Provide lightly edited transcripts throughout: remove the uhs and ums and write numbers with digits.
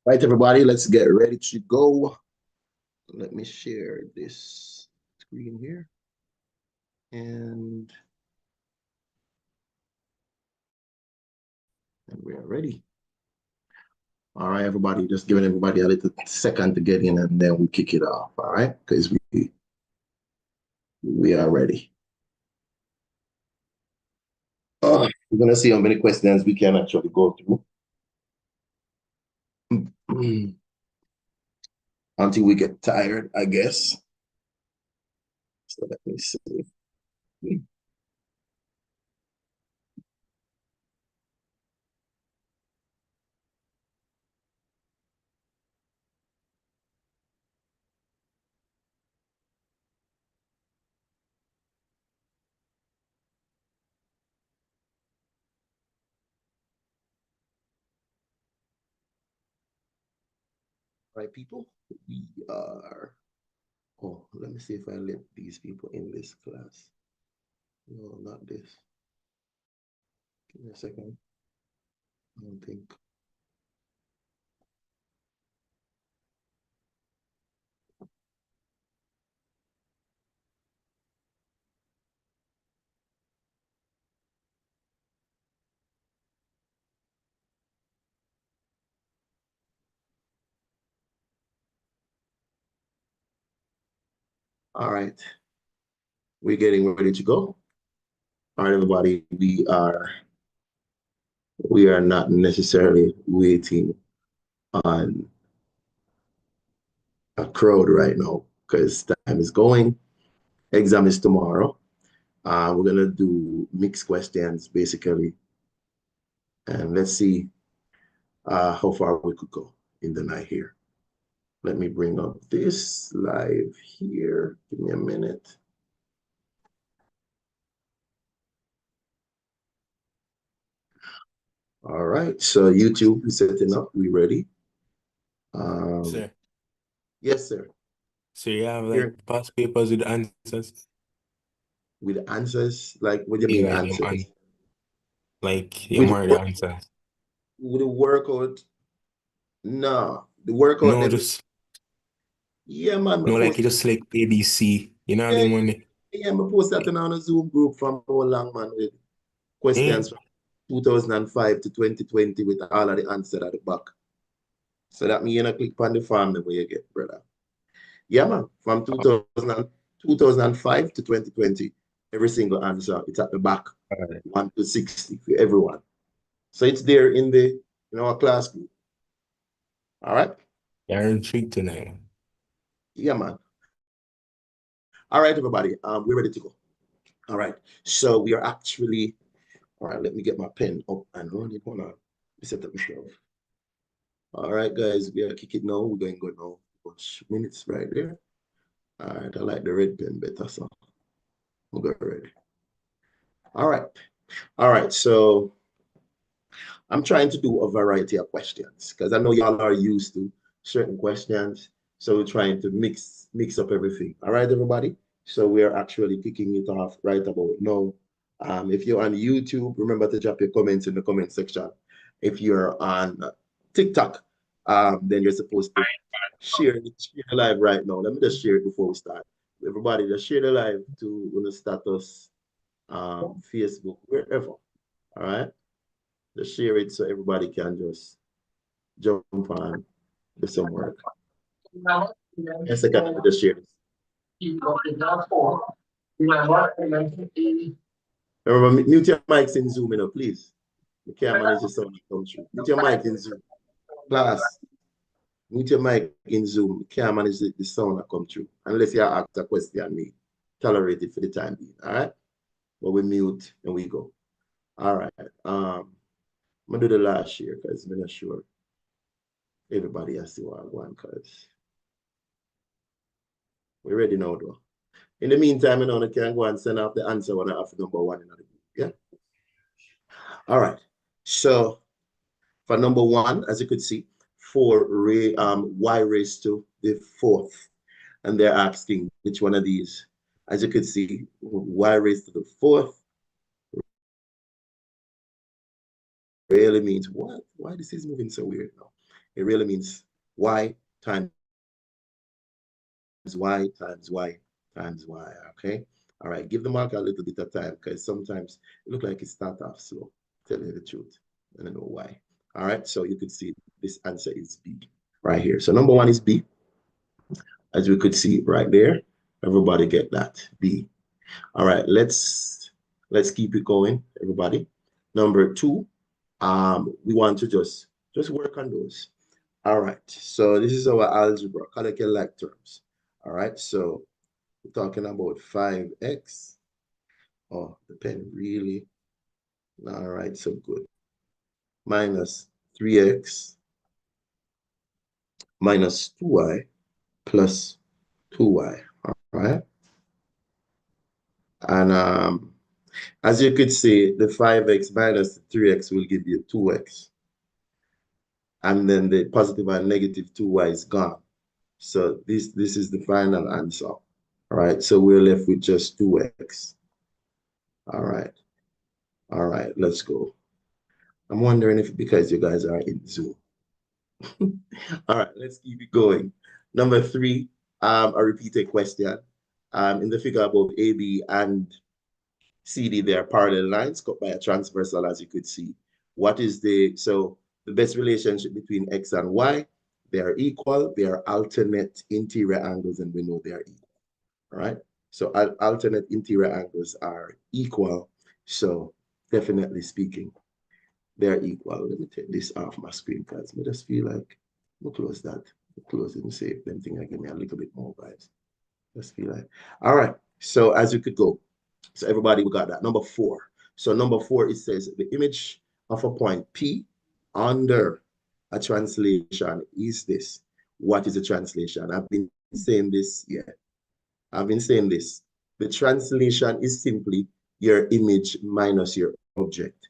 Right, everybody, let's get ready to go. Let me share this screen here. And we are ready. All right, everybody, just giving everybody a little second to get in and then we kick it off, all right? Because we are ready. Oh, we're gonna see how many questions we can actually go through. Until we get tired, I guess. So let me see. All right, people, we are. Oh, let me see if I let these people in this class. No, not this. Give me a second. I don't think. All right. We're getting ready to go. All right, everybody, we are not necessarily waiting on a crowd right now because time is going. Exam is tomorrow. We're gonna do mixed questions basically, and let's see how far we could go in the night here. Let me bring up this live here. Give me a minute. All right, so YouTube is setting up. We ready? Sir. Yes, sir. So you have like past papers with answers? With the answers? Like, what do you mean answers? Like you mark the answers. With the workout? No, the workout. No, just yeah, man. no, like you just like ABC. You know the money. Yeah, I post that on a Zoom group from how long, man, with questions from 2005 to 2020 with all of the answers at the back. So that means you click on the form the way you get, brother. Yeah, man. From 2005 to 2020, every single answer, it's at the back. 1 to 60 for everyone. So it's there in our class group. All right? You're intrigued tonight. Yeah, man. All right, everybody. We're ready to go. All right. So we are actually, all right, let me get my pen up and running. Hold on. Let me set up myself. All right, guys, we are kicking now. We're going to go now. Minutes right there. All right, I like the red pen better, so we'll go red. All right. All right, so I'm trying to do a variety of questions because I know y'all are used to certain questions. So we're trying to mix up everything. All right, everybody. So we're actually kicking it off right about now. If you're on YouTube, remember to drop your comments in the comment section. If you're on TikTok, then you're supposed to share the live right now. Let me just share it before we start. Everybody, just share the live to the status, Facebook, wherever. All right. Just share it so everybody can just jump on, do some work. A second, let me just share this. Remember, mute your mics in Zoom, please. You can't manage the sound that comes through. Mute your mic in Zoom. Class, mute your mic in Zoom. You can't manage the sound that comes through. Unless you ask a question, me tolerate it for the time being. All right? But we mute and we go. All right. I'm going to do the last year because I'm not sure everybody has to what I want because we're ready now, though. In the meantime, I can go and send off the answer when I have number one in the group. Yeah. All right. So for number one, as you could see, y raised to the fourth. And they're asking which one of these. As you could see, y raised to the fourth really means what? Why this is moving so weird now? It really means y times y times y times y, okay? All right, give the marker a little bit of time because sometimes it looks like it starts off slow, tell you the truth. I don't know why. All right, so you could see this answer is B right here. So number 1 is B, as we could see right there. Everybody get that, B. All right, let's keep it going, everybody. Number 2, we want to just work on those. All right, so this is our algebra, colloquial-like terms. All right, so we're talking about 5x. Oh, the pen really. All right, so good. Minus 3x minus 2y plus 2y. All right. And as you could see, the 5x minus the 3x will give you 2x. And then the positive and negative 2y is gone. So this is the final answer. All right, so we're left with just 2x. All right. All right, let's go. I'm wondering if because you guys are in Zoom. All right, let's keep it going. Number 3, a repeated question. In the figure above, AB and CD, they are parallel lines cut by a transversal, as you could see. What is the best relationship between X and Y? They are equal, they are alternate interior angles, and we know they are equal. All right, so alternate interior angles are equal. So definitely speaking, they're equal. Let me take this off my screen because I just feel like we'll close that. We'll close it and save them thing. I give me a little bit more vibes. Just feel like. All right. So as you could go. So everybody, we got that. Number 4. So number 4, it says the image of a point P under a translation is this. What is the translation? I've been saying this. Yeah. I've been saying this. The translation is simply your image minus your object.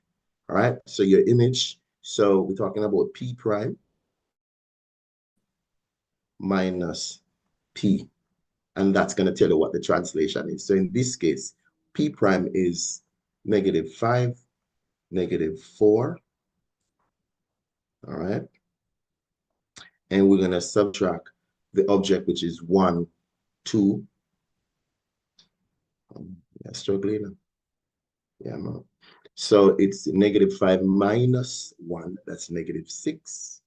All right, so your image, so we're talking about P prime minus P, and that's going to tell you what the translation is. So in this case, P prime is -5, -4, all right? And we're going to subtract the object, which is 1, 2. Yeah, struggling. Yeah, man. So it's -5 minus 1, that's -6.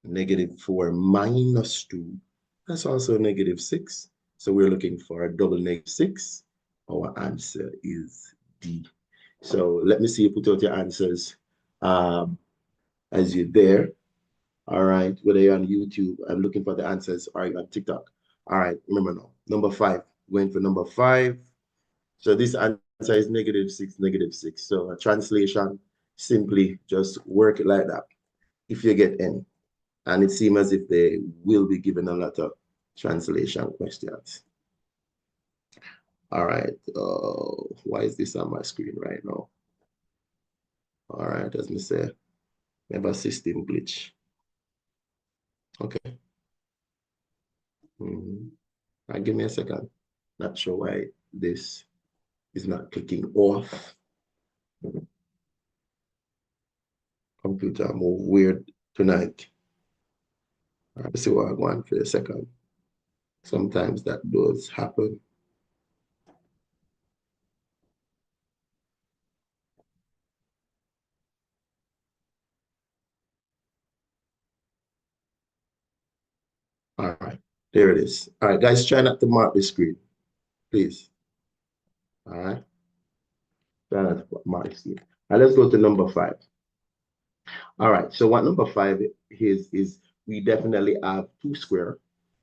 -4 minus 2, that's also -6. So we're looking for a double -6. Our answer is D. So let me see you put out your answers as you're there. All right, whether you're on YouTube, I'm looking for the answers, or you're on TikTok. All right, remember now, number 5, going for number 5. So this answer is -6, -6. So a translation, simply just work it like that if you get any. And it seems as if they will be given a lot of translation questions. All right. Why is this on my screen right now? All right, as me say, maybe a system glitch. Okay. Give me a second. Not sure why this is not clicking off. Computer move weird tonight. All right, let's see what I want for a second. Sometimes that does happen. All right, there it is. All right, guys, try not to mark the screen, please. All right. Try not to mark the screen. All right, let's go to number 5. All right, so what number 5 is we definitely have 2 square,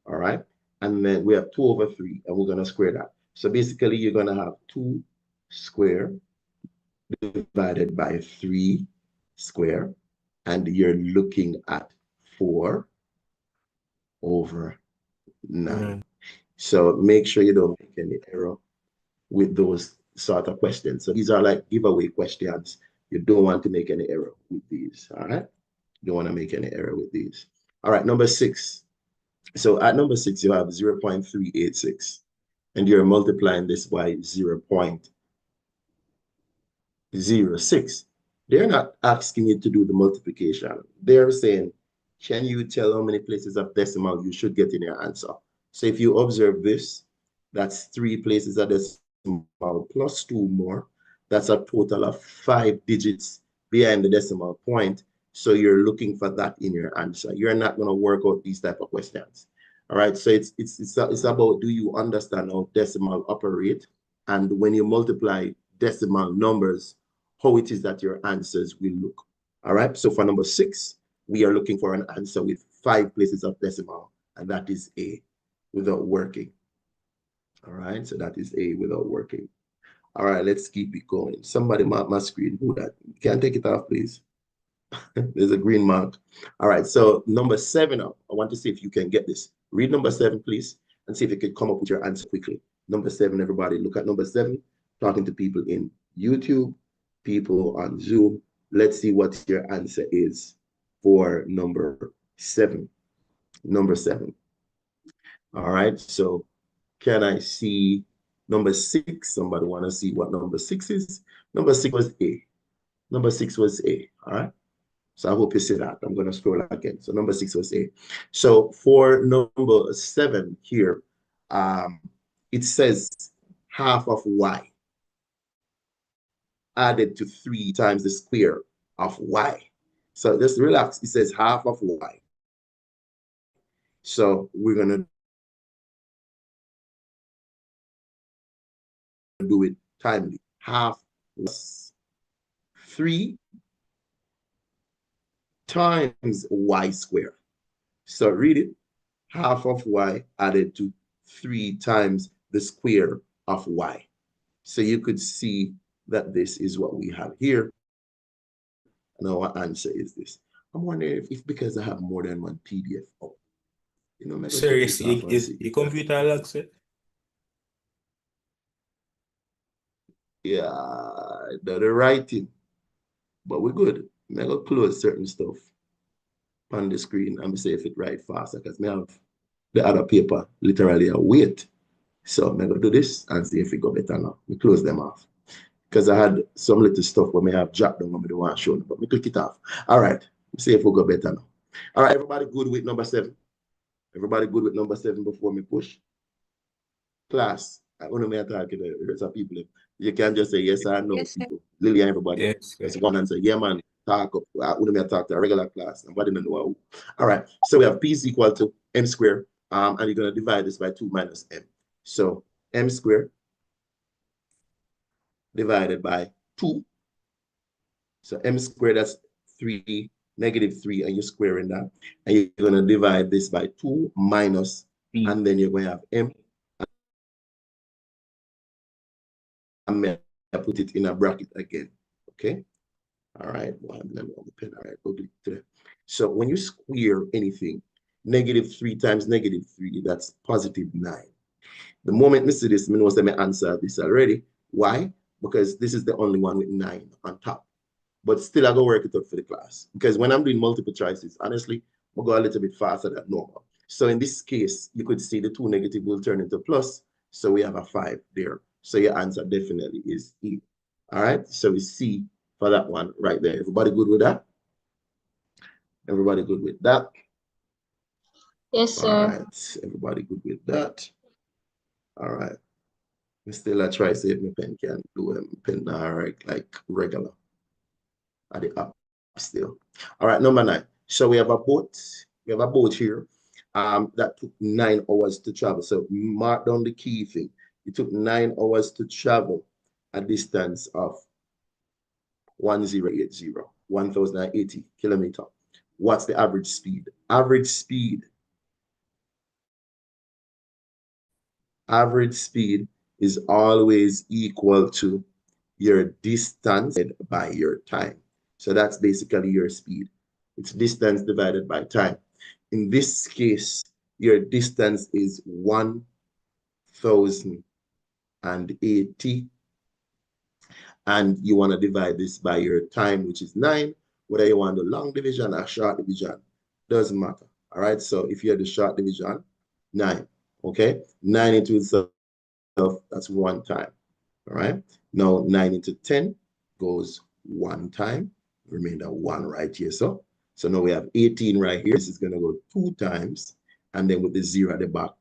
all right? And then we have 2/3, and we're going to square that. So basically, you're going to have 2 square divided by 3 square, and you're looking at 4/9. So make sure you don't make any error with those sort of questions. So these are like giveaway questions. You don't want to make any error with these, all right? You don't want to make any error with these. All right, number 6. So at number 6, you have 0.386, and you're multiplying this by 0.06. They're not asking you to do the multiplication. They're saying can you tell how many places of decimal you should get in your answer? So if you observe this, that's 3 places of decimal plus 2 more. That's a total of 5 digits behind the decimal point. So you're looking for that in your answer. You're not going to work out these type of questions. All right. So it's about, do you understand how decimal operate? And when you multiply decimal numbers, how it is that your answers will look. All right. So for number 6, we are looking for an answer with 5 places of decimal, and that is A, without working. All right. So that is A, without working. All right. Let's keep it going. Somebody mark my screen. Who that? Can take it off, please? There's a green mark. All right. So number 7 now. I want to see if you can get this. Read number 7, please, and see if you can come up with your answer quickly. Number 7, everybody. Look at number 7. Talking to people in YouTube, people on Zoom. Let's see what your answer is for number 7. Number 7. All right. So can I see number 6? Somebody want to see what number 6 is? Number 6 was A. Number 6 was A. All right. So I hope you see that. I'm going to scroll again. So number 6 was A. So for number 7 here, it says half of y added to 3 times the square of y. So just relax. It says half of y. So we're going to do it timely. Half was 3 times y squared. So read it. Half of y added to 3 times the square of y. So you could see that this is what we have here. And our answer is this. I'm wondering if because I have more than one PDF up. You know, Seriously, is your computer locked, sir? Yeah, the writing. But we're good. I'm going to close certain stuff on the screen and see if it write faster, because I have the other paper literally a wait. So I'm going to do this and see if it go better now. We close them off. Because I had some little stuff where I have dropped down when I don't want to show them, but we click it off. All right. See if we go better now. All right, everybody good with number 7? Everybody good with number 7 before me push? Class, I want to talk to the rest of people. You can just say yes or no, Yes, sir. people. Lily and everybody. Yes, sir. Just one answer. Yeah, man. Talk up. I want to talk to a regular class. Nobody know who. All right. So we have P is equal to M squared. And you're going to divide this by 2 minus M. So M squared divided by 2. So M squared, that's 3, negative 3, and you're squaring that. And you're going to divide this by 2 minus, and then you're going to have M. And I put it in a bracket again. Okay. All right. Well, let me on the pen. All right. Go to that. So when you square anything, negative 3 times negative 3, that's positive 9. The moment I see this, I know I answer this already. Why? Because this is the only one with 9 on top. But still, I go work it out for the class. Because when I'm doing multiple choices, honestly, I'll go a little bit faster than normal. So in this case, you could see the 2 negative will turn into plus. So we have a 5 there. So your answer definitely is E. All right. So we C for that one right there. Everybody good with that? Everybody good with that? Yes, sir. All right. Everybody good with that? All right. Still, I try to see if my pen can do pen all right, like regular. At the up still. All right, number 9. So we have a boat. We have a boat here that took 9 hours to travel. So mark down the key thing. It took 9 hours to travel a distance of 1080 kilometers. What's the average speed? Average speed is always equal to your distance by your time. So that's basically your speed. It's distance divided by time. In this case, your distance is 1080. And you want to divide this by your time, which is 9. Whether you want the long division or short division, doesn't matter. All right. So if you have the short division, 9. Okay. 9 into itself, that's 1 time. All right. Now 9 into 10 goes 1 time. Remainder 1 right here. So So now we have 18 right here. This is going to go 2 times. And then with the 0 at the back,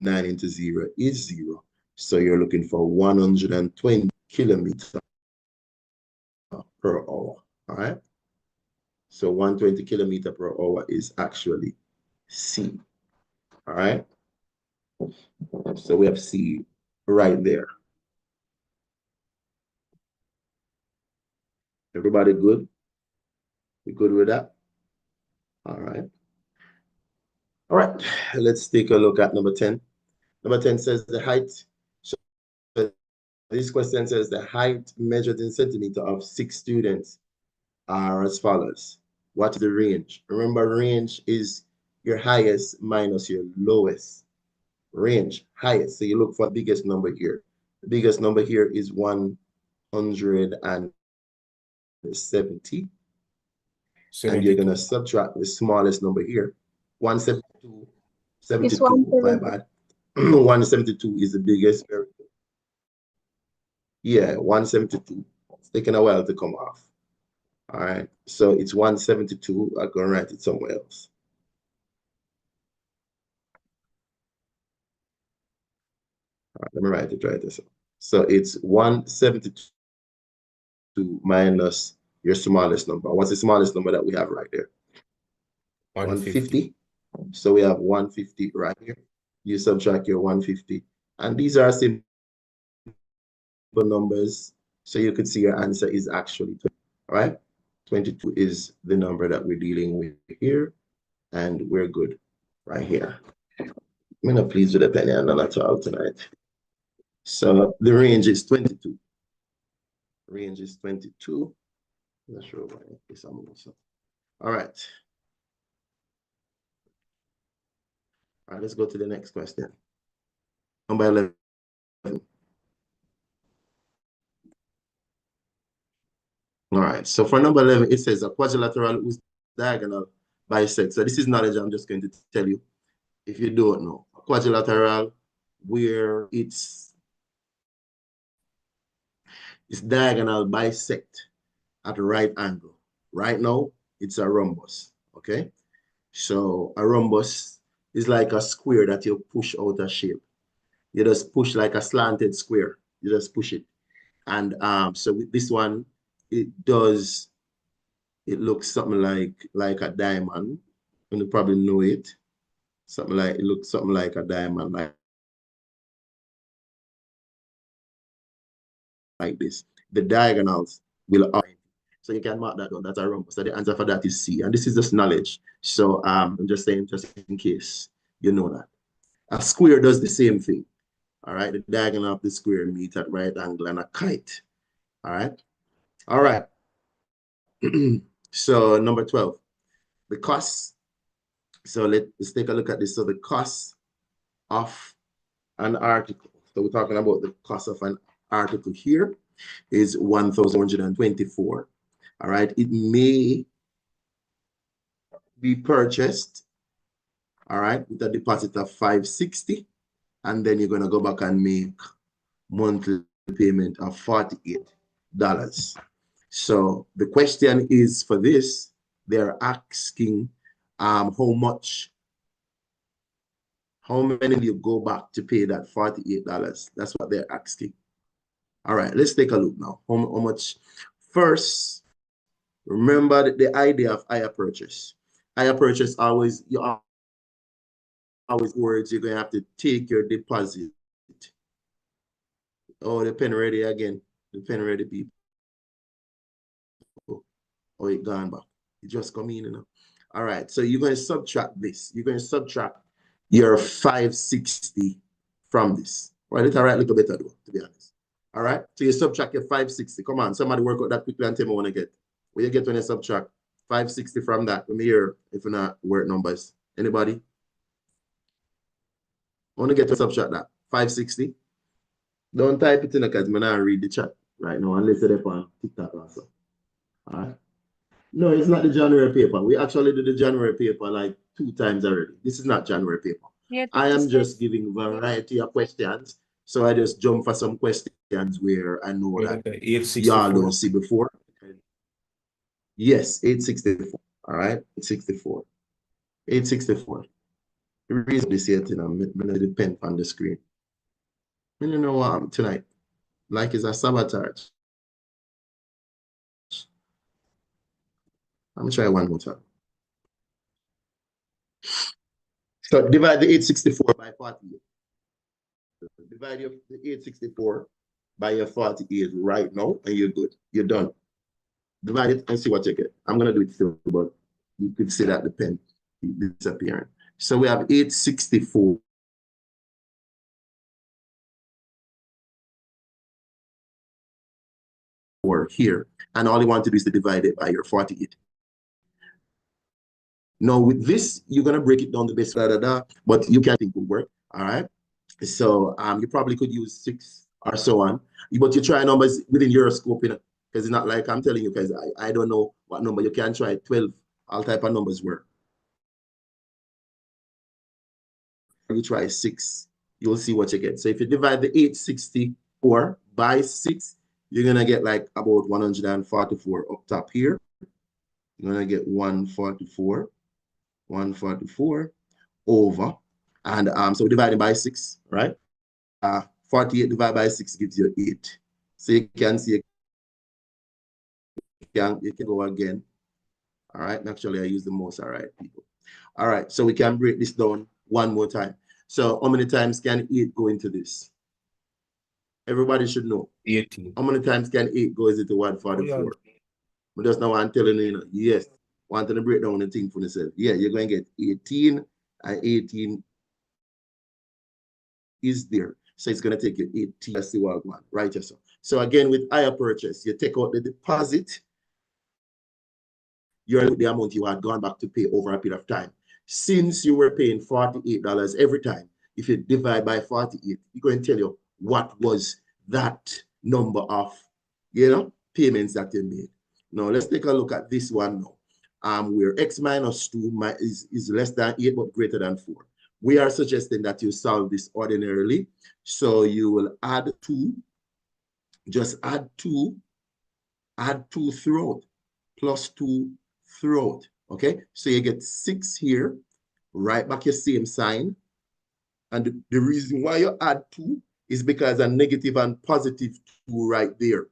9 into 0 is 0. So you're looking for 120 kilometers per hour. All right. So 120 kilometers per hour is actually C. All right. So we have C right there. Everybody good? We good with that? All right. All right. Let's take a look at number 10. Number 10 says the height. So this question says the height measured in centimeter of 6 students are as follows. What is the range? Remember, range is your highest minus your lowest. Range, highest. So you look for the biggest number here. The biggest number here is 170. And you're going to subtract the smallest number here. 172. 72, my bad. 172 is the biggest. Yeah, 172. It's taking a while to come off. All right, so it's 172. I'm going to write it somewhere else. All right, let me write it right there. So it's 172 minus your smallest number. What's the smallest number that we have right there? 150. So we have 150 right here. You subtract your 150. And these are simple numbers. So you could see your answer is actually 20. All right. 22 is the number that we're dealing with here. And we're good right here. I'm not pleased with the penny and not at all tonight. So the range is 22. Range is 22. I'm not sure why this I'm also. All right. All right, let's go to the next question. Number 11. All right, so for number 11, it says a quadrilateral whose diagonal bisects. So this is knowledge I'm just going to tell you if you don't know. A quadrilateral where its diagonal bisect at a right angle. Right now, it's a rhombus, okay? So a rhombus is like a square that you push out a shape. You just push like a slanted square. You just push it. And so with this one, it looks something like a diamond. And you probably know it. It looks something like a diamond, like this. The diagonals will align. So you can mark that down. That's a rhombus. So the answer for that is C. And this is just knowledge. So I'm just saying, just in case you know that. A square does the same thing. All right. The diagonal of the square meet at right angle and a kite. All right. All right. So number 12, the cost. So let's take a look at this. So the cost of an article. So we're talking about the cost of an article here is 1,124. All right. It may be purchased, all right, with a deposit of 560. And then you're going to go back and make monthly payment of $48. So the question is for this, they're asking how many will you go back to pay that $48? That's what they're asking. All right, let's take a look now. How much? First, remember the idea of hire purchase. Hire purchase always words you're going to have to take your deposit. Oh, the pen ready again. The pen ready, people. Oh, it gone back. It just come in, you know. All right, so you're going to subtract this. You're going to subtract your 560 from this. Right, it's all right, little better though, to be honest. All right, so you subtract your 560. Come on, somebody work out that quickly and tell me what you get. What you get when you subtract 560 from that? Let me hear if you're not work numbers. Anybody? I want to get to subtract that. 560. Don't type it in because I'm not read the chat right now unless it's on TikTok also. All right. No, it's not the January paper. We actually did the January paper like 2 times already. This is not January paper. Yeah, I am just giving variety of questions. So I just jump for some questions where I know that y'all don't see before. Yes, 864. All right, 64. 864. The reason this here thing, I'm going to depend on the screen. You know what, tonight, like it's a sabotage. I'm going to try one more time. So divide the 864 by 48. Divide the 864 by your 48 right now, and you're good. You're done. Divide it and see what you get. I'm going to do it still, but you could see that the pen is disappearing. So we have 864 here, and all you want to do is to divide it by your 48. Now with this, you're going to break it down the best, but you can't think will work. All right. So you probably could use 6 or so on, but you try numbers within your scope, you know, because it's not like I'm telling you, because I don't know what number. You can try 12, all type of numbers work. You try 6, you'll see what you get. So if you divide the 864 by 6, you're going to get like about 144 up top here. You're going to get 144 over, and so dividing by 6, right? 48 divided by 6 gives you 8. So you can see, you can go again. All right, actually I use the most. All right, people. All right, so we can break this down one more time. So how many times can 8 go into this? Everybody should know. 18. How many times can 8 go into 144? But just now I'm telling you, you know, yes, wanting to break down the thing for yourself. Yeah, you're going to get 18, and 18 is there. So it's going to take you 18. Let's see what one, right? So again, with higher purchase, you take out the deposit, you're the amount you had gone back to pay over a period of time. Since you were paying $48 every time, if you divide by 48, it's going to tell you what was that number of, you know, payments that you made. Now, let's take a look at this one now. Where x minus 2 is less than 8 but greater than 4. We are suggesting that you solve this ordinarily. So you will add 2, just add 2 throughout, plus 2 throughout. Okay, so you get 6 here, right back your same sign. And the reason why you add 2 is because a negative and positive 2 right there.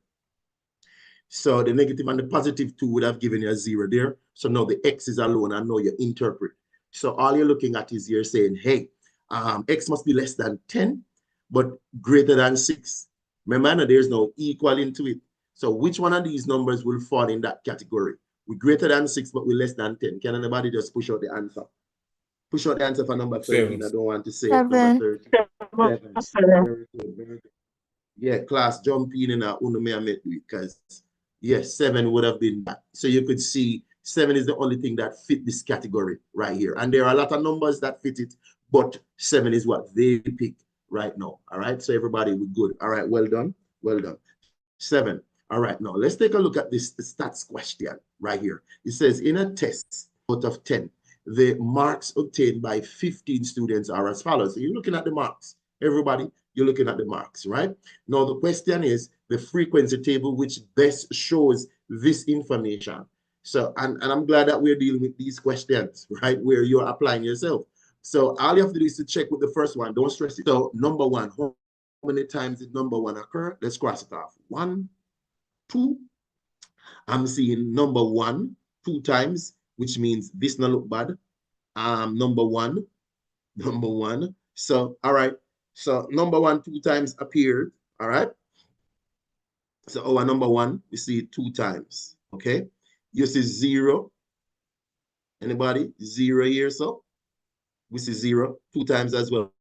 So the negative and the positive 2 would have given you a 0 there. So now the x is alone, and now you interpret. So all you're looking at is you're saying, hey, x must be less than 10, but greater than 6. Remember, there's no equal into it. So which one of these numbers will fall in that category? We're greater than 6, but we're less than 10. Can anybody just push out the answer? Push out the answer for number 13. 7. I don't want to say 7. number 13. 7. Very good, very good. Yeah, class, jump in and because yes, 7 would have been that. So you could see 7 is the only thing that fit this category right here. And there are a lot of numbers that fit it, but 7 is what they pick right now. All right, so everybody, we're good. All right, well done, well done. 7. All right, now let's take a look at this stats question right here. It says in a test out of 10, the marks obtained by 15 students are as follows. So you're looking at the marks. Everybody, you're looking at the marks, right? Now the question is the frequency table which best shows this information. So, and I'm glad that we're dealing with these questions, right? Where you're applying yourself. So all you have to do is to check with the first one. Don't stress it. So number 1, how many times did number 1 occur? Let's cross it off. 1, 2. I'm seeing number 1 2 times, which means this not look bad. Number 1. So, all right. So number 1 2 times appeared. All right. So our number 1, we see it 2 times. Okay. You see 0. Anybody? 0 here. So we see 0 2 times as well.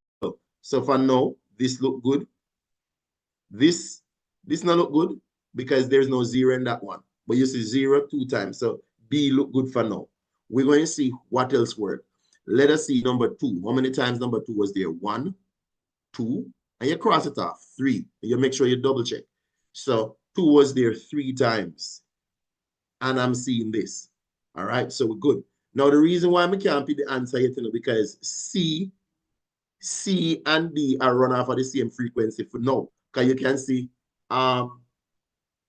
So for now, this look good. This not look good because there's no 0 in that one. But you see 0 2 times. So B look good for now. We're going to see what else worked. Let us see number 2. How many times number 2 was there? 1, 2, and you cross it off. 3. And you make sure you double check. So 2 was there 3 times. And I'm seeing this. All right, so we're good. Now the reason why I can't pick the answer yet, you know, because C and D are run off of the same frequency for now. Because you can see,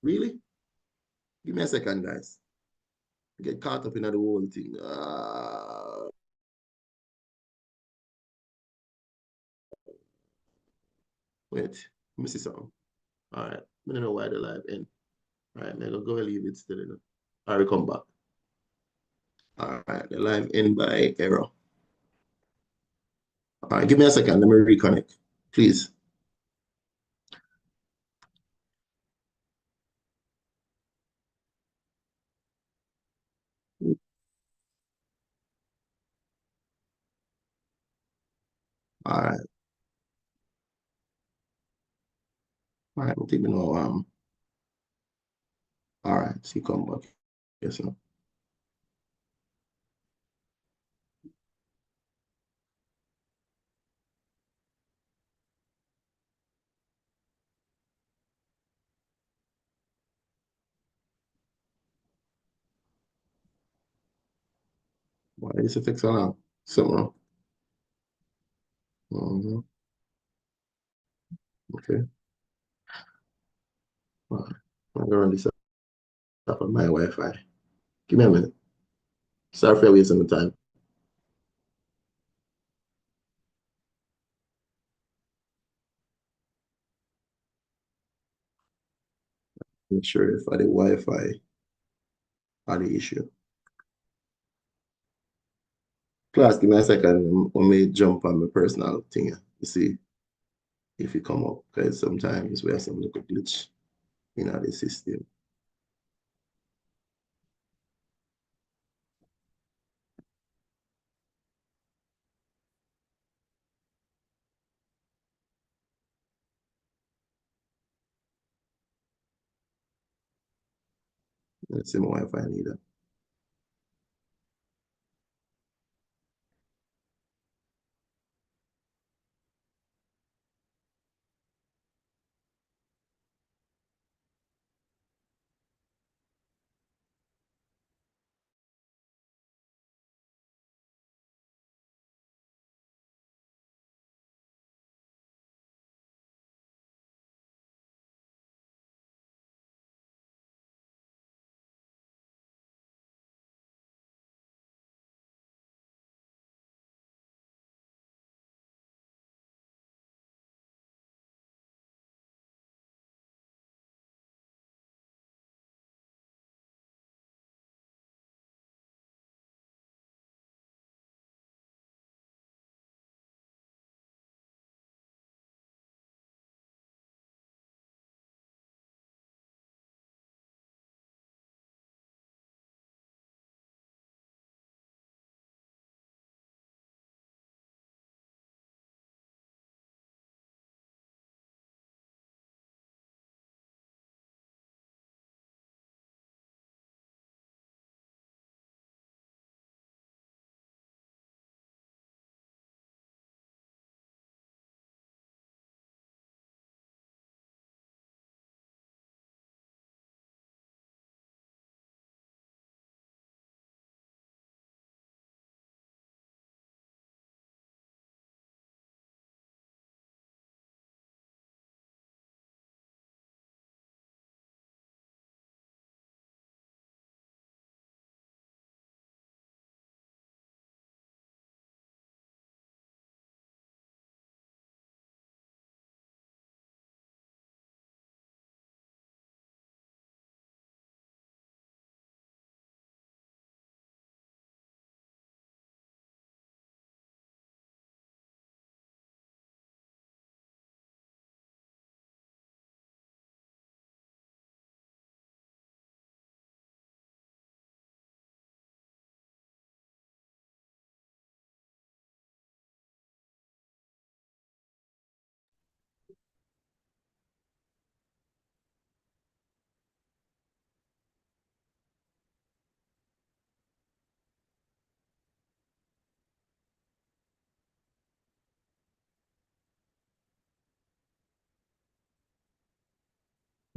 really? Give me a second, guys. Get caught up in the whole thing. Wait, let me see something. All right, I don't know why the live end. All right, I'm gonna go leave it still. All right, come back. All right, the live end by error. All right, give me a second. Let me reconnect, please. All right. All right, we'll take me now. All right, see, come back. Yes, sir. Why does it take so long? Something wrong. Okay. All right. I'm gonna run this up on my Wi-Fi. Give me a minute. Sorry for wasting the time. Make sure if I the Wi-Fi are the issue. Class, give me a second. Let me jump on my personal thing to see if it come up. Because sometimes we have some little glitch in the system. Let's see my Wi-Fi neither.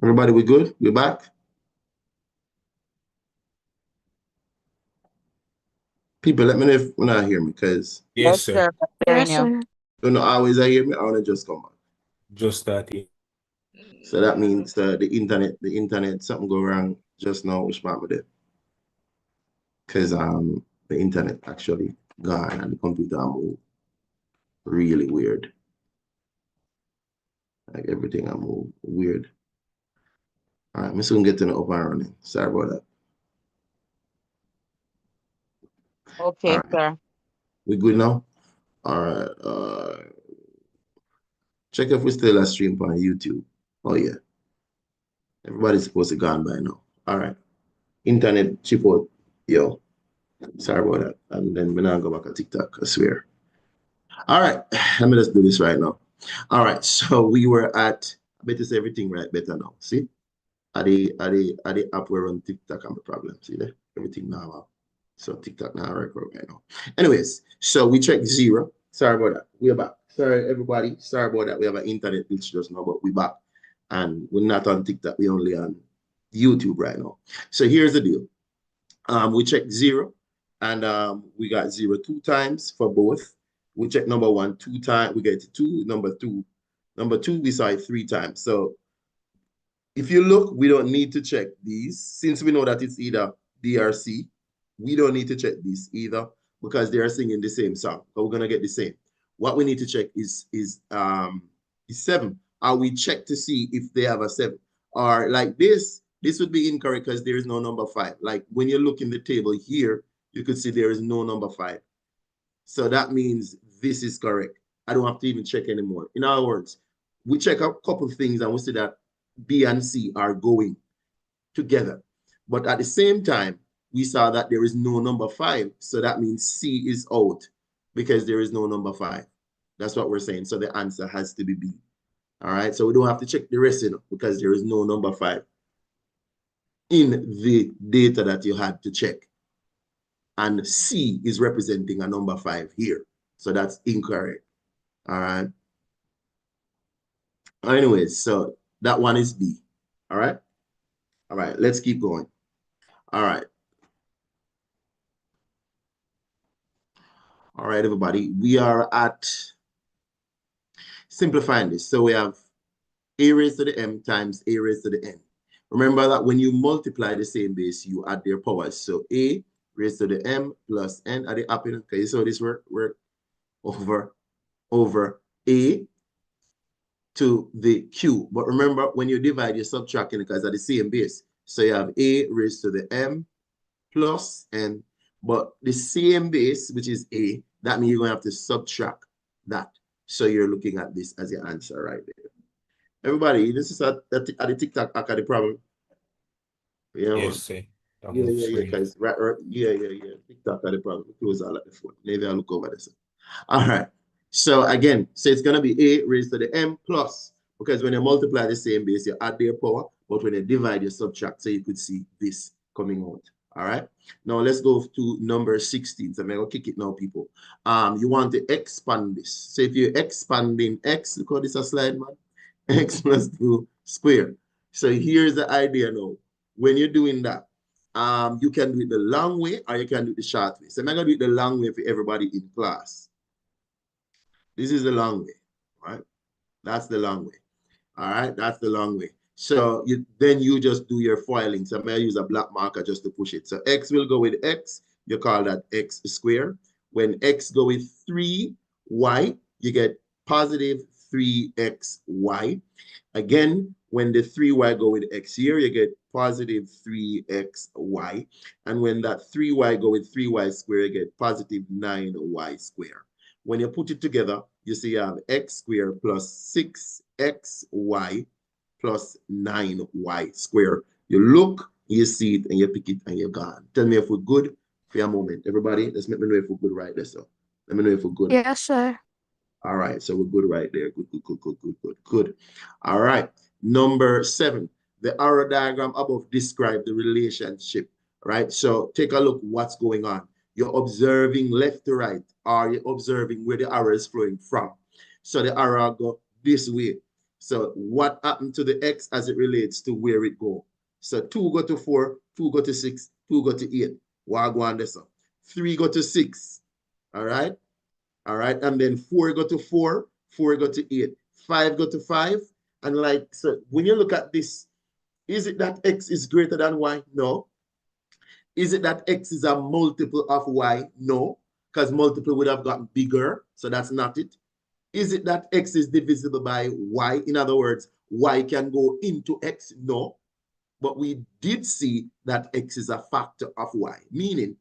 Everybody, we good? We back? People, let me know if you not hear me, because Yes, sir. Yes, sir. you don't always hear me. I want to just come back. Just starting. So that means the internet, something go wrong just now, which part of it. because the internet actually gone and the computer move really weird. Like everything I move weird. All right, I'm soon getting it up and running. Sorry about that. Okay, All right. sir. We good now? All right. Check if we still a stream on YouTube. Oh yeah. Everybody's supposed to gone by now. All right. Internet chip out. Yo. Sorry about that. And then we're not go back to TikTok, I swear. All right. Let me just do this right now. All right. So we were at, I bet it's everything right better now. See? Are the app we're on TikTok and the problem. See there? Everything now. So TikTok now record right now. Anyways, so we checked 0. Sorry about that. We're back. Sorry, everybody. Sorry about that. We have an internet glitch just now, but we're back. And we're not on TikTok. We're only on YouTube right now. So here's the deal. We checked 0, and we got 0 2 times for both. We checked number 1 2 times. We get 2. Number 2, we saw it 3 times. So if you look, we don't need to check these. Since we know that it's either B or C, we don't need to check this either because they are singing the same song. But we're gonna get the same. What we need to check is 7. Or we check to see if they have a 7. Or like this would be incorrect because there is no number 5. Like when you look in the table here, you could see there is no number 5. So that means this is correct. I don't have to even check anymore. In other words, we check a couple of things and we see that B and C are going together. But at the same time, we saw that there is no number 5. So that means C is out because there is no number 5. That's what we're saying. So the answer has to be B. All right. So we don't have to check the rest because there is no number 5 in the data that you had to check. And C is representing a number 5 here. So that's incorrect. All right. Anyways, so that one is B. All right. All right. Let's keep going. All right. All right, everybody. We are at simplifying this. So we have A raised to the M times A raised to the N. Remember that when you multiply the same base, you add their powers. So A raised to the M plus N. Are they happy? Okay, so this work over A to the Q. But remember, when you divide, you're subtracting because they're the same base. So you have A raised to the M plus N. But the same base, which is A, that means you're going to have to subtract that. So you're looking at this as your answer right there. Everybody, this is at the TikTok at the problem. Yeah, Yes, sir. yeah, guys. Right, yeah. TikTok at the problem. Close all at the phone. Maybe I'll look over this. All right. So again, so it's gonna be A raised to the M plus, because when you multiply the same base, you add their power, but when you divide, you subtract. So you could see this coming out. All right. Now let's go to number 16. So I'm gonna kick it now, people. You want to expand this. So if you're expanding X, look how this is a slide, man. X plus 2 squared. So here's the idea now. When you're doing that, you can do it the long way or you can do it the short way. So I'm gonna do it the long way for everybody in class. This is the long way, right? That's the long way. All right, that's the long way. So then you just do your foiling. So I'm gonna use a black marker just to push it. So X will go with X. You call that X squared. When X go with 3Y, you get positive 3XY. Again, when the 3Y go with X here, you get positive 3XY. And when that 3Y go with 3Y squared, you get positive 9Y squared. When you put it together, you see you have X squared plus 6XY plus 9Y squared. You look, you see it, and you pick it, and you're gone. Tell me if we're good for a moment. Everybody, let's let me know if we're good right there. So let me know if we're good. Yes, sir. All right, so we're good right there. Good. All right, number 7. The arrow diagram above describe the relationship, right? So take a look what's going on. You're observing left to right, or you're observing where the arrow is flowing from. So the arrow go this way. So what happened to the X as it relates to where it go? So 2 go to 4, 2 go to 6, 2 go to 8. What go on this? 3 go to 6. All right. All right, and then 4 go to 4, 4 go to 8, 5 go to 5, and like, so when you look at this, is it that X is greater than Y? No. Is it that x is a multiple of y? No, because multiple would have gotten bigger, so that's not it. Is it that x is divisible by y? In other words, y can go into x? No, but we did see that x is a factor of y, meaning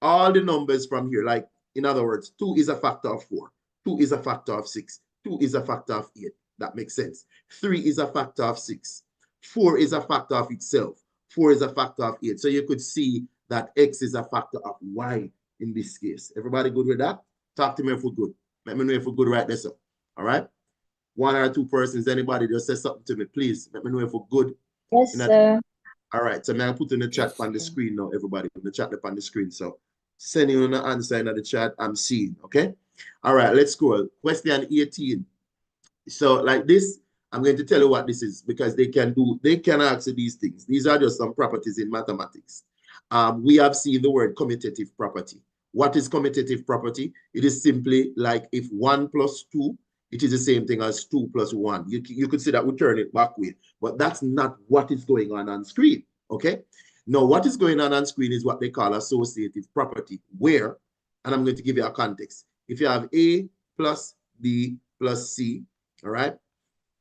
all the numbers from here, like in other words, 2 is a factor of 4, 2 is a factor of 6, 2 is a factor of 8. That makes sense. 3 is a factor of 6, 4 is a factor of itself, 4 is a factor of 8. So you could see that x is a factor of y in this case. Everybody good with that? Talk to me if we're good. Let me know if we're good right there. So, all right? 1 or 2 persons, anybody just say something to me, please. Let me know if we're good. Yes, sir. All right, so now put in the chat on the screen now, everybody. Put the chat up on the screen. So sending on the answer in the chat, I'm seeing, okay? All right, let's go. Question 18. So like this, I'm going to tell you what this is because they can answer these things. These are just some properties in mathematics. We have seen the word commutative property. What is commutative property? It is simply like if 1 plus 2, it is the same thing as 2 plus 1. You could say that we turn it back way, but that's not what is going on screen, okay? Now, what is going on screen is what they call associative property, where, and I'm going to give you a context. If you have A plus B plus C, all right,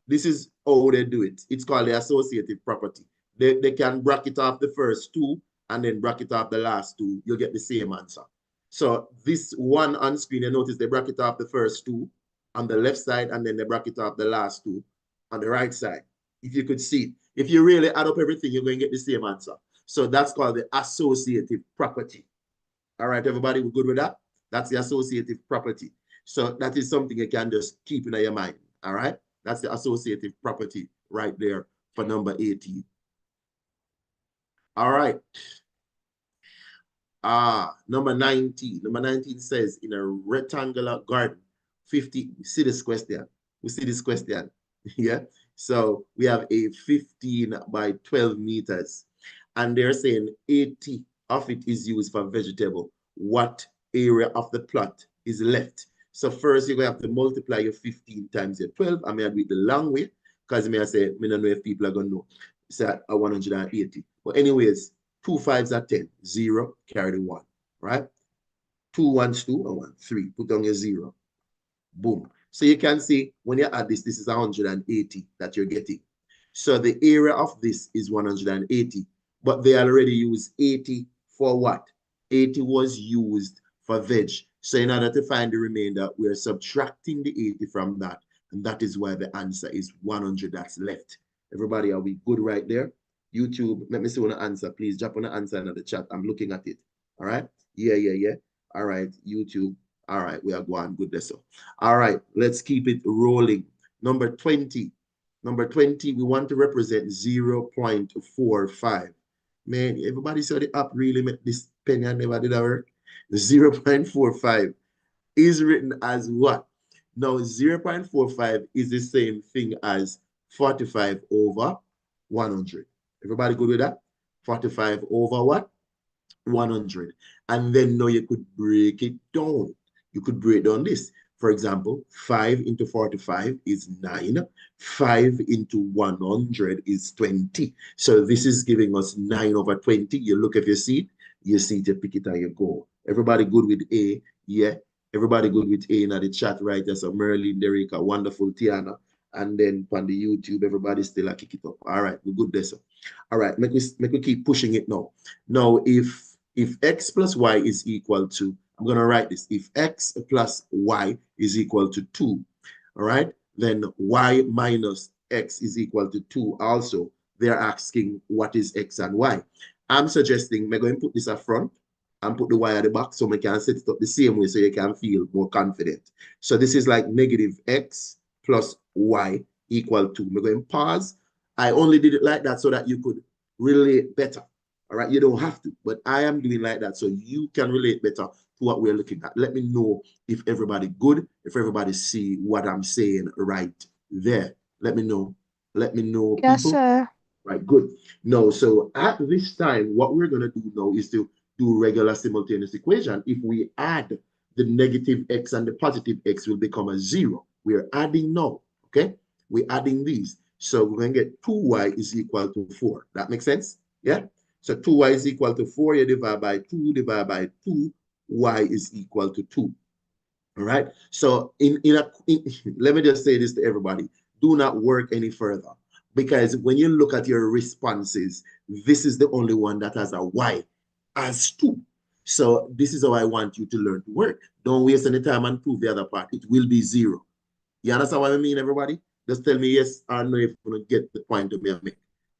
this is how they do it. It's called the associative property. They can bracket off the first 2 and then bracket off the last 2. You'll get the same answer. So this one on screen, you notice they bracket off the first 2 on the left side, and then they bracket off the last 2 on the right side. If you could see it. If you really add up everything, you're going to get the same answer. So that's called the associative property. All right, everybody, we're good with that? That's the associative property. So that is something you can just keep in your mind. All right? That's the associative property right there for number 18. All right. Number 19. Number 19 says in a rectangular garden, 50. See this question. We see this question. Yeah. So we have a 15 by 12 meters. And they're saying 80 of it is used for vegetable. What area of the plot is left? So first you're going to have to multiply your 15 times your 12. I may do it the long way because I say, I don't know if people are going to know. It's at 180. But anyways, 2 5s are 10. 0, carry the 1, right? 2 1s 2 and 1 3. Put down your 0. Boom. So you can see when you add this, this is 180 that you're getting. So the area of this is 180. But they already used 80 for what? 80 was used for veg. So in order to find the remainder, we're subtracting the 80 from that. And that is why the answer is 100 that's left. Everybody, are we good right there? YouTube, let me see on the answer. Please drop on the answer in the chat. I'm looking at it. All right? Yeah. All right, YouTube. All right, we are going good there. So, all right, let's keep it rolling. Number 20. Number 20, we want to represent 0.45. Man, everybody saw the app really made this penny and never did that work. 0.45 is written as what? Now, 0.45 is the same thing as 45 over 100. Everybody good with that? 45 over what? 100. And then now you could break it down. You could break down this. For example, 5 into 45 is 9. 5 into 100 is 20. So this is giving us 9 over 20. You look if you see it, you pick it and you go. Everybody good with A? Yeah. Everybody good with A in the chat, right? There's a Merlin, Derica, wonderful Tiana. And then on the YouTube, everybody still a kick it up. All right, we're good there. So. All right, make we keep pushing it now. Now, if x plus y is equal to, I'm going to write this. If x plus y is equal to 2, all right, then y minus x is equal to 2 also. They're asking what is x and y. I'm suggesting we're going to put this up front and put the y at the back so we can set it up the same way so you can feel more confident. So this is like negative x plus y equal to. We're going to pause. I only did it like that so that you could relate better. All right, you don't have to, but I am doing like that so you can relate better to what we're looking at. Let me know if everybody good, if everybody see what I'm saying right there. Let me know. Let me know, Yes, people. sir. Right, good. No, so at this time, what we're going to do now is to do regular simultaneous equation. If we add the negative x and the positive x will become a 0. We're adding now, okay? We're adding these. So we're going to get 2y is equal to 4. That makes sense? Yeah? So 2y is equal to 4, you divide by 2, y is equal to 2. All right. So let me just say this to everybody. Do not work any further, because when you look at your responses, this is the only one that has a y as 2. So this is how I want you to learn to work. Don't waste any time and prove the other part. It will be 0. You understand what I mean, everybody? Just tell me yes or no if you get the point of me.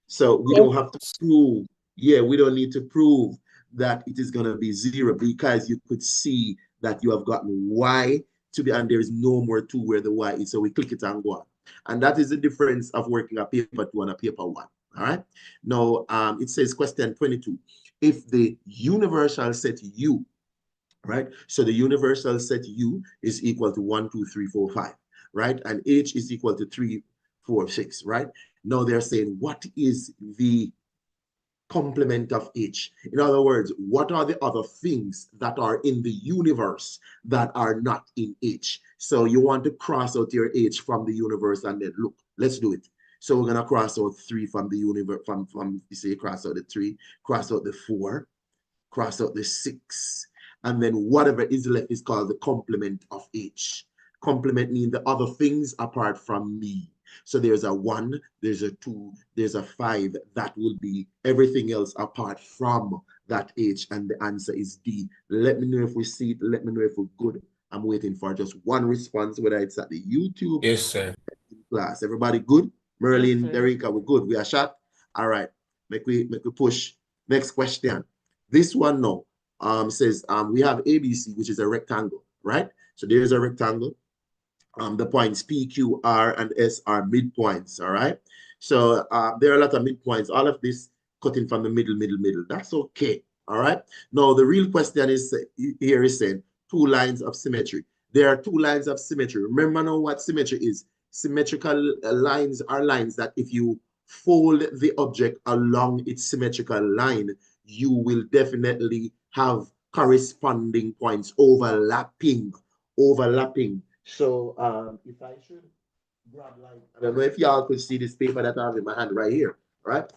So we don't have to prove. Yeah, we don't need to prove that it is going to be 0, because you could see that you have gotten y to be, and there is no more 2 where the y is. So we click it and go on. And that is the difference of working a paper 2 and a paper 1. All right. Now, it says question 22. If the universal set U, right? So the universal set U is equal to 1, 2, 3, 4, 5, right? And H is equal to 3, 4, 6, right? Now they're saying, what is the complement of H? In other words, what are the other things that are in the universe that are not in H? So you want to cross out your H from the universe, and then look, let's do it. So we're gonna cross out 3 from the universe, from you say cross out the 3, cross out the 4, cross out the 6, and then whatever is left is called the complement of H. Complement means the other things apart from me. So there's a 1, there's a 2, there's a 5. That will be everything else apart from that H, and the answer is D. Let me know if we see it. Let me know if we're good. I'm waiting for just one response, whether it's at the YouTube Yes, sir. class. Everybody good? Merlin, Yes, sir. Derricka, we're good. We are shot. All right. Make we push. Next question. This one now says we have ABC, which is a rectangle, right? So there's a rectangle. The points P, Q, R, and S are midpoints, all right? So there are a lot of midpoints. All of this cutting from the middle. That's okay, all right? Now, the real question is here is saying 2 lines of symmetry. There are 2 lines of symmetry. Remember now what symmetry is. Symmetrical lines are lines that if you fold the object along its symmetrical line, you will definitely have corresponding points overlapping. So if I should grab, like, I don't know if y'all could see this paper that I have in my hand right here, right?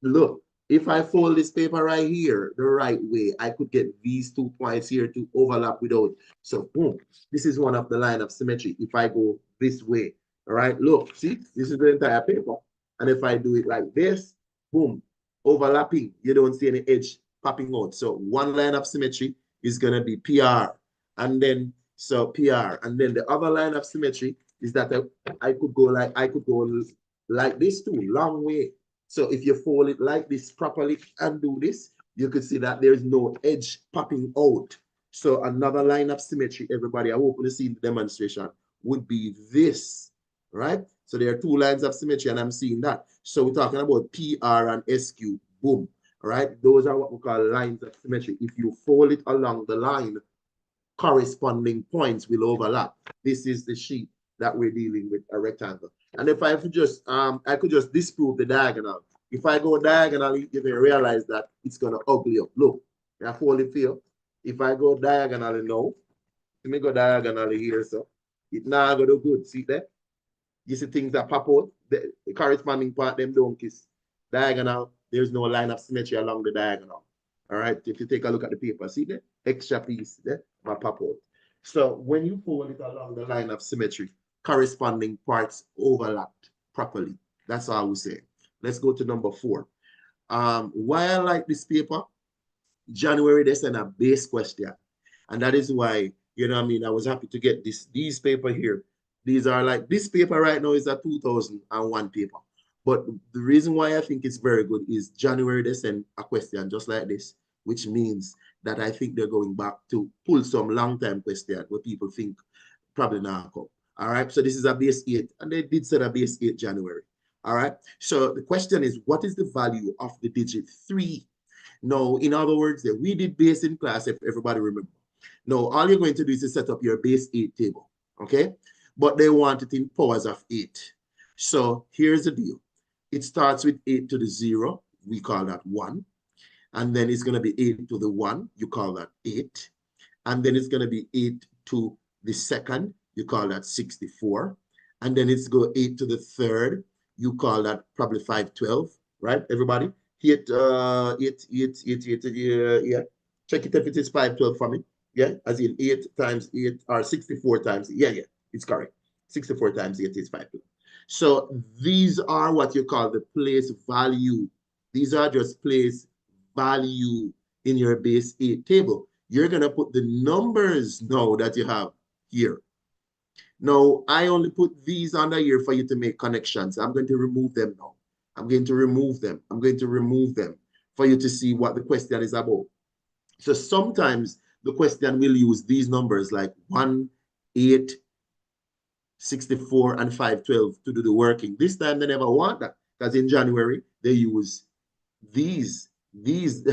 Look, if I fold this paper right here the right way, I could get these 2 points here to overlap without. So boom, this is one of the line of symmetry. If I go this way, all right, look, see, this is the entire paper. And if I do it like this, boom, overlapping, you don't see any edge popping out. So one line of symmetry is going to be PR. And then, so PR. And then the other line of symmetry is that I could go like this too, long way. So if you fold it like this properly and do this, you could see that there's no edge popping out. So another line of symmetry, everybody, I hope you see the demonstration, would be this, right? So there are 2 lines of symmetry, and I'm seeing that. So we're talking about PR and SQ, boom, all right? Those are what we call lines of symmetry. If you fold it along the line, corresponding points will overlap. This is the sheet that we're dealing with, a rectangle. And if I could just, I could just disprove the diagonal. If I go diagonally, you may realize that it's gonna ugly up. Look, I fold it here. If I go diagonally now, let me go diagonally here, so it now gonna do good. See that? You see things that pop out. The corresponding part, them don't kiss. Diagonal, there's no line of symmetry along the diagonal. All right, if you take a look at the paper, see that? Extra piece there, pop out. So when you fold it along the line of symmetry, corresponding parts overlapped properly. That's all we say. Let's go to number 4. Why I like this paper, January, they sent a base question. And that is why, you know what I mean, I was happy to get these paper here. These are like, this paper right now is a 2001 paper. But the reason why I think it's very good is January, they sent a question just like this, which means that I think they're going back to pull some long-time question where people think probably not come. All right, so this is a base 8, and they did set a base 8 January. All right, so the question is, what is the value of the digit 3? Now, in other words, we did base in class, if everybody remember. Now, all you're going to do is to set up your base 8 table, okay? But they want it in powers of 8. So here's the deal. It starts with 8 to the 0. We call that 1. And then it's going to be 8 to the 1. You call that 8. And then it's going to be 8 to the 2nd. You call that 64. And then it's go 8 to the 3rd. You call that probably 512, right, everybody? yeah. Check it if it is 512 for me. Yeah, as in 8 times 8 or 64 times. Yeah, it's correct. 64 times 8 is 512. So these are what you call the place value. These are just place value in your base 8 table. You're going to put the numbers now that you have here. Now, I only put these under here for you to make connections. I'm going to remove them now. I'm going to remove them. I'm going to remove them for you to see what the question is about. So sometimes the question will use these numbers like 1, 8, 64, and 512 to do the working. This time they never want that because in January they use these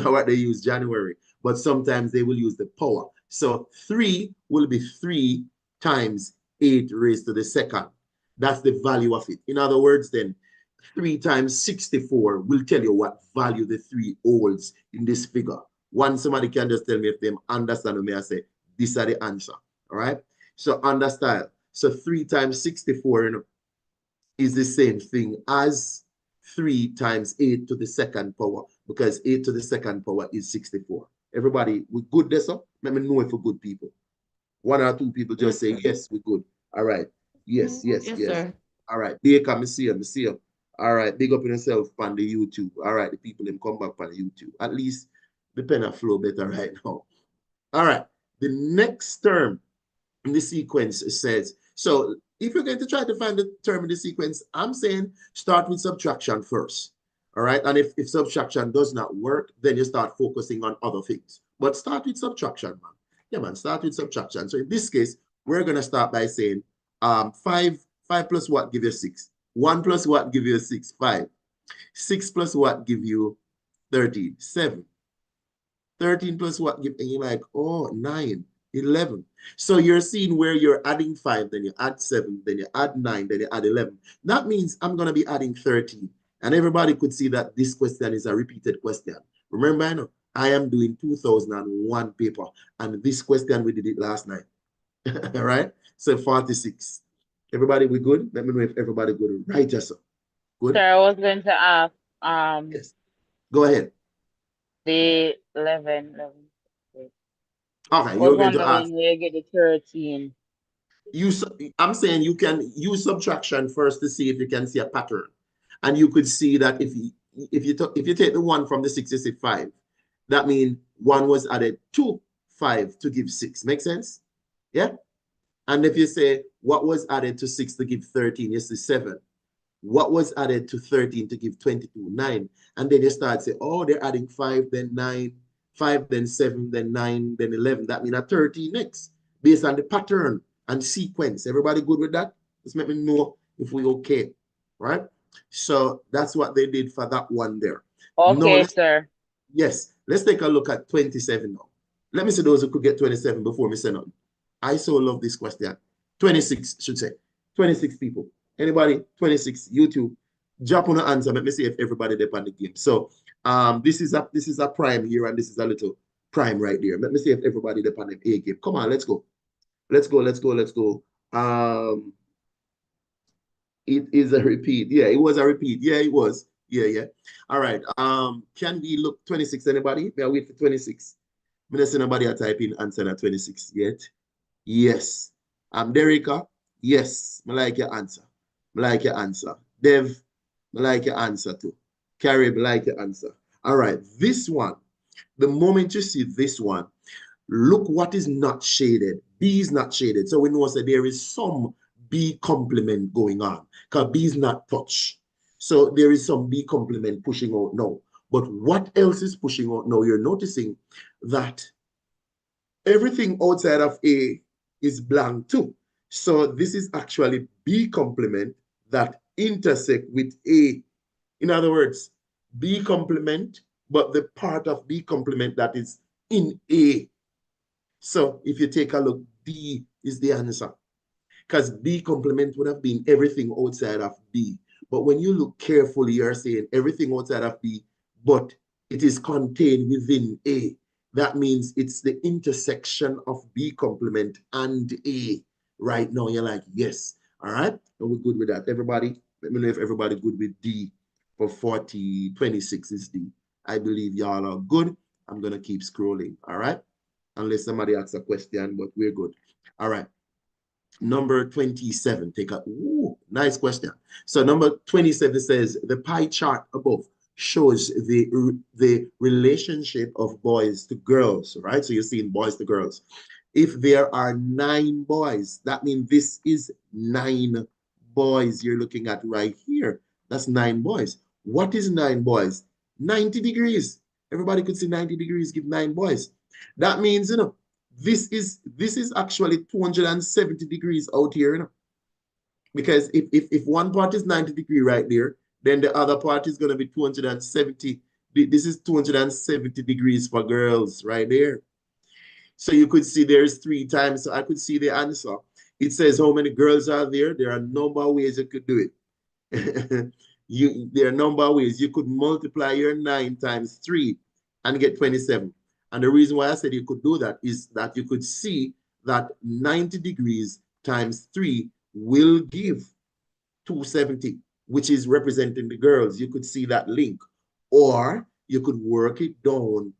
are what they use January, but sometimes they will use the power. So 3 will be 3 times 8 raised to the second. That's the value of it. In other words, then 3 times 64 will tell you what value the 3 holds in this figure. One, somebody can just tell me if they understand me. I say, these are the answer. All right. So under style. So 3 times 64, you know, is the same thing as 3 times 8 to the second power, because 8 to the second power is 64. Everybody, we good this up? Let me know if we're good people. 1 or 2 people just say, yes, we're good. All right. Yes. Sir. All right. Baker, me see him. All right. Big up in yourself on the YouTube. All right. The people them come back on the YouTube. At least the pen flow better right now. All right. The next term in the sequence says, so if you're going to try to find the term in the sequence, I'm saying start with subtraction first. All right. And if subtraction does not work, then you start focusing on other things. But start with subtraction, man. Yeah, man, start with subtraction. So in this case, we're going to start by saying 5 plus what give you 6? 1 plus what give you 6? 5. 6 plus what give you 13? 7. 13 plus what give, and you're like, oh, 9, 11. So you're seeing where you're adding 5, then you add 7, then you add 9, then you add 11. That means I'm going to be adding 13. And everybody could see that this question is a repeated question. Remember, I know I am doing 2001 paper, and this question we did it last night. All right. So 46. Everybody, we good? Let me know if everybody good. Right, Jessa. Good? Sir, I was going to ask, Yes. Go ahead. the 11. Okay, Was you're going to ask. wondering where you get the 13. I'm saying you can use subtraction first to see if you can see a pattern. And you could see that if you take the 1 from the 6, you see 5. That means 1 was added to 5 to give 6. Make sense? Yeah? And if you say what was added to 6 to give 13, you see 7. What was added to 13 to give 22? 9. And then you start say, oh, they're adding 5, then 9, 5, then 7, then 9, then 11. That means a 13 next, based on the pattern and sequence. Everybody good with that? Just let me know if we okay, right? So that's what they did for that one there. Okay, No, sir. yes, let's take a look at 27 now. Let me see those who could get 27 before me say nothing. I so love this question. 26 should say. 26 people. Anybody? 26. YouTube. Drop on the answer. Let me see if everybody there on the game. So this is a prime here, and this is a little prime right there. Let me see if everybody there on the A game. Come on, let's go. Let's go. It is a repeat. Yeah, it was a repeat. Yeah, it was. Yeah. All right. Can we look 26? Anybody? May I wait for 26? I'm not see nobody type in answer at 26 yet. Yes. Derica. Yes. I like your answer. I like your answer. Dev. I like your answer too. Carrie, I like your answer. All right. This one. The moment you see this one, look what is not shaded. B is not shaded. So we know that there is some B complement going on because B is not touched. So there is some B complement pushing out now. But what else is pushing out now? You're noticing that everything outside of A is blank too. So this is actually B complement that intersect with A. In other words, B complement, but the part of B complement that is in A. So if you take a look, D is the answer. Because B complement would have been everything outside of B. But when you look carefully, you're saying everything outside of B, but it is contained within A. That means it's the intersection of B complement and A. Right now, you're like, yes. All right. And we're good with that. Everybody, let me know if everybody good with D. for 26 is D. I believe y'all are good. I'm going to keep scrolling, all right? Unless somebody asks a question, but we're good. All right. Number 27, take a, ooh, nice question. So number 27 says, the pie chart above shows the relationship of boys to girls, right? So you're seeing boys to girls. If there are 9 boys, that means this is 9 boys you're looking at right here. That's 9 boys. What is 9 boys? 90 degrees. Everybody could see 90 degrees, give 9 boys. That means, you know, this is actually 270 degrees out here, you know? Because if one part is 90 degree right there, then the other part is going to be 270. This is 270 degrees for girls right there. So you could see there's 3 times. So I could see the answer. It says how many girls are there. There are a number of ways you could do it. There are a number of ways. You could multiply your 9 times 3 and get 27. And the reason why I said you could do that is that you could see that 90 degrees times 3 will give 270, which is representing the girls. You could see that link. Or you could work it down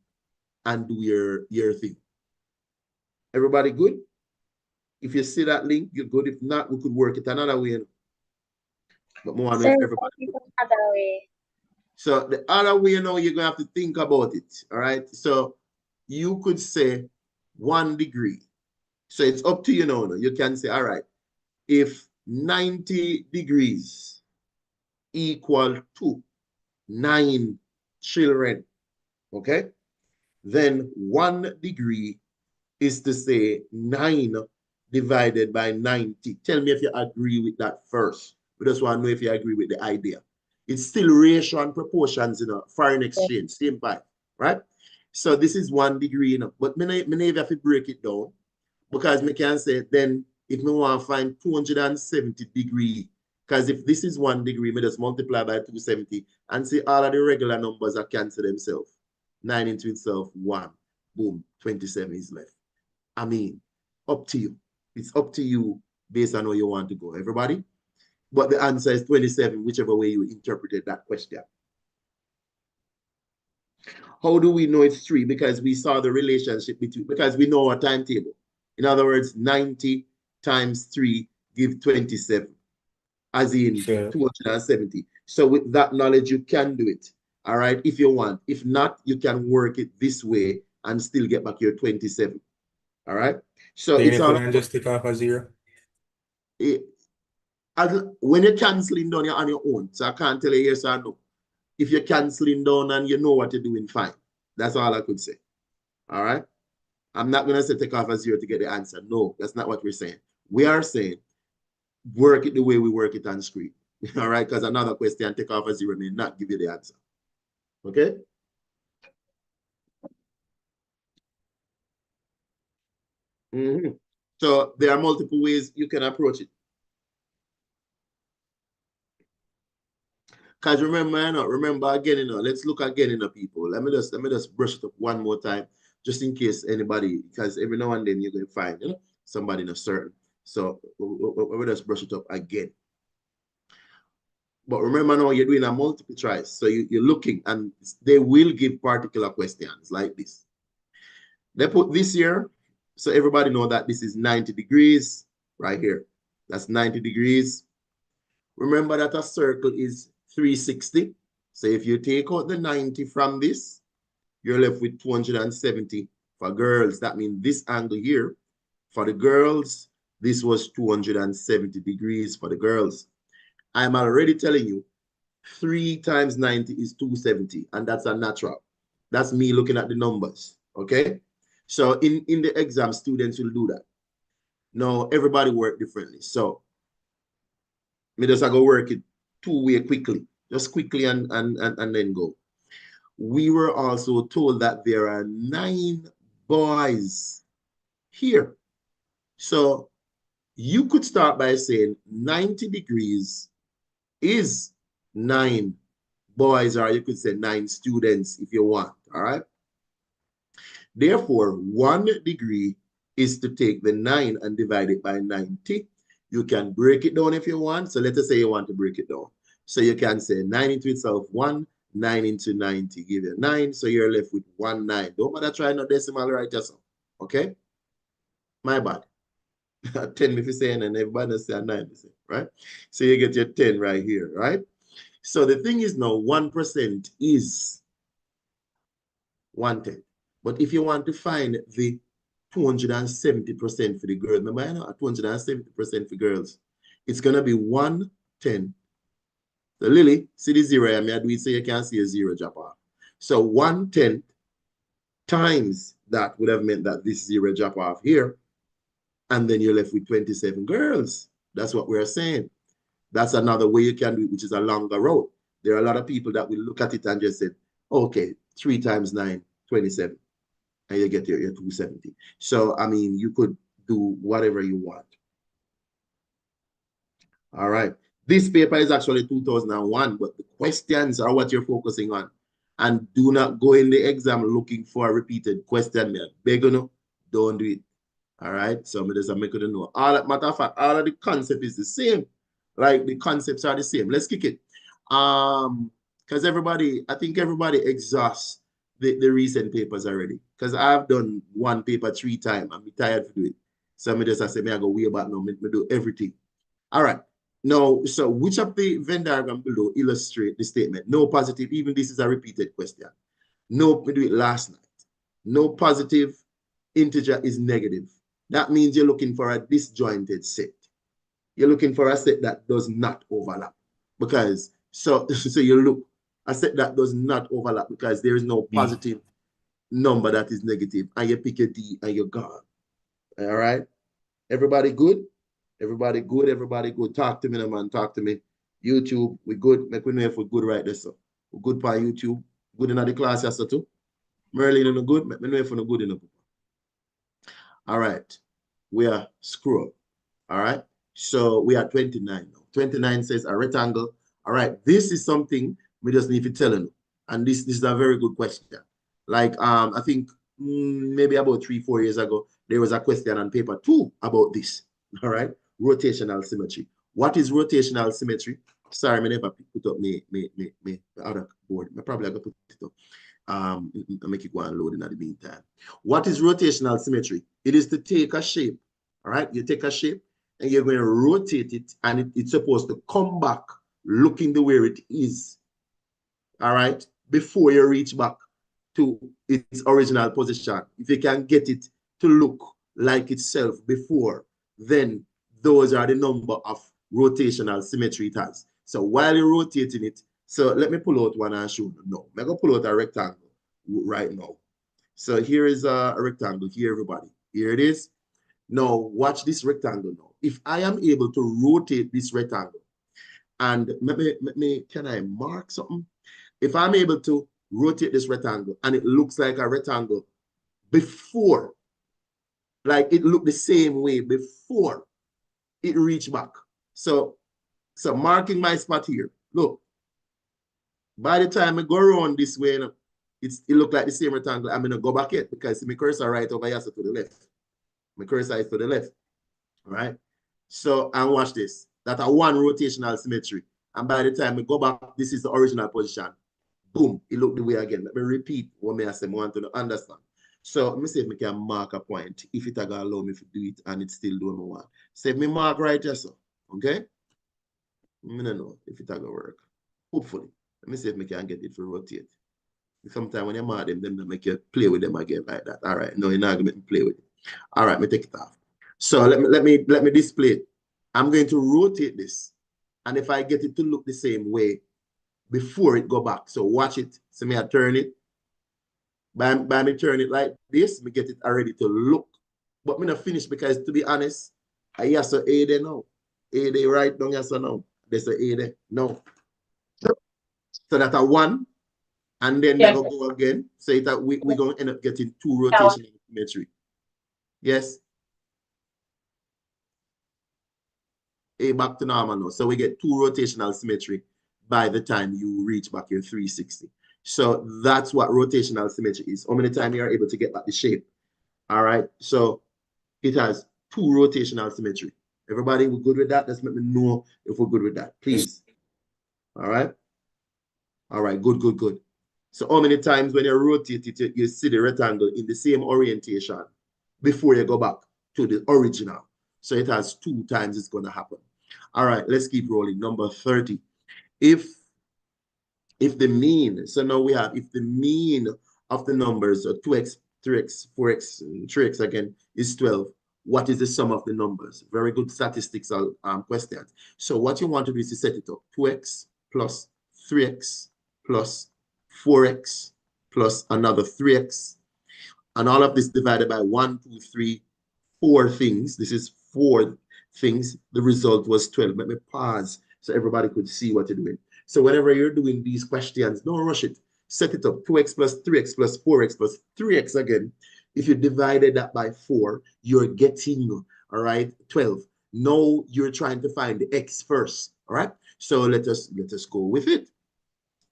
and do your thing. Everybody good? If you see that link, you're good. If not, we could work it another way. But more Sir, everybody. other way. So the other way, you know, you're going to have to think about it. All right. So you could say 1 degree. So it's up to you now. You can say, all right, if 90 degrees equal to 9 children, okay, then 1 degree is to say 9 divided by 90. Tell me if you agree with that first. We just want to know if you agree with the idea. It's still ratio and proportions, you know, foreign exchange, same part, right? So this is 1 degree, you know, but me have to break it down because me can say then if me want to find 270 degree, because if this is 1 degree, me just multiply by 270 and see all of the regular numbers are cancel themselves. 9 into itself, 1. Boom, 27 is left. I mean, up to you. It's up to you based on how you want to go, everybody. But the answer is 27, whichever way you interpreted that question. How do we know it's 3? Because we saw the relationship between, because we know our timetable. In other words, 90 times 3 give 27, as in 270. So with that knowledge, you can do it, all right, if you want. If not, you can work it this way and still get back your 27, all right? So Then it's you all couldn't just take off a 0? When you're canceling down, you're on your own. So I can't tell you yes or no. If you're canceling down and you know what you're doing, fine. That's all I could say. All right? I'm not going to say take off a 0 to get the answer. No, that's not what we're saying. We are saying work it the way we work it on screen. All right? Because another question, take off a 0 may not give you the answer. Okay? So there are multiple ways you can approach it. Because remember again, let's look again, people. Let me just brush it up one more time, just in case anybody, because every now and then you're going to find, somebody in a certain. So we'll just brush it up again. But remember now, you're doing a multiple choice. So you're looking, and they will give particular questions like this. They put this here, so everybody know that this is 90 degrees right here. That's 90 degrees. Remember that a circle is 360. So if you take out the 90 from this, you're left with 270 for girls. That means this angle here, for the girls, this was 270 degrees for the girls. I'm already telling you, 3 times 90 is 270, and that's a natural. That's me looking at the numbers, okay? So in the exam, students will do that. Now, everybody work differently. So me just go work it 2-way quickly, just quickly and then go. We were also told that there are 9 boys here. So you could start by saying 90 degrees is 9 boys, or you could say 9 students if you want, all right? Therefore, 1 degree is to take the 9 and divide it by 90. You can break it down if you want. So let us say you want to break it down. So you can say 9 into itself 1, 9 into 90 give you 9. So you're left with 1, 9. Don't bother trying no decimal right yourself. Okay? My bad. 10 if you say, and everybody say 9, right? So you get your 10 right here, right? So the thing is now 1% is 1/10. But if you want to find the 270% for the girls, remember I know 270% for girls, it's gonna be 1/10. So Lily, see the zero, I mean I do it so you can see a zero drop off. So 1/10 times that would have meant that this zero drop off here, and then you're left with 27 girls. That's what we're saying. That's another way you can do it, which is a longer road. There are a lot of people that will look at it and just say, okay, 3 times 9, 27. And you get your 270. So, I mean, you could do whatever you want. All right. This paper is actually 2001, but the questions are what you're focusing on. And do not go in the exam looking for a repeated question. Man. Beg you, don't do it. All right. So, I just make you know. Matter of fact, all of the concept is the same. Like the concepts are the same. Let's kick it. Because I think everybody exhausts the recent papers already. Because I've done one paper 3 times. I'm tired to do it. So I just say, I go way back now. Me do everything. All right. Now, so which of the Venn diagram below illustrate the statement? No positive, even this is a repeated question. No, we do it last night. No positive integer is negative. That means you're looking for a disjointed set. You're looking for a set that does not overlap. Because, so you look, a set that does not overlap because there is no positive number that is negative. And you pick a D and you're gone. All right? Everybody good? Everybody good? Everybody good? Talk to me, man. Talk to me. YouTube, we good. Make we know if we're good right there, so. We're good for YouTube. Good in the class, yes, so too. Merlin, no good. Make me know if we're good enough. All right. We are scroll. All right. So we are 29 now. 29 says a rectangle. All right. This is something we just need to tell you. And this is a very good question. Like, I think maybe about 3-4 years ago, there was a question on paper 2 about this. All right. Rotational symmetry. What is rotational symmetry? Sorry, I never put up my other board. I probably got to put it up. I'll make it go and load in the meantime. What is rotational symmetry? It is to take a shape. All right. You take a shape and you're going to rotate it, and it's supposed to come back looking the way it is. All right. Before you reach back to its original position. If you can get it to look like itself before, then those are the number of rotational symmetry it has. So while you're rotating it, so let me pull out one and show you. No, I'm going to pull out a rectangle right now. So here is a rectangle here, everybody. Here it is. Now watch this rectangle now. If I am able to rotate this rectangle, and can I mark something? If I'm able to rotate this rectangle and it looks like a rectangle before, like it looked the same way before it reached back. So marking my spot here. Look, by the time I go around this way, it look like the same rectangle. I'm gonna go back yet because my cursor right over here, so to the left. My cursor is to the left. All right. So and watch this. That's a 1 rotational symmetry. And by the time we go back, this is the original position. Boom, it looked the way again. Let me repeat what I say. I want to understand. So let me see if I can mark a point. If it gonna allow me to do it and it's still doing one. Say me mark right here, so okay. I don't know if it gonna work. Hopefully. Let me see if I can get it to rotate. Sometimes when you mark them, then they make you play with them again like that. All right. No, you're not gonna make me play with it. All right, me take it off. So let me display it. I'm going to rotate this. And if I get it to look the same way before it go back. So watch it. So me I turn it. By me turn it like this, me get it already to look. But me not finish because to be honest, I have to A there now. A there right down here so now. There's a A there. No. So that's a 1. And then they go again. So we're going to end up getting 2 rotational symmetry. Yes. A back to normal now. So we get 2 rotational symmetry by the time you reach back your 360. So that's what rotational symmetry is. How many times you are able to get back the shape. All right. So it has 2 rotational symmetry. Everybody, we're good with that? Let's let me know if we're good with that, please. All right. All right. Good, good, good. So how many times when you rotate it, you see the rectangle in the same orientation before you go back to the original? So it has 2 times it's going to happen. All right, let's keep rolling. Number 30. If the mean, so now we have, if the mean of the numbers, so 2x, 3x, 4x, 3x again, is 12, what is the sum of the numbers? Very good statistical questions. So what you want to do is to set it up. 2x plus 3x plus 4x plus another 3x. And all of this divided by 1, 2, 3, 4 things. This is 4 things. The result was 12. Let me pause so everybody could see what you're doing. So whenever you're doing these questions, don't rush it. Set it up. 2x plus 3x plus 4x plus 3x again. If you divided that by 4, you're getting, all right, 12. Now you're trying to find the x first, all right? So let us go with it.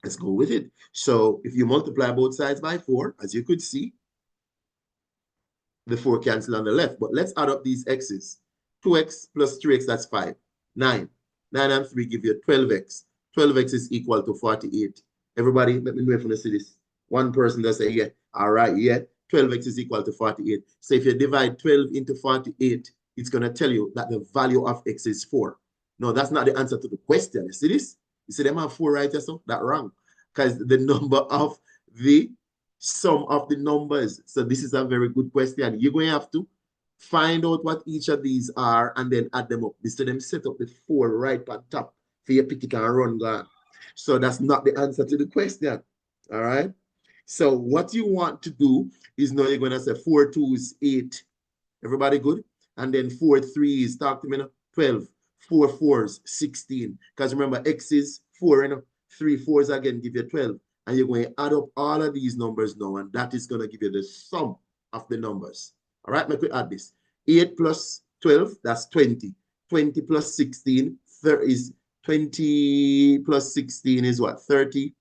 Let's go with it. So if you multiply both sides by 4, as you could see, the 4 cancel on the left. But let's add up these x's. 2x plus 3x, that's 5. 9. 9 and 3 give you 12x. 12x is equal to 48. Everybody, let me know if you see this. One person does say, yeah. All right, yeah. 12x is equal to 48. So if you divide 12 into 48, it's going to tell you that the value of x is 4. No, that's not the answer to the question. You see this? You see them have 4 right or so? That's wrong. Because the number of the sum of the numbers. So this is a very good question. You're going to have to find out what each of these are and then add them up. This to them set up the 4 right on top for your pick it and run gone. So that's not the answer to the question. All right. So what you want to do is now you're going to say 4 2 is 8. Everybody good? And then 4 3 is, talk to me now, 12. 4 4s 16. Because remember, x is 4, you know, 3 4s again give you 12. And you're going to add up all of these numbers now, and that is going to give you the sum of the numbers. All right, make we add this. 8 plus 12, that's 20. 20 plus 16 is 20 plus 16 is what? 30.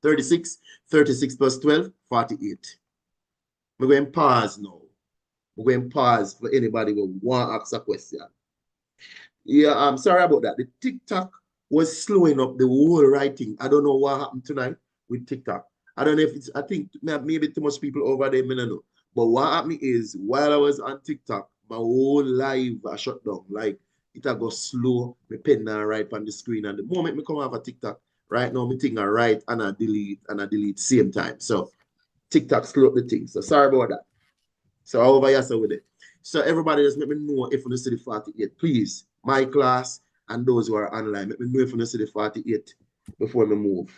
36. 36 plus 12, 48. We're going to pause now. We're going to pause for anybody who want to ask a question. Yeah, I'm sorry about that. The TikTok was slowing up the whole writing. I don't know what happened tonight with TikTok. I don't know if it's, I think maybe too much people over there, I don't know. But what happened is, while I was on TikTok, my whole live I shut down. Like, it go slow, my pen now right on the screen. And the moment I come off a TikTok, right now, my thing I write and I delete same time. So TikTok slow up the thing. So sorry about that. So over here with it. So everybody just let me know if you see the 48. Please, my class and those who are online, let me know if you see the 48 before we move.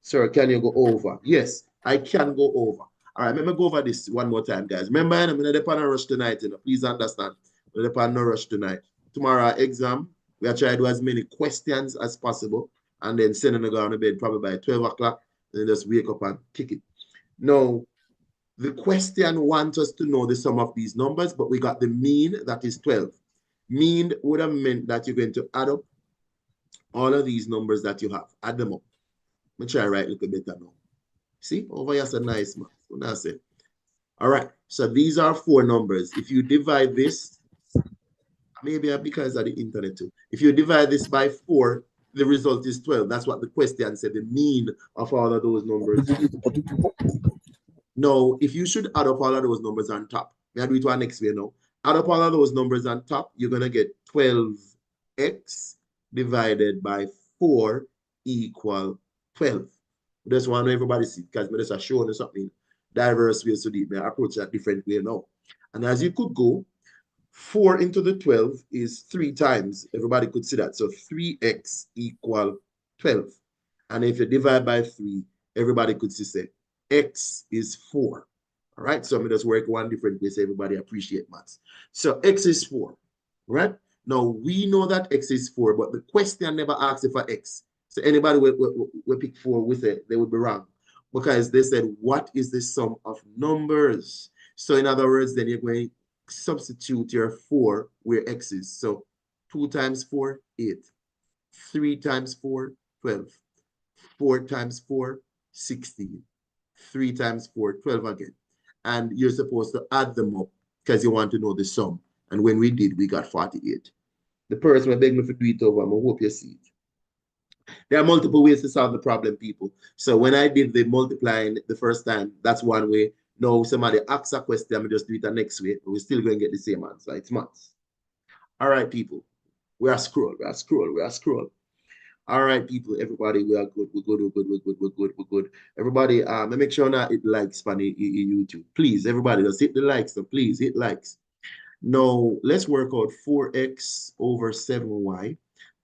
Sir, can you go over? Yes, I can go over. All right, let me go over this one more time, guys. Remember, I'm not upon a rush tonight, you know. Please understand. I'm not upon no rush tonight. Tomorrow, exam, we are trying to do as many questions as possible and then send them to go on the bed probably by 12 o'clock and then just wake up and kick it. Now, the question wants us to know the sum of these numbers, but we got the mean, that is 12. Mean would have meant that you're going to add up all of these numbers that you have. Add them up. Let me try to write a little better now. See, over here is a nice man. So that's it. All right, so these are 4 numbers. If you divide this, maybe because of the internet too. If you divide this by 4, the result is 12. That's what the question said, the mean of all of those numbers. Now, if you should add up all of those numbers on top, may I do it one next way now? Add up all of those numbers on top, you're going to get 12x divided by 4 equal 12. I just want to know everybody see, because I just showing you something diverse ways to do it. I approach that different way now. And as you could go, 4 into the 12 is 3 times. Everybody could see that. So 3x equal 12. And if you divide by 3, everybody could see, say, x is 4. All right, so I'm going to just work one different way so everybody appreciate maths. So x is 4, right? Now, we know that x is 4, but the question never asks if for x. So anybody will pick 4 with it, they would be wrong. Because they said, what is the sum of numbers? So in other words, then you're going to substitute your 4 where x is. So 2 times 4, 8. 3 times 4, 12. 4 times 4, 16. 3 times 4, 12 again. And you're supposed to add them up because you want to know the sum. And when we did, we got 48. The person will beg me to do it over. I hope you see it. There are multiple ways to solve the problem, people. So when I did the multiplying the first time, that's one way. Now somebody asks a question, I just do it the next way. We're still going to get the same answer. It's maths. All right, people. We are scroll. We are scroll. We are scroll. All right, people, everybody, we are good. We're good. We're good. We're good. We're good. We're good. Everybody, make sure not hit likes on YouTube. Please, everybody, just hit the likes. So please hit likes. Now, let's work out 4x over 7y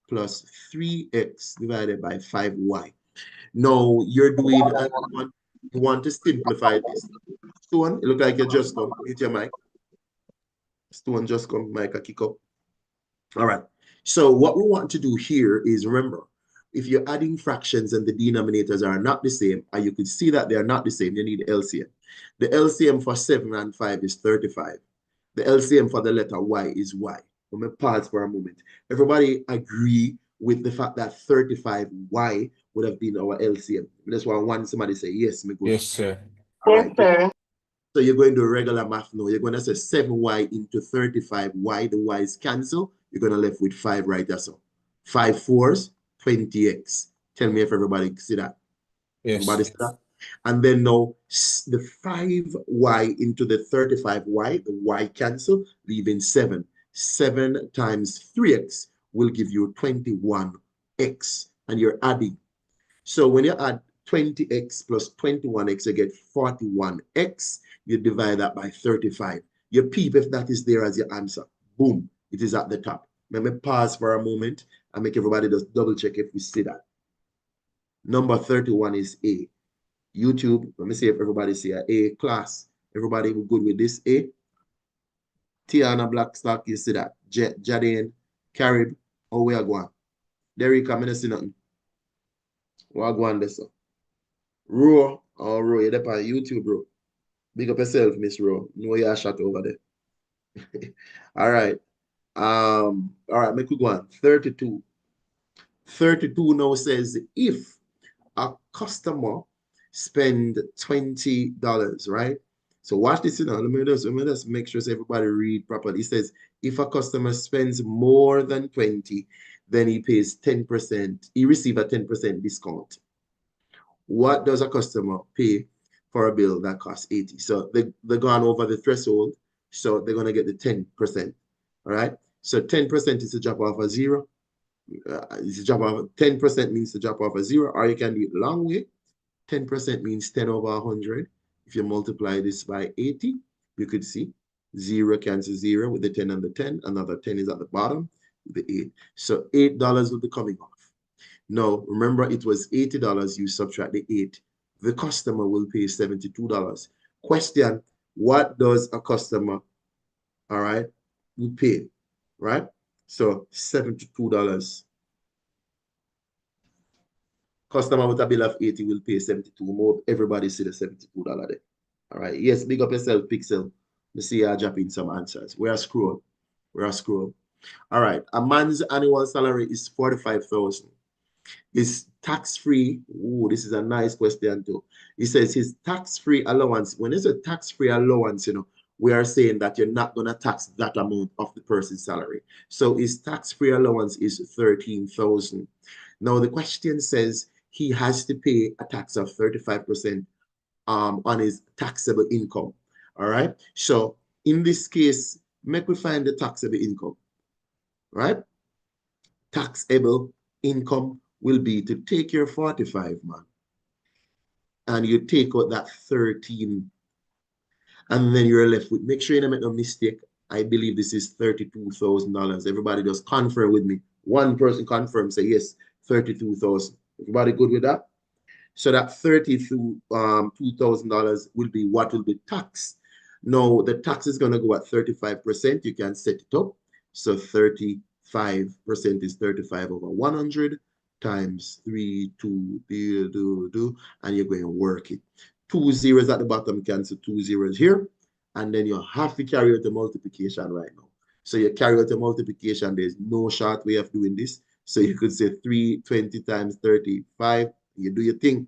plus 3x divided by 5y. Now, you're doing, you want to simplify this. Stone, it looks like you just come. Hit your mic. Stone just come. Mic, kick up. All right. So what we want to do here is, remember, if you're adding fractions and the denominators are not the same, and you could see that they are not the same, you need LCM. The LCM for 7 and 5 is 35. The LCM for the letter Y is Y. Let me pause for a moment. Everybody agree with the fact that 35Y would have been our LCM. That's why I want somebody to say, yes, me good. Yes, sir. All right. Sir. So you're going to do regular math now. You're going to say 7y into 35y. The y's cancel. You're going to left with 5 right there. So 5 4s, 20x. Tell me if everybody see that. Yes. Everybody see that? And then now the 5y into the 35y, the y cancel, leaving 7. 7 times 3x will give you 21x. And you're adding. So when you add 20x plus 21x, you get 41x. You divide that by 35. You peep if that is there as your answer. Boom, it is at the top. Let me pause for a moment and make everybody just double check if we see that. Number 31 is A. YouTube, let me see if everybody see A. Class, everybody good with this A? Tiana Blackstock, you see that? Jadane, Carib, oh, we are going. Derek, I'm going see nothing. What going this? Ro, oh, Ro, you're there on YouTube, bro. Big up yourself, Miss Ro. No, you're shot over there. All right. All right, make we go on. 32. 32 now says if a customer spend $20, right? So watch this, you know. Let me just make sure so everybody read properly. It says if a customer spends more than 20, then he pays 10%. He receives a 10% discount. What does a customer pay for a bill that costs 80? So they're gone over the threshold, so they're going to get the 10%. All right. So 10% is a drop off a 0. It's a drop off. 10% means to drop off a 0, or you can do it long way. 10% means 10 over 100. If you multiply this by 80, you could see 0 cancels 0 with the 10 and the 10. Another 10 is at the bottom with the 8. So $8 will be coming off. Now, remember, it was $80. You subtract the 8. The customer will pay $72. Question, what does a customer, all right, will pay, right? So $72. Customer with a bill of 80 will pay 72 more. Everybody see the $72 there. All right. Yes, big up yourself, Pixel. Let's see you drop in some answers. Where are scroll? Where are scroll? All right. A man's annual salary is $45,000. Is tax-free? Ooh, this is a nice question too. He says his tax-free allowance. When it's a tax-free allowance, you know, we are saying that you're not going to tax that amount of the person's salary. So his tax-free allowance is $13,000. Now the question says he has to pay a tax of 35% on his taxable income. All right. So in this case, make we find the taxable income. Right? Taxable income will be to take your 45, man, and you take out that 13, and then you're left with, make sure you don't make no mistake. I believe this is $32,000. Everybody just confirm with me. One person confirm, say yes, 32,000. Everybody good with that? So that $32,000 will be what will be taxed. Now the tax is going to go at 35%. You can set it up. So 35% is 35 over 100 times 3, 2, and you're going to work it. 2 zeros at the bottom, cancel 2 zeros here, and then you have to carry out the multiplication right now. So you carry out the multiplication. There's no short way of doing this. So you could say 320 times 35. You do your thing.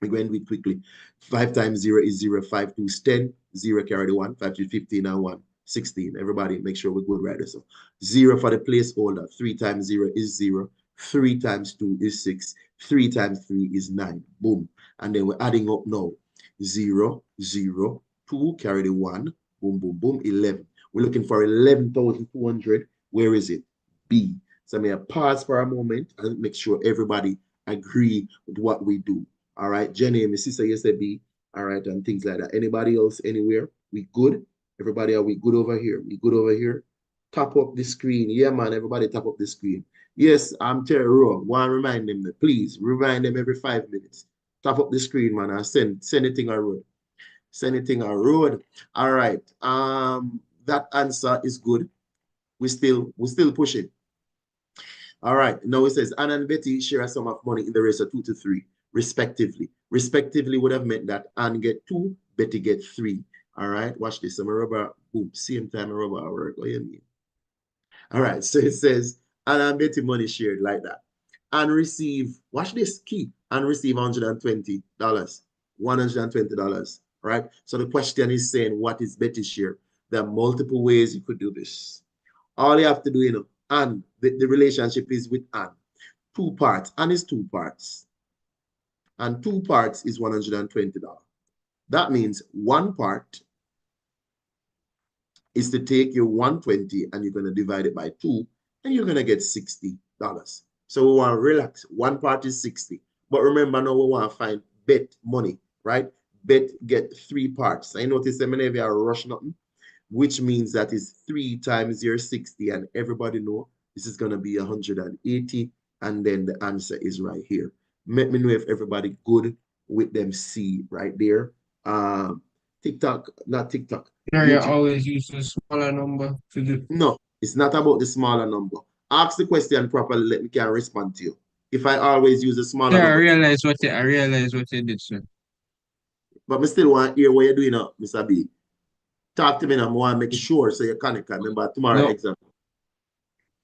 We're going to do it quickly. 5 times 0 is 0. 5 2 is 10. 0 carry the 1. 5 2 15 and 1. 16. Everybody make sure we're good right there. So 0 for the placeholder. 3 times 0 is 0. 3 times 2 is 6. 3 times 3 is 9. Boom. And then we're adding up now. 0, 0, 2, carry the 1. Boom, boom, boom. 11. We're looking for 11,200. Where is it? B. So I'm going to pause for a moment and make sure everybody agree with what we do. All right. Jenny, my sister, you said B. All right. And things like that. Anybody else anywhere? We good? Everybody, are we good over here? We good over here? Top up the screen. Yeah, man. Everybody top up the screen. Yes, I'm Terry Rowe. Want to remind them that, please remind them every 5 minutes. Top up the screen, man, and send anything on road. Send anything on road. All right. That answer is good. We're still pushing. All right. Now it says Anna and Betty share a sum of money in the ratio 2 to 3, respectively. Respectively would have meant that Anne get 2, Betty get 3. All right. Watch this. I'm a rubber. Boom. Same time a rubber work. What do you mean? All right. So it says Anna and Betty money shared like that. And receive, watch this key, and receive $120. $120. Right? So the question is saying, what is Betty's share? There are multiple ways you could do this. All you have to do, you know, and the relationship is with Anne. 2 parts. Anne is 2 parts. And 2 parts is $120. That means 1 part is to take your 120 and you're going to divide it by 2 and you're going to get $60. So we want to relax. 1 part is 60. But remember now we want to find Bet money, right? Bet get 3 parts. I notice that many of you are rushing up, which means that is 3 times your 60. And everybody know this is going to be 180. And then the answer is right here. Let me know if everybody good with them C right there. TikTok, not TikTok. Yeah, you always use the smaller number to do. No, it's not about the smaller number. Ask the question properly, let me can respond to you. If I always use a smaller Yeah, number. I realize what you did, sir. But I still want to hear what you're doing now, Mr. B. Talk to me now. I want to make sure so you connect. Remember tomorrow exam.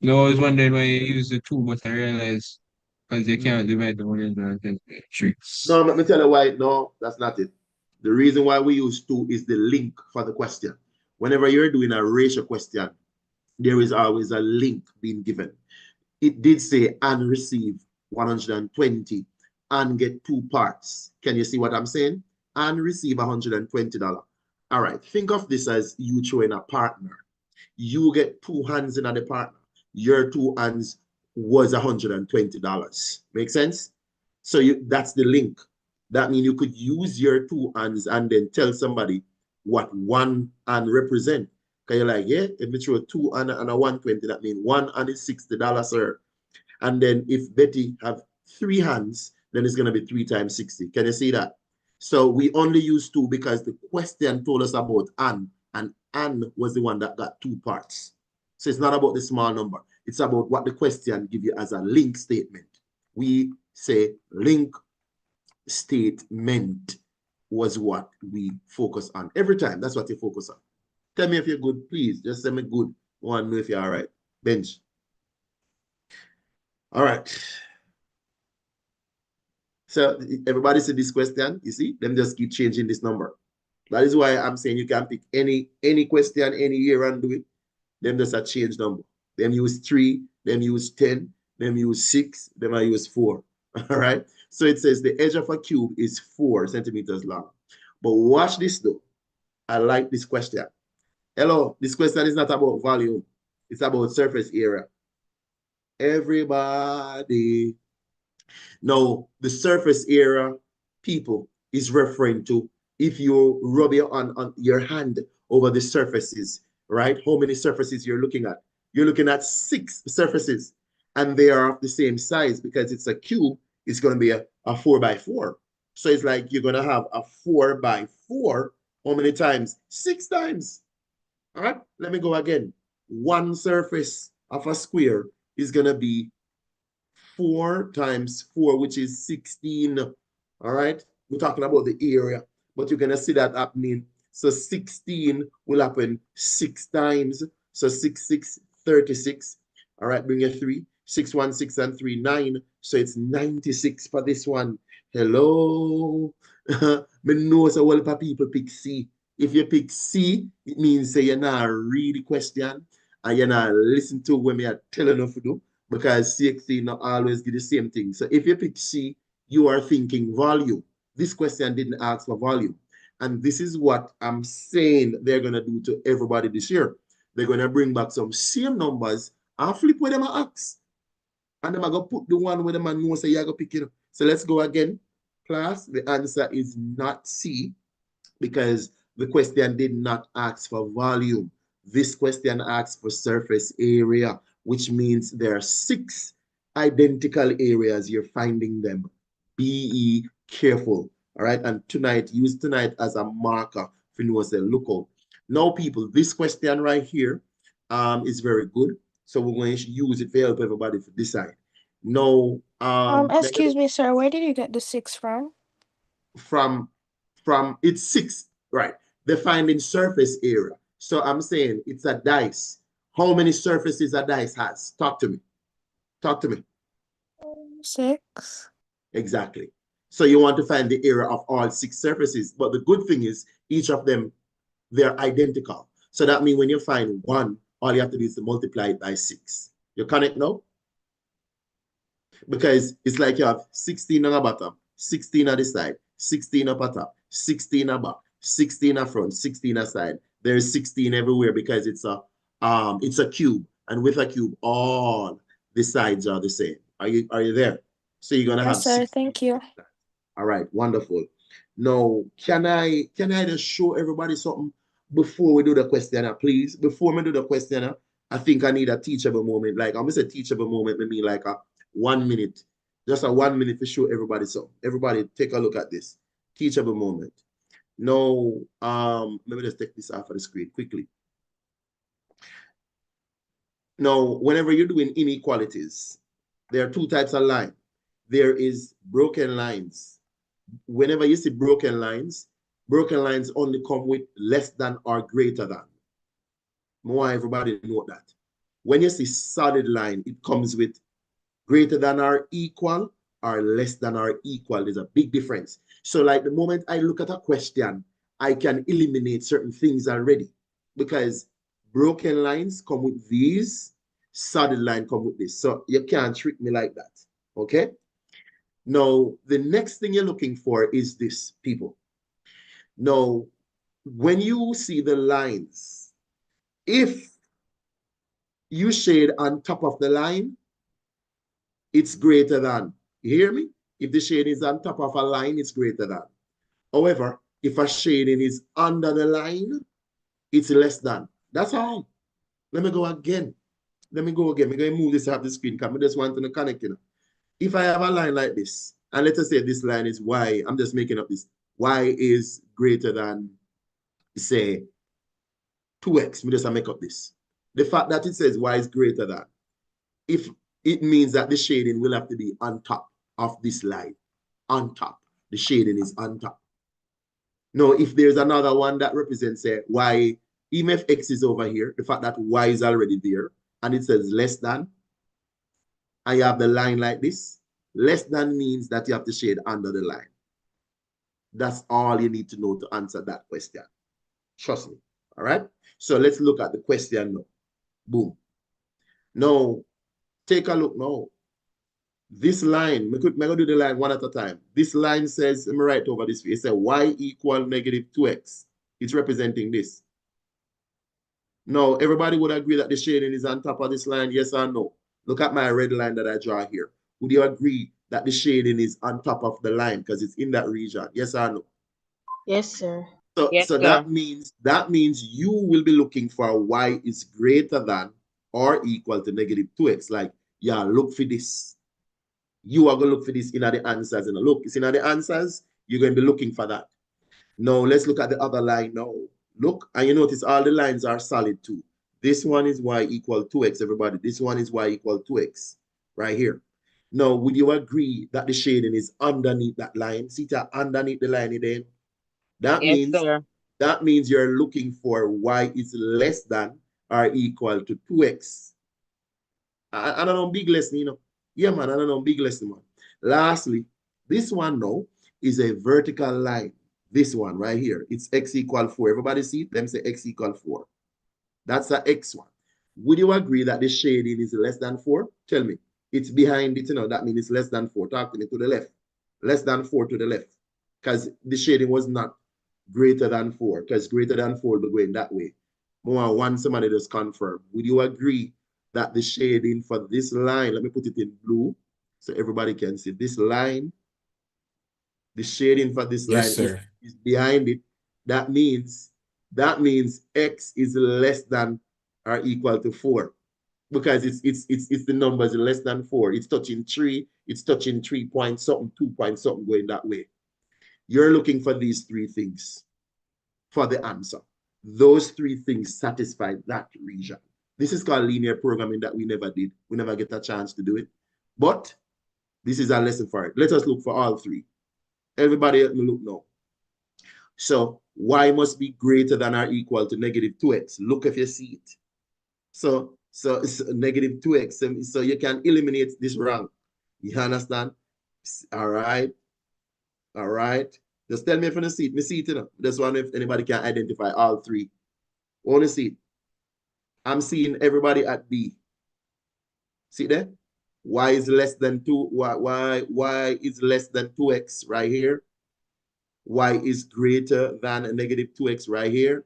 No, I was wondering why you use the 2, but I realized because you can't divide the 123. No, let me tell you why. No, that's not it. The reason why we use 2 is the link for the question. Whenever you're doing a ratio question, there is always a link being given. It did say and receive 120 and get 2 parts. Can you see what I'm saying? And receive $120. All right, think of this as you showing a partner. You get 2 hands in the partner. Your 2 hands was $120. Make sense? So that's the link. That means you could use your 2 hands and then tell somebody what 1 hand represent. Because you're like, yeah, if you throw 2 and a 120, that means 1 hand is $60, sir. And then if Betty have 3 hands, then it's going to be 3 times 60. Can you see that? So we only use 2 because the question told us about Anne, and Anne was the one that got 2 parts. So it's not about the small number. It's about what the question give you as a link statement. We say link statement was what we focus on every time. That's what you focus on. Tell me if you're good, please. Just tell me good. I want to know if you're all right. Bench. All right. So everybody see this question, you see? Them just keep changing this number. That is why I'm saying you can pick any question, any year and do it. Them just a change number. Them use 3, them use 10, them use 6, them I use 4. All right. So it says the edge of a cube is 4 centimeters long. But watch this though. I like this question. Hello, this question is not about volume. It's about surface area. Everybody. Now, the surface area, people, is referring to if you rub on your hand over the surfaces, right? How many surfaces you're looking at? You're looking at 6 surfaces, and they are of the same size because it's a cube. It's going to be a 4 by 4. So it's like you're going to have a 4 by 4. How many times? 6 times. All right, let me go again. 1 surface of a square is going to be 4 times 4, which is 16. All right, we're talking about the area, but you're going to see that happening. So 16 will happen 6 times. So 6, 6, 36. All right, bring a 3. 6, 1, 6, and 3, 9. So it's 96 for this one. Hello. Me know so well for people pick C. If you pick C, it means say you're not read the question and you're not listen to what me are telling you to do. because CXC not always give the same thing. So if you pick C, you are thinking volume. This question didn't ask for volume. And this is what I'm saying they're going to do to everybody this year. They're going to bring back some same numbers and flip where them are asked. And them are going to put the one where them are know say you're going to pick it up. So let's go again, class. The answer is not C because the question did not ask for volume. This question asks for surface area, which means there are 6 identical areas. You're finding them. Be careful. All right. And use tonight as a marker for you to say, look out. Now, people, this question right here is very good. So we're going to use it to help everybody to decide. No, excuse me, sir. Where did you get the 6 from? From it's 6, right? Defined surface area. So I'm saying it's a dice. How many surfaces a dice has? Talk to me. Talk to me. 6. Exactly. So you want to find the area of all 6 surfaces. But the good thing is each of them, they're identical. So that means when you find one, all you have to do is to multiply it by 6. You connect now? Because it's like you have 16 on the bottom, 16 on the side, 16 up at top, 16 at back, 16 at front, 16 aside. There's 16 everywhere because it's a cube. And with a cube, all the sides are the same. Are you there? So you're gonna have Yes, sir. 16. Thank you. All right, wonderful. Now, can I just show everybody something before we do the questionnaire, please? Before we do the questionnaire, I think I need a teachable moment. Like I'm gonna say teachable moment, maybe like a 1 minute, just a 1 minute to show everybody something. Everybody take a look at this. Teachable moment. Now, let me just take this off of the screen quickly. Now, whenever you're doing inequalities, there are 2 types of line. There is broken lines. Whenever you see broken lines only come with less than or greater than. More everybody know that. When you see solid line, it comes with greater than or equal or less than or equal. There's a big difference. So like the moment I look at a question, I can eliminate certain things already because broken lines come with these, solid line come with this. So you can't trick me like that, okay? Now, the next thing you're looking for is this, people. Now, when you see the lines, if you shade on top of the line, it's greater than. You hear me? If the shading is on top of a line, it's greater than. However, if a shading is under the line, it's less than. That's all. Let me go again. Let me go again. I'm going to move this off the screen because I just want to connect. If I have a line like this, and let us say this line is y, I'm just making up this. Y is greater than, say, 2x. Me just make up this. The fact that it says y is greater than, if it means that the shading will have to be on top of this line. On top. The shading is on top. Now, if there's another one that represents, say, y, even if x is over here, the fact that y is already there, and it says less than, and you have the line like this, less than means that you have to shade under the line. That's all you need to know to answer that question. Trust me. All right? So let's look at the question now. Boom. Now, take a look now. This line, I'm going to do the line one at a time. This line says, let me write over this. It says y equal negative 2x. It's representing this. Now, everybody would agree that the shading is on top of this line, yes or no? Look at my red line that I draw here. Would you agree that the shading is on top of the line because it's in that region? Yes or no? Yes, sir. So, Yes, so sir. that means you will be looking for y is greater than or equal to negative 2x. Like, yeah, look for this. You are going to look for this in the answers. And look, it's in the answers. You're going to be looking for that. Now, let's look at the other line now. Look, and you notice all the lines are solid too. This one is y equal 2x, everybody. This one is y equal 2x, right here. Now, would you agree that the shading is underneath that line? See that underneath the line then? Yes, sir. That means you're looking for y is less than or equal to 2x. I don't know, big lesson, you know. Yeah, man, I don't know, big lesson, man. Lastly, this one now is a vertical line. This one right here, it's x equal 4. Everybody see it? Them say x equal 4. That's a x one. Would you agree that the shading is less than 4? Tell me. It's behind it, that means it's less than 4. Talk to me to the left. Less than 4 to the left. Because the shading was not greater than 4. Because greater than 4 will go in that way. More one somebody just confirm. Would you agree that the shading for this line, let me put it in blue so everybody can see this line, the shading for this Yes, line sir. is behind it. That means X is less than or equal to 4 because it's the numbers less than 4. It's touching 3. It's touching 3 point something, 2 point something going that way. You're looking for these 3 things for the answer. Those 3 things satisfy that region. This is called linear programming that we never did. We never get a chance to do it. But this is a lesson for it. Let us look for all 3. Everybody help me look now. So y must be greater than or equal to negative 2x. Look if you see it. So it's negative 2x. So you can eliminate this wrong. You understand? All right. All right. Just tell me if you see it. Me see it, This one, if anybody can identify all 3. Want to see it? I'm seeing everybody at B. See there? Y is less than 2. Y is less than 2x right here. Y is greater than a negative 2x right here.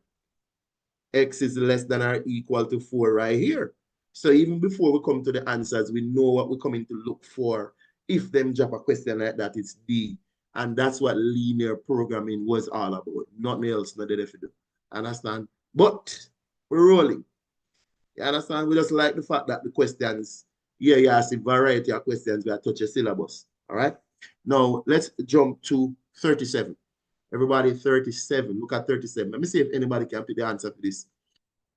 X is less than or equal to 4 right here. So even before we come to the answers, we know what we're coming to look for. If them drop a question like that, it's D. And that's what linear programming was all about. Nothing else, not the do. Understand? But we're rolling. You understand? We just like the fact that the questions, you ask a variety of questions that touch your syllabus. All right? Now, let's jump to 37. Everybody, 37. Look at 37. Let me see if anybody can pick the answer for this.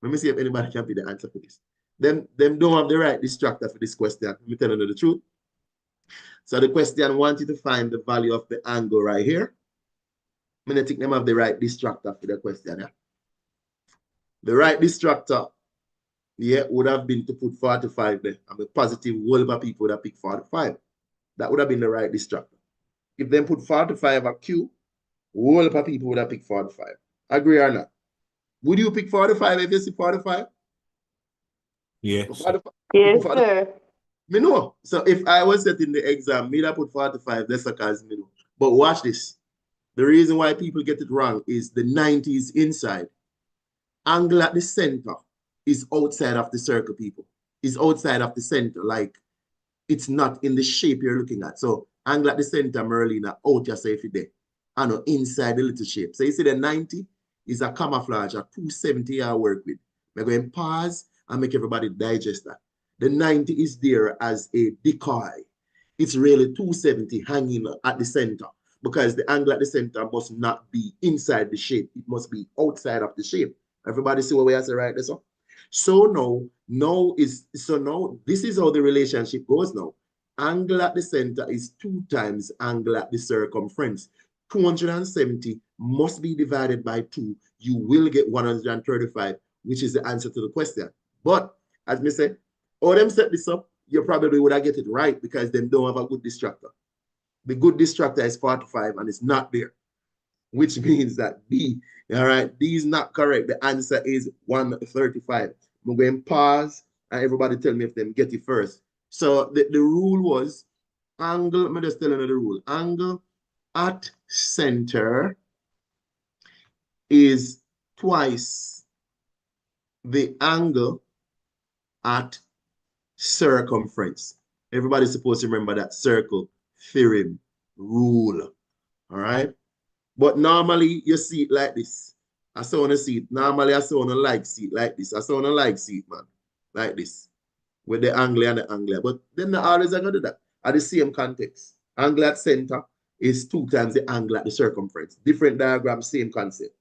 Let me see if anybody can pick the answer for this. Them don't have the right distractor for this question. Let me tell you the truth. So the question wanted to find the value of the angle right here. I'm going to think them have the right distractor for the question. Yeah? The right distractor, would have been to put 45 there. I'm a positive whole of people would have picked 45. That would have been the right distractor. If them put 45 at Q, whole of people would have picked 45. Agree or not? Would you pick 45 if you see 45? Yes. 45? Yes, sir. Me know. So if I was setting the exam, me that put 45, that's because me know. But watch this. The reason why people get it wrong is the 90 is inside. Angle at the center is outside of the circle, people. Is outside of the center. Like, it's not in the shape you're looking at. So angle at the center, Merlina, out yourself there. I know, inside the little shape. So you see the 90 is a camouflage, a 270 I work with. I'm going to pause and make everybody digest that. The 90 is there as a decoy. It's really 270 hanging at the center because the angle at the center must not be inside the shape. It must be outside of the shape. Everybody see what we have to write this up? So now this is how the relationship goes now. Angle at the center is 2 times angle at the circumference. 270 must be divided by 2. You will get 135, which is the answer to the question. But as me said, all them set this up, you probably would have get it right because they don't have a good distractor. The good distractor is 45 and it's not there, which means that B, all right, D is not correct. The answer is 135. I'm going to pause and everybody tell me if them get it first. So the rule was angle, let me just tell you the rule. Angle at center is twice the angle at circumference. Everybody's supposed to remember that circle theorem rule. All right. But normally you see it like this. I saw on a seat. Normally I saw on a like seat like this. I saw on a like seat, man. Like this. With the angle and the angle. But then the always are going to do that. At the same context. Angle at center is 2 times the angle at the circumference. Different diagram, same concept.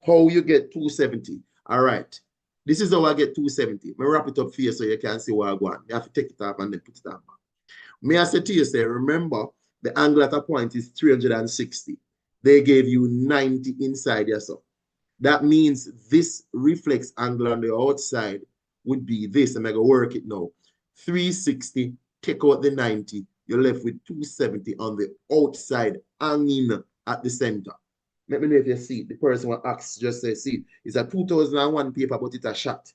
How you get 270? All right. This is how I get 270. Let me wrap it up for you so you can see what I go on. You have to take it up and then put it down. May I say to you, say, remember, the angle at a point is 360. They gave you 90 inside yourself. That means this reflex angle on the outside would be this. I'm going to work it now. 360, take out the 90. You're left with 270 on the outside hanging at the center. Let me know if you see it. The person who asks just say, see, it's a 2001 paper, but it's a shot.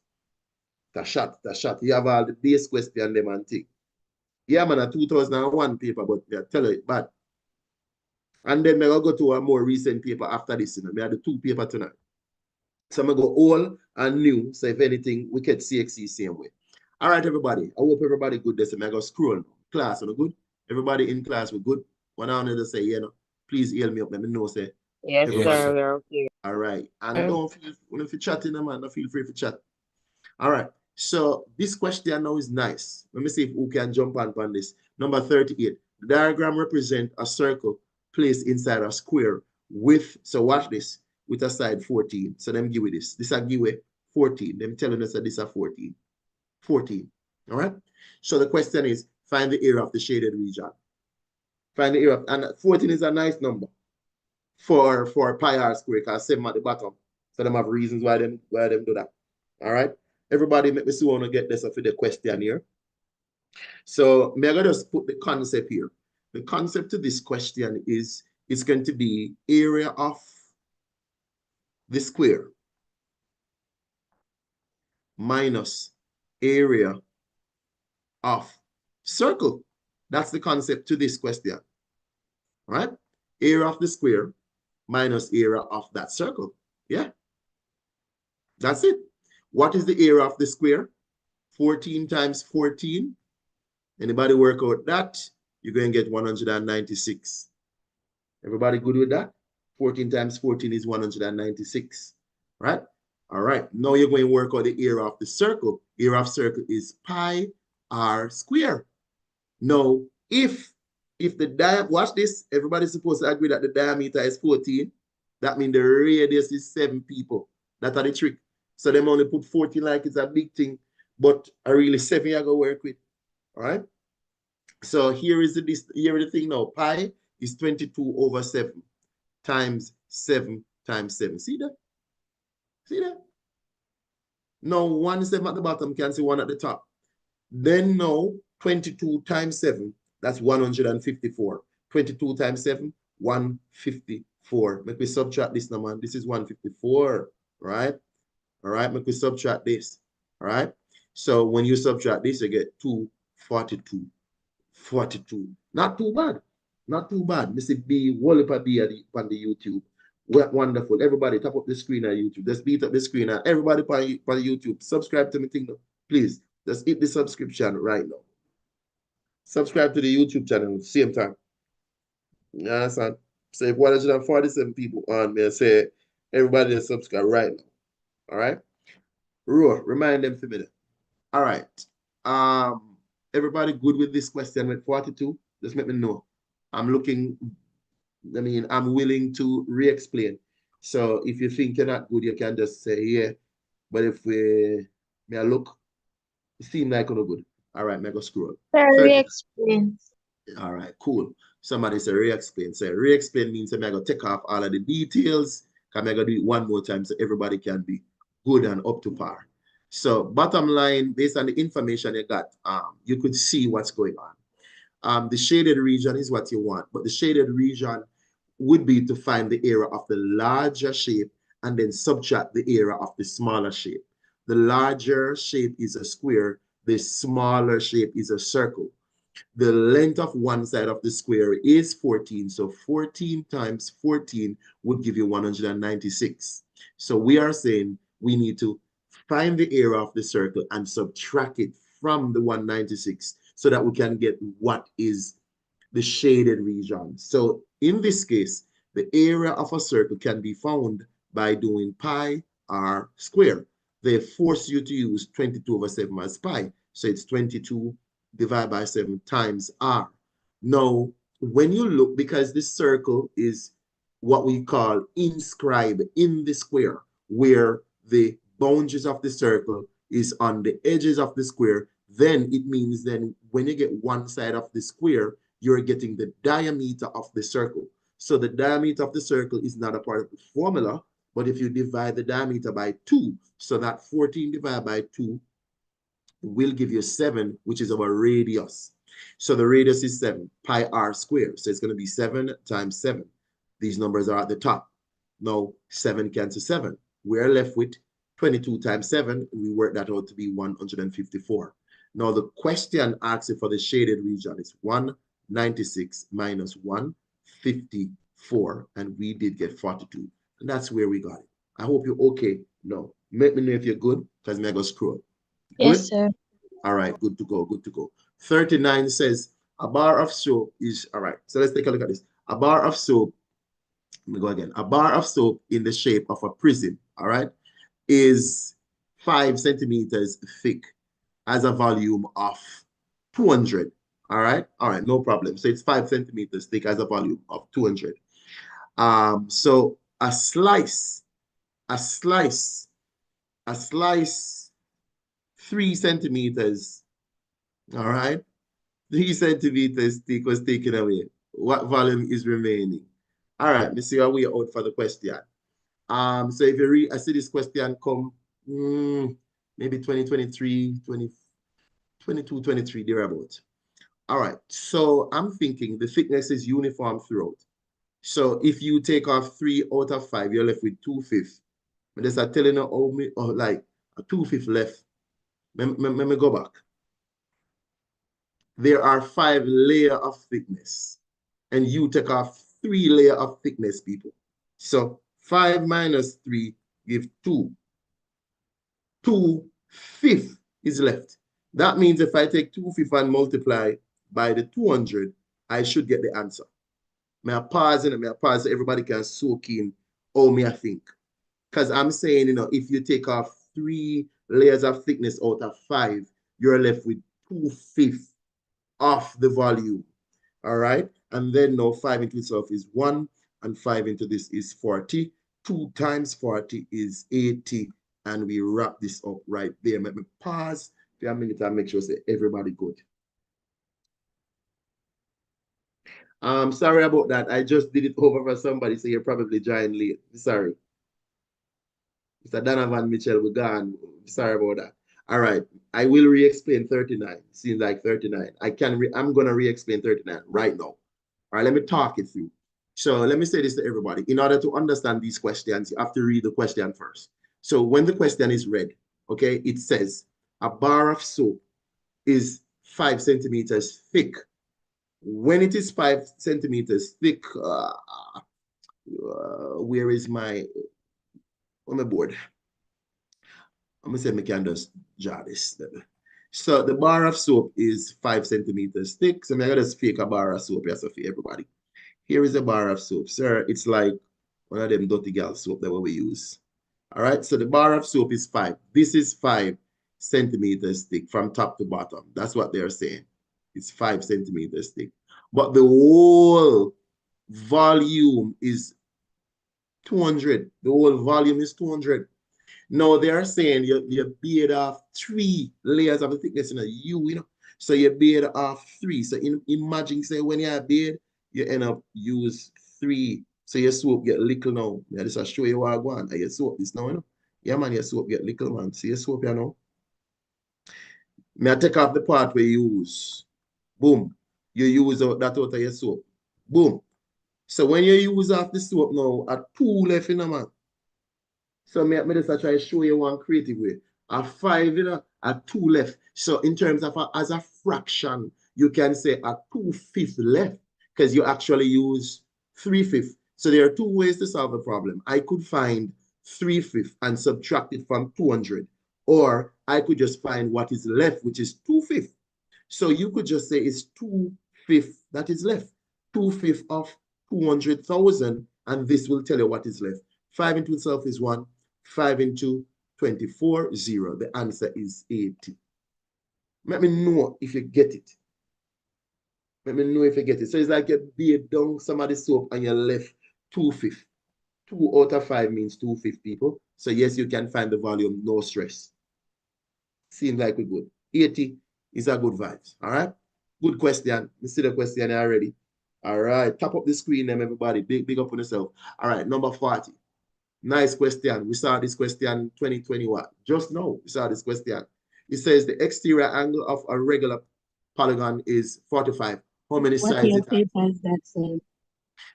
It's a shot. You have all the base question them and thing. Yeah, man, a 2001 paper, but I tell you it bad. And then I'll go to a more recent paper after this. You know, I have the 2 paper tonight. So I'm going to go old and new. So if anything, we can CXC same way. All right, everybody. I hope everybody good this. I'm going to scroll now. Class, are good? Everybody in class, we're good? One hour to say, you know, please hear me up. Let me know, say. Yes, Everybody. sir. We're okay. All right. And don't feel, if you're chatting, man, don't feel free to chat. All right. So this question now is nice. Let me see if we can jump on this. Number 38. The diagram represents a circle placed inside a square with, so watch this, with a side 14. So them give you this. This I give you 14. Them telling us that this is 14. 14. All right. So the question is, find the area of the shaded region. Find the area of, and 14 is a nice number for pi r square, because 7 at the bottom. So them have reasons why them do that. All right. Everybody, make me see want to get this for the question here. So I'm going to just put the concept here. The concept to this question is it's going to be area of the square minus area of circle. That's the concept to this question. All right? Area of the square minus area of that circle. Yeah? That's it. What is the area of the square? 14 times 14. Anybody work out that? You're going to get 196. Everybody good with that? 14 times 14 is 196. Right? All right. Now you're going to work out the area of the circle. Area of circle is pi r square. Now, if the watch this, everybody's supposed to agree that the diameter is 14. That means the radius is 7 people. That's the trick. So them only put 14 like it's a big thing, but I really 7 you're gonna work with. All right. So here is the thing now. Pi is 22 over 7 times 7 times 7. See that? See that? Now 1 7 at the bottom, can see 1 at the top. Then now 22 times 7, that's 154. 22 times 7, 154. Make we subtract this now, man. This is 154, right? All right, make we subtract this. All right. So when you subtract this, you get 242. 42. Not too bad. Not too bad. Mr. B, Wallipa B on the YouTube. Wonderful. Everybody, tap up the screen on YouTube. Just beat up the screen. Everybody on YouTube, subscribe to me thing. Please, just hit the subscription right now. Subscribe to the YouTube channel at the same time. Yeah, son. So if 147 people on me, say everybody just subscribe right now. All right. Roar, remind them for me. All right. Everybody good with this question with 42? Just let me know. I'm willing to re-explain. So if you think you're not good, you can just say yeah. But if may I look, it seems like you're good. All right, make a scroll. Re-explain. All right, cool. Somebody say re-explain. So re-explain means I'm going to take off all of the details. I'm going to do it one more time so everybody can be good and up to par. So bottom line, based on the information you got, you could see what's going on. The shaded region is what you want, but the shaded region would be to find the area of the larger shape and then subtract the area of the smaller shape. The larger shape is a square, the smaller shape is a circle. The length of one side of the square is 14, so 14 times 14 would give you 196. So we are saying we need to find the area of the circle and subtract it from the 196 so that we can get what is the shaded region. So in this case, the area of a circle can be found by doing pi r square. They force you to use 22 over 7 as pi. So it's 22 divided by 7 times r. Now, when you look, because this circle is what we call inscribed in the square, where the boundaries of the circle is on the edges of the square, then it means then when you get one side of the square, you're getting the diameter of the circle. So the diameter of the circle is not a part of the formula, but if you divide the diameter by 2, so that 14 divided by 2 will give you 7, which is our radius. So the radius is 7, pi r squared. So it's going to be 7 times 7. These numbers are at the top. Now 7 cancel 7. We're left with 22 times 7. We work that out to be 154. Now the question asks for the shaded region is 196 minus 154. And we did get 42. And that's where we got it. I hope you're okay. No. Let me know if you're good, because I'm going to scroll. Yes, sir. All right, good to go, good to go. 39 says a bar of soap is, all right, so let's take a look at this. A bar of soap, let me go again. A bar of soap in the shape of a prism, all right, is 5 centimeters thick, has a volume of 200, all right, no problem. So it's 5 centimeters thick, has a volume of 200. So a slice, 3 centimeters, all right, 3 centimeters thick was taken away. What volume is remaining? All right, let's see how we are out for the question. So if you read, I see this question come maybe 2023, 22, 23, thereabouts. All right, so I'm thinking the thickness is uniform throughout. So if you take off 3 out of 5, you're left with 2/5. But there's a telling you like a 2/5 left. Let me go back. There are 5 layers of thickness, and you take off 3 layers of thickness, people. So 5 minus 3 give 2. 2/5 is left. That means if I take 2/5 and multiply by the 200, I should get the answer. May I pause and so everybody can soak in how me I think. Because I'm saying, if you take off 3 layers of thickness out of 5, you're left with 2/5 of the volume. All right. And then now 5 into itself is 1, and 5 into this is 40. 2 times 40 is 80. And we wrap this up right there. Let me pause for a minute and make sure say everybody good. Sorry about that. I just did it over for somebody, so you're probably joined late. Sorry. Mr. Donovan Mitchell, we're gone. Sorry about that. All right. I will re-explain 39. Seems like 39. I'm going to re-explain 39 right now. All right, let me talk it through. So let me say this to everybody. In order to understand these questions, you have to read the question first. So when the question is read, okay, it says a bar of soap is 5 centimeters thick. When it is 5 centimeters thick, where is my board? I'm gonna say I can just draw this. So the bar of soap is 5 centimeters thick. So I'm gonna just fake a bar of soap here so for everybody. Here is a bar of soap, sir. It's like one of them dirty girl soap that we use. All right, so the bar of soap is 5. This is 5 centimeters thick from top to bottom. That's what they're saying. It's 5 centimeters thick. But the whole volume is 200. The whole volume is 200. Now they are saying you beard off 3 layers of the thickness in a U, So you beard off 3. So imagine, say, when you beard, you end up use 3. So your soap get little now. I just show you what I want. Your soap this now, Yeah, man, your soap get little, man. See your soap, May I take off the part where you use. Boom. You use that out of your soap. Boom. So when you use off the soap now, a 2 left, man. So me just try to show you one creative way. A 5, a 2 left. So in terms of as a fraction, you can say a 2/5 left, because you actually use 3/5. So there are 2 ways to solve the problem. I could find 3/5 and subtract it from 200, or I could just find what is left, which is 2/5. So you could just say it's 2/5 that is left. 2/5 of 200,000, and this will tell you what is left. 5 into itself is 1. 5 into 24, 0. The answer is 80. Let me know if you get it. Let me know if you get it. So it's like you beard down some of the soap and you left 2/5. 2 out of 5 means 2/5, people. So yes, you can find the volume, no stress. Seems like we're good. 80 is a good vibes. All right. Good question. You see the question already. All right. Top up the screen, them everybody. Big up on yourself. All right. Number 40. Nice question. We saw this question 2021. Just now, we saw this question. It says the exterior angle of a regular polygon is 45. How many sides? What paper is that, sir?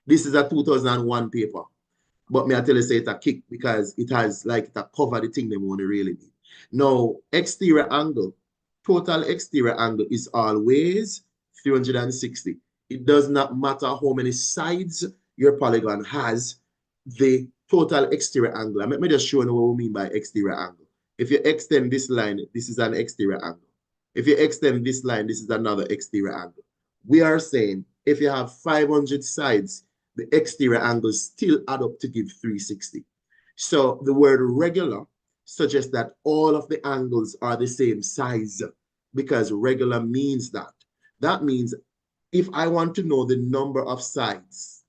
This is a 2001 paper. But me I tell you say it's a kick because it has like it cover the thing they want to really need. Now, exterior angle, total exterior angle is always 360. It does not matter how many sides your polygon has, the total exterior angle. Let me just show you what we mean by exterior angle. If you extend this line, this is an exterior angle. If you extend this line, this is another exterior angle. We are saying if you have 500 sides, the exterior angles still add up to give 360. So the word regular suggests that all of the angles are the same size because regular means that. That means if I want to know the number of sides,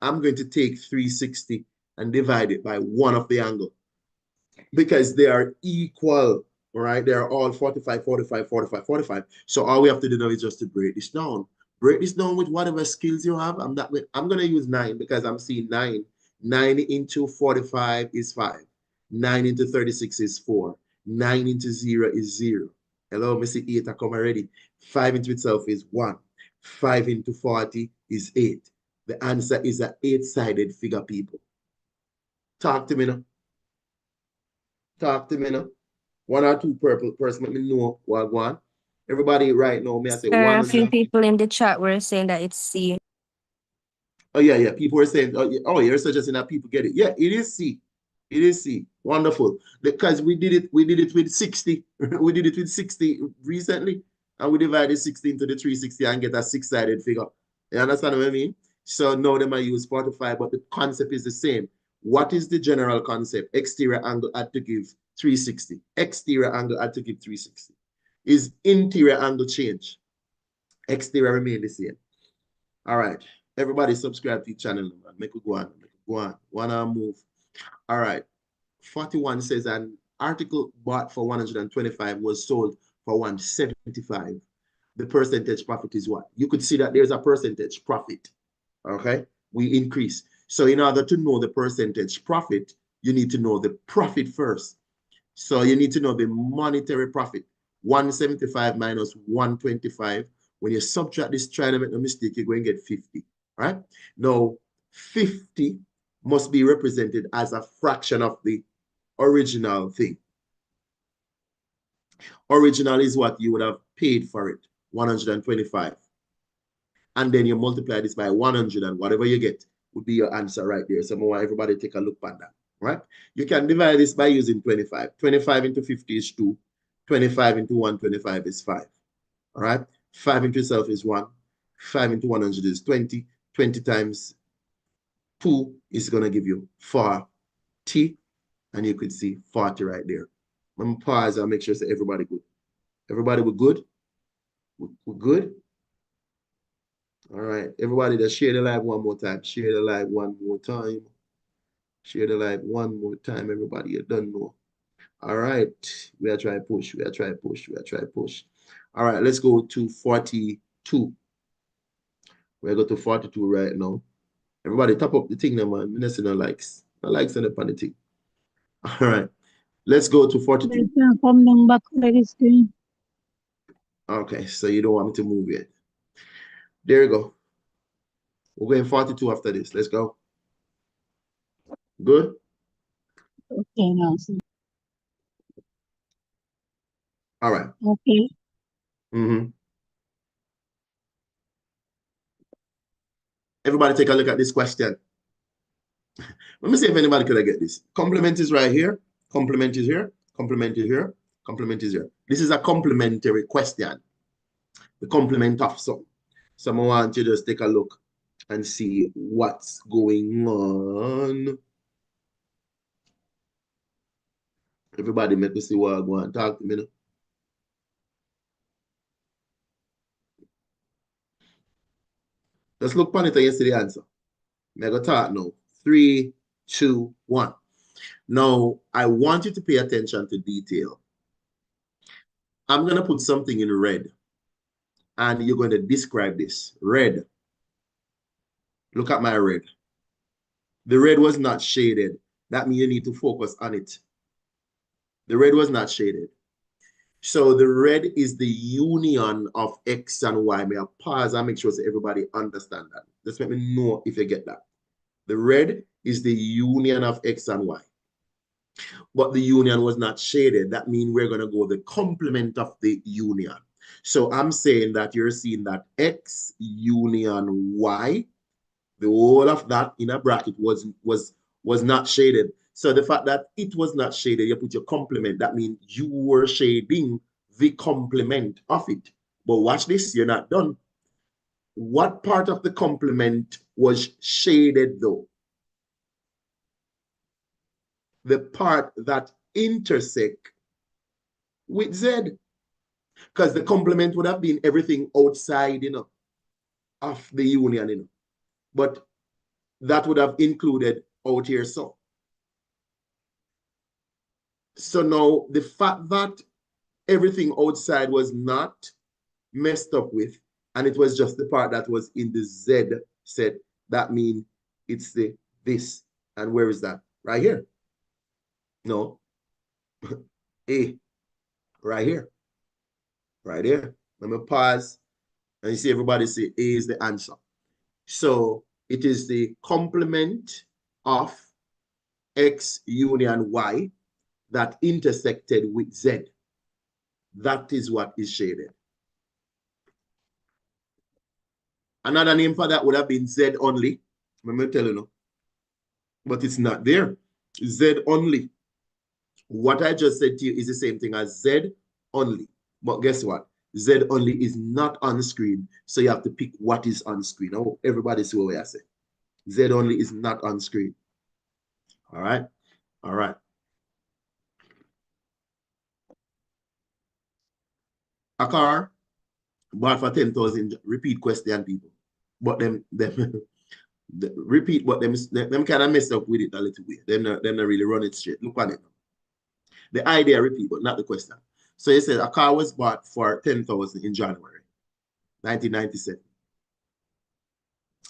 I'm going to take 360 and divide it by one of the angle because they are equal, right? They are all 45, 45, 45, 45. So all we have to do now is just to break this down. Break this down with whatever skills you have. I'm going to use 9 because I'm seeing 9. 9 into 45 is 5. 9 into 36 is 4. 9 into 0 is 0. Hello, Missy 8 I come already. 5 into itself is 1. 5 into 40 is 8. The answer is an 8-sided figure, people. Talk to me now. Talk to me now. 1 or 2 purple person, let me know what I want. Everybody right now, may I say A few 100. people in the chat were saying that it's C. Oh, yeah. People were saying, oh, you're suggesting that people get it. Yeah, it is C. It is C. Wonderful. Because we did it with 60. We did it with 60 recently. And we divided 60 into the 360 and get a 6-sided figure. You understand what I mean? So now they might use 45, but the concept is the same. What is the general concept? Exterior angle had to give 360. Exterior angle had to give 360. Is interior angle change? Exterior remain the same. All right. Everybody subscribe to the channel, man. Make it go on. Make it go on. Wanna move. All right. 41 says an article bought for 125 was sold for 175. The percentage profit is what? You could see that there's a percentage profit. Okay. We increase. So in order to know the percentage profit, you need to know the profit first. So you need to know the monetary profit. 175 minus 125. When you subtract this, try to make no mistake, you're going to get 50. Right? Now, 50 must be represented as a fraction of the original thing. Original is what you would have paid for it, 125. And then you multiply this by 100 and whatever you get would be your answer right there. So I want everybody to take a look at that, right? You can divide this by using 25. 25 into 50 is 2. 25 into 125 is 5, all right? 5 into itself is 1. 5 into 100 is 20. 20 times 2 is going to give you 40. And you could see 40 right there. I'm going to pause and make sure that everybody good. Everybody, we're good? We're good? All right. Everybody, just share the live one more time. Share the live one more time. Share the live one more time. Everybody, you don't know. All right. We are trying to push. We are trying to push. We are trying to push. All right. Let's go to 42. We're going to 42 right now. Everybody, top up the thing now, man. Let's see no likes. No likes on the thing. All right. Let's go to 42. Come back already screen. Okay, so you don't want me to move yet. There you go. We're going 42 after this. Let's go. Good? Okay, now. All right. Okay. Everybody take a look at this question. Let me see if anybody could get this. Complement is right here. Complement is here. Complement is here. Complement is here. This is a complementary question. The complement of something. So I want you to just take a look and see what's going on. Everybody make me see what I want. Talk to me now. Let's look on it and you see the answer. I'm going to talk now. 3, 2, 1. Now, I want you to pay attention to detail. I'm going to put something in red. And you're going to describe this. Red. Look at my red. The red was not shaded. That means you need to focus on it. The red was not shaded. So the red is the union of X and Y. May I pause and make sure so everybody understand that. Just let me know if you get that. The red is the union of X and Y. But the union was not shaded. That means we're going to go the complement of the union. So I'm saying that you're seeing that X union Y, the whole of that in a bracket was not shaded. So the fact that it was not shaded, you put your complement. That means you were shading the complement of it. But watch this, you're not done. What part of the complement was shaded though? The part that intersect with Z. Because the complement would have been everything outside, of the union, But that would have included out here, so. So now the fact that everything outside was not messed up with, and it was just the part that was in the Z set, that means it's this. And where is that? Right here. No. A. Right here. Right here. Let me pause. And you see everybody say A is the answer. So it is the complement of X union Y that intersected with Z. That is what is shaded. Another name for that would have been Z only. Let me tell you now. But it's not there. Z only. What I just said to you is the same thing as Z only. But guess what? Z only is not on screen. So you have to pick what is on screen. I hope everybody see what I say. Z only is not on screen. All right. All right. A car bought for 10,000. Repeat question, people. But them repeat, but them kind of mess up with it a little bit. Them not really run it straight. Look on it. The idea repeat, but not the question. So he said a car was bought for 10,000 in January 1997.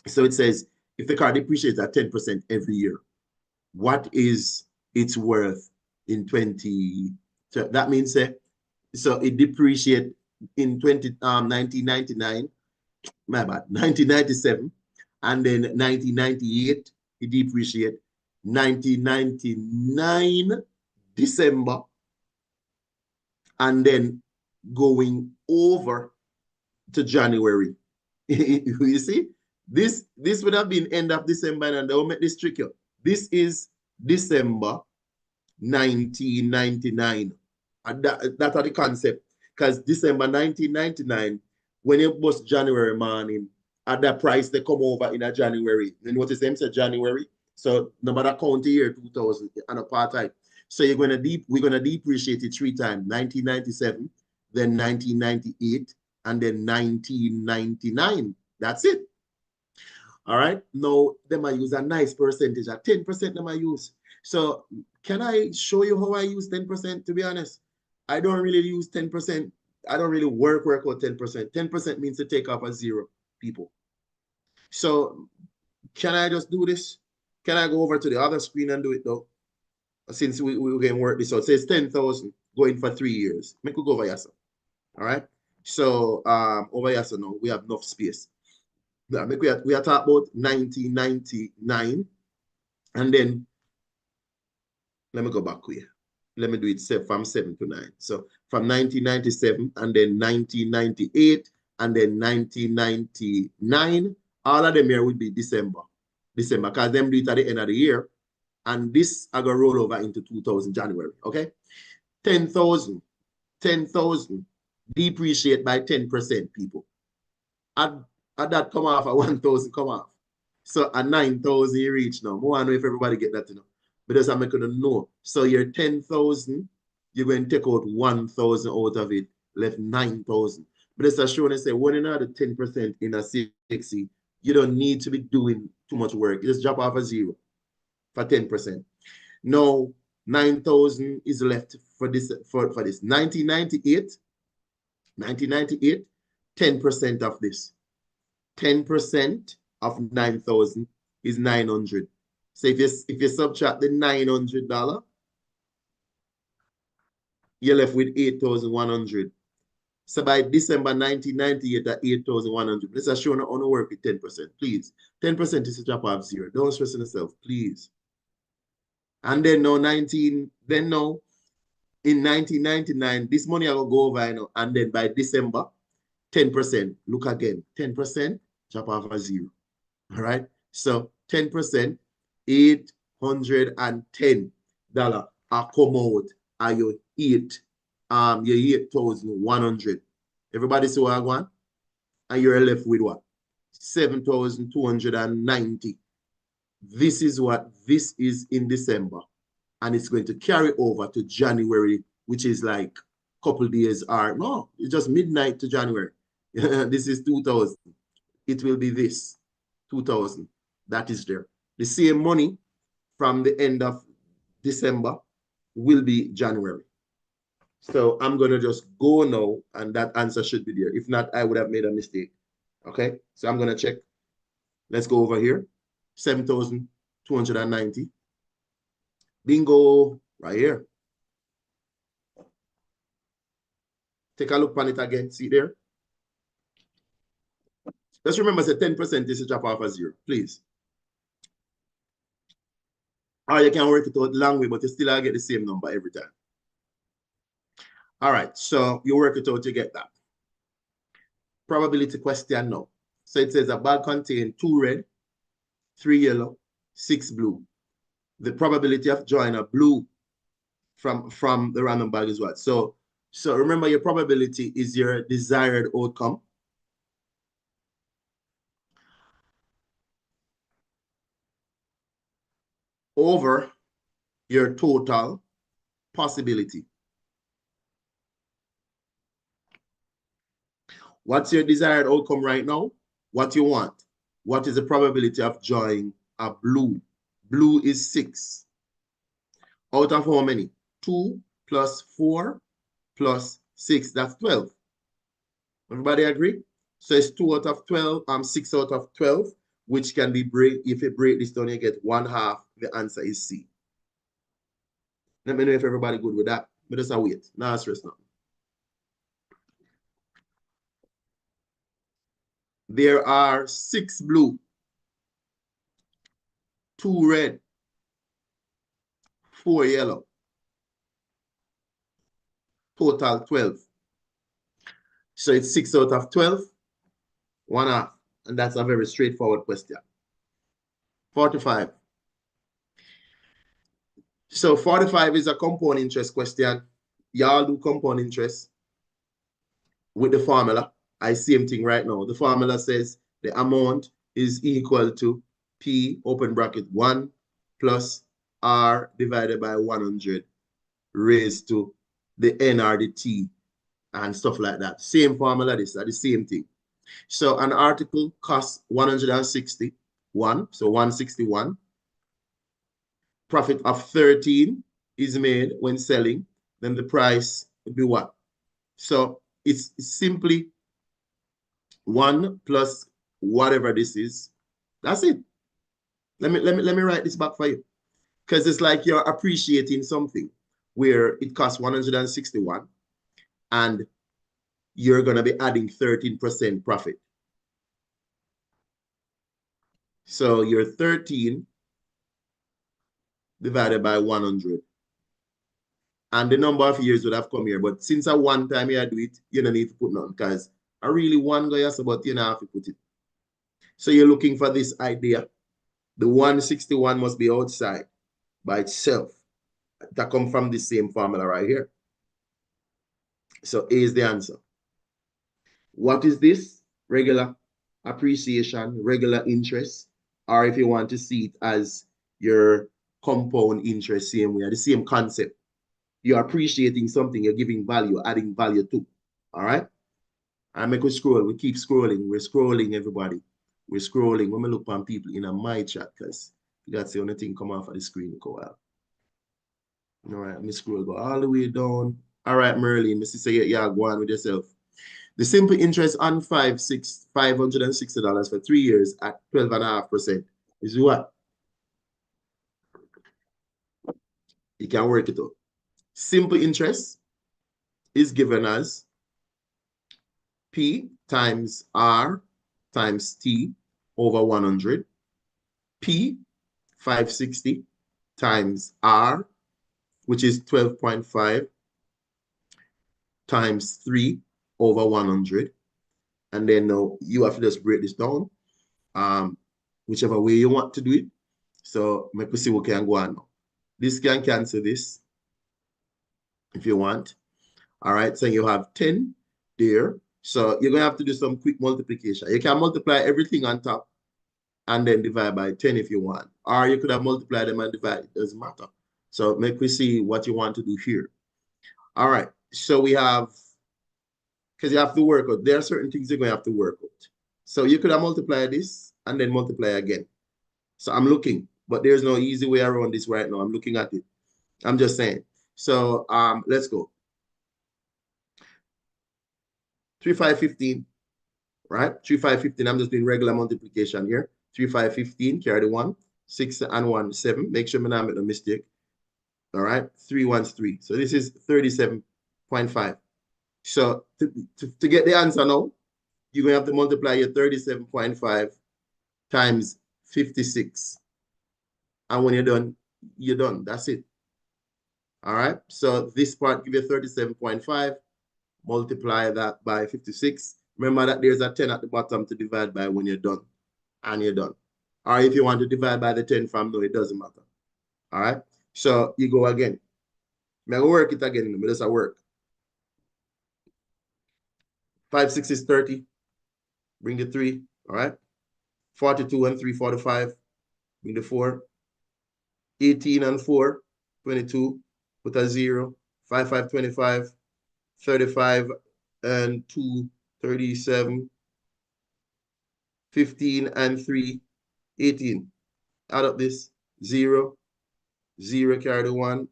So it says if the car depreciates at 10% every year, what is its worth in 20? So that means so it depreciate in 1999, my bad, 1997, and then 1998 it depreciate, 1999 December, and then going over to January. You see, this would have been end of December, and they'll make this tricky. This is December 1999. And that's the concept. Because December 1999, when it was January morning, at that price they come over in a January. You notice them say January. So no matter county year 2000 and a part time. So we're gonna depreciate it 3 times: 1997, then 1998, and then 1999. That's it. All right. Now they might use a nice percentage at 10%. They might use. So can I show you how I use 10%? To be honest, I don't really use 10%. I don't really work out 10%. 10% means to take off a 0, people. So can I just do this? Can I go over to the other screen and do it though? Since we're going to work this out. It says 10,000 going for 3 years. Make we go over here. All right. So over here, so now we have enough space. Now, we are talking about 1999, and then let me go back here. Let me do it from 7 to 9. So from 1997, and then 1998, and then 1999, all of them here would be December, because them do it at the end of the year, and this I gonna roll over into 2000 January. Okay, 10,000 depreciate by 10%, people. At that come off, at 1,000 come off. So at 9,000 you reach now. I know if everybody get that, because I'm making to know. So your 10,000, you're going to take out 1,000 out of it, left 9,000. But it's showing and say, when you know the 10% in a CXC, you don't need to be doing too much work. You just drop off a 0 for 10%. Now 9,000 is left for this. For this 1998, 10% of this. 10% of 9,000 is 900. So if you subtract the $900, you're left with 8,100. So by December 1998 at 8,100, let's assume on to work with 10%, please. 10% is a drop off zero. Don't stress on yourself, please. And then now in 1999, this money I will go over, and then by December, 10%. Look again, 10%, drop off a zero. All right. So 10%, $810 are come out at your 8,100. Everybody see what I want? And you're left with what? 7,290. This is what this is in December. And it's going to carry over to January, which is like a couple days or no, it's just midnight to January. This is 2,000. It will be this 2,000. That is there. The same money from the end of December will be January. So I'm going to just go now, and that answer should be there. If not, I would have made a mistake. Okay, so I'm going to check. Let's go over here. 7,290. Bingo, right here. Take a look on it again. See there? Just remember, say 10% is a drop off a zero, please. Or you can work it out long way, but you still get the same number every time. All right, so you work it out, you get that. Probability question now. So it says a bag contains 2 red, 3 yellow, 6 blue. The probability of drawing a blue from the random bag is what? So remember, your probability is your desired outcome. Over your total possibility. What's your desired outcome right now? What you want? What is the probability of drawing a blue? Blue is 6. Out of how many? 2 plus 4 plus 6. That's 12. Everybody agree? So it's 2 out of 12, 6 out of 12, which can be if you break this down, you get 1/2. The answer is C. Let me know if everybody good with that. But just wait. Now stress now. There are 6 blue, 2 red, 4 yellow. Total 12. So it's 6 out of 12, 1/2. And that's a very straightforward question. 45. So 45 is a compound interest question. Y'all do compound interest with the formula. I same thing right now. The formula says the amount is equal to P open bracket 1 plus R divided by 100 raised to the N or the T and stuff like that. Same formula, this are the same thing. So an article costs 161, so 161. Profit of 13 is made when selling, then the price would be what? So it's simply 1 plus whatever this is. That's it. Let me write this back for you. Because it's like you're appreciating something where it costs 161 and you're going to be adding 13% profit. So your 13 divided by 100. And the number of years would have come here. But since a one time you do it, you don't need to put none because I really one guy, but you don't have to put it. So you're looking for this idea. The 161 must be outside by itself. That comes from the same formula right here. So A is the answer. What is this? Regular appreciation, regular interest, or if you want to see it as your compound interest, same way, the same concept. You're appreciating something, you're giving value, adding value to. All right? I make we scroll, we keep scrolling, we're scrolling, everybody. We're scrolling. When we look on people in my chat, because that's the only thing come off of the screen go out. All right, let me scroll, go all the way down. All right, Merlin, Mr. Say, yeah, go on with yourself. The simple interest on $560 for 3 years at 12.5% is what? You can work it out. Simple interest is given as P times R times T over 100. P, 560 times R, which is 12.5 times 3 over 100. And then now you have to just break this down, whichever way you want to do it. So make we see what can go on now. This can cancel this if you want. All right, so you have 10 there. So you're going to have to do some quick multiplication. You can multiply everything on top and then divide by 10 if you want. Or you could have multiplied them and divide. It doesn't matter. So make we see what you want to do here. All right, so we have, because you have to work out. There are certain things you're going to have to work out. So you could have multiplied this and then multiply again. So I'm looking, but there's no easy way around this right now. I'm looking at it. I'm just saying. So let's go. 3, 5, 15, right? 3, 5, 15. I'm just doing regular multiplication here. 3, 5, 15, carry the 1. 6 and 1, 7. Make sure I'm not making a mistake. All right, 3 1's 3. So this is 37.5. So to get the answer now, you're going to have to multiply your 37.5 times 56. And when you're done, you're done. That's it. All right, so this part give you 37.5. Multiply that by 56. Remember that there's a 10 at the bottom to divide by when you're done. And you're done. Or if you want to divide by the 10 from now, it doesn't matter. All right, so you go again. I'm going to work it again. But it's a work. 5, 6 is 30. Bring the 3. All right. 42 and 3, 45. Bring the 4. 18 and 4, 22. Put a 0. 5, 5, 25. 35 and 2, 37. 15 and 3, 18. Add up this. 0. 0, carry the 1.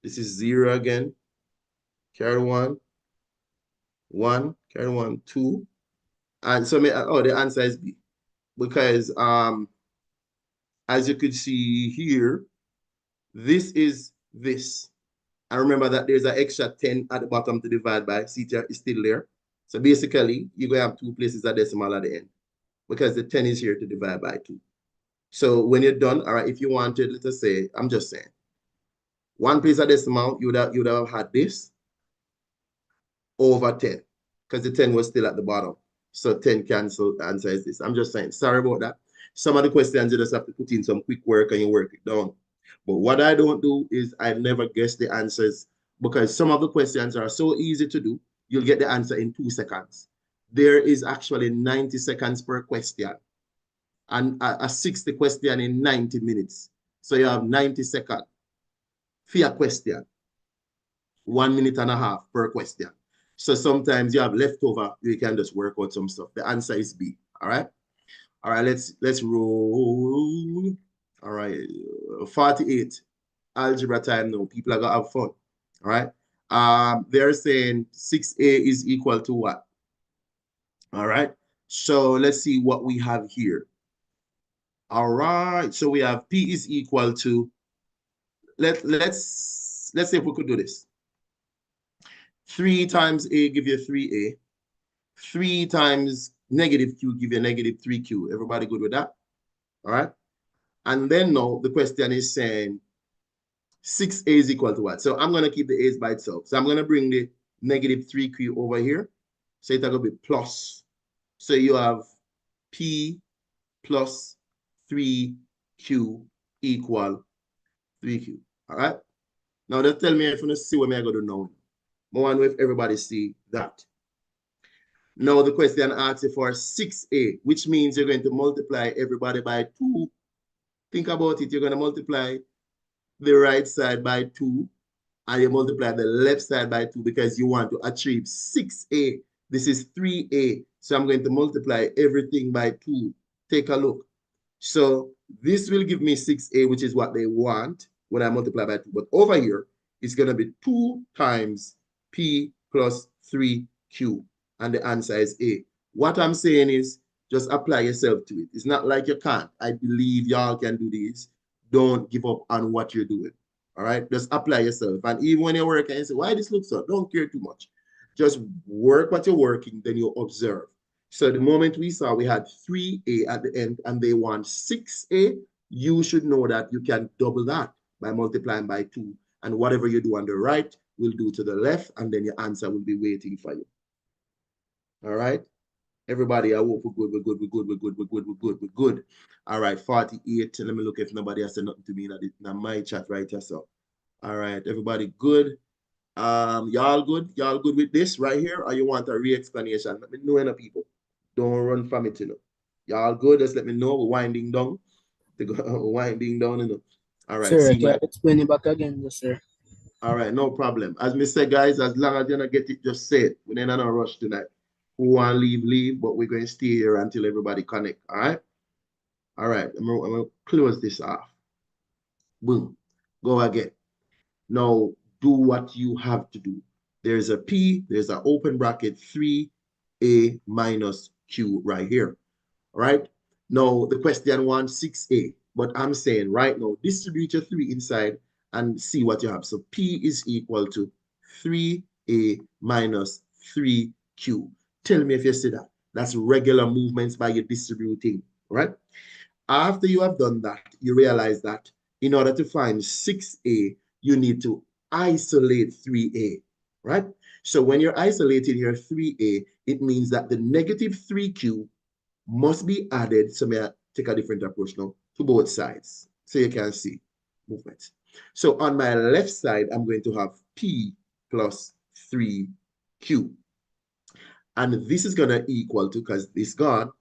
This is 0 again. Carry 1. 1, carry 1, 2. And so, the answer is B. Because as you could see here, this is this. And remember that there's an extra 10 at the bottom to divide by. See, it's still there. So basically, you're going to have 2 places a decimal at the end. Because the 10 is here to divide by 2. So when you're done, all right, if you wanted, let us say, I'm just saying, 1 place a decimal, you would have had this over 10. Because the 10 was still at the bottom. So 10 cancel, the answer is this. I'm just saying, sorry about that. Some of the questions you just have to put in some quick work and you work it down. But what I don't do is I never guess the answers because some of the questions are so easy to do, you'll get the answer in 2 seconds. There is actually 90 seconds per question and a 60 question in 90 minutes. So you have 90 seconds for your question, 1 minute and a half per question. So sometimes you have leftover, you can just work out some stuff. The answer is B. All right. All right, let's roll. All right, 48. Algebra time now. People are gonna have fun. All right. They're saying 6A is equal to what? All right. So let's see what we have here. All right. So we have P is equal to. Let's see if we could do this. 3 times A give you 3A. 3 times negative Q give you negative 3Q. Everybody good with that? All right. And then now the question is saying 6A is equal to what? So I'm going to keep the A's by itself. So I'm going to bring the negative 3Q over here. So it's going to be plus. So you have P plus 3Q equal 3Q. All right. Now just tell me if you want to see what I'm going to do now. I want to know if everybody see that. Now the question asks you for 6A, which means you're going to multiply everybody by 2. Think about it. You're going to multiply the right side by 2 and you multiply the left side by 2 because you want to achieve 6A. This is 3A. So I'm going to multiply everything by 2. Take a look. So this will give me 6A, which is what they want when I multiply by 2. But over here, it's going to be 2 times P plus 3Q. And the answer is A. What I'm saying is just apply yourself to it. It's not like you can't. I believe y'all can do this. Don't give up on what you're doing. All right, just apply yourself. And even when you're working, you say, why this looks so? Don't care too much. Just work what you're working, then you observe. So the moment we saw we had 3A at the end and they want 6A, you should know that you can double that by multiplying by 2. And whatever you do on the right, will do to the left, and then your answer will be waiting for you. All right? Everybody, I hope we're good, we're good, we're good, we're good, we're good, we're good, we're good. All right, 48. Let me look if nobody has said nothing to me in my chat right here. So, all right, everybody good? Y'all good? Y'all good with this right here? Or you want a re-explanation? Let me know, any people. Don't run from it, you know. Y'all good? Just let me know. We're winding down. Winding down, you know. All right. Sir, can you explain it back again, yes, sir? All right, no problem. As me say, guys, as long as you don't get it, just say it. We're in a rush tonight. Who want to leave, leave, but we're going to stay here until everybody connect, all right? All right, I'm going to close this off. Boom. Go again. Now, do what you have to do. There's a P, there's an open bracket, 3A minus Q right here, all right? Now, the question wants 6A, but I'm saying right now, distribute your 3 inside and see what you have. So P is equal to 3A minus 3Q. Tell me if you see that. That's regular movements by your distributing, right? After you have done that, you realize that in order to find 6A, you need to isolate 3A, right? So when you're isolating your 3A, it means that the negative 3Q must be added. So may I take a different approach now to both sides so you can see movements. So on my left side, I'm going to have P plus 3Q. And this is going to equal to, because this gone,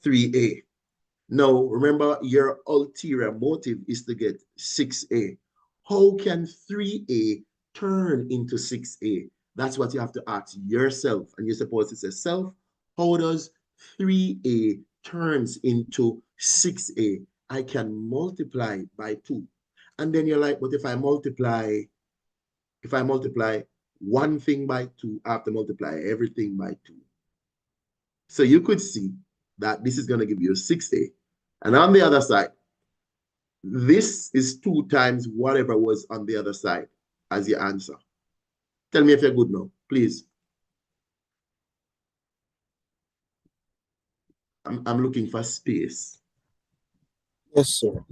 3A. Now, remember, your ulterior motive is to get 6A. How can 3A turn into 6A? That's what you have to ask yourself. And you're supposed to say, self, how does 3A turns into 6A? I can multiply by 2. And then you're like, but if I multiply one thing by 2, I have to multiply everything by 2. So you could see that this is going to give you 6A. And on the other side, this is 2 times whatever was on the other side as your answer. Tell me if you're good now, please. I'm looking for space. Yes, sir.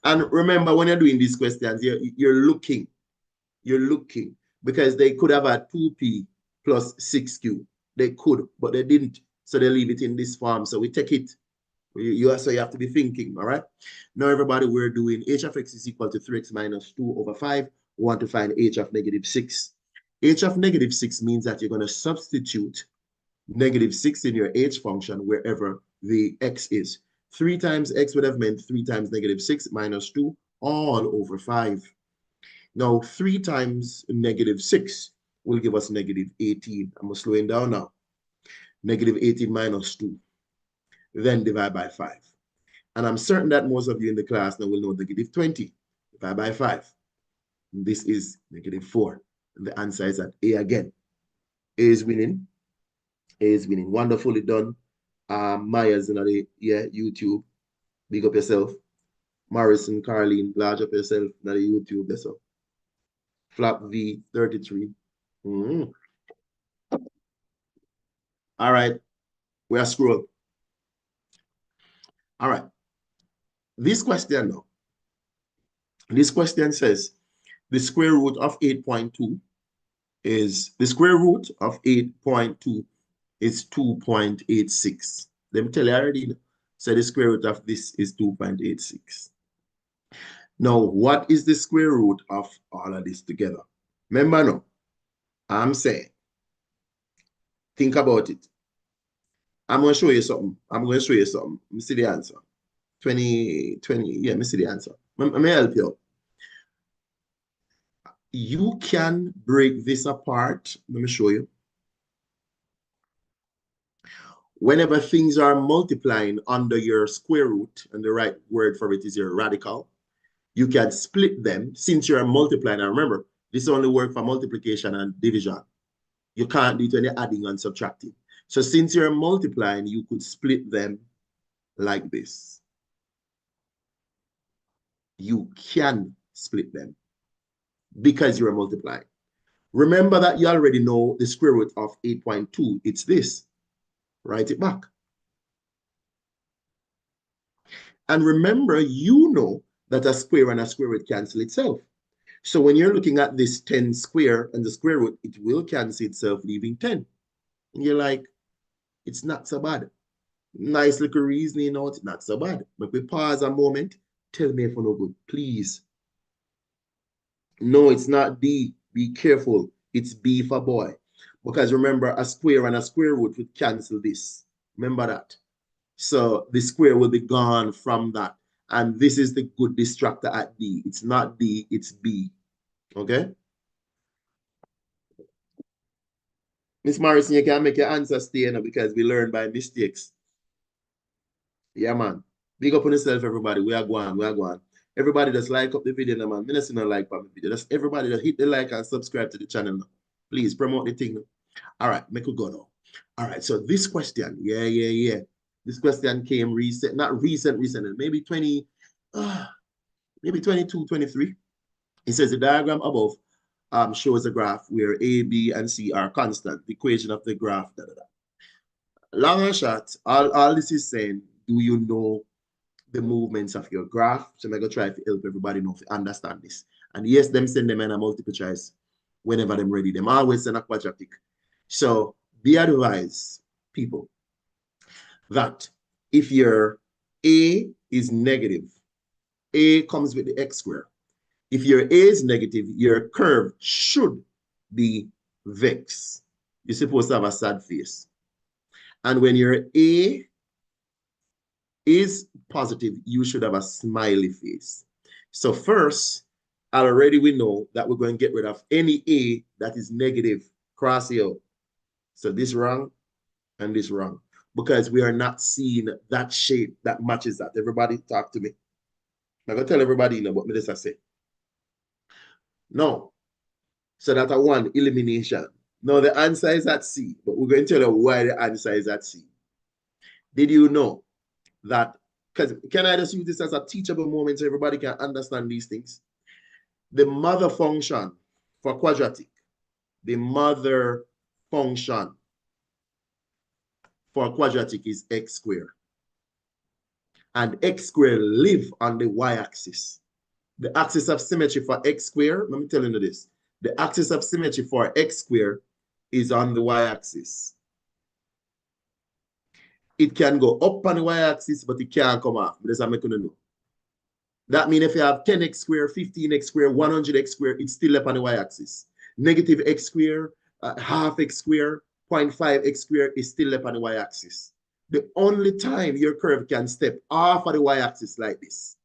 And remember, when you're doing these questions, you're looking, because they could have had 2P plus 6Q. They could, but they didn't. So they leave it in this form. So we take it. So you have to be thinking, all right? Now, everybody, we're doing h of x is equal to 3x minus 2 over 5. We want to find h of negative 6. H of negative 6 means that you're going to substitute negative 6 in your h function wherever the x is. 3 times x would have meant 3 times negative 6 minus 2 all over 5. Now, 3 times negative 6 will give us negative 18. I'm slowing down now. Negative 18 minus 2. Then divide by 5. And I'm certain that most of you in the class now will know negative 20. Divide by 5. This is negative 4. And the answer is at A again. A is winning. A is winning. Wonderfully done. Maya's in the YouTube. Big up yourself. Morrison, Carlene, large up yourself in the YouTube. That's all. Flap V 33. All right. We are scroll. All right. This question now. This question says the square root of 8.2 is the square root of 8.2 is 2.86. Let me tell you already. So the square root of this is 2.86. Now, what is the square root of all of this together? Remember now, I'm saying, think about it. I'm going to show you something. Let me see the answer. 20, yeah, let me see the answer. Let me help you out. You can break this apart. Let me show you. Whenever things are multiplying under your square root, and the right word for it is your radical, you can split them since you're multiplying. And remember, this only works for multiplication and division. You can't do it when you're adding and subtracting. So since you're multiplying, you could split them like this. you can split them because you're multiplying. Remember that you already know the square root of 8.2. It's this. Write it back. And remember, you know that a square and a square root cancel itself. So when you're looking at this 10 square and the square root, it will cancel itself, leaving 10. And you're like, it's not so bad. Nice little reasoning out, not so bad. But we pause a moment. Tell me if we're no good, please. No, it's not D. Be careful. It's B for boy. Because remember, a square and a square root would cancel this. Remember that. So the square will be gone from that. And this is the good distractor at D. It's not D, it's B. Okay? Miss Morrison, you can make your answer stay now because we learn by mistakes. Yeah, man. Big up on yourself, everybody. We are going. We are going. Everybody just like up the video now, man. Minus no like on the video. Just everybody just hit the like and subscribe to the channel now. Please promote the thing now. All right, make it go now. All right, so this question, yeah. This question came recent, not recent, maybe 20, maybe 22, 23. It says the diagram above shows a graph where A, B, and C are constant. The equation of the graph, Long and short, all this is saying, do you know the movements of your graph? So I'm going to try to help everybody know to understand this. And yes, them send them in a multiple choice whenever them ready. Them always send a quadratic. So be advised, people, that if your A is negative, A comes with the x square. If your A is negative, your curve should be vex. You're supposed to have a sad face. And when your A is positive, you should have a smiley face. So first, already we know that we're going to get rid of any A that is negative. Cross here out. So this wrong and this wrong. Because we are not seeing that shape that matches that. Everybody talk to me. I'm going to tell everybody, you know, what me just say. No. So that's a one, elimination. No, the answer is at C, but we're going to tell you why the answer is at C. Did you know that, because can I just use this as a teachable moment so everybody can understand these things? The mother function for quadratic, the mother function for quadratic is x squared. And x squared live on the y-axis. The axis of symmetry for x squared, let me tell you this. The axis of symmetry for x squared is on the y-axis. It can go up on the y-axis, but it can't come off. That's what I'm going to know. That means if you have 10x squared, 15x squared, 100x squared, it's still up on the y-axis. Negative x squared, half x squared, 0.5x squared is still up on the y-axis. The only time your curve can step off of the y-axis like this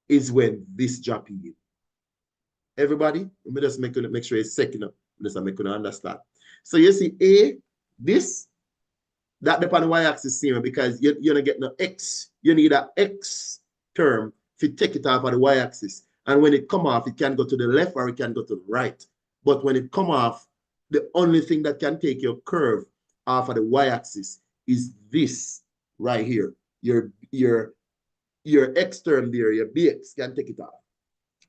is when this drop in. Everybody, let me just make sure it's second up. Just make you understand. So you see A, this, that depends on the y-axis same because you're not getting no x. You need an x term to take it off of the y-axis. And when it come off, it can go to the left or it can go to the right. But when it come off, the only thing that can take your curve off of the y-axis is this right here. Your x term there, your bx can take it off.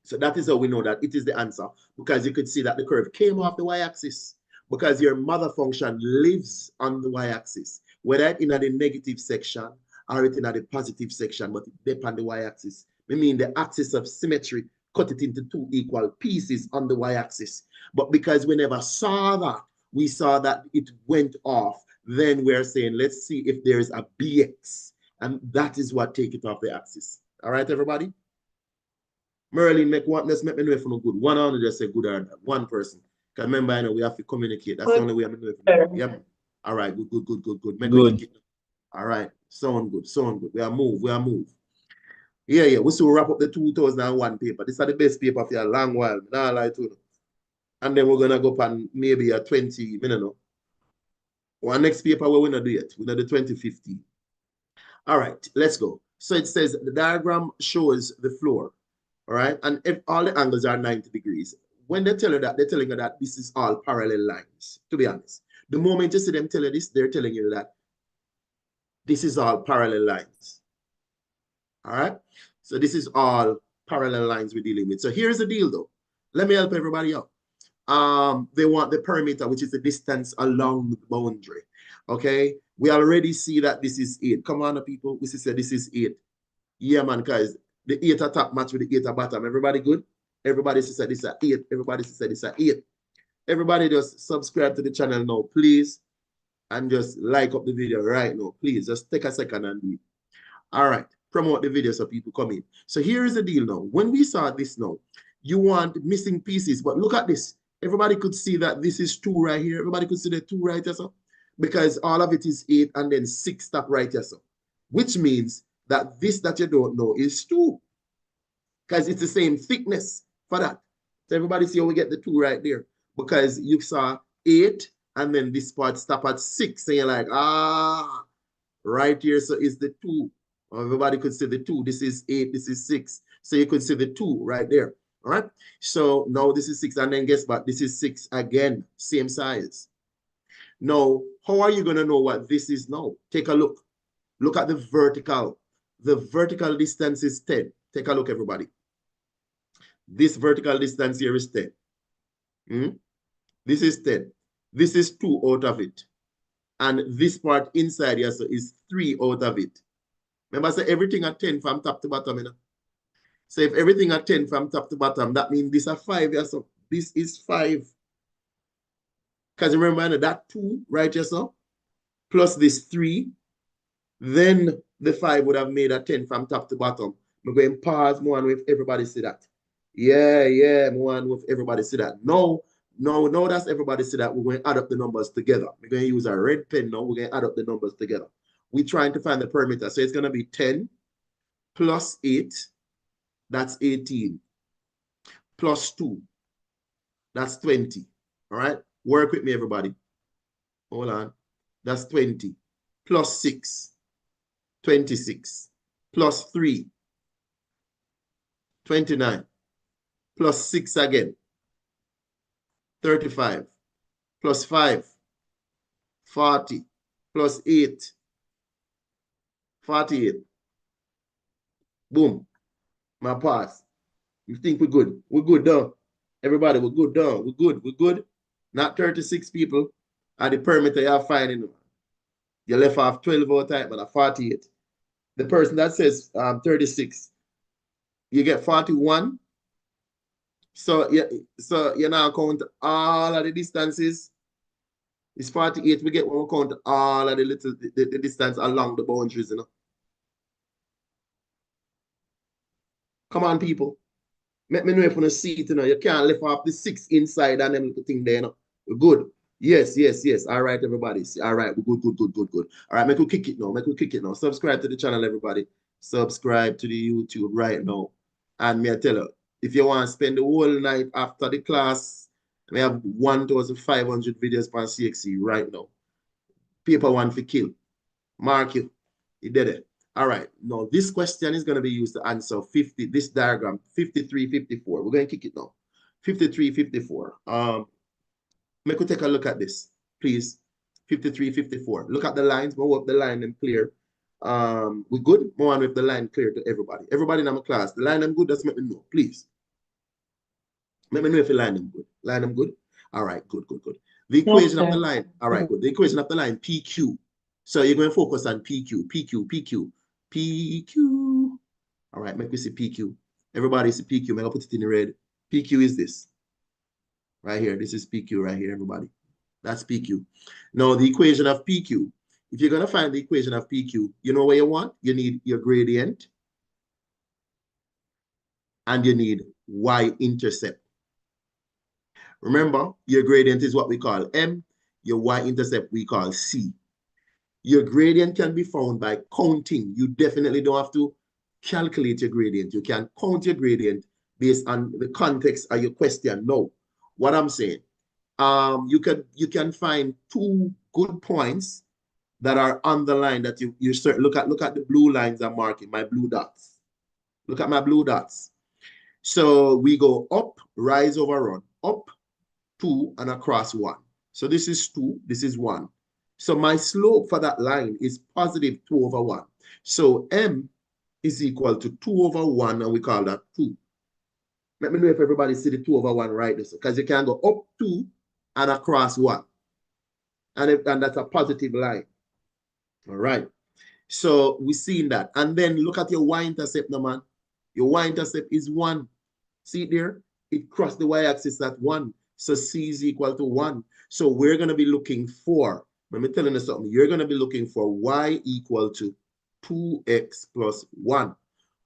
So that is how we know that it is the answer, because you could see that the curve came off the y-axis because your mother function lives on the y-axis, whether it's in the negative section or it's in the positive section, but it depends on the y-axis. I mean, the axis of symmetry cut it into two equal pieces on the y-axis. But because we never saw that, we saw that it went off. Then we're saying, let's see if there's a bx. And that is what take it off the axis. All right, everybody? Merlin, let's make me know if you're good. One only just say good or not. One person. Because remember, I know we have to communicate. That's the only way I'm going to know if you're good. All right, good. Good. All right, sound good. We are move. Yeah. We still wrap up the 2001 paper. This is the best paper for a long while. Nah, lie to you. And then we're going to go up on maybe a 20, I don't know. Our next paper, we're not do yet. We're not the 2015. All right, let's go. So it says the diagram shows the floor. All right, and if all the angles are 90 degrees, when they tell you that, they're telling you that this is all parallel lines, to be honest. The moment you see them tell you this, they're telling you that this is all parallel lines. All right, so this is all parallel lines we're dealing with. So here's the deal though. Let me help everybody out. They want the perimeter, which is the distance along the boundary. Okay, we already see that this is 8. Come on, people. We say this is 8. Yeah, man, guys. The 8 at top match with the 8 at bottom. Everybody good? Everybody said this is 8. Everybody said this is 8. Everybody just subscribe to the channel now, please. And just like up the video right now. Please, just take a second and do it. All right. Promote the video so people come in. So here is the deal now. When we saw this now, you want missing pieces. But look at this. Everybody could see that this is 2 right here. Everybody could see the 2 right here, so. Because all of it is 8 and then 6 stop right here, so. Which means that this that you don't know is 2. Because it's the same thickness for that. So everybody see how we get the 2 right there. Because you saw 8 and then this part stop at 6. So you're like, right here, so is the 2. Everybody could see the 2. This is 8, this is 6. So you could see the 2 right there. All right. So now this is 6. And then guess what? This is 6 again. Same size. Now, how are you going to know what this is now? Take a look. Look at the vertical. The vertical distance is 10. Take a look, everybody. This vertical distance here is 10. This is 10. This is 2 out of it. And this part inside here so is 3 out of it. Remember, I say everything at 10 from top to bottom. You know? So if everything at 10 from top to bottom, that means this is 5 here. So this is 5. Because remember that 2 right here, so plus this 3, then the 5 would have made a 10 from top to bottom. I'm going to pause more and if everybody see that. Yeah, more and if everybody see that. No, that's everybody see that. We're going to add up the numbers together. We're going to use a red pen now. We're going to add up the numbers together. We're trying to find the perimeter. So it's going to be 10 plus 8. That's 18. Plus 2. That's 20. All right? Work with me, everybody. Hold on. That's 20. Plus 6. 26. Plus 3. 29. Plus 6 again. 35. Plus 5. 40. Plus 8. 48. Boom. My pass. You think we're good? We're good, done. Everybody, we're good, done. We're good. We're good. Not 36 people. At the perimeter, you're finding. You left off 12 out time, but 48. The person that says 36, you get 41. So you now count all of the distances. It's 48. We get when we count all of the distance along the boundaries, you know. Come on, people. Let me know if you want to see it, you know. You can't lift off the 6 inside and them little thing there, you know. We're good. Yes. All right, everybody. All right, we're good. All right, make we kick it now. Subscribe to the channel, everybody. Subscribe to the YouTube right now. And me I tell you, if you want to spend the whole night after the class, we have 1,500 videos for CXC right now. Paper 1 for kill. Mark you. You did it. All right. Now, this question is going to be used to answer this diagram, 53, 54. We're going to kick it now. 53, 54. Make we take a look at this, please. 53, 54. Look at the lines. Move up the line and clear. We good? Move on with the line clear to everybody. Everybody in my class. The line them good. Just make me know, please. Let me know if you line them good. Line them good? All right, good. The equation of the line. All right, good. The equation of the line, PQ. So you're going to focus on PQ. All right, make me see PQ. Everybody see PQ. Make I put it in red. PQ is this. Right here. This is PQ right here, everybody. That's PQ. Now, the equation of PQ. If you're going to find the equation of PQ, you know what you want? You need your gradient. And you need y-intercept. Remember, your gradient is what we call M. Your y-intercept we call C. Your gradient can be found by counting. You definitely don't have to calculate your gradient. You can count your gradient based on the context of your question. No, what I'm saying, you can find 2 good points that are on the line that you look at the blue lines I'm marking, my blue dots. Look at my blue dots. So we go up, rise over run, up 2 and across 1. So this is 2, this is 1. So my slope for that line is positive 2 over 1. So M is equal to 2 over 1, and we call that 2. Let me know if everybody see the 2 over 1 right there. Because you can go up 2 and across 1. And that's a positive line. All right. So we're seeing that. And then look at your y-intercept now, man. Your y-intercept is 1. See it there? It crossed the y-axis at 1. So C is equal to 1. So we're going to be looking for, let me tell you something. You're going to be looking for y equal to 2x plus 1.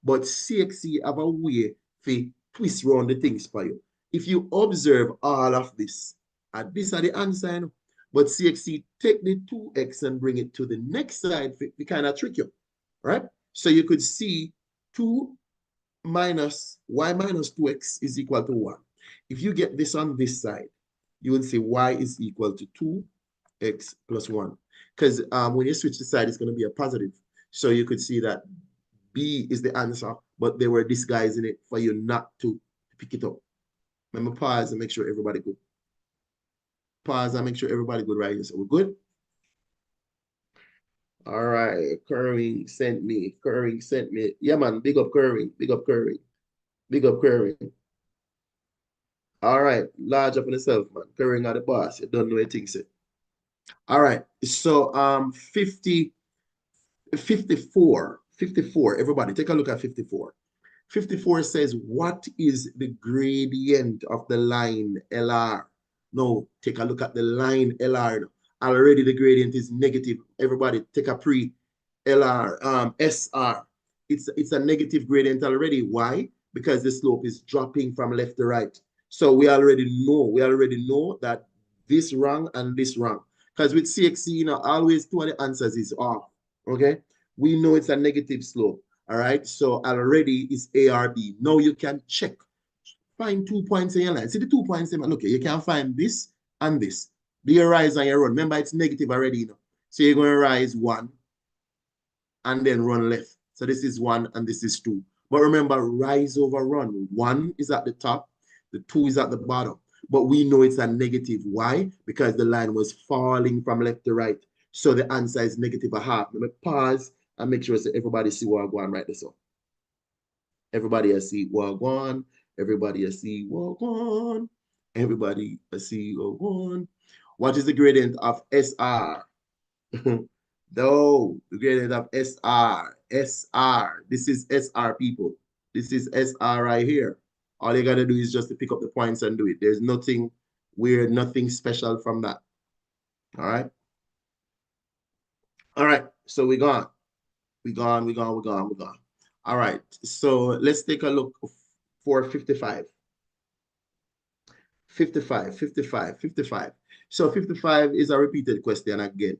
But CXC have a way to twist around the things for you. If you observe all of this, and these are the answer, you know, but CXC take the 2x and bring it to the next side, we kind of trick you, right? So you could see 2 minus y minus 2x is equal to 1. If you get this on this side, you would say y is equal to 2x plus 1. Because when you switch the side, it's going to be a positive. So you could see that B is the answer, but they were disguising it for you not to pick it up. Let me pause and make sure everybody good. Pause and make sure everybody good right here. So we're good? All right. Curring sent me. Curring sent me. Yeah, man. Big up Curring. Big up Curring. Big up Curring. All right. Large up on yourself, man. Curring are the boss. You don't know anything, say. All right. So 54. Everybody, take a look at 54. 54 says, what is the gradient of the line LR? No, take a look at the line LR. Already the gradient is negative. Everybody take a pre-LR, SR. It's a negative gradient already. Why? Because the slope is dropping from left to right. So we already know that this wrong and this wrong. Because with CXC, you know, always two of the answers is off. Okay? We know it's a negative slope. All right, so already is ARB. Now you can check. Find 2 points in your line. See the 2 points in my, okay, you can find this and this. Do you rise on your run? Remember, it's negative already, you know. So you're going to rise 1 and then run left. So this is 1 and this is 2. But remember, rise over run. 1 is at the top, the 2 is at the bottom. But we know it's a negative. Why? Because the line was falling from left to right. So the answer is -1/2. Let me pause and make sure so everybody see what I'm going right there. So everybody see what I'm going. Everybody see what I'm going. Everybody see what I'm going. What is the gradient of SR? No, the gradient of SR. SR. This is SR, people. This is SR right here. All you got to do is just to pick up the points and do it. There's nothing weird, nothing special from that. All right. All right. So we're gone. We're gone. All right. So let's take a look for 55. 55. So 55 is a repeated question again.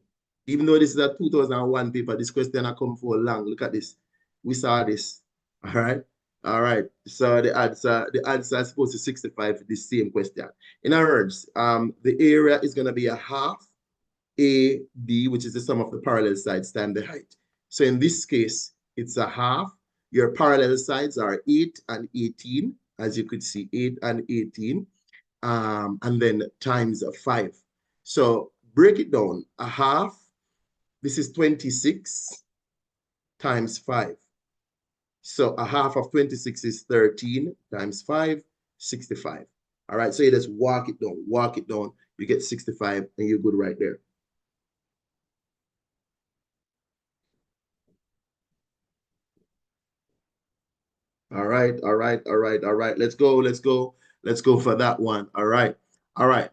Even though this is a 2001 paper, this question has come for long. Look at this. We saw this. All right. So the answer is supposed to 65 for this same question. In other words, the area is going to be a half AB, which is the sum of the parallel sides times the height. So in this case, it's a half. Your parallel sides are 8 and 18, as you could see, 8 and 18, and then times 5. So break it down. A half, this is 26 times 5. So a half of 26 is 13 times 5, 65. All right, so you just walk it down. You get 65 and you're good right there. All right. Let's go for that one. All right.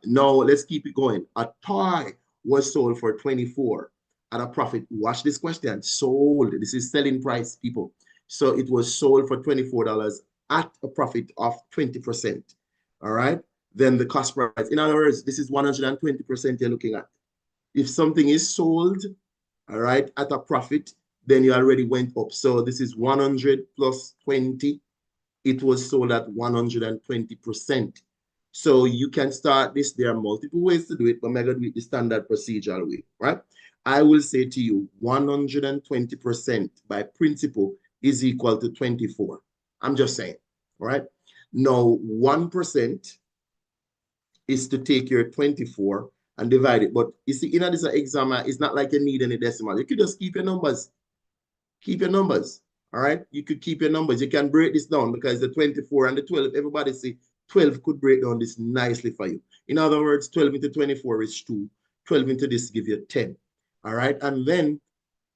Now let's keep it going. A toy was sold for 24 at a profit. Watch this question. Sold. This is selling price, people. So it was sold for $24 at a profit of 20%. All right. Then the cost price. In other words, this is 120% you're looking at. If something is sold, all right, at a profit, then you already went up. So this is 100 plus 20. It was sold at 120%. So you can start this. There are multiple ways to do it, but I'm going to do it the standard procedural way, right? I will say to you 120% by principle is equal to 24. I'm just saying, all right? Now, 1% is to take your 24 and divide it. But you see, in this exam, it's not like you need any decimal. You could just keep your numbers. Keep your numbers. All right, you could keep your numbers. You can break this down because the 24 and the 12, everybody see 12 could break down this nicely for you. In other words, 12 into 24 is 2. 12 into this give you 10. All right, and then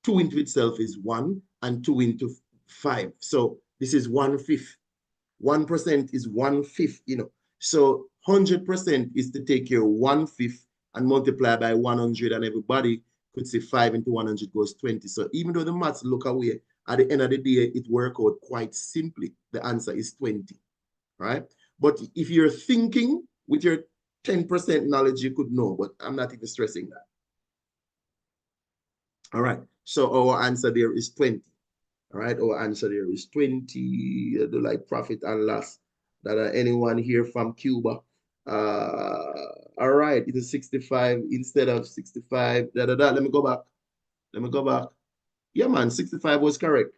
2 into itself is 1 and 2 into 5. So this is 1/5. 1% is 1/5, you know. So 100% is to take your 1/5 and multiply by 100, and everybody could say 5 into 100 goes 20. So even though the maths look away, at the end of the day, it works out quite simply. The answer is 20, right? But if you're thinking with your 10% knowledge, you could know, but I'm not even stressing that. All right, so our answer there is 20. All right, our answer there is 20. Do like profit and loss. That anyone here from Cuba? All right, it is 65 instead of 65. Let me go back. Let me go back. Yeah, man, 65 was correct.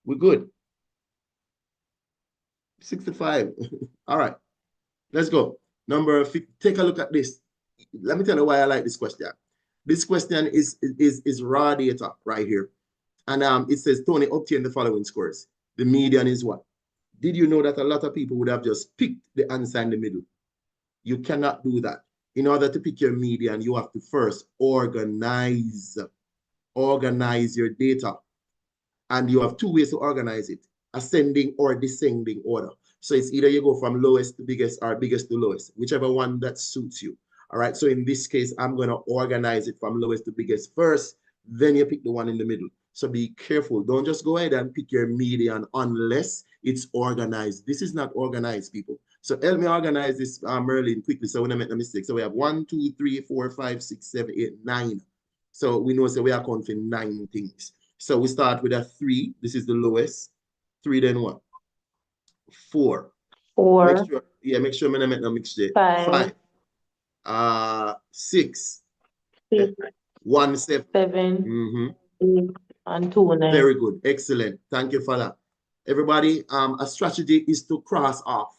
We're good. 65. All right, let's go. Number 50. Take a look at this. Let me tell you why I like this question. This question is raw data right here. And it says, Tony, obtain the following scores. The median is what? Did you know that a lot of people would have just picked the answer in the middle? You cannot do that. In order to pick your median, you have to first organize your data. And you have 2 ways to organize it, ascending or descending order. So it's either you go from lowest to biggest or biggest to lowest, whichever one that suits you. All right, so in this case, I'm going to organize it from lowest to biggest first, then you pick the one in the middle. So be careful. Don't just go ahead and pick your median unless it's organized. This is not organized, people. So help me organize this, Merlin, quickly so when I make a mistake. So we have 1, 2, 3, 4, 5, 6, 7, 8, 9. So we know so we are counting 9 things. So we start with a 3. This is the lowest. 3, then what? 4. 4. Make sure, yeah, make sure I make no mixture. 5. 6. 6. 1, 7. 7. 8. And 2, 9. Very good. Excellent. Thank you for that. Everybody, a strategy is to cross off.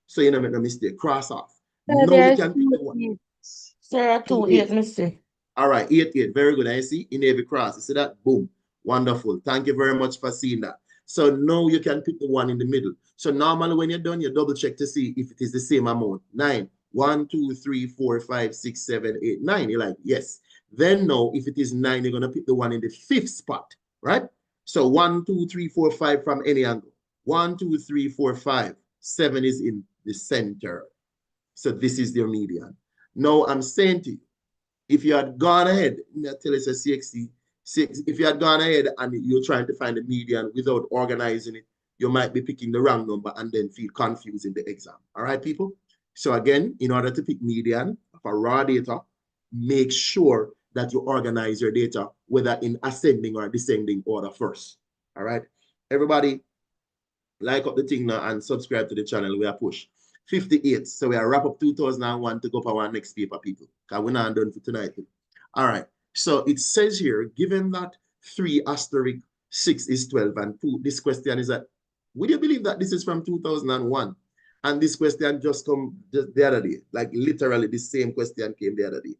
So you don't make no mistake. Cross off. No, you can pick the one. Sir, 2, 8, Mr. All right, 8, 8. Very good. I see in every cross. You see that? Boom. Wonderful. Thank you very much for seeing that. So now you can pick the one in the middle. So normally when you're done, you double check to see if it is the same amount. 9. 1, 2, 3, 4, 5, 6, 7, 8, 9. You're like, yes. Then now, if it is 9, you're going to pick the one in the 5th spot, right? So 1, 2, 3, 4, 5 from any angle. 1, 2, 3, 4, 5. 7 is in the center. So this is their median. Now I'm saying to you, if you had gone ahead, tell us a CXC, if you had gone ahead and you're trying to find the median without organizing it, you might be picking the wrong number and then feel confused in the exam. All right, people? So again, in order to pick median for raw data, make sure that you organize your data, whether in ascending or descending order first. All right? Everybody, like up the thing now and subscribe to the channel. We are push 58. So we are wrap up 2001 to go for our next paper, people. Because we're not done for tonight. All right. So it says here, given that 3 asterisk 6 is 12 and 2, this question is that, would you believe that this is from 2001? And this question just come the other day. Like literally the same question came the other day.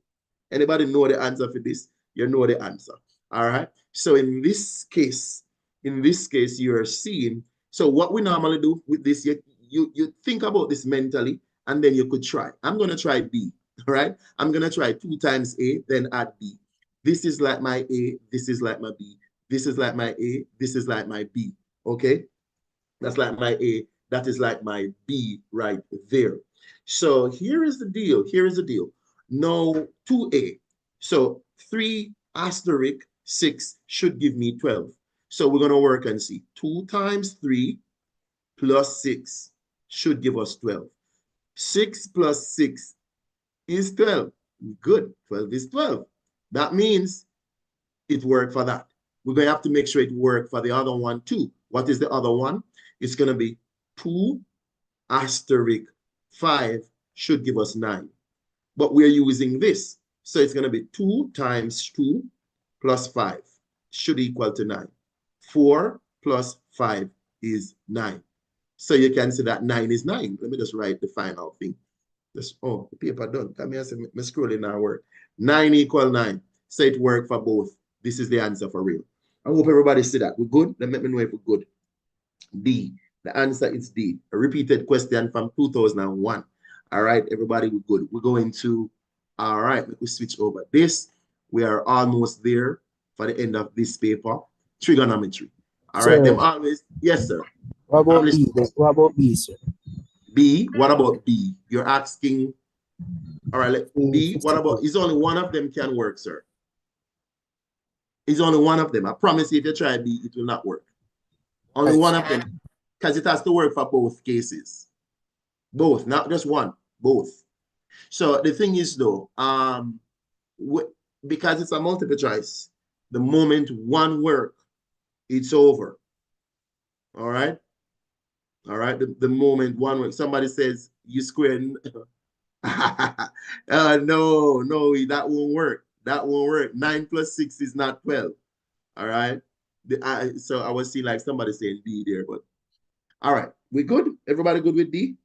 Anybody know the answer for this? You know the answer. All right. So in this case, you're seeing, so what we normally do with this, you think about this mentally, and then you could try. I'm going to try B, all right? I'm going to try 2 times A, then add B. This is like my A, this is like my B. This is like my A, this is like my B, okay? That's like my A, that is like my B right there. So here is the deal, here is the deal. Now 2A, so 3 asterisk 6 should give me 12. So we're going to work and see. 2 times 3 plus 6 should give us 12. 6 plus 6 is 12. Good. 12 is 12. That means it worked for that. We're going to have to make sure it worked for the other one too. What is the other one? It's going to be 2 asterisk 5 should give us 9. But we're using this. So it's going to be 2 times 2 plus 5 should equal to 9. 4 plus 5 is 9. So you can see that 9 is 9. Let me just write the final thing. Just, oh, the paper done. Come here, me scrolling our work. 9 equal 9. So it worked for both. This is the answer for real. I hope everybody see that. We're good? Let me know if we're good. D. The answer is D. A repeated question from 2001. All right, everybody, we're good. We're going to, all right, let me switch over this. We are almost there for the end of this paper. Trigonometry. All right, them always, yes, sir. What about B? What about B, sir? B, what about B? You're asking, all right, B, what about, is only one of them can work, sir? Is only one of them. I promise you, if you try B, it will not work. Only one of them, because it has to work for both cases. Both, not just one, both. So the thing is though, because it's a multiple choice, the moment one work, it's over. All right? All right, the moment one work, somebody says you squared. No, that won't work. That won't work. 9 plus 6 is not 12. All right. So I was seeing like somebody saying D there, but all right, we good? Everybody good with D?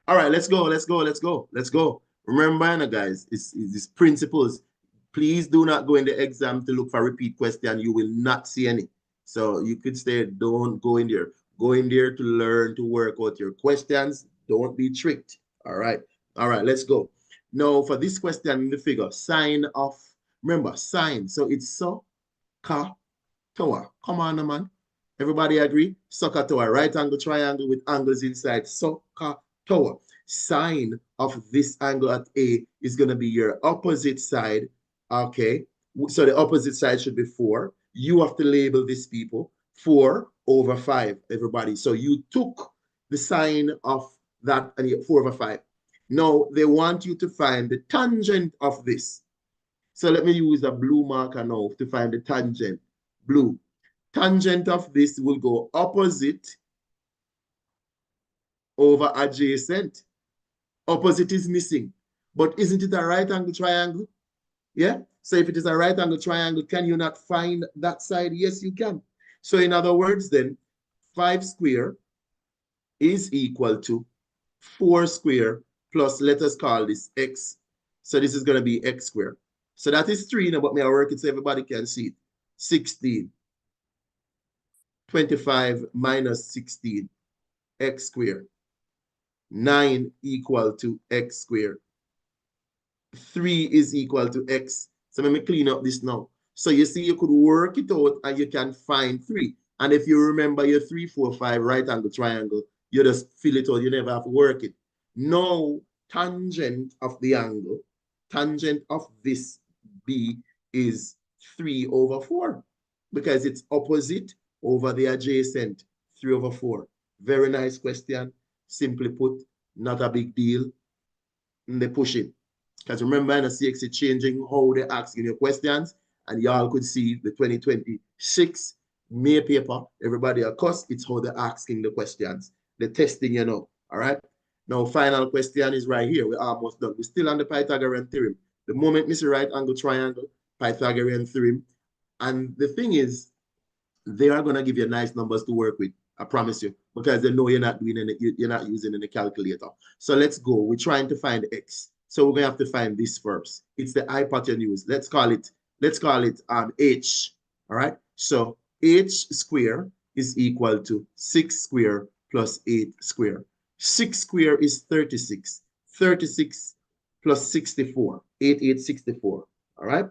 All right, let's go. Remember, guys, it's principles. Please do not go in the exam to look for repeat question. You will not see any. So you could say, don't go in there. Go in there to learn to work out your questions. Don't be tricked. All right, let's go. Now, for this question in the figure, sign of, remember, sign. So it's so, ka, toa. Come on, man. Everybody agree? Soka toa, right angle triangle with angles inside. Soka toa. Sign of this angle at A is going to be your opposite side. Okay. So the opposite side should be 4. You have to label these people 4 over 5, everybody. So you took the sign of that and 4 over 5. Now they want you to find the tangent of this. So let me use a blue marker now to find the tangent. Blue. Tangent of this will go opposite over adjacent. Opposite is missing. But isn't it a right angle triangle? Yeah? So if it is a right angle triangle, can you not find that side? Yes, you can. So in other words then, 5 square is equal to 4 square plus, let us call this x. So this is going to be x squared. So that is 3 now, but may I work it so everybody can see it. 16. 25 minus 16, x squared. 9 equal to x squared. 3 is equal to x. So let me clean up this now. So you see, you could work it out and you can find 3. And if you remember your 3, 4, 5 right angle triangle, you just fill it out. You never have to work it. Now, tangent of the angle, tangent of this B is 3 over 4 because it's opposite over the adjacent, 3 over 4. Very nice question. Simply put, not a big deal. And they push it. Because remember, in the CXC changing how they're asking your questions, and y'all could see the 2026 May paper, everybody of course, it's how they're asking the questions. The testing, you know. All right. Now, final question is right here. We're almost done. We're still on the Pythagorean theorem. The moment Mr. Right angle triangle, Pythagorean theorem. And the thing is, they are going to give you nice numbers to work with. I promise you, because they know you're not doing any, you're not using any calculator. So let's go. We're trying to find x. So we're gonna have to find this first. It's the hypotenuse. Let's call it h. All right. So h square is equal to 6 square plus 8 square. 6 square is 36. 36 plus 64. 64. All right.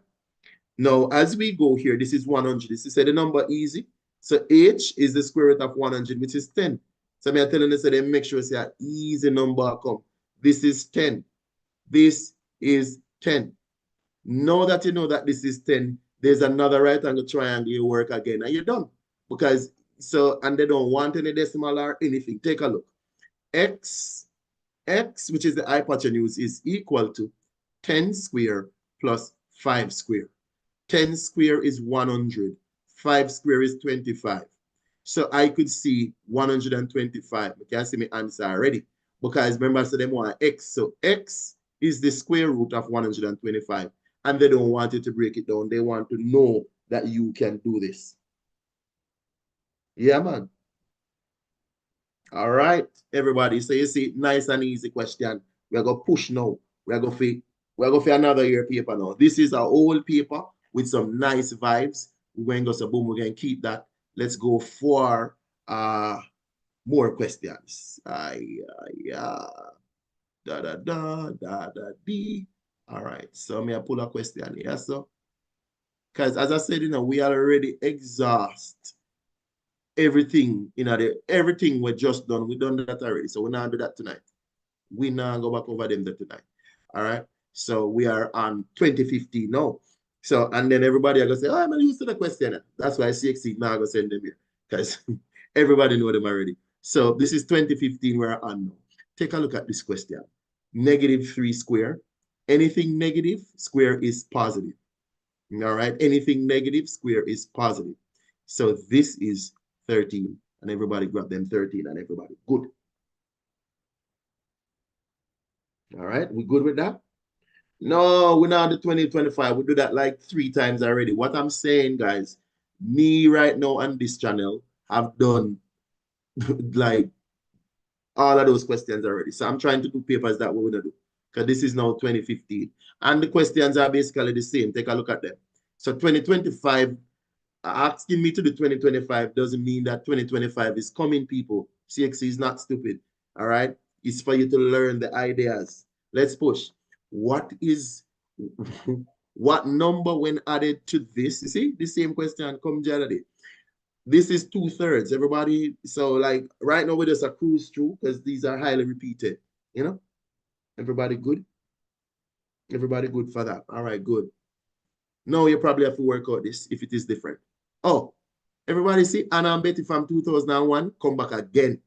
Now, as we go here, this is 100. This is the number easy. So h is the square root of 100, which is 10. So I'm telling you, so they make sure it's an easy number come. This is 10. This is 10. Now that you know that this is 10, there's another right angle triangle you work again, and you're done. Because, so, and they don't want any decimal or anything. Take a look. X, which is the hypotenuse, is equal to 10 square plus 5 square. 10 square is 100. 5 square is 25. So I could see 125. You can see my answer already. Because remember, I said they want x. So x is the square root of 125. And they don't want you to break it down. They want to know that you can do this. Yeah, man. All right, everybody. So you see, nice and easy question. We're going to push now. We're going for another year paper now. This is our old paper with some nice vibes. We're going to go, so boom, we're going to keep that. Let's go for more questions. Yeah. D. All right, so may I pull a question here, so because as I said, we already exhaust everything, everything we're just done. We done that already, so we're not do that tonight. We now go back over them tonight. All right, so we are on 2015 now. So and then everybody are gonna say, oh, I'm used to the question. That's why CXC now gonna send them here because everybody know them already. So this is 2015 we're on now. Take a look at this question. -3 square. Anything negative, square is positive. All right, anything negative, square is positive. So this is 13, and everybody grab them 13, and everybody good. All right, we good with that? No, we're not the 2025. We do that like 3 times already. What I'm saying, guys, me right now on this channel have done like all of those questions already. So I'm trying to do papers that we're gonna do because this is now 2015. And the questions are basically the same. Take a look at them. So 2025, asking me to do 2025 doesn't mean that 2025 is coming, people. CXC is not stupid, all right? It's for you to learn the ideas. Let's push. What number when added to this? You see, the same question come the other day. This is 2/3, everybody. So like right now we just a cruise through because these are highly repeated, Everybody good? Everybody good for that? All right, good. Now you probably have to work out this if it is different. Oh, everybody see Anna and Betty from 2001 come back again.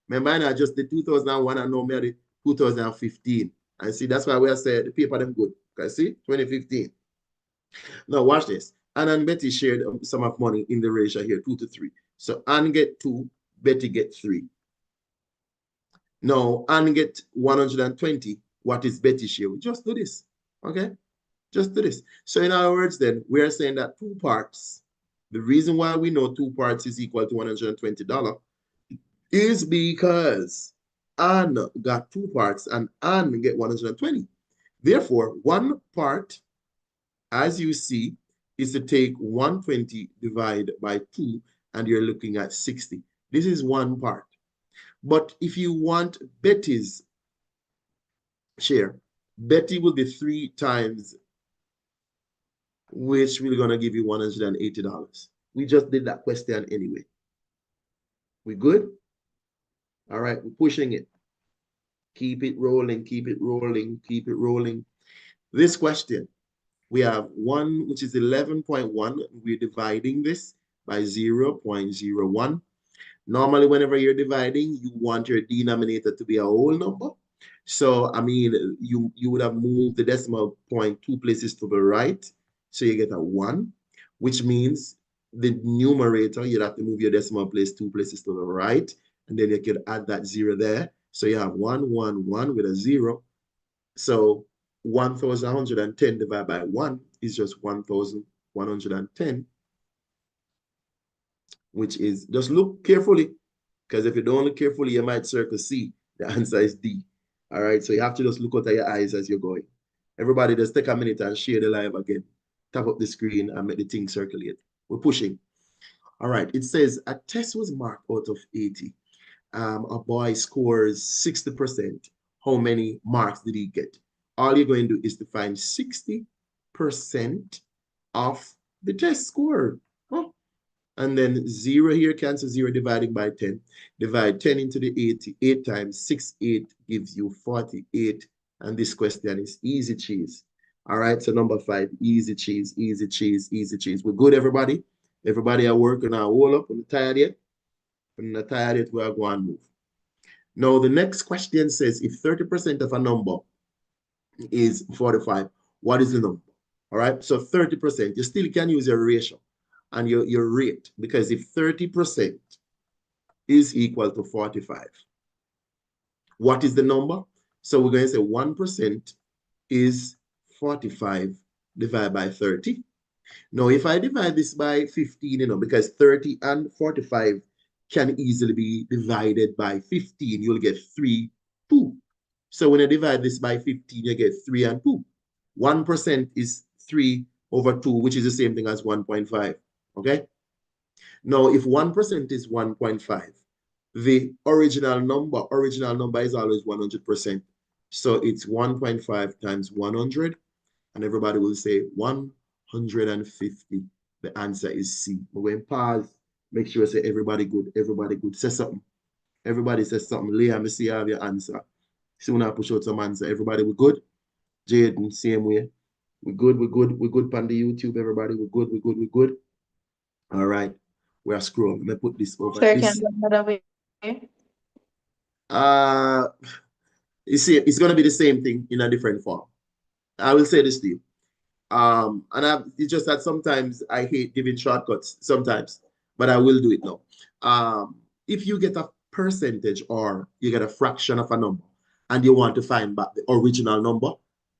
Remember, I just did 2001 and now me did 2015. And see, that's why we are saying the paper them good. Okay, see, 2015. Now watch this. Anna and Betty shared some of money in the ratio here, 2-3. So Anne get 2, Betty get 3. Now Anne get 120. What is Betty's share? We just do this. Okay? Just do this. So in other words, then, we are saying that 2 parts, the reason why we know 2 parts is equal to $120 is because Anne got 2 parts and Anne get 120. Therefore, 1 part, as you see, is to take 120 divided by 2, and you're looking at 60. This is 1 part. But if you want Betty's share, Betty will be 3 times, which we're going to give you $180. We just did that question anyway. We good? All right, we're pushing it. Keep it rolling, keep it rolling, keep it rolling. This question, we have 1, which is 11.1. We're dividing this by 0.01. Normally, whenever you're dividing, you want your denominator to be a whole number. So, I mean, you would have moved the decimal point 2 places to the right. So you get a 1, which means the numerator, you'd have to move your decimal place 2 places to the right. And then you could add that 0 there. So you have 1, 1, 1 with a 0. So 1,110 divided by 1 is just 1,110, which is, just look carefully, because if you don't look carefully, you might circle C. The answer is D. All right, so you have to just look out at your eyes as you're going. Everybody just take a minute and share the live again. Tap up the screen and make the thing circulate. We're pushing. All right, it says a test was marked out of 80. A boy scores 60%. How many marks did he get? All you're going to do is to find 60% of the test score. Huh? And then 0 here, cancel 0 dividing by 10. Divide 10 into the 80. 8 times 6, 8 gives you 48. And this question is easy cheese. All right, so number 5, easy cheese, easy cheese, easy cheese. We're good, everybody? Everybody are working our wall up. I'm tired yet? I'm not tired yet. We're going to move. Now, the next question says, if 30% of a number is 45, what is the number? All right, so 30%, you still can use your ratio and your rate, because if 30% is equal to 45, what is the number? So we're going to say 1% is 45 divided by 30. Now, if I divide this by 15, because 30 and 45 can easily be divided by 15, you'll get 3, 2. So when I divide this by 15, you get 3 and 2. 1% is 3 over 2, which is the same thing as 1.5. Okay. Now, if 1% is 1.5, the original number is always 100%. So it's 1.5 times 100, and everybody will say 150. The answer is C. But when pause, make sure say everybody good, everybody good. Say something. Everybody says something. Leah, me see you have your answer. Soon I push out some answer. Everybody, we good? Jaden, same way. We good, we good, we good on the YouTube, everybody. We good, we good, we good. All right. We are scrolling. Let me put this over Sir, this. can you another way? You see, it's gonna be the same thing in a different form. I will say this to you. It's just that sometimes I hate giving shortcuts sometimes, but I will do it now. If you get a percentage or you get a fraction of a number and you want to find back the original number,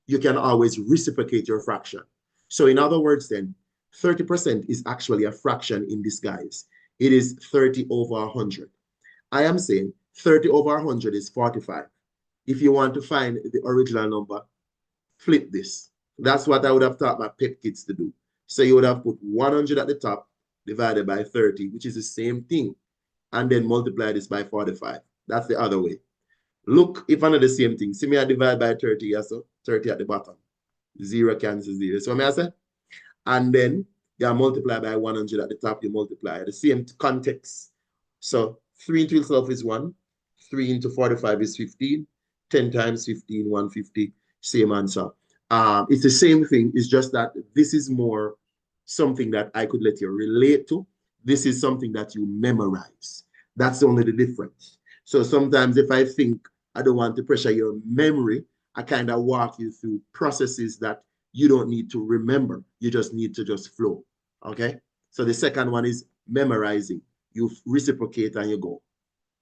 you can always reciprocate your fraction. So in other words, then 30% is actually a fraction in disguise. It is 30 over 100. I am saying 30 over 100 is 45. If you want to find the original number, flip this. That's what I would have taught my pep kids to do. So you would have put 100 at the top divided by 30, which is the same thing, and then multiply this by 45. That's the other way. Look, if I know the same thing, see me I divide by 30, yeah, so 30 at the bottom. 0 cancels 0. So what I say? And then you multiply by 100 at the top, you multiply the same context. So 3 into itself is 1, 3 into 45 is 15, 10 times 15, 150, same answer. It's the same thing. It's just that this is more something that I could let you relate to. This is something that you memorize. That's only the difference. So sometimes if I think I don't want to pressure your memory, I kind of walk you through processes that you don't need to remember. You just need to just flow. Okay? So the second one is memorizing. You reciprocate and you go.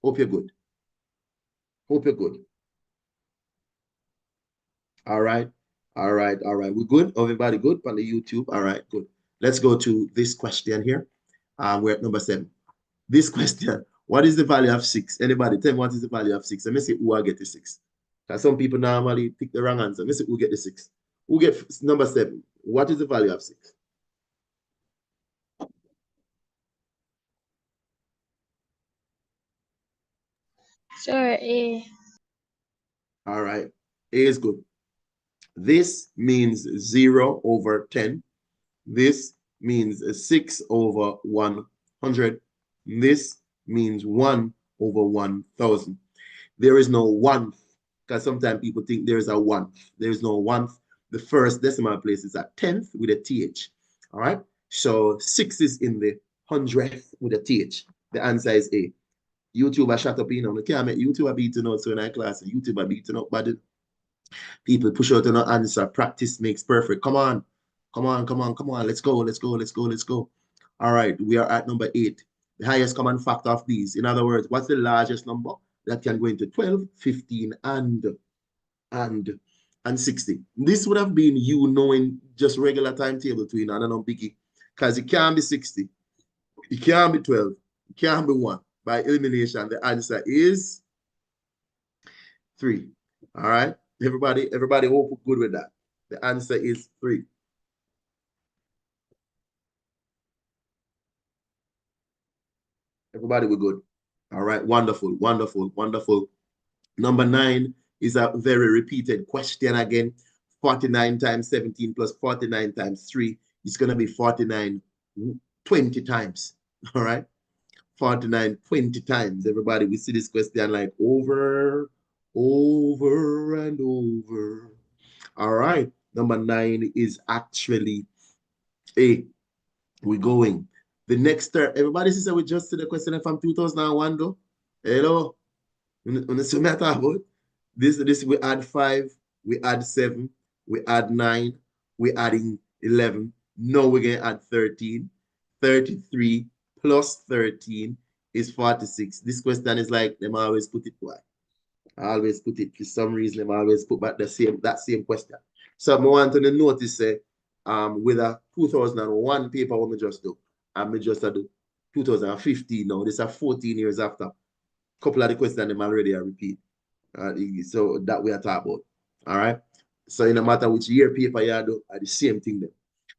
Hope you're good. Hope you're good. All right. All right. All right. We're good. Everybody good on the YouTube. All right. Good. Let's go to this question here. We're at number 7. This question. What is the value of 6? Anybody tell me what is the value of 6? Let me see who I get the 6. Because some people normally pick the wrong answer. Let me see who get the 6. Who get number 7? What is the value of 6? Sir, A. All right. A is good. This means 0 over 10. This means 6 over 100. This means 1 over 1,000. There is no 1th, because sometimes people think there is a 1th. There is no 1th. The first decimal place is a 10th with a TH. All right. So 6 is in the 100th with a TH. The answer is A. YouTube are shut up, you know. You can't make YouTube are beating out so in our class. YouTube are beating up, but people push out an answer. Practice makes perfect. Come on. Come on, come on, come on. Let's go, let's go, let's go, let's go. All right, we are at number 8. The highest common factor of these. In other words, what's the largest number that can go into 12, 15, and 60? This would have been you knowing just regular timetable to, I don't know, biggie. Because it can't be 60. It can't be 12. It can't be 1. By elimination, the answer is 3. All right. Everybody hope good with that. The answer is 3. Everybody we're good. All right. Wonderful, wonderful, wonderful. Number 9 is a very repeated question again. 49 times 17 plus 49 times 3 is going to be 49 20 times. All right. 49 20 times. Everybody, we see this question like over and over. All right. Number 9 is actually A. We're going. The next term, everybody says we just to the question from 2001 though. Hello. This we add 5, we add 7, we add 9, we adding 11. Now we're going to add 13. 33 plus 13 is 46. This question is like them always put it why. I always put it for some reason. Them always put back that same question. So I want to notice with a 2001 paper what me just do. And me just do 2015 now. This is 14 years after. Couple of the questions them already I repeat. So that we are talking about. All right. So no matter which year paper you do, are the same thing then.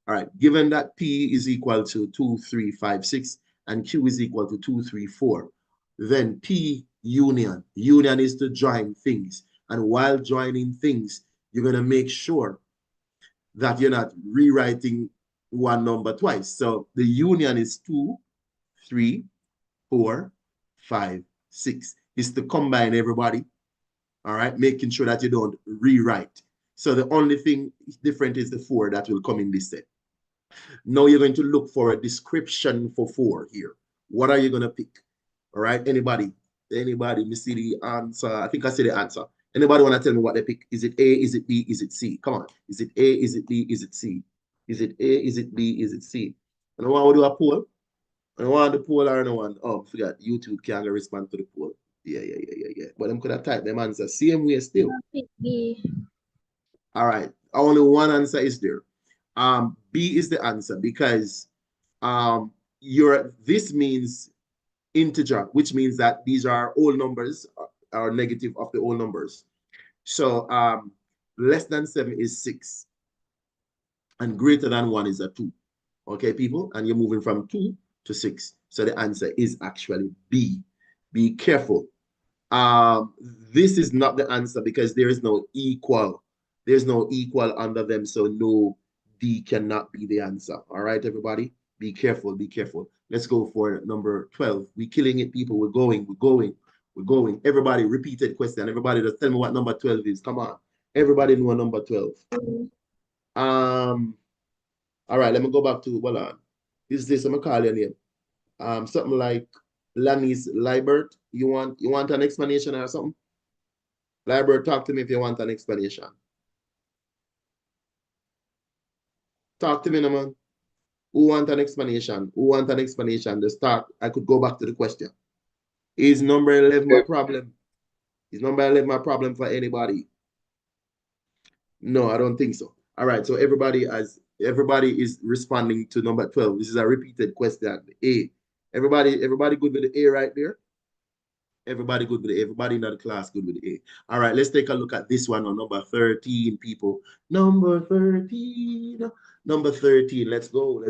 All right, given that P is equal to 2, 3, 5, 6, and Q is equal to 2, 3, 4, then P union is to join things. And while joining things, you're going to make sure that you're not rewriting one number twice. So the union is 2, 3, 4, 5, 6. Is to combine everybody, all right, making sure that you don't rewrite. So the only thing different is the 4 that will come in this set. Now you're going to look for a description for 4 here. What are you going to pick? All right, anybody? Me see the answer. I think I see the answer. Anybody want to tell me what they pick? Is it A? Is it B? Is it C? Come on. Is it A? Is it B? Is it C? Is it A? Is it B? Is it C? I don't want to do a poll. I don't want the poll or no one. Oh, forgot. YouTube can't respond to the poll. Yeah. But I'm gonna type them answer same way still. B. All right. Only one answer is there. B is the answer because this means integer, which means that these are all numbers are negative of the whole numbers. So less than 7 is 6 and greater than 1 is a 2. Okay, people, and you're moving from 2 to 6. So the answer is actually B. Be careful. This is not the answer because there is no equal. There's no equal under them, so no, D cannot be the answer. All right, everybody, be careful, be careful. Let's go for number 12. We're killing it, people. We're going. Everybody, repeated question. Everybody, just tell me what number 12 is. Come on. Everybody know number 12. All right, let me go back to, hold on. Is this, I'm gonna call your name. Something like Lannis Libert. You want an explanation or something? Libert, talk to me if you want an explanation. Talk to me, no, man. Who want an explanation? Who want an explanation? The start, I could go back to the question. Is number 11 my problem? Is number 11 my problem for anybody? No, I don't think so. All right, so everybody is responding to number 12. This is a repeated question. A. Everybody good with the A right there? Everybody good with the A. Everybody in the class good with the A. All right, let's take a look at this one on number 13, people. Number 13. Number 13. Let's go.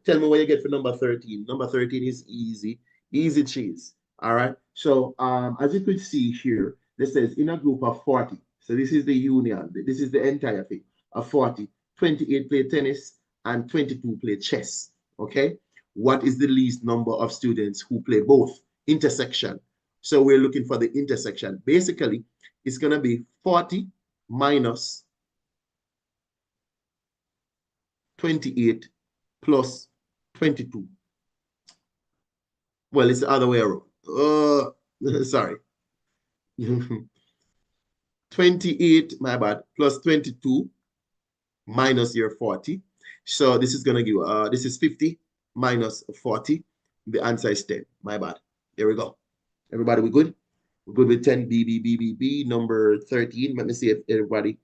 Tell me what you get for number 13. Number 13 is easy. Easy cheese. All right. So as you could see here, this says in a group of 40. So this is the union. This is the entire thing of 40. 28 play tennis and 22 play chess. Okay. What is the least number of students who play both? Intersection. So we're looking for the intersection. Basically, it's going to be 40 minus 28 plus 22. Well, it's the other way around. Sorry. 28, my bad, plus 22 minus your 40. So this is going to give, this is 50 minus 40. The answer is 10. My bad. There we go. Everybody, we good? We're good with 10. B. Number 13. Let me see if everybody,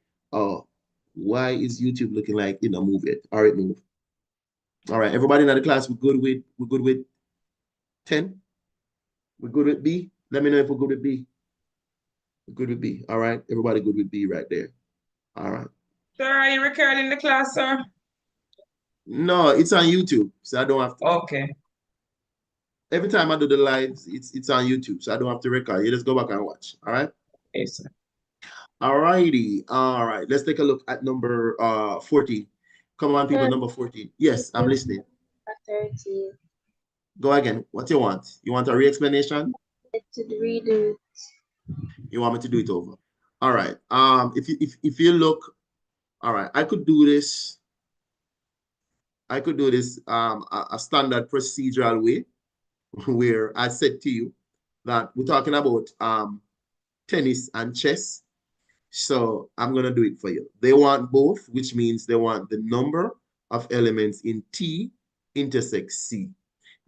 why is YouTube looking like, move it. All right, move. All right, everybody in the class, we're good with 10. We're good with B. Let me know if we're good with B. We're good with B. All right, everybody good with B right there. All right. Sir, are you recording the class, sir? No, it's on YouTube, so I don't have to. Okay. Every time I do the lives, it's on YouTube, so I don't have to record. You just go back and watch. All right. Yes, sir. All righty. All right. Let's take a look at number 14. Come on, people. Number 14. Yes, I'm listening. 13. Go again. What you want? You want a re-explanation? To read it. You want me to do it over? All right. If you look, all right, I could do this. I could do this a standard procedural way, where I said to you that we're talking about tennis and chess. So I'm gonna do it for you. They want both, which means they want the number of elements in T intersect C.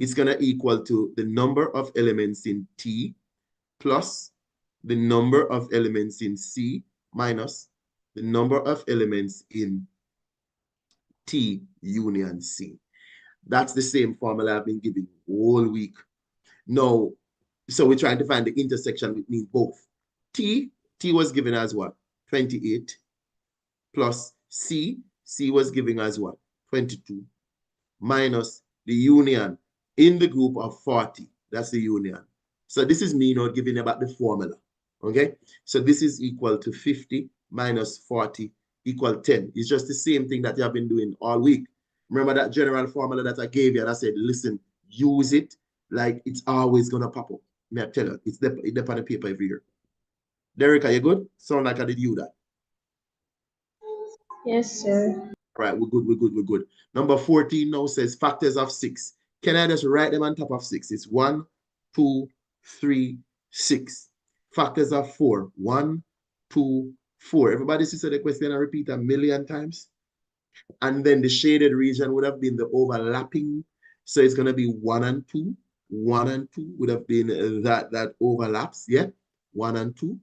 It's gonna equal to the number of elements in T plus the number of elements in C minus the number of elements in T union C. That's the same formula I've been giving all week. No, so we're trying to find the intersection between both. T was given as what? 28 plus C was given as what? 22 minus the union in the group of 40. That's the union. So this is me now giving about the formula. Okay? So this is equal to 50 minus 40 equal 10. It's just the same thing that you have been doing all week. Remember that general formula that I gave you and I said, listen, use it like it's always going to pop up. May I tell you, it's on the paper every year. Derek, are you good? Sound like I did you that. Yes, sir. All right, we're good. Number 14 now says factors of 6. Can I just write them on top of 6? It's 1, 2, 3, 6. Factors of 4. 1, 2, 4. Everybody see the question I repeat a million times? And then the shaded region would have been the overlapping. So it's going to be 1 and 2. 1 and 2 would have been that overlaps. Yeah, 1 and 2.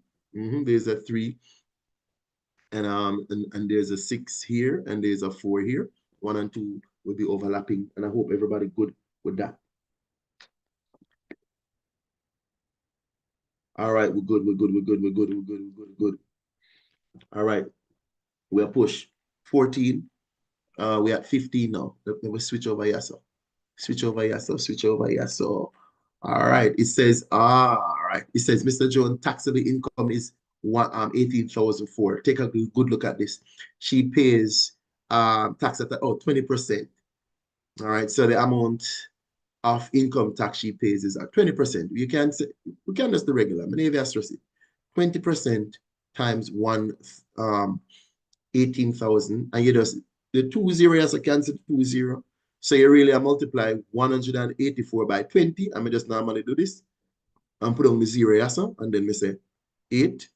There's a 3. And there's a 6 here, and there's a 4 here. 1 and 2 will be overlapping. And I hope everybody good with that. All right, we're good. All right, we're push 14. We're at 15 now. Let me switch over here. Switch over here. So, all right. It says, It says, Mr. Jones' taxable income is 18,004. Take a good look at this. She pays tax at 20%. All right. So the amount of income tax she pays is at 20%. You can say, we can just the regular. Maybe I stress it. 20% times 18,000, and you just the 2 zeros I cancel 2 0. So you really multiply 184 by 20. I may just normally do this and put on the 0 yes, and then we say 8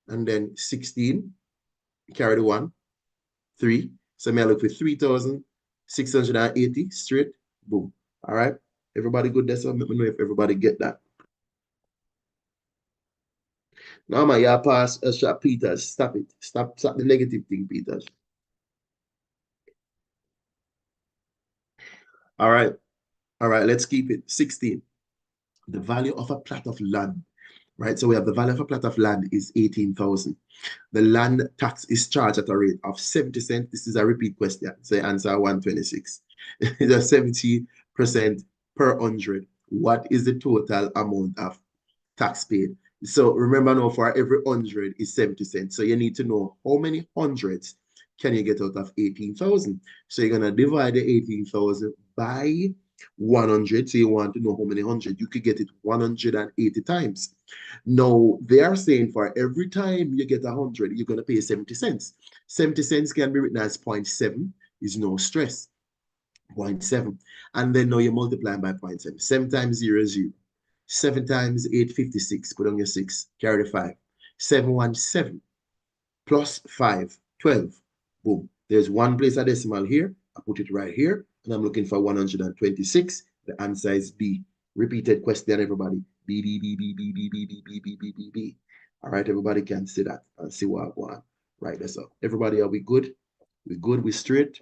and then 16. Carry the 1, 3. So I look for 3,680 straight. Boom. All right. Everybody good there? So let me know if everybody get that. Now, my yeah, pass a shot, Peters. Stop it. Stop the negative thing, Peters. All right. Let's keep it. 16. The value of a plot of land, right? So we have the value of a plot of land is 18,000. The land tax is charged at a rate of 70 cents. This is a repeat question. So answer 126. It's a 70% per 100. What is the total amount of tax paid? So remember now, for every 100 is 70 cents. So you need to know how many hundreds can you get out of 18,000. So you're going to divide the 18,000 by 100. So you want to know how many 100. You could get it 180 times. Now, they are saying for every time you get 100, you're going to pay 70 cents. 70 cents can be written as 0.7. Is no stress. 0.7. And then now you multiply by 0.7. 7 times 0 is 0. 7 times 8, 56. Put on your 6. Carry the 5. 717 plus 5, 12. Boom. There's one place a decimal here. I put it right here. And I'm looking for 126. The answer is B. Repeated question, everybody. B, B, B, B, B, B, B, B, B, B, B, B, B. All right, everybody can see that and see what I want. Right, that's all. Everybody, are we good? We good? We straight?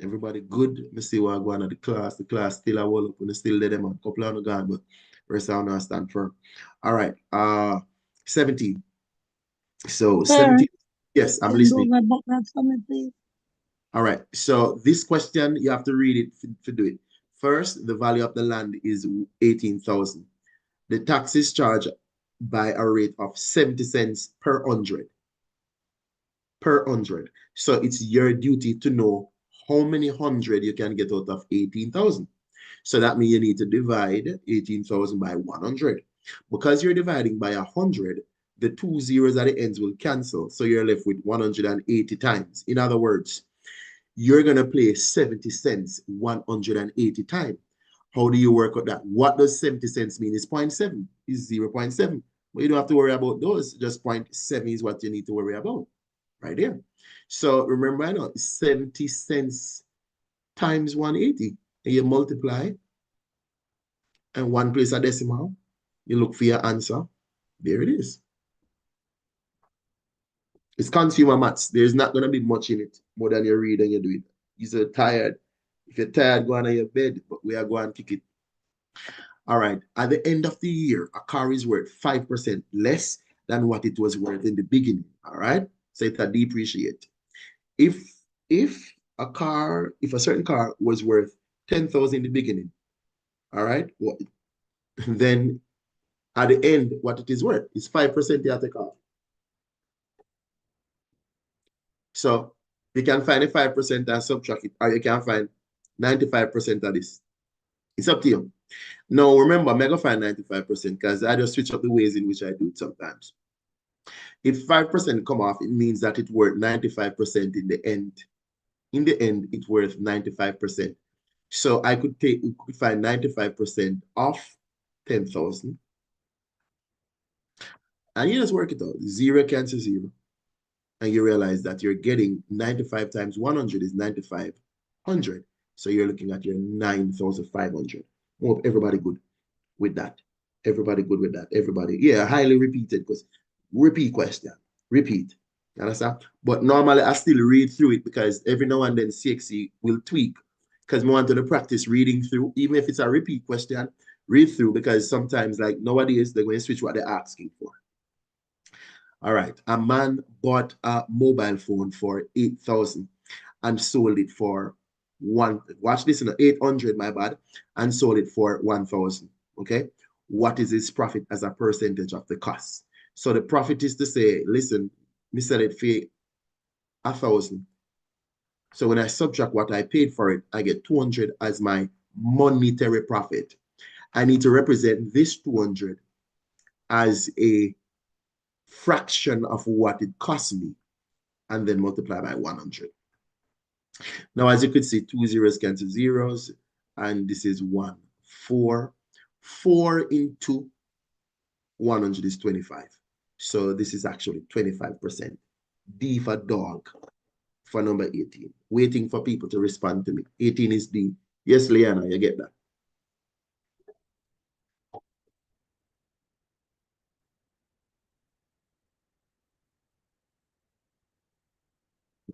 Everybody good? Let me see what I go on at the class. The class still a wall up and still let them a couple on the gone, but rest I don't stand firm. All right. 17. So Sir, 17. Yes, I'm can listening. go back that for me, please? All right. So this question, you have to read it to do it. First, the value of the land is 18,000. The tax is charged by a rate of 70 cents per 100. Per 100. So it's your duty to know how many 100 you can get out of 18,000. So that means you need to divide 18,000 by 100. Because you're dividing by 100, the 2 zeros at the ends will cancel. So you're left with 180 times. In other words, you're going to pay 70 cents 180 times. How do you work out that? What does 70 cents mean? It's 0.7. It's 0.7. But you don't have to worry about those. Just 0.7 is what you need to worry about. Right there. So remember, I know 70 cents times 180. And you multiply. And one place a decimal. You look for your answer. There it is. It's consumer maths. There's not going to be much in it more than you read and you do it. You're tired. If you're tired, go on your bed, but we are going to kick it. All right. At the end of the year, a car is worth 5% less than what it was worth in the beginning. All right. So it's a depreciate. If a car, if a certain car was worth 10,000 in the beginning, all right, then at the end, what it is worth is 5% you have to take off. So you can find the 5% and subtract it, or you can find 95% of this. It's up to you. Now, remember, I'm going to find 95% because I just switch up the ways in which I do it sometimes. If 5% come off, it means that it's worth 95% in the end. In the end, it's worth 95%. So I could find 95% off 10,000. And you just work it out. 0 cancels 0. And you realize that you're getting 95 times 100 is 9,500. So you're looking at your 9,500. Hope everybody good with that. Everybody good with that. Everybody. Yeah, highly repeated because repeat question. Repeat. You understand? But normally I still read through it because every now and then CXC will tweak because we want to practice reading through, even if it's a repeat question, read through because sometimes like nowadays they're going to switch what they're asking for. All right. A man bought a mobile phone for 8,000 and sold it for watch this, 800, my bad, and sold it for 1,000. Okay. What is his profit as a percentage of the cost? So the profit is to say, listen, me sell it for 1,000. So when I subtract what I paid for it, I get 200 as my monetary profit. I need to represent this 200 as a fraction of what it cost me and then multiply by 100. Now, as you could see, 2 zeros cancel zeros, and this is 1, 4. 4 into 100 is 25. So this is actually 25%. D for dog for number 18. Waiting for people to respond to me. 18 is D. Yes, Leanna, you get that?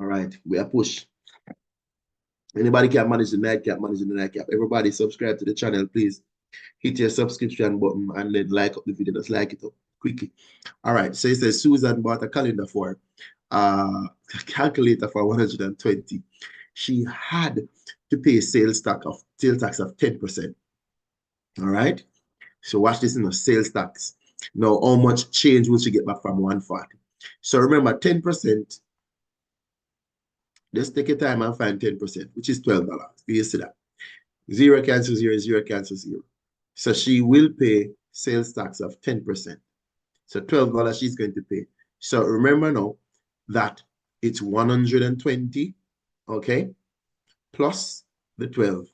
All right, we are push. Anybody can manage the nightcap, manage the nightcap. Everybody subscribe to the channel, please. Hit your subscription button and then like up the video. Just like it up quickly. All right, so it says Susan bought a calendar for a calculator for 120. She had to pay sales tax of 10%. All right, so watch this in the sales tax. Now, how much change will she get back from 140? So remember, 10%. Just take your time and find 10%, which is $12. Do you see that? 0 cancel 0, 0 cancel 0. So she will pay sales tax of 10%. So $12 she's going to pay. So remember now that it's 120, okay, plus the 12,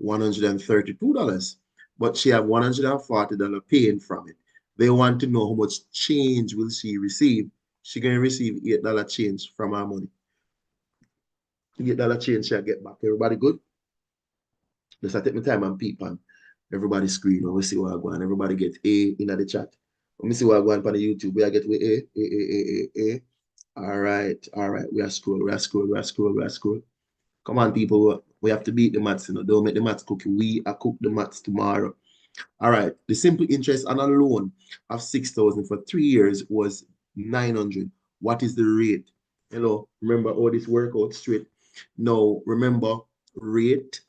$132. But she have $140 paying from it. They want to know how much change will she receive. She's going to receive $8 change from her money. $8 change she'll get back. Everybody good? Just I take my time and peep on everybody's screen. Let me see what I go on. Everybody get A in the chat. Let me see what I go on the YouTube. We are get with A. All right. We are scroll. Come on, people. We have to beat the maths, Don't make the maths cookie. We are cook the maths tomorrow. All right. The simple interest on a loan of 6,000 for 3 years was 900. What is the rate? Hello. Remember all this work out straight. Now, remember, rate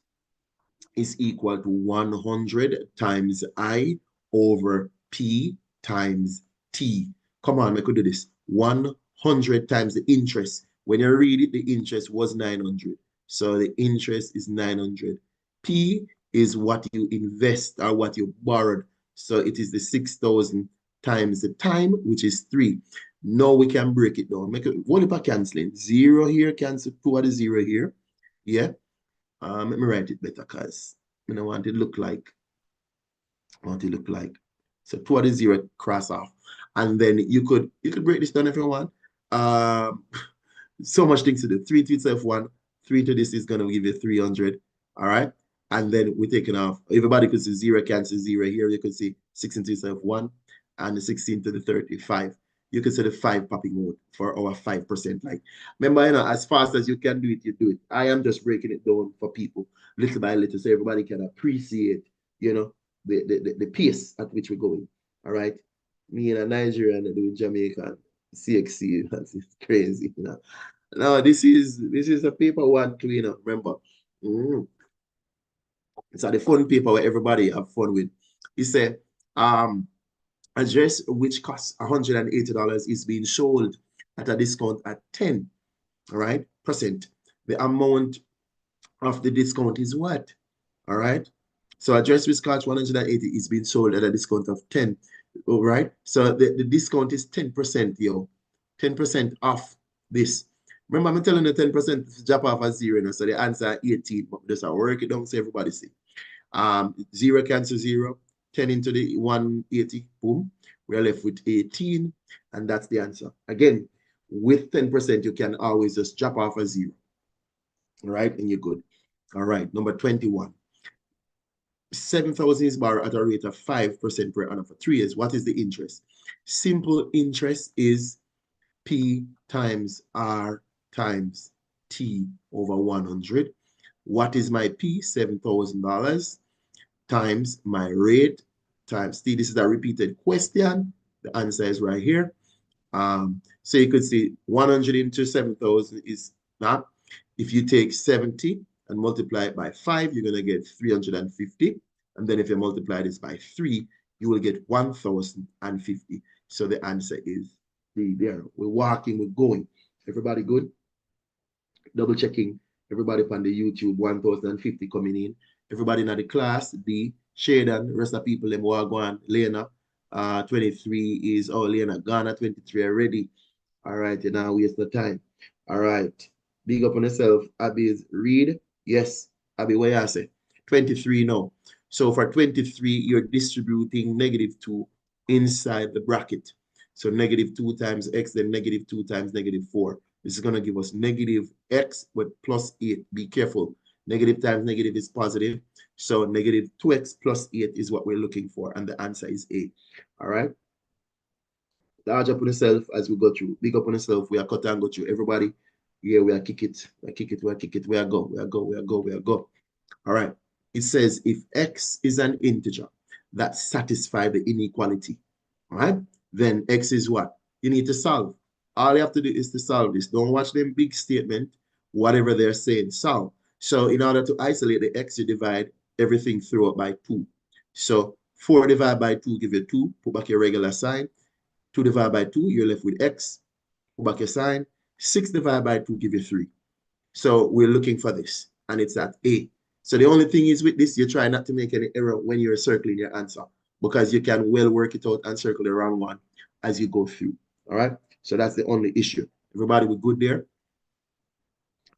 is equal to 100 times I over P times T. Come on, we could do this. 100 times the interest. When you read it, the interest was 900. So the interest is 900. P is what you invest or what you borrowed. So it is the 6,000 times the time, which is 3. Now we can break it down. Make it one if I canceling. 0 here, cancel 2 of the 0 here. Yeah. Let me write it better because I don't want it to look like. So 2 of the 0 cross off. And then you could break this down if you want. So much things to do. 3 to itself 1. 3 to this is gonna give you 300. All right. And then we're taking off. Everybody could see 0 cancel 0 here. You could see 6 into itself 1 and the 16 to the 35. You can see the 5 popping out for our 5%. Like, remember, as fast as you can do it, you do it. I am just breaking it down for people little by little so everybody can appreciate, the pace at which we're going. All right. Me in Nigeria and doing Jamaica, CXC, that's crazy, No, this is a paper one cleaner, remember. It's the fun paper where everybody have fun with. He said, a dress which costs $180 is being sold at a discount at 10, all right, percent. The amount of the discount is what? All right. So a dress which costs 180 is being sold at a discount of 10. All right. So the discount is 10%, yo. 10% off this. Remember, I'm telling you 10% drop off a zero. You know, so the answer 18, but just work it down so everybody see. Zero cancel zero, 10 into the 180, boom. We're left with 18, and that's the answer. Again, with 10%, you can always just drop off a zero. All right, and you're good. All right, number 21. 7,000 is borrowed at a rate of 5% per annum for 3 years. What is the interest? Simple interest is P times R times T over 100. What is my P? $7,000 times my rate times T. This is a repeated question. The answer is right here. So you could see 100 into 7,000 is not. If you take 70 and multiply it by 5, you're going to get 350. And then if you multiply this by 3, you will get 1,050. So the answer is D there. We're walking, we're going. Everybody good? Double checking. Everybody on the YouTube, 1,050 coming in. Everybody in the class, D. Shaden, rest of people, them will go on. Lena, 23 is, oh, Lena, Ghana, 23 already. All right, you now waste the time. All right. Big up on yourself. Abby is read. Yes. Abby, what you say? 23 now. So for 23, you're distributing -2 inside the bracket. So -2 times x, then -2 times -4. This is going to give us -x with +8. Be careful. Negative times negative is positive. So -2x plus 8 is what we're looking for. And the answer is A. All right. Large up on yourself as we go through. Big up on yourself. We are cut and go through. Everybody, yeah, we are kick it. We are kick it. We are kick it. We are go. We are go. We are go. We are go. All right. It says if x is an integer that satisfies the inequality, all right, then x is what? You need to solve. All you have to do is to solve this. Don't watch them big statement, whatever they're saying, solve. So in order to isolate the x, you divide everything through by 2. So 4 divided by 2 give you 2. Put back your regular sign. 2 divided by 2, you're left with x. Put back your sign. 6 divided by 2 give you 3. So we're looking for this, and it's at A. So the only thing is with this, you try not to make any error when you're circling your answer, because you can well work it out and circle the wrong one as you go through. All right. So that's the only issue. Everybody, we're good there?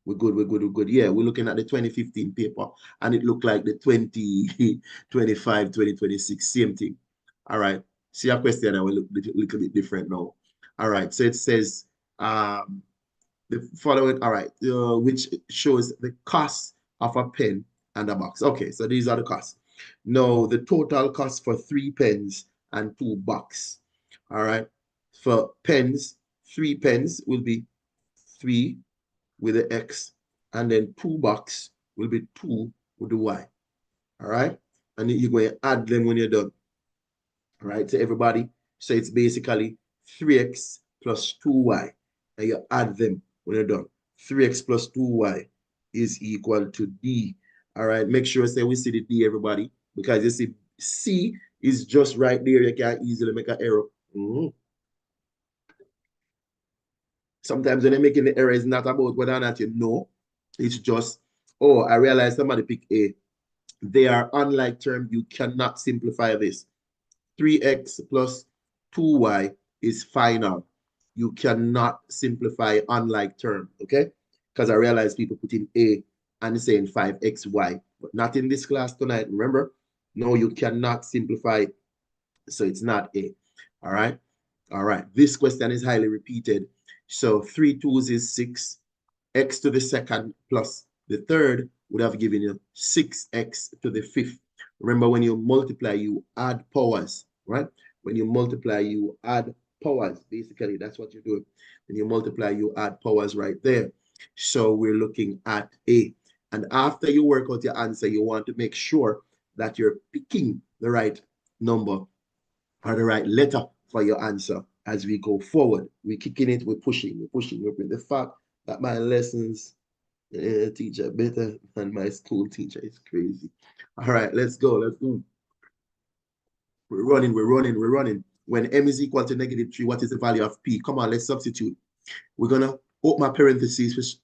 We're good, we're good, we're good. Yeah, we're looking at the 2015 paper, and it looked like the 2025, 2026, same thing. All right. See our question now will look a little bit different now. All right. So it says the following, all right, which shows the cost of a pen and a box. Okay, so these are the costs. Now, the total cost for 3 pens and 2 boxes. All right. For pens, 3 pens will be 3 with the X, and then 2 boxes will be 2 with the Y. All right. And you're going to add them when you're done. All right. So everybody, so it's basically 3x plus 2y. And you add them when you're done. 3x plus 2y is equal to D. All right. Make sure say we see the D, everybody, because you see C is just right there. You can easily make an error. Sometimes when you're making the error, it's not about whether or not you know. It's just, oh, I realized somebody picked A. They are unlike terms. You cannot simplify this. 3x plus 2y is final. You cannot simplify unlike term, okay? Because I realize people putting A and saying 5xy, but not in this class tonight. Remember, no, you cannot simplify it. So it's not A. All right. All right. This question is highly repeated. So 3 2s is 6. X to the second plus the third would have given you 6x to the fifth. Remember, when you multiply, you add powers, right? When you multiply, you add powers. Basically, that's what you're doing. When you multiply, you add powers right there. So we're looking at A. And after you work out your answer, you want to make sure that you're picking the right number or the right letter for your answer as we go forward. We're kicking it, we're pushing, we bring the fact At my lessons, teacher better than my school teacher. It's crazy. All right, let's go. Let's go. We're running. When m is equal to -3, what is the value of p? Come on, let's substitute. We're going to open my parentheses, which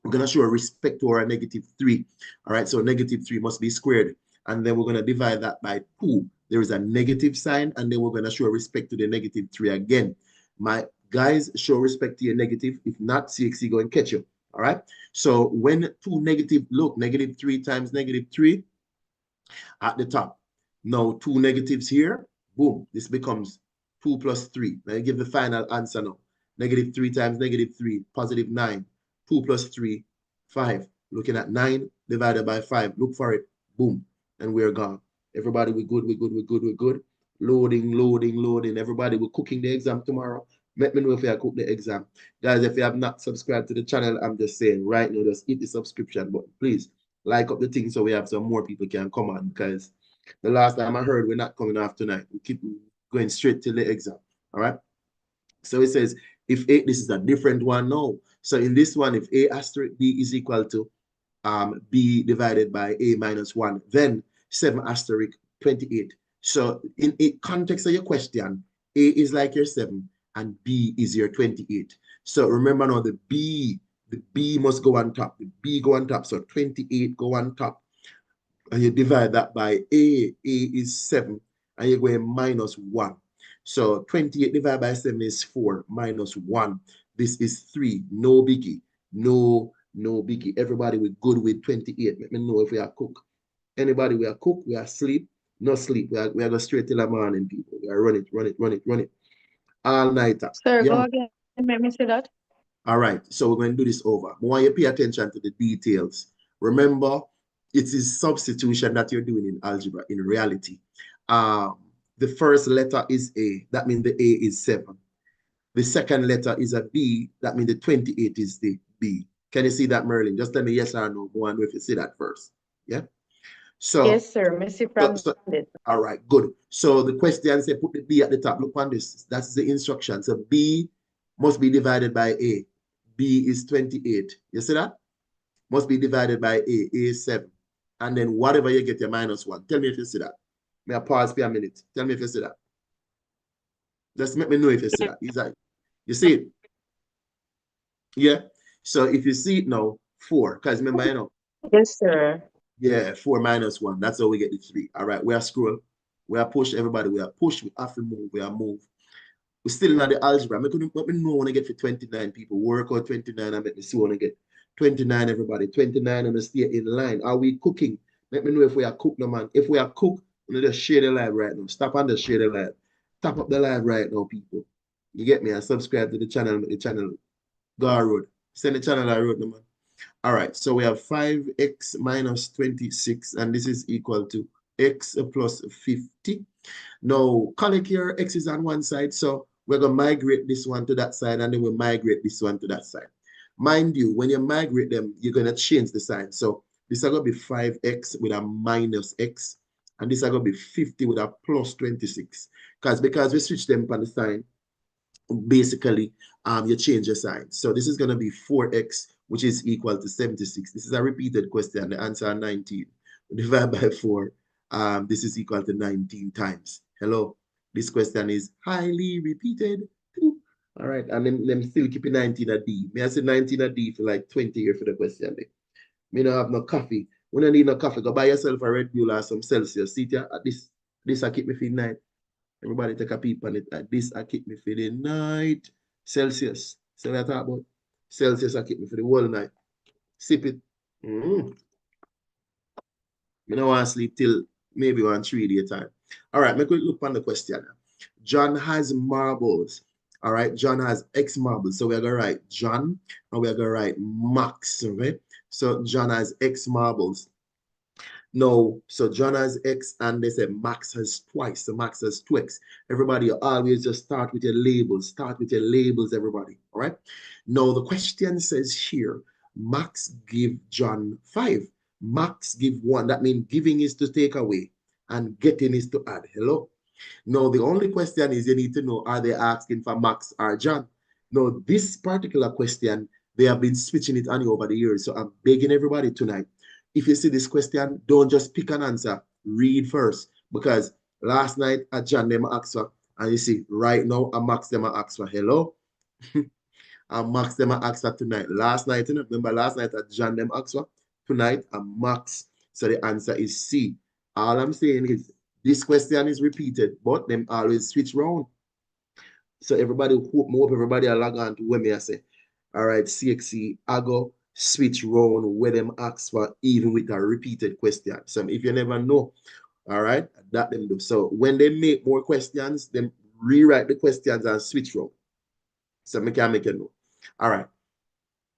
we're going to show respect to our -3. All right, so -3 must be squared. And then we're going to divide that by 2. There is a negative sign, and then we're going to show respect to the -3 again. My guys, show respect to your negative. If not, CXC go and catch you. All right, so when 2 negative, look, -3 times -3 at the top. Now 2 negatives here, boom, this becomes 2 plus 3. Now you give the final answer now. -3 times -3, positive 9. 2 plus 3, 5. Looking at 9 divided by 5. Look for it. Boom. And we're gone. Everybody, we're good. Loading. Everybody, we're cooking the exam tomorrow. Let me know if you cook the exam. Guys, if you have not subscribed to the channel, I'm just saying right now, just hit the subscription button. Please like up the thing so we have some more people can come on, because the last time I heard we're not coming off tonight. We keep going straight to the exam. All right. So it says if A, this is a different one now. So in this one, if A asterisk B is equal to B divided by A minus 1, then 7 asterisk 28. So in context of your question, A is like your 7 and B is your 28. So remember now the B must go on top. The B go on top. So 28 go on top. And you divide that by A. A is 7. And you're going minus 1. So 28 divided by 7 is 4 minus 1. This is 3. No biggie. No biggie. Everybody, we're good with 28. Let me know if we are cook. Anybody, we are cook, we are sleep. No sleep. We are go straight till the morning, people. We are run it. All night. Sir, go again. Let me see that. All right, so we're going to do this over. I want you to pay attention to the details. Remember, it is substitution that you're doing in algebra in reality. The first letter is A. That means the A is 7. The second letter is a B. That means the 28 is the B. Can you see that, Merlin? Just tell me yes or no. Go on if you see that first. Yeah? So, yes, sir. Messi from it. All right, good. So the question says put the B at the top. Look on this. That's the instruction. So B must be divided by A. B is 28. You see that? Must be divided by A. A is 7. And then whatever you get, your minus 1. Tell me if you see that. May I pause for a minute? Tell me if you see that. Just make me know if you see that. Exactly. You see it? Yeah. So if you see it now, 4. Because remember, you know. Yes, sir. Yeah, 4 minus 1. That's how we get the 3. All right. We are scroll. We are push, everybody. We are push. We have to move. We are move. We're still in the algebra. Let me know when I get for 29 people. Work out 29 and let me see when I get 29, everybody. 29 and stay in line. Are we cooking? Let me know if we are cooked, no man. If we are cooked, I'm going to just share the live right now. Stop and just share the live. Tap up the live right now, people. You get me? And subscribe to the channel. The channel go on road. Send the channel on road, no man. All right. So we have 5x minus 26. And this is equal to x plus 50. Now, collect your x's on one side. So we're going to migrate this one to that side, and then we'll migrate this one to that side. Mind you, when you migrate them, you're going to change the sign. So this is going to be 5x with a minus x, and this is going to be 50 with a plus 26. Because we switch them on the sign, basically, you change your sign. So this is going to be 4x, which is equal to 76. This is a repeated question. The answer is 19. We divide by 4. This is equal to 19 times. Hello. This question is highly repeated. All right. And then them still keeping 19 at D. May I say 19 at D for like 20 years for the question. Me don't have no coffee. When I need no coffee, go buy yourself a Red Bull or some Celsius. Sit here at this I keep me for the night. Everybody take a peep on it. At this I keep me for the night. Celsius. So what I talk about? Celsius I keep me for the whole night. Sip it. Me don't want to sleep till maybe 1-3 day time. All right, make a look on the question. John has marbles. All right, John has X marbles. So we're going to write John and we're going to write Max. Okay, so John has X marbles. No, so John has X and they say Max has twice. So Max has 2X. Everybody, always just start with your labels. Start with your labels, everybody. All right. Now the question says here, Max give John 5. Max give 1. That means giving is to take away and getting is to add. Hello. Now the only question is you need to know, are they asking for Max or John? Now this particular question, they have been switching it on you over the years. So I'm begging everybody tonight, if you see this question, don't just pick an answer. Read first. Because last night at John them asked for, and you see, right now, I Max them asked for hello. I Max them asked for tonight. Last night, you know, remember last night at John them asked for? Tonight, I Max. So the answer is C. All I'm saying is, this question is repeated, but them always switch round. So everybody, hope everybody are log on to what me I say. All right, CXC, I go switch round where them ask for even with a repeated question. So if you never know, all right, that them do. So when they make more questions, them rewrite the questions and switch round. So me can make it know. All right.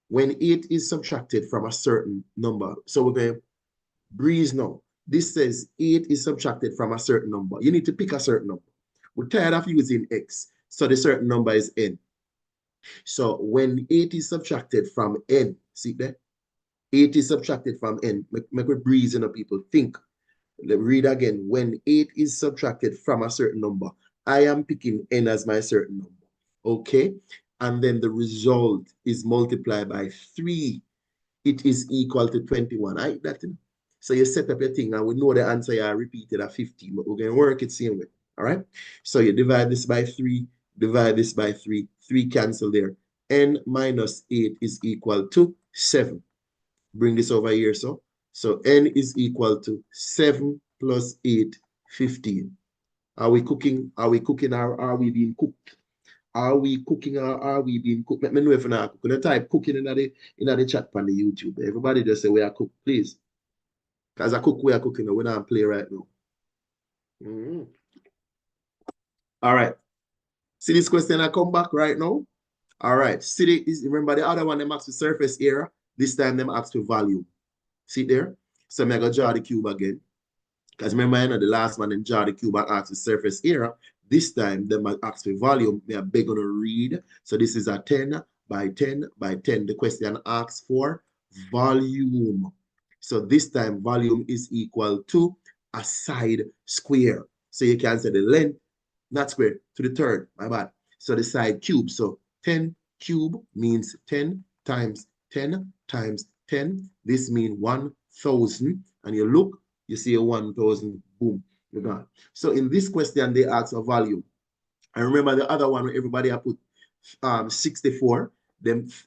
When 8 is subtracted from a certain number, so we're going to breeze now. This says 8 is subtracted from a certain number. You need to pick a certain number. We're tired of using X, so the certain number is N. So when 8 is subtracted from N, see there? 8 is subtracted from N. Make we breeze, you know, people think. Let me read again. When 8 is subtracted from a certain number, I am picking N as my certain number. Okay? And then the result is multiplied by 3. It is equal to 21. I that, you know? So you set up your thing, and we know the answer you are repeated at 15, but we're going to work it same way. All right? So you divide this by 3, divide this by 3, 3 cancel there. N minus 8 is equal to 7. Bring this over here, so N is equal to 7 plus 8, 15. Are we cooking? Are we cooking or are we being cooked? Are we cooking or are we being cooked? Let me know if you're not cooking. Type cooking in the chat on the YouTube. Everybody just say we are cooked, please. Because I cook, we are cooking. We're not play right now. All right. See this question I come back right now? All right. See this, remember the other one, them asked for surface area. This time them asked for volume. See there? So I'm going to draw the cube again. Because remember, you know, the last one, then draw the cube and ask for surface area. This time, them ask for volume. They are big on to read. So this is a 10 by 10 by 10. The question asks for volume. So this time, volume is equal to a side square. So you can say the length, not square, to the third. My bad. So the side cube. So 10 cube means 10 times 10 times 10. This means 1,000. And you look, you see a 1,000, boom, you're gone. So in this question, they ask a volume. And remember the other one where everybody had put 64,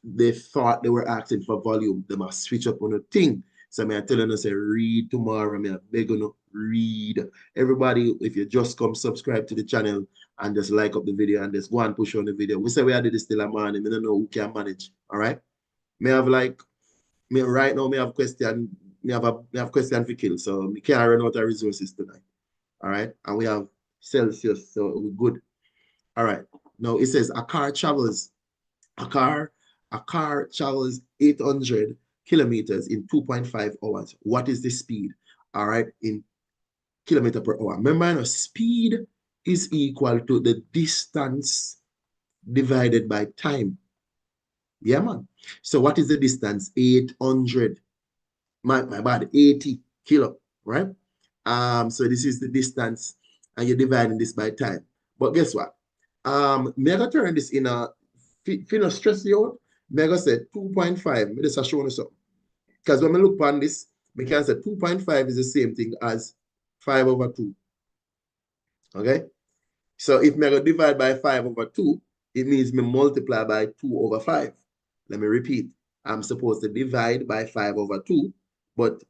they thought they were asking for volume. They must switch up on a thing. So I'm telling you, say, read tomorrow. I'm begging you, read. Everybody, if you just come subscribe to the channel and just like up the video and just go and push on the video. We say we did this till a morning. I don't know who can manage. All right. Right now, I have question. We have question for kill, so we can't run out of resources tonight. All right, and we have Celsius, so we're good. All right, now it says a car travels 800 kilometers in 2.5 hours. What is the speed? All right, in kilometer per hour. Remember, speed is equal to the distance divided by time. Yeah, man. So what is the distance? 800. My bad, 80 kilo, right? So this is the distance, and you're dividing this by time. But guess what? Me gonna turn this in a, if you know, stress you out, me gonna say 2.5. Me just show you something. Because when I look on this, me can say 2.5 is the same thing as 5 over 2. Okay? So if me gonna divide by 5 over 2, it means me multiply by 2 over 5. Let me repeat. I'm supposed to divide by 5 over 2. But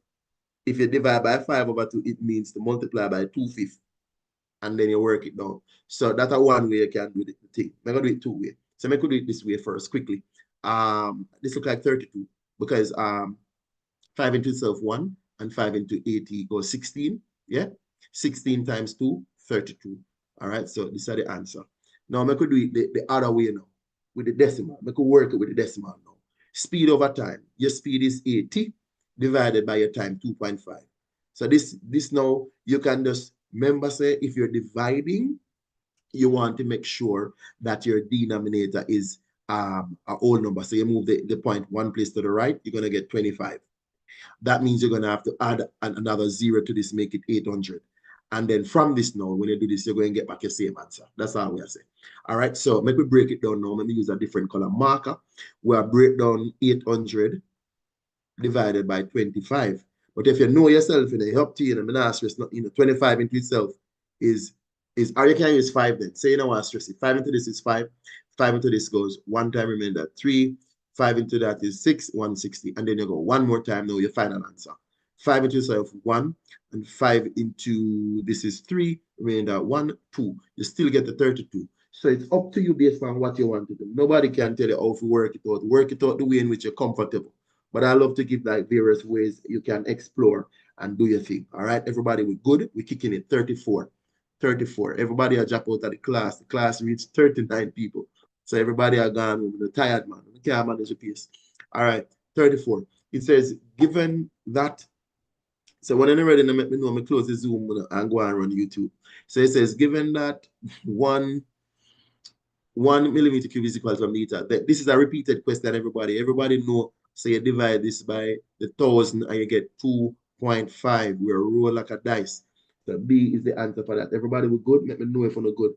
if you divide by 5 over 2, it means to multiply by 2/5. And then you work it down. So that's one way you can do the thing. I'm going to do it 2 ways. So I could do it this way first, quickly. This looks like 32 because 5 into itself 1 and 5 into 80 equals 16. Yeah? 16 times 2, 32. All right? So these are the answer. Now I could do it the other way now with the decimal. I could work it with the decimal now. Speed over time. Your speed is 80. Divided by your time, 2.5. So this now, you can just remember, say, if you're dividing, you want to make sure that your denominator is a whole number. So you move the point one place to the right, you're going to get 25. That means you're going to have to add another 0 to this, make it 800. And then from this now, when you do this, you're going to get back your same answer. That's all we are saying. All right, so maybe break it down now. Let me use a different color marker. We'll break down 800 divided by 25. But if you know yourself, you help to you, I'm not stress, 25 into itself is, or you can use 5 then. Say you don't want to stress it. 5 into this is 5. 5 into this goes 1 time, remainder 3. 5 into that is 6, 160. And then you go one more time, now you find an answer. 5 into itself 1, and 5 into this is 3, remainder 1, 2. You still get the 32. So it's up to you based on what you want to do. Nobody can tell you how to work it out. Work it out the way in which you're comfortable. But I love to give like various ways you can explore and do your thing. All right, everybody, we're good. We're kicking it 34. 34. Everybody are drop out of the class. The class reached 39 people. So everybody are gone with the tired man. We can't manage the pace. All right, 34. It says, given that, so when I'm ready, let me know, me close the Zoom and go and run YouTube. So it says, given that 1 millimeter cube is equal to a meter. This is a repeated question, everybody. Everybody know. So you divide this by the 1,000 and you get 2.5. We're roll like a dice. So B is the answer for that. Everybody we good? Make me know if you're not good.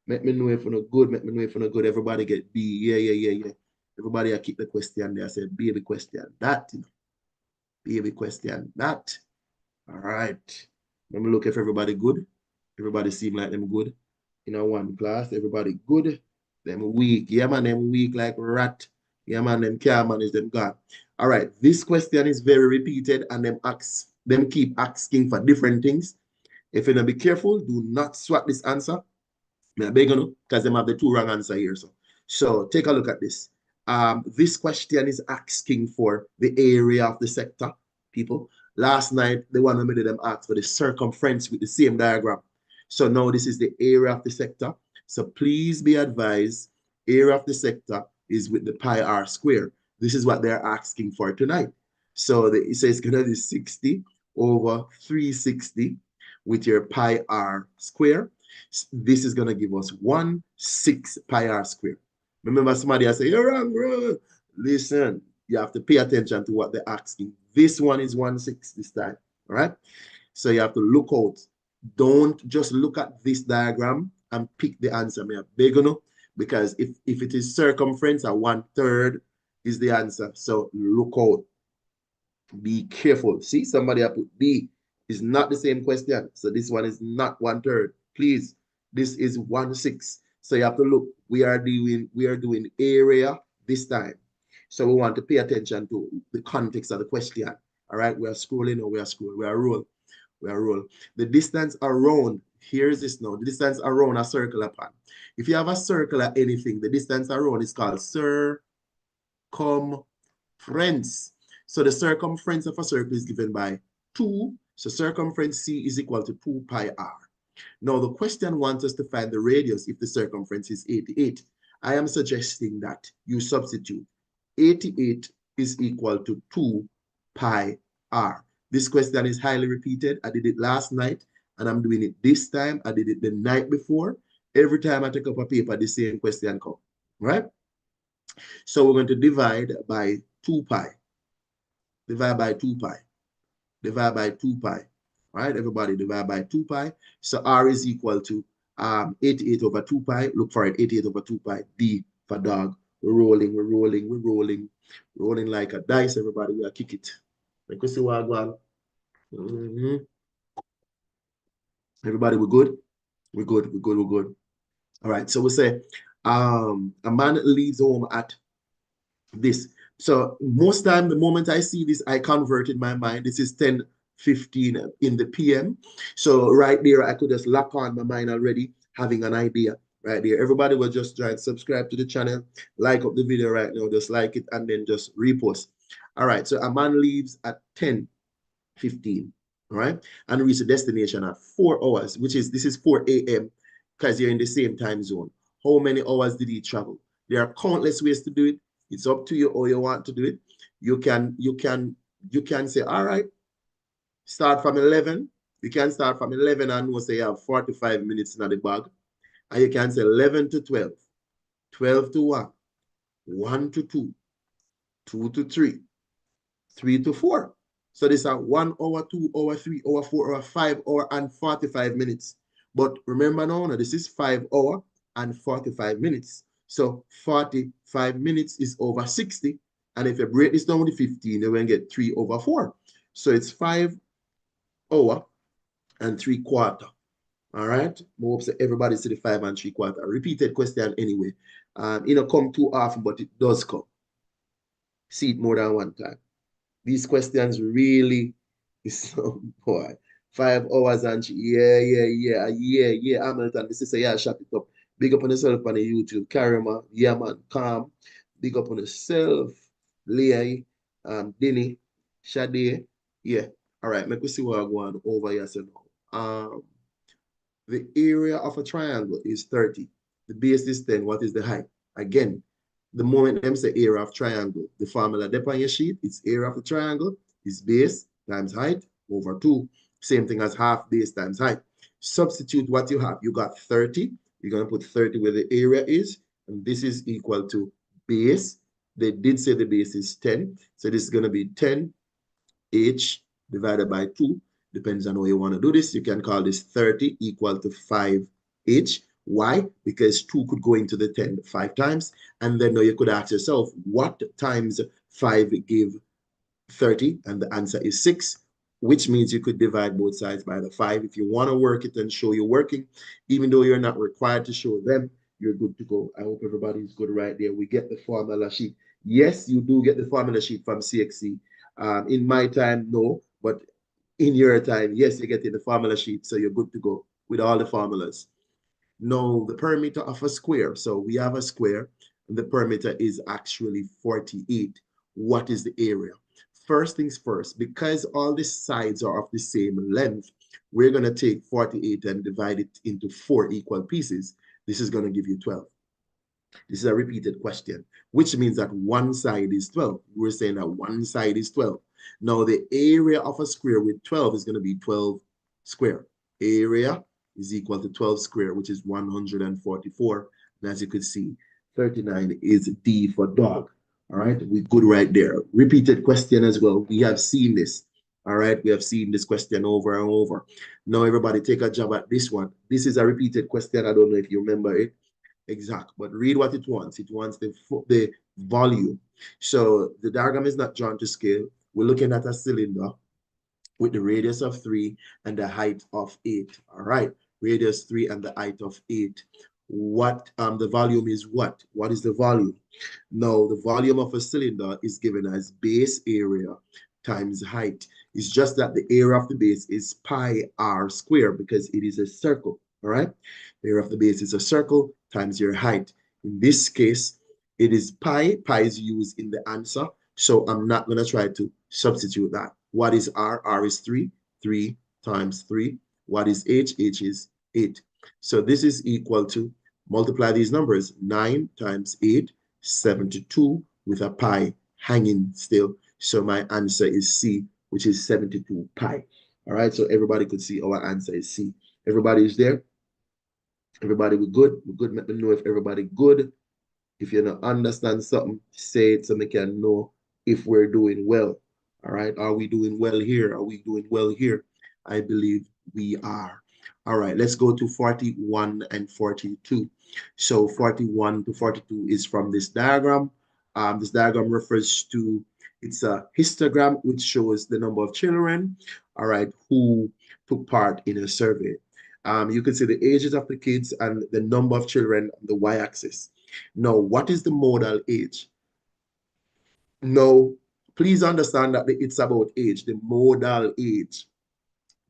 Make me know if you're not good. Make me know if you're not good. Everybody get B. Yeah. Everybody I keep the question there. I said baby question that. Baby question that. All right. Let me look if everybody good. Everybody seem like them good. One class. Everybody good. Them weak. Yeah, man, them weak like rat. Yeah, man, them can't manage them gone. All right, this question is very repeated and them keep asking for different things. If you don't be careful, do not swap this answer. I beg you, because them have the 2 wrong answer here. So take a look at this. This question is asking for the area of the sector, people. Last night, the one who made them ask for the circumference with the same diagram. So now this is the area of the sector. So please be advised, area of the sector is with the pi r square. This is what they're asking for tonight. So it says it's going to be 60 over 360 with your pi r square. This is going to give us 1/6 pi r square. Remember somebody I say, you're wrong, bro. Listen, you have to pay attention to what they're asking. This one is 1/6 this time, all right? So you have to look out. Don't just look at this diagram and pick the answer. I beg you, because if it is circumference, 1/3 is the answer. So look out. Be careful. See, somebody I put B is not the same question. So this one is not 1/3. Please, this is 1/6. So you have to look. We are doing area this time. So we want to pay attention to the context of the question. All right, we are scrolling or we are scrolling. We are roll. The distance around, here's this now. The distance around a circle upon. If you have a circle or anything, the distance around is called circumference. So the circumference of a circle is given by 2. So circumference C is equal to 2 pi r. Now the question wants us to find the radius if the circumference is 88. I am suggesting that you substitute 88 is equal to 2 pi r. This question is highly repeated. I did it last night and I'm doing it this time. I did it the night before. Every time I take up a paper, the same question comes, right? So we're going to divide by 2 pi. Divide by 2 pi. Divide by 2 pi. All right, everybody, divide by 2 pi. So r is equal to 88 over 2 pi. Look for it, 88 over 2 pi. D for dog. We're rolling like a dice, everybody. We are kick it. Like we see what I'm going. Everybody, we're good? We're good. All right, so we say a man leaves home at this. So most time, the moment I see this, I convert in my mind. This is 10:15 in the PM. So right there, I could just lock on my mind already, having an idea right there. Everybody will just try and subscribe to the channel, like up the video right now, just like it, and then just repost. All right, so a man leaves at 10:15, all right, and reach the destination at 4 hours, this is 4 a.m. because you're in the same time zone. How many hours did he travel? There are countless ways to do it. It's up to you how you want to do it. You can say, all right, start from 11. You can start from 11 and know say you have 45 minutes in the bag. And you can say 11 to 12, 12 to 1, 1 to 2, 2 to 3, 3 to 4. So this are 1 hour, 2 hour, 3 hour, 4 hour, 5 hour, and 45 minutes. But remember now, this is 5 hour and 45 minutes. So 45 minutes is over 60. And if you break this down with 15, you're going to get 3 over 4. So it's 5 hour and 3/4. All right. Hope so everybody see the 5 and 3/4. Repeated question anyway. It don't come too often, but it does come. See it more than one time. These questions really is so boy. 5 hours and yeah. Hamilton, this is a yeah, shut it up. Big up on yourself on the YouTube. Karima, yeah man, calm. Big up on yourself. Leah, Denny, Shade. Yeah. All right, make we see what I'm going over here. So now. The area of a triangle is 30. The base is 10. What is the height? Again, the moment them say area of triangle, the formula there on your sheet, it's area of the triangle is base times height over 2. Same thing as half base times height. Substitute what you have. You got 30. You're going to put 30 where the area is, and this is equal to base. They did say the base is 10. So this is going to be 10h divided by 2. Depends on how you want to do this. You can call this 30 equal to 5h. Why? Because 2 could go into the 10 5 times. And then now you could ask yourself, what times 5 give 30? And the answer is 6, which means you could divide both sides by the 5. If you want to work it and show you're working, even though you're not required to show them, you're good to go. I hope everybody's good right there. We get the formula sheet. Yes, you do get the formula sheet from CXC. In my time, no, but in your time, yes, you get in the formula sheet, so you're good to go with all the formulas. Now, the perimeter of a square. So we have a square, and the perimeter is actually 48. What is the area? First things first, because all the sides are of the same length, we're going to take 48 and divide it into 4 equal pieces. This is going to give you 12. This is a repeated question, which means that one side is 12. We're saying that one side is 12. Now, the area of a square with 12 is going to be 12 square. Area is equal to 12 square, which is 144. And as you could see, 39 is D for dog. All right, we're good right there. Repeated question as well. We have seen this. All right, we have seen this question over and over. Now, everybody take a job at this one. This is a repeated question. I don't know if you remember it. Exact, but read what it wants. It wants the volume. So the diagram is not drawn to scale. We're looking at a cylinder with the radius of 3 and the height of 8. All right, radius 3 and the height of 8. What the volume is what? What is the volume? Now, the volume of a cylinder is given as base area times height. It's just that the area of the base is pi r squared because it is a circle. All right, the area of the base is a circle times your height. In this case, it is pi. Pi is used in the answer, so I'm not going to try to substitute that. What is r? R is 3. 3 times 3. What is h? H is 8. So this is equal to, multiply these numbers, 9 times 8, 72, with a pi hanging still. So my answer is C, which is 72 pi. All right, so everybody could see our answer is C. Everybody is there? Everybody, we're good? We're good. Let me know if everybody good. If you don't understand something, say it so we can know if we're doing well. All right, are we doing well here? Are we doing well here? I believe we are. All right, let's go to 41 and 42. So 41 to 42 is from this diagram. This diagram refers to, it's a histogram which shows the number of children, all right, who took part in a survey. You can see the ages of the kids and the number of children on the y-axis. Now, what is the modal age? Now, please understand that it's about age, the modal age.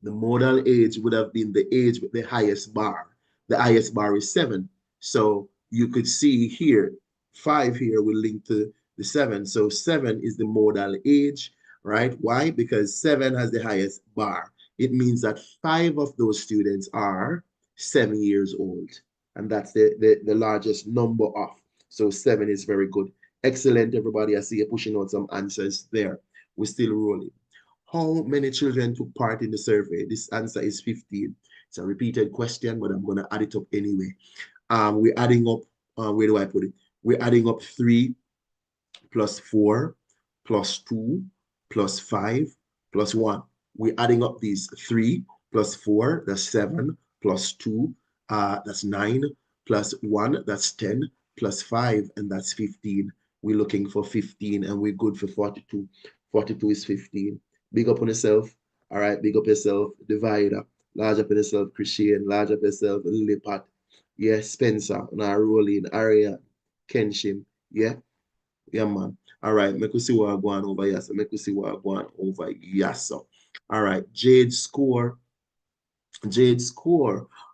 The modal age would have been the age with the highest bar. The highest bar is 7. So you could see here, 5 here will link to the 7. So 7 is the modal age, right? Why? Because 7 has the highest bar. It means that 5 of those students are 7 years old. And that's the largest number of. So 7 is very good. Excellent, everybody. I see you pushing out some answers there. We're still rolling. How many children took part in the survey? This answer is 15. It's a repeated question, but I'm going to add it up anyway. We're adding up, where do I put it? We're adding up 3 plus 4 plus 2 plus 5 plus 1. We're adding up these 3 plus 4, that's 7, plus 2, that's 9, plus 1, that's 10, plus 5, and that's 15. We're looking for 15, and we're good for 42. 42 is 15. Big up on yourself. All right, big up yourself. Divider. Large up on yourself, Christian. Large up yourself, Lipat. Yeah, Spencer. Now rolling. Aria. Kenshin. Yeah. Yeah, man. All right, make we see what I go on over here. So make we see what I go on over here. So, all right, Jade score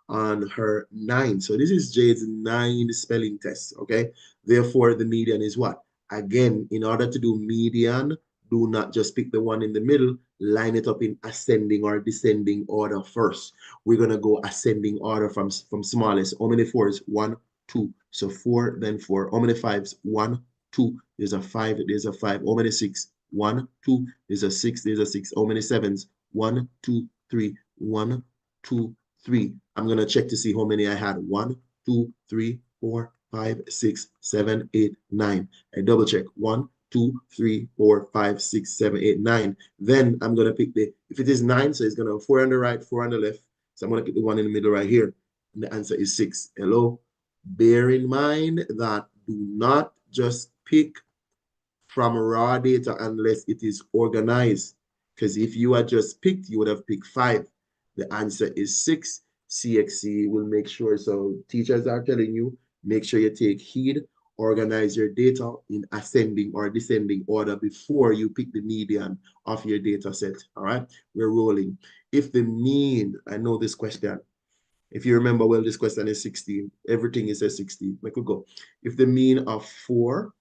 on her 9. So this is Jade's 9 spelling test. Okay. Therefore, the median is what? Again, in order to do median, do not just pick the one in the middle, line it up in ascending or descending order first. We're going to go ascending order from smallest. How many 4s? 1, 2. So 4, then 4. How many 5s? 1, 2. There's a 5, there's a 5. How many 6? 1, 2. There's a 6, there's a 6. How many 7s? 1, 2, 3. 1, 2, 3. I'm going to check to see how many I had. 1, 2, 3, 4, 5, 6, 7, 8, 9. I double check. 1, 2, 3, 4, 5, 6, 7, 8, 9. Then I'm going to pick if it is 9, so it's going to have 4 on the right, 4 on the left. So I'm going to pick the one in the middle right here. And the answer is 6. Hello? Bear in mind that do not just pick from raw data unless it is organized. Because if you had just picked, you would have picked 5. The answer is 6. CXC will make sure. So teachers are telling you, make sure you take heed, organize your data in ascending or descending order before you pick the median of your data set. All right, we're rolling. If the mean, I know this question. If you remember well, this question is 16. Everything is a 16. We could go. If the mean of 4,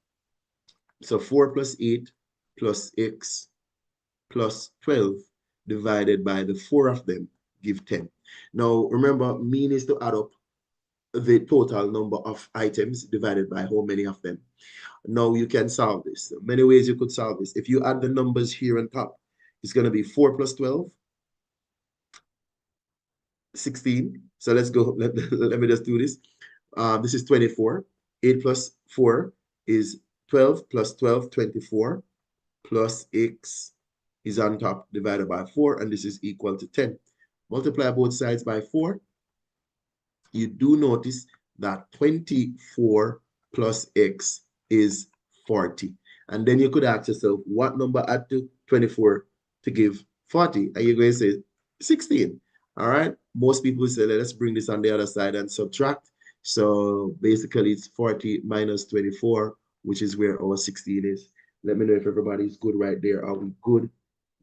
so 4 plus 8 plus x plus 12 divided by the 4 of them give 10. Now, remember, mean is to add up the total number of items divided by how many of them. Now, you can solve this. Many ways you could solve this. If you add the numbers here on top, it's going to be 4 plus 12, 16. So let's go. Let me just do this. This is 24. 8 plus 4 is 12 plus 12, 24, plus x is on top divided by 4, and this is equal to 10. Multiply both sides by 4. You do notice that 24 plus x is 40. And then you could ask yourself, what number add to 24 to give 40? And you're going to say 16. All right. Most people say, let's bring this on the other side and subtract. So basically, it's 40 minus 24, which is where our 16 is. Let me know if everybody's good right there. Are we good?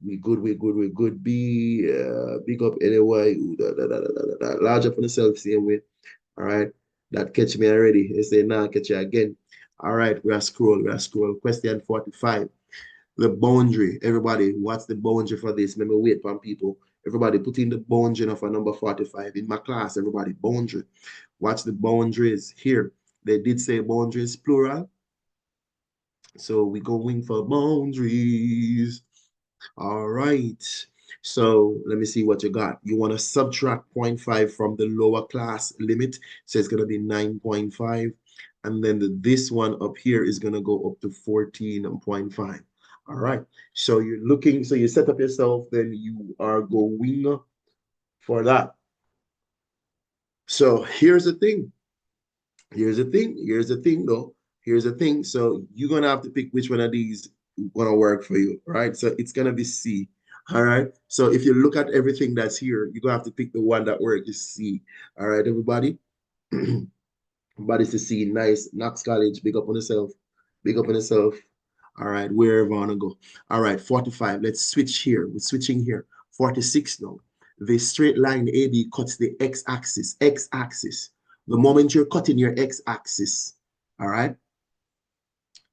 We good, we good, we good. Big up anyway. Large up on the self, same way. All right. That catch me already. They say, nah, catch you again. All right, we are scroll. Question 45. The boundary. Everybody, what's the boundary for this? Let me wait for people. Everybody, put in the boundary of a number 45. In my class, everybody, boundary. What's the boundaries here? They did say boundaries, plural. So we're going for boundaries. All right. So let me see what you got. You want to subtract 0.5 from the lower class limit. So it's going to be 9.5. And then this one up here is going to go up to 14.5. All right. So you're looking, so you set up yourself, then you are going for that. So here's the thing. Here's the thing though. Here's the thing. So you're going to have to pick which one of these going to work for you, right? So it's going to be C. All right. So if you look at everything that's here, you're going to have to pick the one that works is C. All right, everybody. Everybody's to C. Nice. Knox College. Big up on yourself. Big up on yourself. All right. Wherever I want to go. All right. 45. Let's switch here. We're switching here. 46 now. The straight line AB cuts the x-axis. X-axis. The moment you're cutting your x-axis, all right,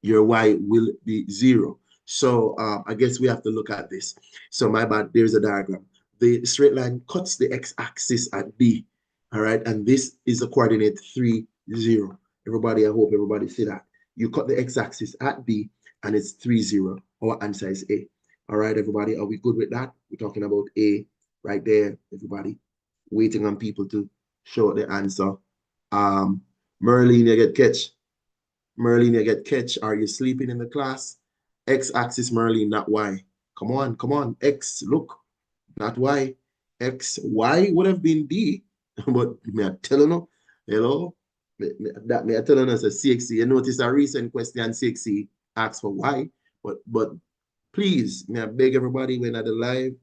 your y will be 0. So I guess we have to look at this. So my bad, there's a diagram. The straight line cuts the x-axis at B, all right? And this is a coordinate 3, 0. Everybody, I hope everybody see that. You cut the x-axis at B, and it's 3, 0. Our answer is A. All right, everybody, are we good with that? We're talking about A right there, everybody. Waiting on people to show the answer. Merlin, you get catch. Merlin, you get catch. Are you sleeping in the class? X-axis, Merlin, not Y. Come on. X, look, not Y. X, Y would have been D, but me are telling you, hello, that me are telling us a CXC. You notice a recent question CXC asks for Y, but please, me I beg everybody when at the live,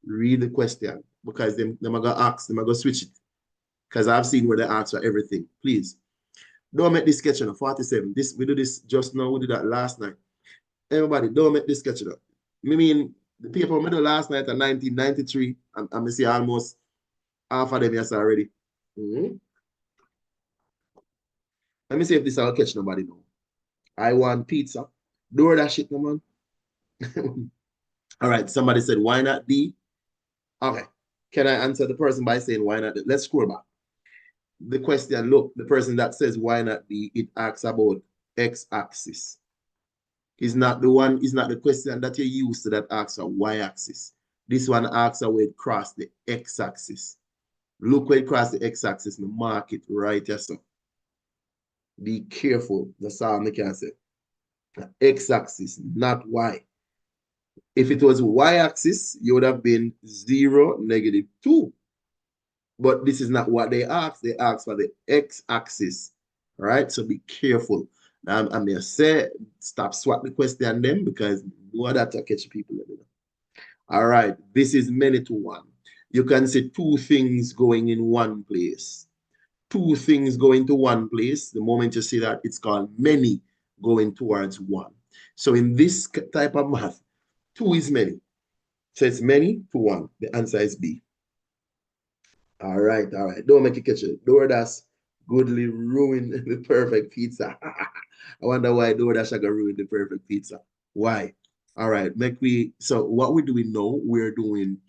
read the question because them are gonna ask, them are gonna switch it. Because I've seen where they ask for everything. Please. Don't make this sketch on 47. We do this just now, we did that last night. Everybody, don't make this sketch up. I mean, the paper we did last night at 1993, I'm gonna see almost half of them yes already. Let me see if this will catch nobody now. I want pizza. Do that shit, no man. All right, somebody said, why not D? Okay. Can I answer the person by saying why not D? Let's scroll back. The question, look, the person that says why not D, it asks about x-axis. Is not the question that you use to that asks a y-axis. This one asks where it cross the x-axis. Look where it cross the x-axis, me mark it right here, so. Be careful, that's all I can say. X-axis, not y. If it was y-axis, you would have been 0, -2. But this is not what they ask. They ask for the x-axis, right? So be careful. Now, I may say, stop swap the question them because no that to catch people. All right, this is many to one. You can see two things going in one place. Two things going to one place. The moment you see that, it's called many going towards one. So in this type of math, 2 is many. So it's many to 1. The answer is B. All right. Don't make it catch it. DoorDash goodly ruin the perfect pizza. I wonder why DoorDash are gonna ruin the perfect pizza. Why? All right. So what we're doing now, we're doing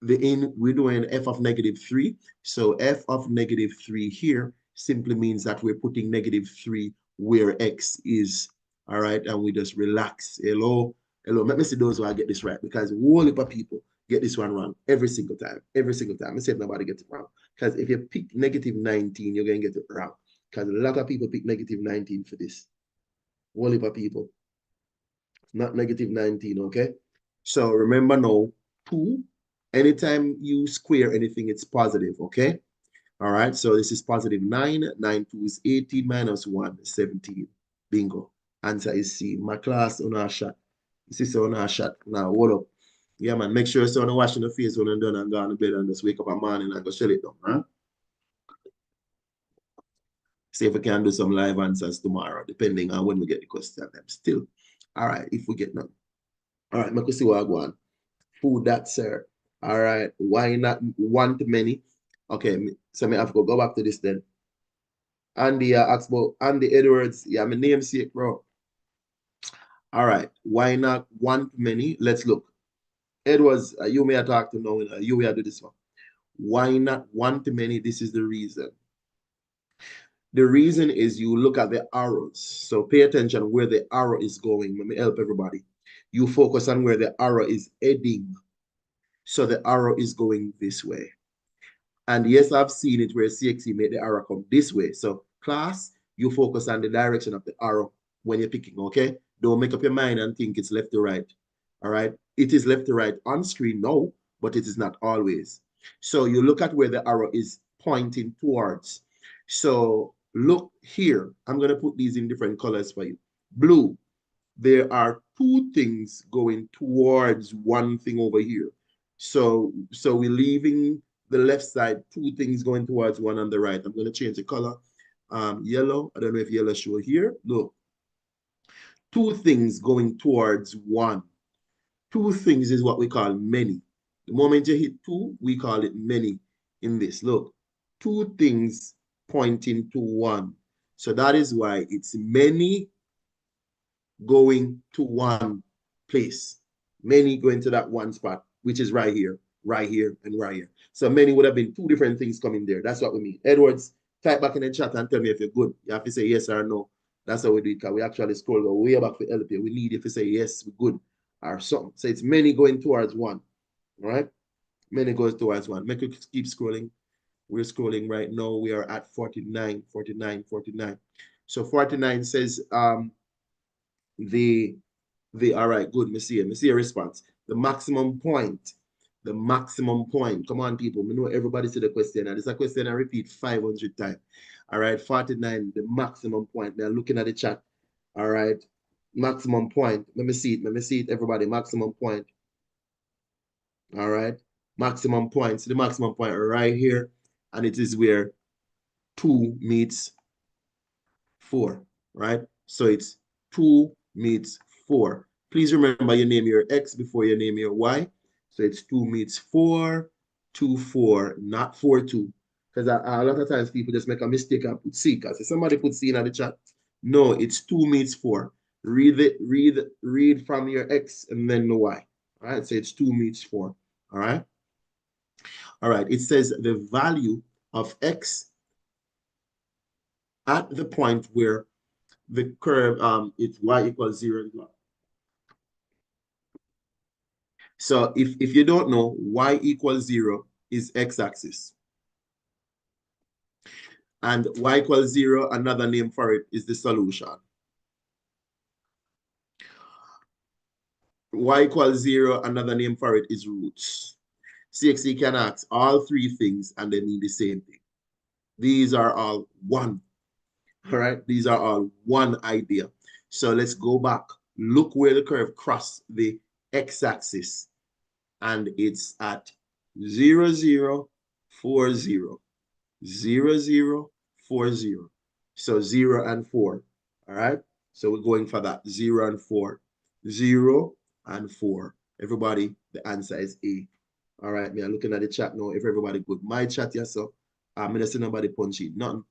we're doing f of -3. So f of -3 here simply means that we're putting -3 where x is. All right, and we just relax. Hello. Let me see those who I get this right, because a whole heap of people get this one wrong every single time. I say nobody gets it wrong. Because if you pick -19, you're going to get it wrong. Because a lot of people pick -19 for this. A whole heap of people. Not -19, okay? So remember now, 2, anytime you square anything, it's positive, okay? All right, so this is positive 9. 9 2 is 18 minus 1 is 17. Bingo. Answer is C. My class on our shot. This is on our shot. Now, hold up. Yeah, man, make sure you're still washing the face when I'm done and go to bed and just wake up in the morning and go shut it down, huh? See if we can do some live answers tomorrow, depending on when we get the question. Still, all right, if we get none. All right, make us see what I go on. Food that, sir. All right, why not one to many? Okay, so I have to go back to this then. Andy asked about Andy Edwards. Yeah, my namesake, bro. All right, why not one to many? Let's look. Edwards, you may have talked to now. You will do this one. Why not one to many? This is the reason. The reason is you look at the arrows. So pay attention where the arrow is going. Let me help everybody. You focus on where the arrow is heading. So the arrow is going this way. And yes, I've seen it where CXC made the arrow come this way. So class, you focus on the direction of the arrow when you're picking, okay? Don't make up your mind and think it's left to right, all right? It is left to right on screen now, but it is not always. So you look at where the arrow is pointing towards. So look here. I'm going to put these in different colors for you. Blue, there are 2 things going towards one thing over here. So we're leaving the left side, 2 things going towards one on the right. I'm going to change the color. Yellow, I don't know if yellow show here. Look, 2 things going towards one. 2 things is what we call many. The moment you hit 2, we call it many in this. Look, 2 things pointing to one. So that is why it's many going to one place. Many going to that one spot, which is right here, and right here. So many would have been 2 different things coming there. That's what we mean. Edwards, type back in the chat and tell me if you're good. You have to say yes or no. That's how we do it, because we actually scroll way back for help you. We need if you say yes, we're good, or something. So it's many going towards one, all right? Many goes towards one. Make it keep scrolling. We're scrolling right now. We are at 49. So 49 says the All right, good. Me see a response. The maximum point. The maximum point. Come on, people. I know everybody see the question. And it's a question I repeat 500 times. All right, 49, the maximum point. They're looking at the chat. All right, maximum point. Let me see it, everybody. Maximum point. All right, maximum point. So the maximum point right here. And it is where 2 meets 4, right? So it's 2 meets 4. Please remember you name your X before you name your Y. So it's 2 meets 4, 2, 4, not 4, 2. Because a lot of times people just make a mistake and put C. Because if somebody put C in the chat, no, it's 2 meets 4. Read from your X and then the Y. All right, so it's 2 meets 4. All right. All right, it says the value of X at the point where the curve it's Y equals 0. So if you don't know, Y equals 0 is X-axis. And Y equals 0, another name for it is the solution. Y equals 0, another name for it is roots. CXC can ask all 3 things and they mean the same thing. These are all one. All right, these are all one idea. So let's go back. Look where the curve crossed the X-axis. And it's at 0, 0, 4, 0. 0, 0, 4, 0. So 0 and 4. All right. So we're going for that. 0 and 4. 0 and 4. Everybody, the answer is A. All right. Me, I'm looking at the chat now. If everybody good. My chat, yes, so I'm going to see nobody punching. Nothing.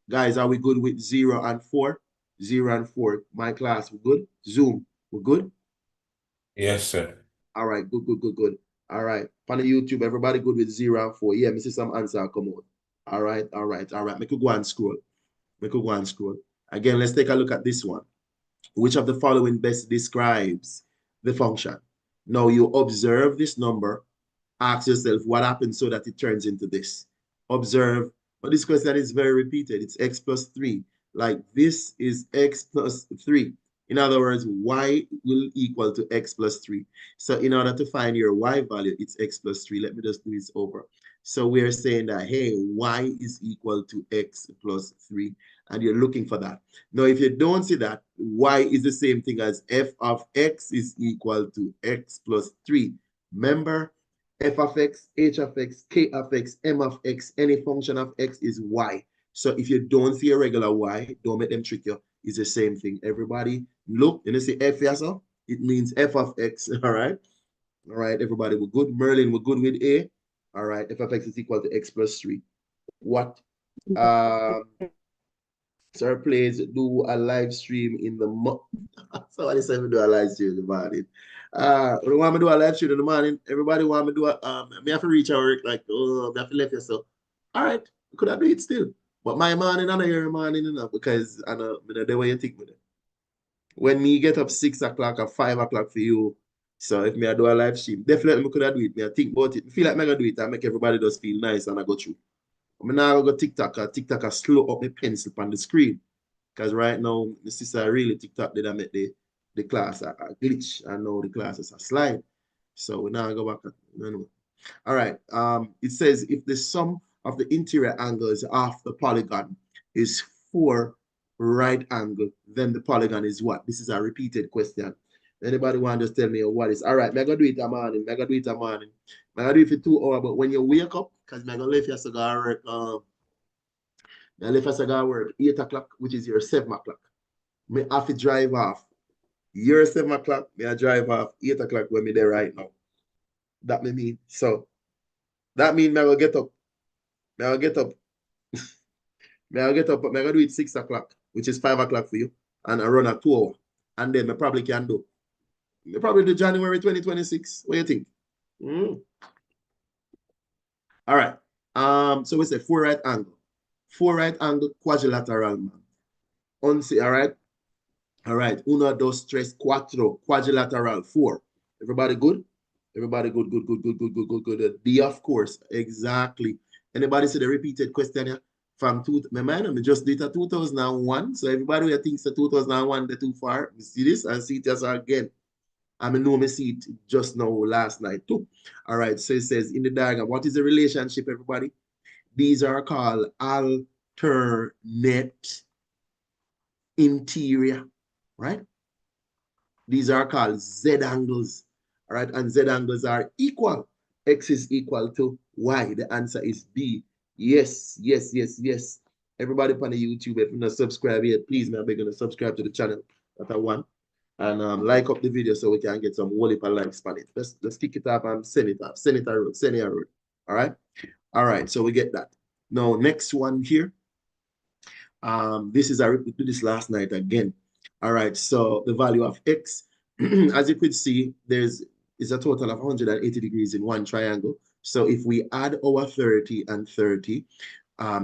Guys, are we good with 0 and 4? 0 and 4. My class, we're good? Zoom, we're good? Yes, sir. All right, good, good, good, good. All right. On the YouTube, everybody good with 0 and 4. Yeah, me see some answer come out. All right, all right, all right. Make you go and scroll. Make you go and scroll. Again, let's take a look at this one. Which of the following best describes the function? Now you observe this number. Ask yourself what happens so that it turns into this. Observe. But this question is very repeated. It's X plus 3. Like this is X plus 3. In other words, Y will equal to X plus 3. So in order to find your Y value, it's X plus 3. Let me just do this over. So we're saying that, hey, Y is equal to X plus 3. And you're looking for that. Now, if you don't see that, Y is the same thing as F of X is equal to X plus 3. Remember, F of X, H of X, K of X, M of X, any function of X is Y. So if you don't see a regular Y, don't make them trick you. It's the same thing. Everybody, look, and you see F here, so it means F of X, all right? All right, everybody, we're good. Merlin, we're good with A. All right, F of X is equal to X plus 3. What? Sir, please do a live stream in the morning. Somebody said we do a live stream in the morning. We want me to do a live stream in the morning. Everybody want me to do a, me have to reach our work, like, oh, me have to left yourself. All right, could I do it still? But my morning, I know your morning enough because I know the way you think with it. When me get up 6 o'clock or 5 o'clock for you, so if me I do a live stream, definitely me could have do it. Me I think about it. I feel like me gonna do it and make everybody just feel nice and I go through. I'm now go TikTok. TikTok slow up my pencil on the screen. Because right now, the sister really TikTok did I make the class a glitch. I know the classes are slide. So we now go back. No. All right. It says if the sum of the interior angles of the polygon is 4 right angle, then the polygon is what? This is a repeated question. Anybody want to just tell me what is? All right, I'm going to do it in the morning. I'm going to do it in the morning. I'm going to do it for 2 hours. But when you wake up, because I'm going to leave your cigar work, I left a cigar work 8 o'clock, which is your 7 o'clock. Me have to drive off. Your 7 o'clock, me I drive off 8 o'clock when me there right now. That me mean. So that means I will get up. I will get up. I will get up, but I'm going to do it 6 o'clock, which is 5 o'clock for you. And I run at 2 hours. And then I probably can do. Probably do January 2026. What do you think? All right. So we say 4 right angle. 4 right angle quadrilateral, man. All right. All right. 1, 2, 3, 4. Quadrilateral 4. Everybody good? Everybody good, good. D, of course. Exactly. Anybody see the repeated question here? From I just did a 2001. So everybody who thinks the 2001 they're too far, you see this and see it as again. I know me see it just now last night too. All right, so it says in the diagram, what is the relationship, everybody? These are called alternate interior, right? These are called Z angles, all right? And Z angles are equal. X is equal to Y. The answer is B. Yes, yes, yes, yes. Everybody on the YouTube, if you're not subscribed yet, please, man, beg you to subscribe to the channel. That's one. And like up the video so we can get some whole heap of likes on it. Let's kick it up and send it up. Send it a road. Send it a road. All right. All right. So we get that. Now, next one here. This is, I repeated this last night again. All right, so the value of X, as you could see, is a total of 180 degrees in one triangle. So if we add our 30 and 30,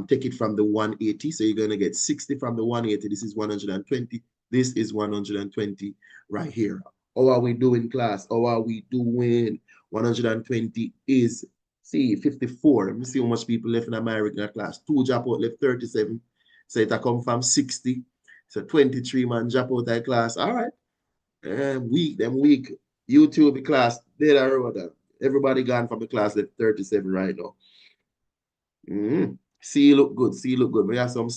take it from the 180, so you're going to get 60 from the 180. This is 120. This is 120 right here. How are we doing, class? How are we doing? 120 is, see, 54. Let me see how much people left in my regular class. 2 drop out, left 37. So it come from 60. So 23 man drop out of class. All right. Them weak. YouTube class, they are everybody gone from the class left 37 right now. See you look good. See you look good. We have some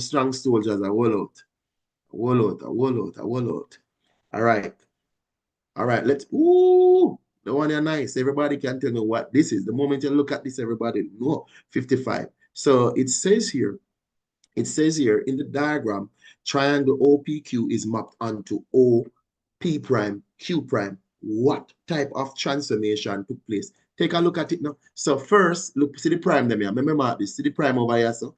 strong soldiers. A wall out. All right. All right. Let's. Ooh, the one are nice. Everybody can tell me what this is. The moment you look at this, everybody know 55. So it says here in the diagram, triangle OPQ is mapped onto OP prime, Q prime. What type of transformation took place? Take a look at it now. So first, look, see the prime them here. Remember this. See the prime over here, so.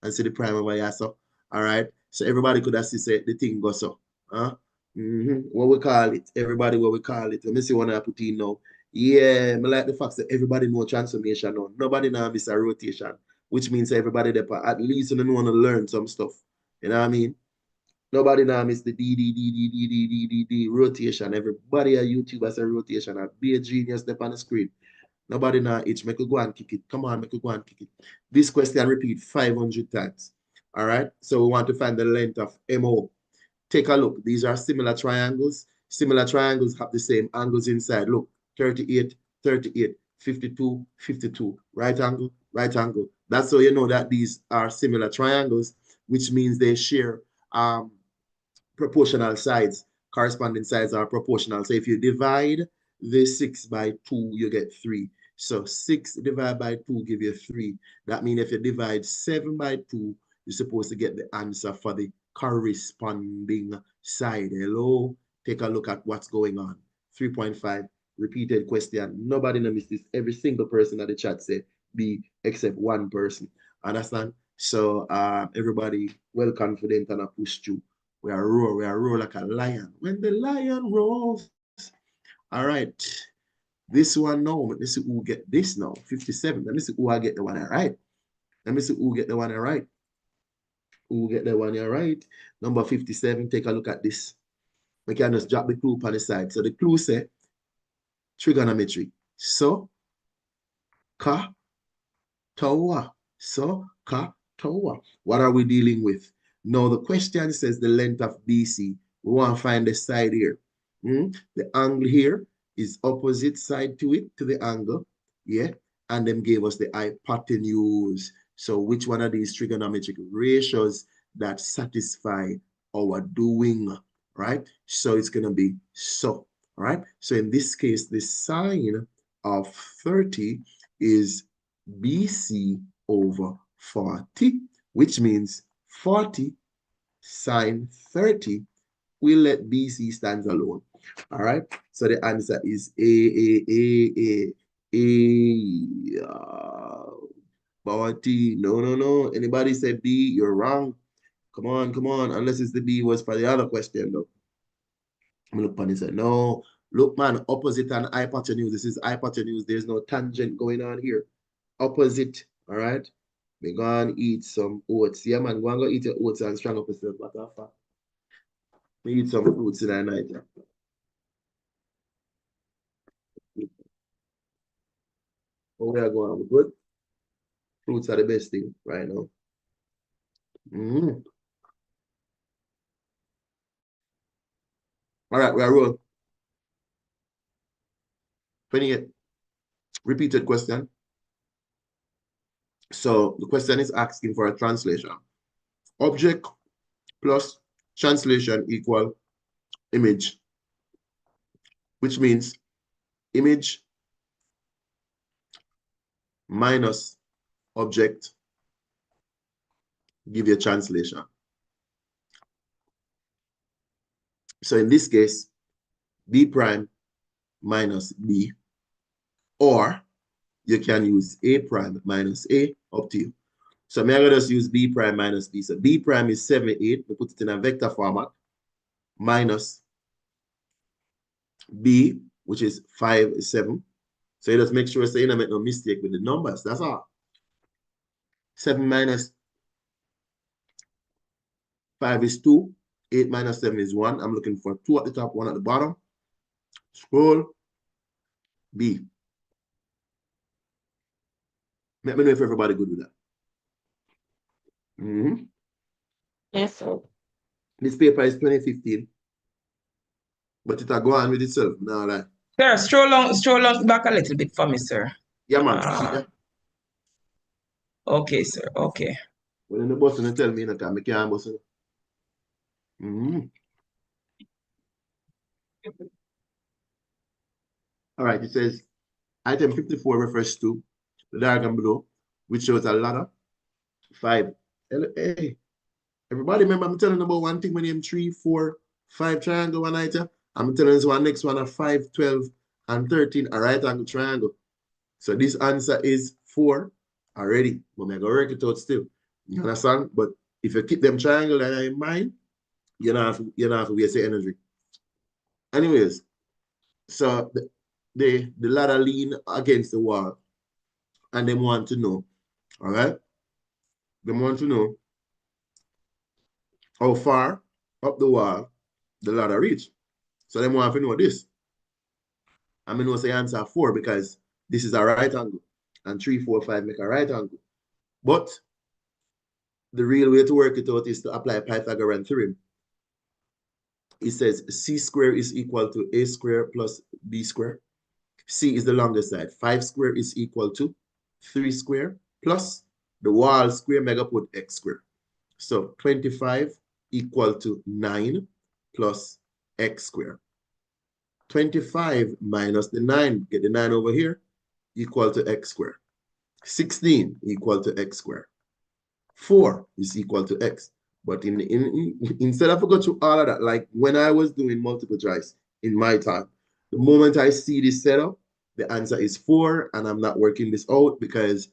And see the prime over here, so. All right. So everybody could have see the thing go so. Huh? What we call it? Everybody what we call it. Let me see what I put in now. Yeah, I like the fact that everybody know transformation now. Nobody now miss a rotation, which means everybody there at least you don't want to learn some stuff. You know what I mean? Nobody now miss the D rotation. Everybody at YouTube has a rotation. Be a genius step on the screen. Nobody now itch. Make you go and kick it. Come on, make you go and kick it. This question repeat 500 times. All right. So we want to find the length of MO. Take a look. These are similar triangles. Similar triangles have the same angles inside. Look, 38, 38, 52, 52. Right angle, right angle. That's how you know that these are similar triangles, which means they share proportional sides. Corresponding sides are proportional. So if you divide the 6 by 2, you get 3. So 6 divided by 2 give you 3. That means if you divide 7 by 2, you're supposed to get the answer for the corresponding side. Hello? Take a look at what's going on. 3.5, repeated question. Nobody missed this. Every single person at the chat said B except one person. Understand? So everybody well confident and a push through. We are roar like a lion. When the lion roars. All right. This one now. Let me see who get this now. 57. Let me see who I get the one right. Let me see who get the one right. Who get the one right? Number 57. Take a look at this. We can just drop the clue on the side. So the clue say trigonometry. So ka tower. So ka tower. What are we dealing with? Now the question says the length of BC. We want to find the side here. The angle here is opposite side to it, to the angle. Yeah. And then gave us the hypotenuse. So which one of these trigonometric ratios that satisfy our doing, right? So it's going to be so, right? So in this case, the sine of 30 is BC over 40, which means 40 sine 30. We'll let BC stand alone. All right. So the answer is A. 40. No. Anybody said B, you're wrong. Come on. Unless it's the B was for the other question, though. I'm going to look on and say, no. Look, man, opposite and hypotenuse. This is hypotenuse. There's no tangent going on here. Opposite. All right. We go and eat some oats. Yeah, man. Go and go eat your oats and strong up yourself. What the fuck? We eat some fruits in the night. Yeah. Oh, we are going. We're good. Fruits are the best thing right now. All right, we are rolling. 28. Repeated question. So the question is asking for a translation. Object plus translation equal image, which means image minus object give you a translation. So in this case, B prime minus B, or you can use A prime minus A, up to you. So I'm going to just use B prime minus B. So B prime is 7, 8. We put it in a vector format, minus B, which is 5, 7. So you just make sure you don't make no mistake with the numbers. That's all. 7 minus 5 is 2. 8 minus 7 is 1. I'm looking for 2 at the top, 1 at the bottom. Scroll. B. Let me know if everybody good with that. Yes, sir. This paper is 2015, but it'll go on with itself. Now, like, Sir, stroll on back a little bit for me, sir. yeah, man. Okay, sir. Okay. When the boss and tell me, I can't boss. All right, it says item 54 refers to the diagram below, which shows a ladder. 5. Hey, everybody remember I'm telling you about one thing when you 3, 4, 5 triangle one item. I'm telling you one next one a 5, 12, and 13, a right angle triangle. So this answer is 4 already. But I'm going to work it out still. You understand? But if you keep them triangle in mind, you don't have to waste your energy. Anyways, so the ladder lean against the wall, and they want to know, all right? They want to know how far up the wall the ladder reach. So they want to know this. I'm going to say answer 4 because this is a right angle, and 3, 4, 5 make a right angle. But the real way to work it out is to apply Pythagorean theorem. It says C square is equal to A square plus B square. C is the longest side. 5 square is equal to 3 square plus the wall square mega put X square. So 25 equal to 9 plus X square. 25 minus the 9, get the 9 over here, equal to X square. 16 equal to X square. 4 is equal to X. But instead of go through all of that, like when I was doing multiple choice in my time, the moment I see this setup, the answer is 4, and I'm not working this out because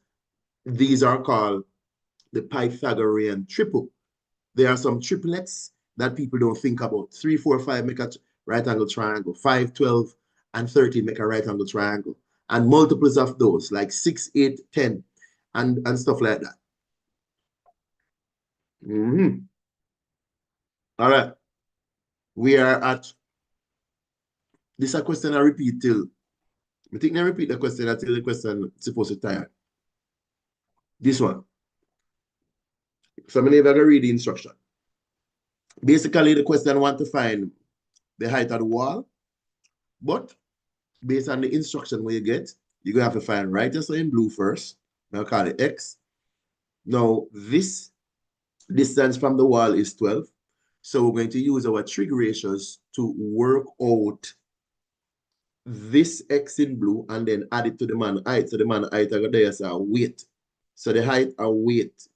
these are called the Pythagorean triple. There are some triplets that people don't think about. 3, 4, 5 make a right angle triangle. 5, 12, and 13 make a right angle triangle. And multiples of those, like 6, 8, 10, and stuff like that. All right. We are at, this is a question I repeat till, I think I repeat the question until the question is supposed to tire. This one. So I'm going to read the instruction. Basically, the question want to find the height of the wall, but based on the instruction where you get, you're going to have to find right answer in blue first. I'll call it X. Now, this distance from the wall is 12. So we're going to use our trig ratios to work out this X in blue and then add it to the man height. So the man height are there as a weight. So the height are weight.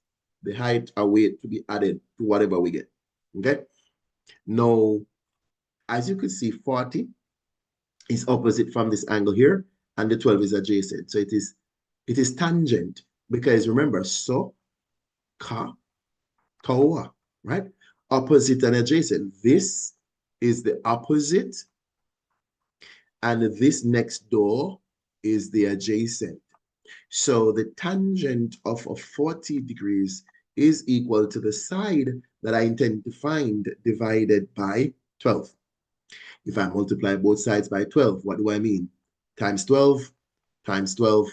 The height are weight to be added to whatever we get. Okay? Now, as you can see, 40 is opposite from this angle here, and the 12 is adjacent. So it is tangent, because remember, so, ka, tawa, right? Opposite and adjacent. This is the opposite, and this next door is the adjacent. So the tangent of 40 degrees is equal to the side that I intend to find divided by 12. If I multiply both sides by 12, what do I mean? Times 12, times 12,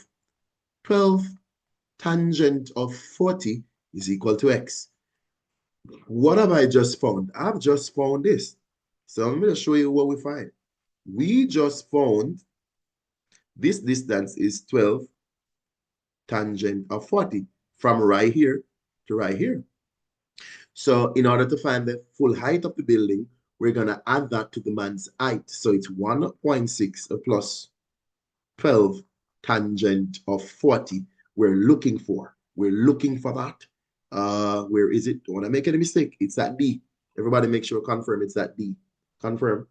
12. Tangent of 40 is equal to X. What have I just found? I've just found this. So I'm going to show you what we find. We just found This distance is 12 tangent of 40 from right here to right here. So in order to find the full height of the building, we're going to add that to the man's height. So it's 1.6 plus 12 tangent of 40. We're looking for that. Where is it? Don't want to make any mistake. It's that D. Everybody make sure, confirm it's that D. Confirm.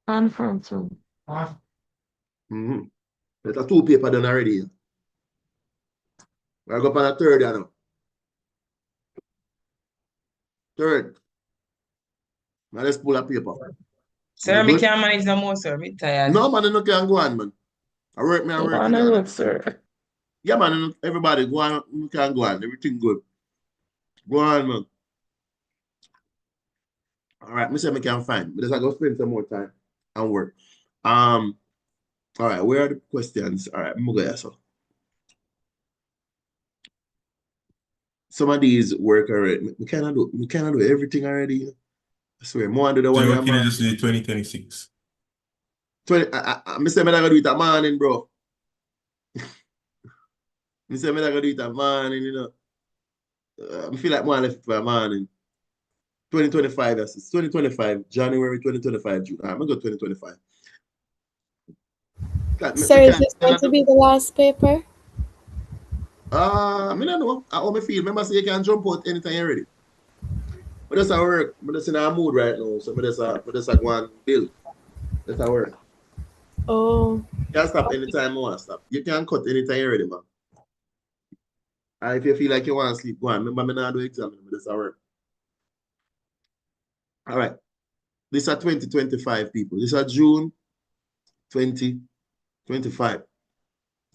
Confirm too. There's a 2 paper done already. I'll go on a third now. Third. Now let's pull a paper. Sir, me can't manage no more, sir. Me tired. No, man, you can't go on, man. I work. Go on and look, sir. Yeah, man, everybody go on. You can go on. Everything good. Go on, man. All right, me say me can find. But I go spend some more time and work. All right, where are the questions? All right, I'm gonna go so. Some of these work already. We cannot do everything already. I swear, more do the one. So can I just do 2026? 20. I say me not gonna do it a morning, bro. Me say me not gonna do it a morning, you know. I feel like more left for a morning. 2025, that's 2025, January 2025, June. I'm gonna go 2025. Sir, is this going to be the last paper? I don't know. How me feel. Remember, say you can jump out anytime you're ready. But that's how work. I'm just in a mood right now, so I just go and build. That's how work. Oh. You can stop anytime you want to stop. You can cut anytime you're ready, man. And if you feel like you want to sleep, go on. Remember, me not do exam, but that's how work. All right. These are 2025 people. These are June 2025.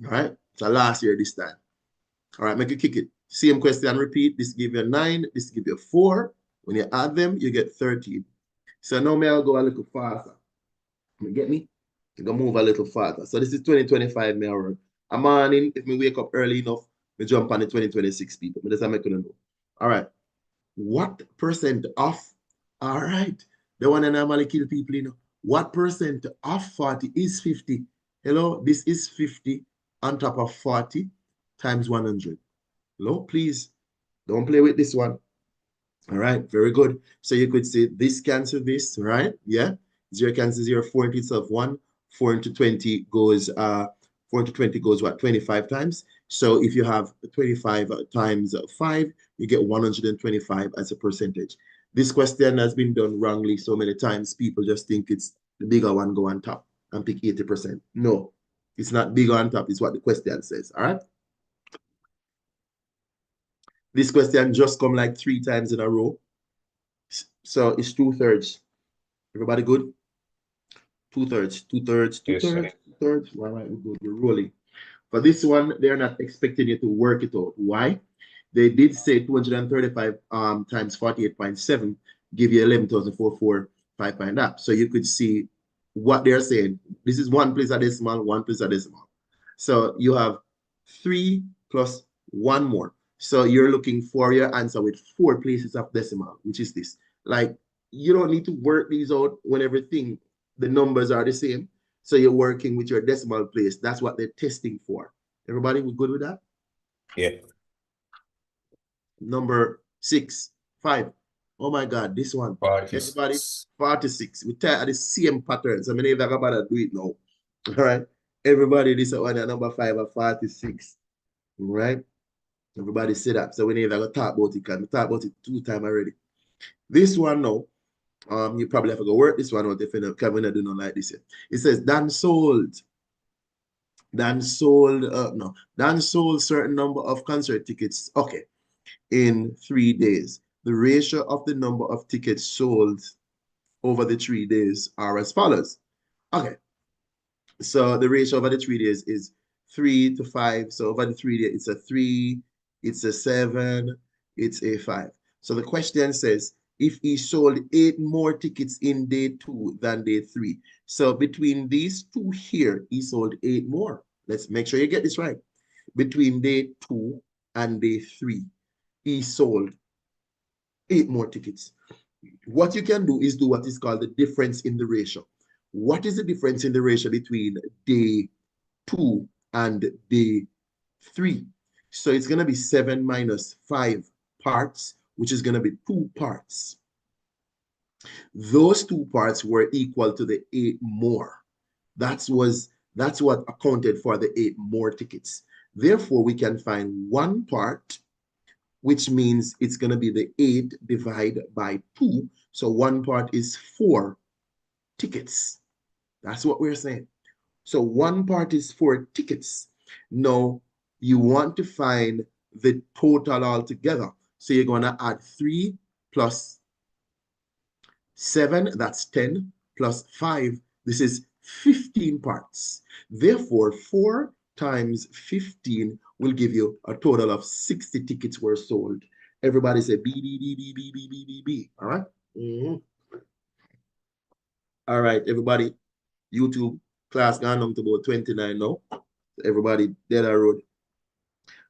All right. So last year this time. All right, make you kick it. Same question, repeat. This give you 9, this give you 4. When you add them, you get 13. So now I'll go a little faster. You get me? You go move a little faster. So this is 2025 me work. A morning, if me wake up early enough, we jump on the 2026 people. But that's how I'm gonna know. All right. What percent off? All right. The one that normally kill people, you know. What percent of 40 is 50? Hello, this is 50 on top of 40 times 100. Hello, please don't play with this one. All right, very good. So you could say this cancel this, right? Yeah, 0 cancel 0, 4 into itself 1, 4 into 20 goes 4 into 20 goes what? 25 times. So if you have 25 times 5, you get 125 as a percentage. This question has been done wrongly so many times. People just think it's the bigger one go on top and pick 80%. No, it's not bigger on top. It's what the question says. All right. This question just come like 3 times in a row. So it's 2/3. Everybody good? 2/3, 2/3, 2/3, 2/3. All right, we're good. We're rolling. For this one, they're not expecting you to work it out. Why? They did say 235 times 48.7 give you 11,445 point up. So you could see what they're saying. This is 1 place a decimal, 1 place a decimal. So you have 3 plus 1 more. So you're looking for your answer with 4 places of decimal, which is this. Like, you don't need to work these out when everything, the numbers are the same. So you're working with your decimal place. That's what they're testing for. Everybody, we good with that? Yeah. Number 6, 5. Oh my God, this one. 46. Everybody, 46. We try the same patterns. I mean, if I can bother do it now. All right. Everybody, this one, number 5 or 46. All right. Everybody say that. So we need to talk about it because we talked about it 2 times already. This one now, you probably have to go work this one out if you know, because we're not doing like this yet. It says Dan sold certain number of concert tickets. Okay, in 3 days. The ratio of the number of tickets sold over the 3 days are as follows. Okay, so the ratio over the 3 days is 3 to 5. So over the 3 days, it's a 3, it's a 7, it's a 5. So the question says, if he sold 8 more tickets in day 2 than day 3. So between these 2 here, he sold 8 more. Let's make sure you get this right. Between day 2 and day 3, he sold 8 more tickets. What you can do is do what is called the difference in the ratio. what is the difference in the ratio between day 2 and day 3? So it's going to be 7 minus 5 parts, which is going to be 2 parts. Those 2 parts were equal to the 8 more. That's what accounted for the 8 more tickets. Therefore, we can find 1 part, which means it's going to be the 8 divided by 2. So 1 part is 4 tickets. That's what we're saying. So 1 part is 4 tickets. Now, you want to find the total altogether. So you're going to add 3 plus 7, that's 10, plus 5, this is 15 parts. Therefore, 4 times 15 will give you a total of 60 tickets were sold. Everybody say B, B, B, B, B, B, B, B, B. All right? All right, everybody. YouTube class gone on to about 29 now. Everybody, dead our road.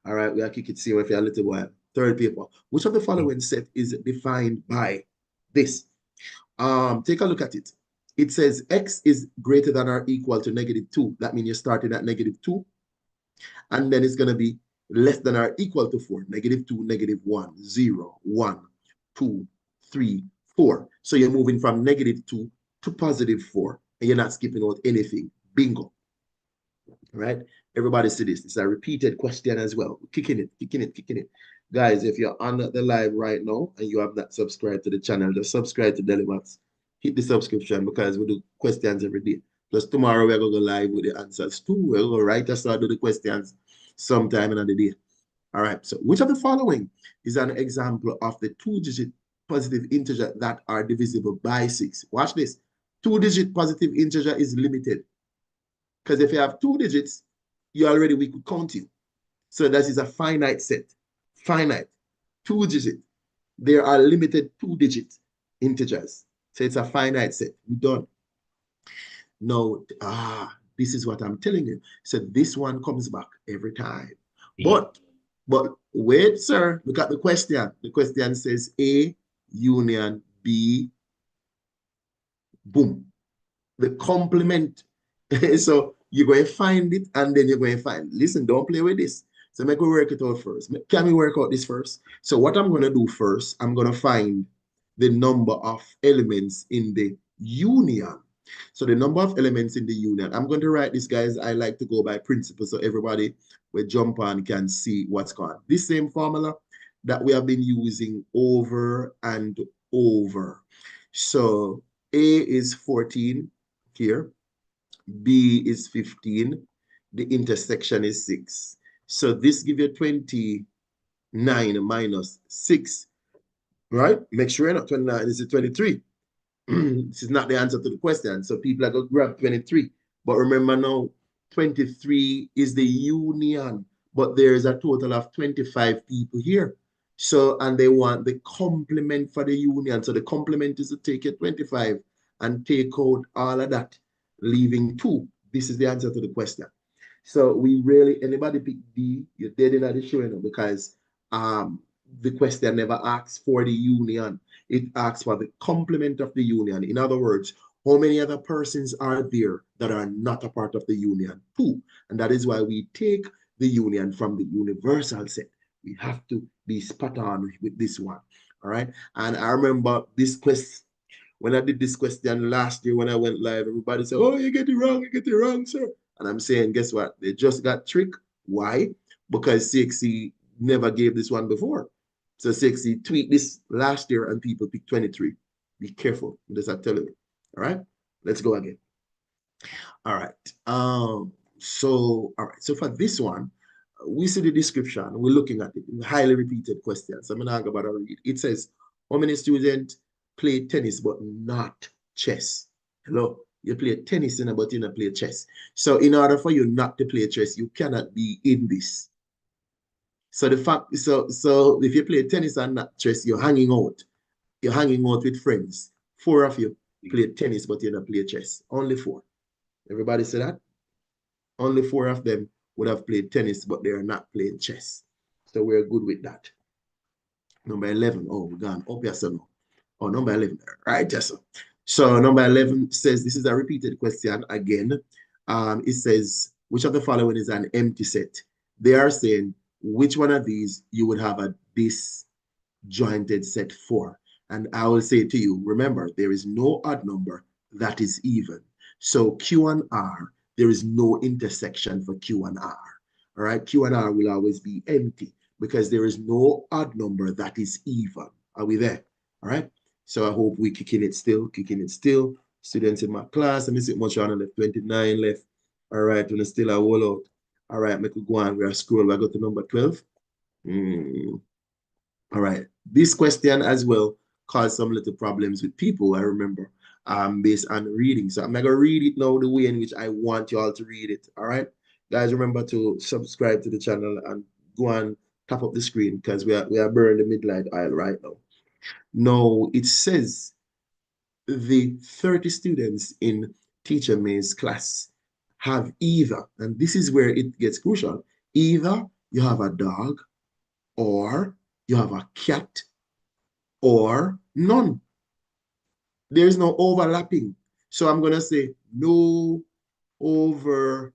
All right, we are kick it see if you're a little while. Third paper. Which of the following set is defined by this? Take a look at it. It says x is greater than or equal to -2. That means you're starting at -2. And then it's going to be less than or equal to 4. -2, -1, 0, 1, 2, 3, 4. So you're moving from -2 to +4. And you're not skipping out anything. Bingo. All right? Everybody see this. It's a repeated question as well. Kicking it. Guys, if you're on the live right now and you have not subscribed to the channel, just subscribe to DellyMaths. Hit the subscription because we do questions every day. Plus tomorrow we're going to go live with the answers too. We're going to write us out do the questions sometime in the day. All right. So which of the following is an example of the 2-digit positive integer that are divisible by 6? Watch this. 2-digit positive integer is limited. Because if you have 2 digits, we could count you. So that is a finite set. Finite. 2-digit. There are limited 2-digit integers. So it's a finite set. We're done. Now, this is what I'm telling you. So this one comes back every time. But wait, sir. Look at the question. The question says A union B. Boom. The complement. So you're going to find it and then you're going to find. Listen, don't play with this. So make we work it out first. Can we work out this first? So what I'm going to do first, I'm going to find the number of elements in the union. So the number of elements in the union. I'm going to write this, guys. I like to go by principle so everybody will jump on can see what's going on. This same formula that we have been using over and over. So A is 14 here. B is 15. The intersection is 6. So this gives you 29 minus 6, right? Make sure you're not 29, this is 23. This is not the answer to the question. So people are going to grab 23. But remember now, 23 is the union. But there is a total of 25 people here. So, and they want the complement for the union. So the complement is to take your 25 and take out all of that, leaving 2. This is the answer to the question. So we really, anybody pick D, you're dead in the show, because the question never asks for the union. It asks for the complement of the union. In other words, how many other persons are there that are not a part of the union? 2. And that is why we take the union from the universal set. We have to be spot on with this one. All right. And I remember this question, when I did this question last year when I went live, everybody said, oh, you get it wrong, sir. And I'm saying, guess what? They just got tricked. Why? Because CXC never gave this one before. So CXC tweaked this last year and people picked 23. Be careful. That's what I tell you. All right. Let's go again. All right. So for this one, we see the description. We're looking at it. Highly repeated questions. I'm not going to read. It says, how many students play tennis but not chess? Hello? You play tennis, but you don't play chess. So in order for you not to play chess, you cannot be in this. So the fact, so if you play tennis and not chess, you're hanging out. You're hanging out with friends. 4 of you play tennis, but you don't play chess. Only 4. Everybody say that? Only 4 of them would have played tennis, but they are not playing chess. So we're good with that. Number 11. Oh, we're gone. Oh, yes, no. Oh, number 11. Right, yes, sir. So number 11 says, this is a repeated question again. It says, which of the following is an empty set? They are saying, which one of these you would have a disjointed set for? And I will say to you, remember, there is no odd number that is even. So Q and R, there is no intersection for Q and R. All right, Q and R will always be empty because there is no odd number that is even. Are we there? All right. So I hope we kicking it still. Students in my class, let me see much on left, 29 left. All right, when still a wall out. All right, make we go on. We are scroll. We go to number 12. All right. This question as well caused some little problems with people, I remember, based on reading. So I'm going to read it now the way in which I want you all to read it. All right. Guys, remember to subscribe to the channel and go and tap up the screen because we are burning the midnight oil right now. Now, it says the 30 students in Teacher May's class have either, and this is where it gets crucial, either you have a dog or you have a cat or none. There's no overlapping. So I'm going to say no overlapping.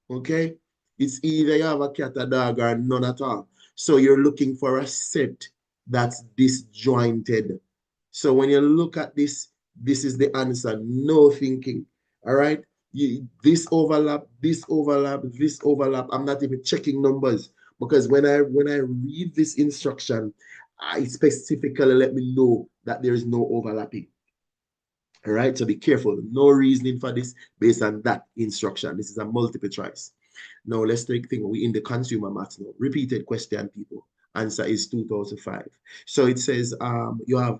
Okay? It's either you have a cat, a dog, or none at all. So you're looking for a set that's disjointed. So when you look at this, this is the answer. No thinking. All right? This overlap, this overlap, this overlap. I'm not even checking numbers because when I read this instruction, I specifically let me know that there is no overlapping. All right? So be careful. No reasoning for this based on that instruction. This is a multiple choice. Now, let's take thing. We in the consumer maths now. Repeated question, people. Answer is 2005. So it says you have,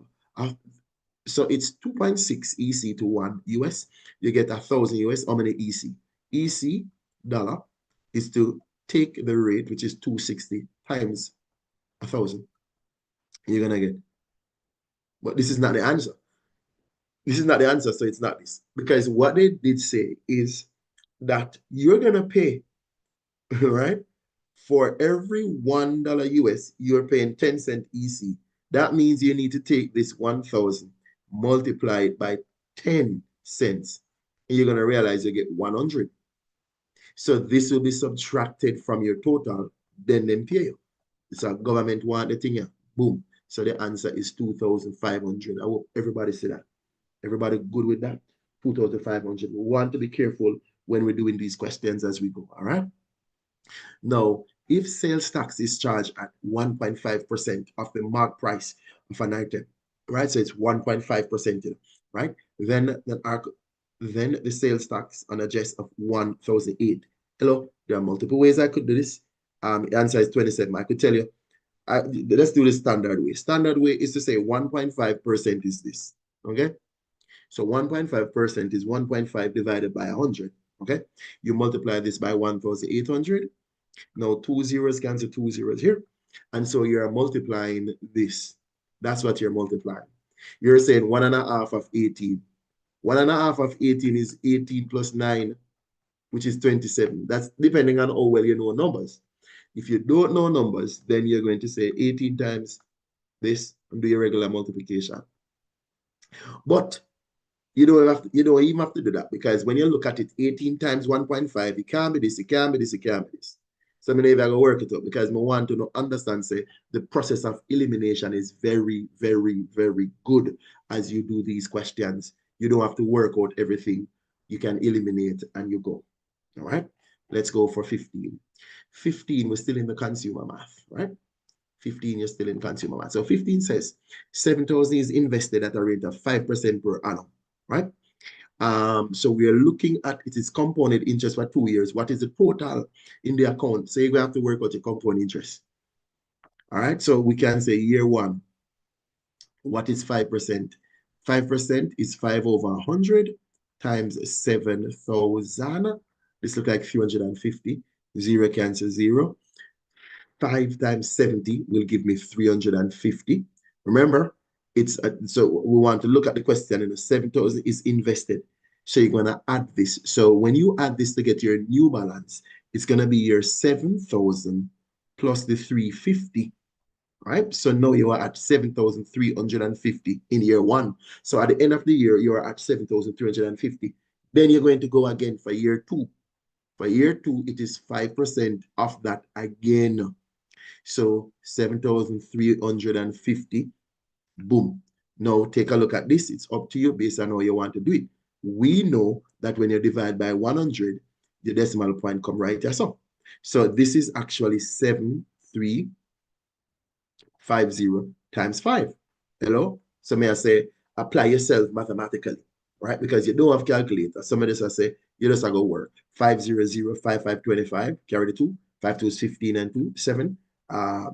so it's 2.6 EC to 1 US. You get 1,000 US. How many EC? EC dollar is to take the rate, which is 260 times 1,000. You're going to get. But this is not the answer. This is not the answer, so it's not this. Because what they did say is that you're going to pay, right? For every $1 US, you're paying 10 cent EC. That means you need to take this 1,000, multiply it by 10 cents, and you're going to realize you get 100. So this will be subtracted from your total, then pay you. So government want the thing here. Boom. So the answer is 2,500. I hope everybody see that. Everybody good with that? 2,500. We want to be careful when we're doing these questions as we go, all right? Now, if sales tax is charged at 1.5% of the mark price of an item, right? So it's 1.5%, right? Then the sales tax on a jest of 1,008. Hello, there are multiple ways I could do this. The answer is 27. I could tell you, let's do the standard way. Standard way is to say 1.5% is this, okay? So 1.5% is 1.5 divided by 100, okay? You multiply this by 1,800. Now, 2 zeros cancel 2 zeros here. And so you're multiplying this. That's what you're multiplying. You're saying 1.5 of 18. 1.5 of 18 is 18 plus 9, which is 27. That's depending on how well you know numbers. If you don't know numbers, then you're going to say 18 times this and do your regular multiplication. But you don't even have to do that because when you look at it, 18 times 1.5, it can't be this, it can't be this, it can't be this. So I'm going to work it up because I want to understand, say, the process of elimination is very, very, very good as you do these questions. You don't have to work out everything. You can eliminate and you go. All right? Let's go for 15. 15, we're still in the consumer math, right? 15, you're still in consumer math. So 15 says 7,000 is invested at a rate of 5% per annum, right? So we are looking at it is compounded interest for 2 years. What is the total in the account? So you're going to have to work out your compound interest. All right, so we can say year one. What is 5%? 5% is 5 over 100 times 7,000. This looks like 350. 0 cancel 0. 5 times 70 will give me 350. Remember, it's so we want to look at the question, and the 7,000 is invested. So you're going to add this. So when you add this to get your new balance, it's going to be your 7,000 plus the 350. right? So now you are at 7,350 in year one. So at the end of the year, you are at 7,350. Then you're going to go again for year two. For year two, it is 5% of that again. So 7,350, boom. Now take a look at this. It's up to you based on how you want to do it. We know that when you divide by 100, the decimal point come right here. So this is actually 7,350 times 5. Hello? So may I say, apply yourself mathematically, right? Because you don't have calculator. Some of this I say, you just go work. 500, 5525, carry the 2. 5 2 is 15 and 2, 7. 5,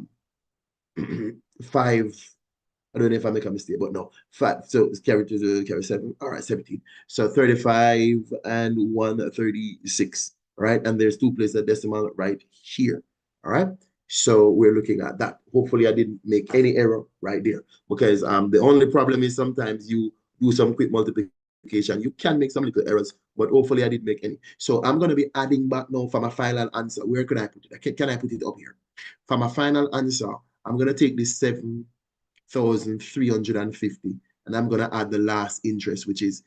I don't know if I make a mistake, but no. 5, so it's carry 2, carry 7. All right, 17. So 35 and 136, right? And there's 2 places decimal right here, all right? So we're looking at that. Hopefully I didn't make any error right there, because the only problem is sometimes you do some quick multiplication. You can make some little errors, but hopefully I didn't make any. So I'm going to be adding back now for my final answer. Where can I put it? Can I put it up here? For my final answer, I'm going to take this 7,350 and I'm going to add the last interest, which is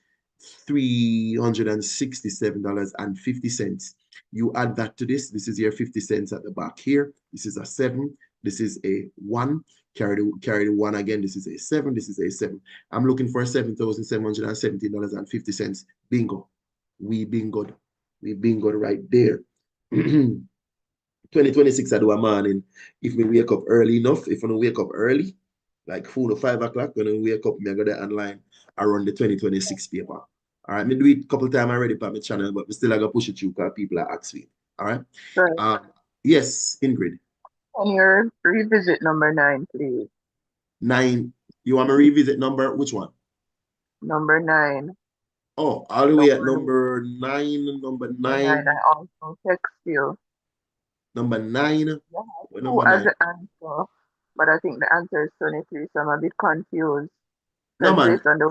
$367.50. You add that to this. This is your 50 cents at the back here. This is a 7. This is a 1. Carry the 1 again. This is a 7. This is a 7. I'm looking for $7,717.50. Bingo. We bingoed. We bingoed right there. 2026, I do a morning. If we wake up early enough, if I don't wake up early, like 4 to 5 o'clock, when I wake up, I go there online around the 2026 paper. All right, I do it a couple times already on my channel, but we still I gotta push it through because people are asking. All right. Right. Yes, Ingrid. Can you revisit number 9, please? 9. You want me to revisit number which one? Number 9. Oh, all the way at number 9. Number 9. I also text you. Number 9. Yeah, Number 2 as 9. the answer, but I think the answer is 23, so I'm a bit confused. No, man. Based on the...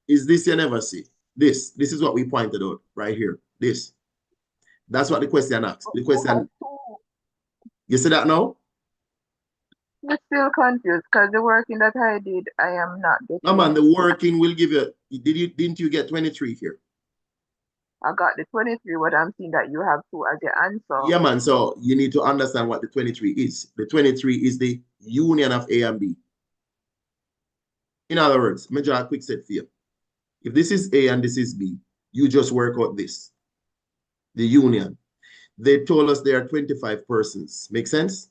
Is this you never see? This is what we pointed out right here. This. That's what the question asks. The question. You see that now? I'm still confused because the working that I did, I am not getting. No, man, the working will give you. Didn't you get 23 here? I got the 23, but I'm seeing that you have 2 as your answer. Yeah, man. So you need to understand what the 23 is. The 23 is the union of A and B. In other words, let me draw a quick set for you. If this is A and this is B, you just work out this. The union. They told us there are 25 persons. Make sense?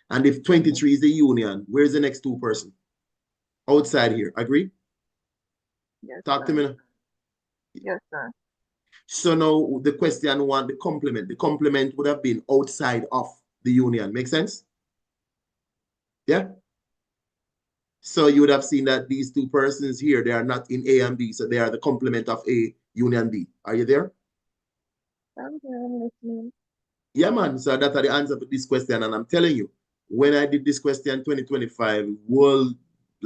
And if 23 is the union, where's the next 2 person? Outside here. Agree? Yes. Talk to me now. Yes, sir. So now the question 1, the complement. The complement would have been outside of the union. Make sense? Yeah? So you would have seen that these 2 persons here, they are not in A and B. So they are the complement of A union B. Are you there? I'm listening. Yeah, man. So that's the answer for this question. And I'm telling you, when I did this question 2025,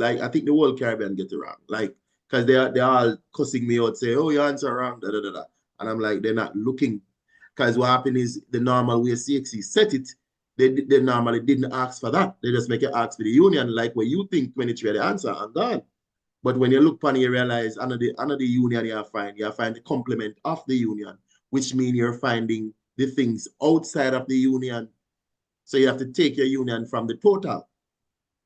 I think the whole Caribbean get it wrong. Like, because they're all cussing me out, say, oh, your answer wrong, da da da da. And I'm like, they're not looking. Because what happened is the normal way CXC set it, they normally didn't ask for that. They just make it ask for the union, like where you think 23 are the answer, and gone. But when you look upon it, you realize another union you find the complement of the union, which means you're finding the things outside of the union. So you have to take your union from the total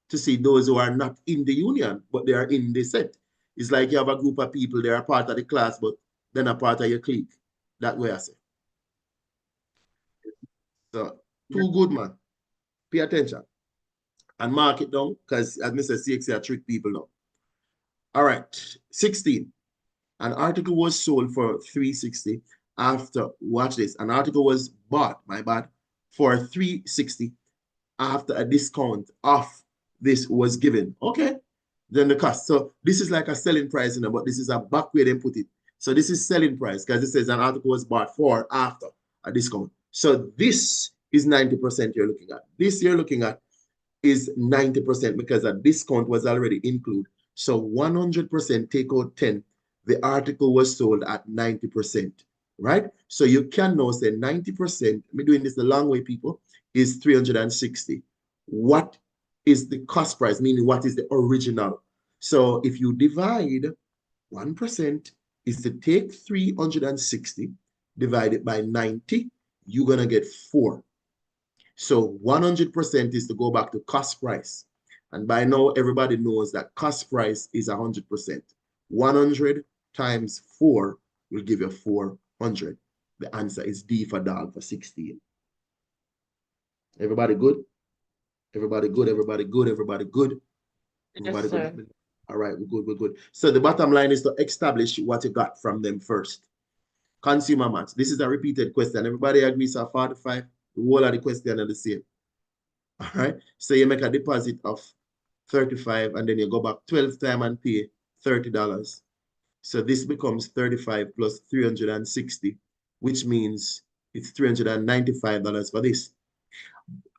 to see those who are not in the union, but they are in the set. It's like you have a group of people, they are part of the class, but they're not part of your clique. That way I say. So, too good, man. Pay attention. And mark it down, because as Mr. CXC, I trick people now. All right, 16. An article was sold for $360 after, watch this, an article was bought, my bad, for $360 after a discount off this was given. Okay, then the cost. So this is like a selling price, but this is a back way they put it. So this is selling price because it says an article was bought for after a discount. So this is 90% you're looking at. This you're looking at is 90% because a discount was already included. So 100% take out 10. The article was sold at 90%, right? So you can now say 90%, me doing this the long way, people, is 360. What is the cost price, meaning what is the original. So if you divide 1% is to take 360, divide it by 90, you're going to get 4. So 100% is to go back to cost price. And by now, everybody knows that cost price is 100%. 100 times 4 will give you 400. The answer is D for dog for 16. Everybody good? Everybody good? Everybody good? Everybody good? Everybody Yes, good? All right, we're good, we're good. So the bottom line is to establish what you got from them first. Consumer maths. This is a repeated question. Everybody agrees on 45. The whole of the question are the same. All right. So you make a deposit of 35 and then you go back 12 times and pay $30. So this becomes 35 plus 360, which means it's $395 for this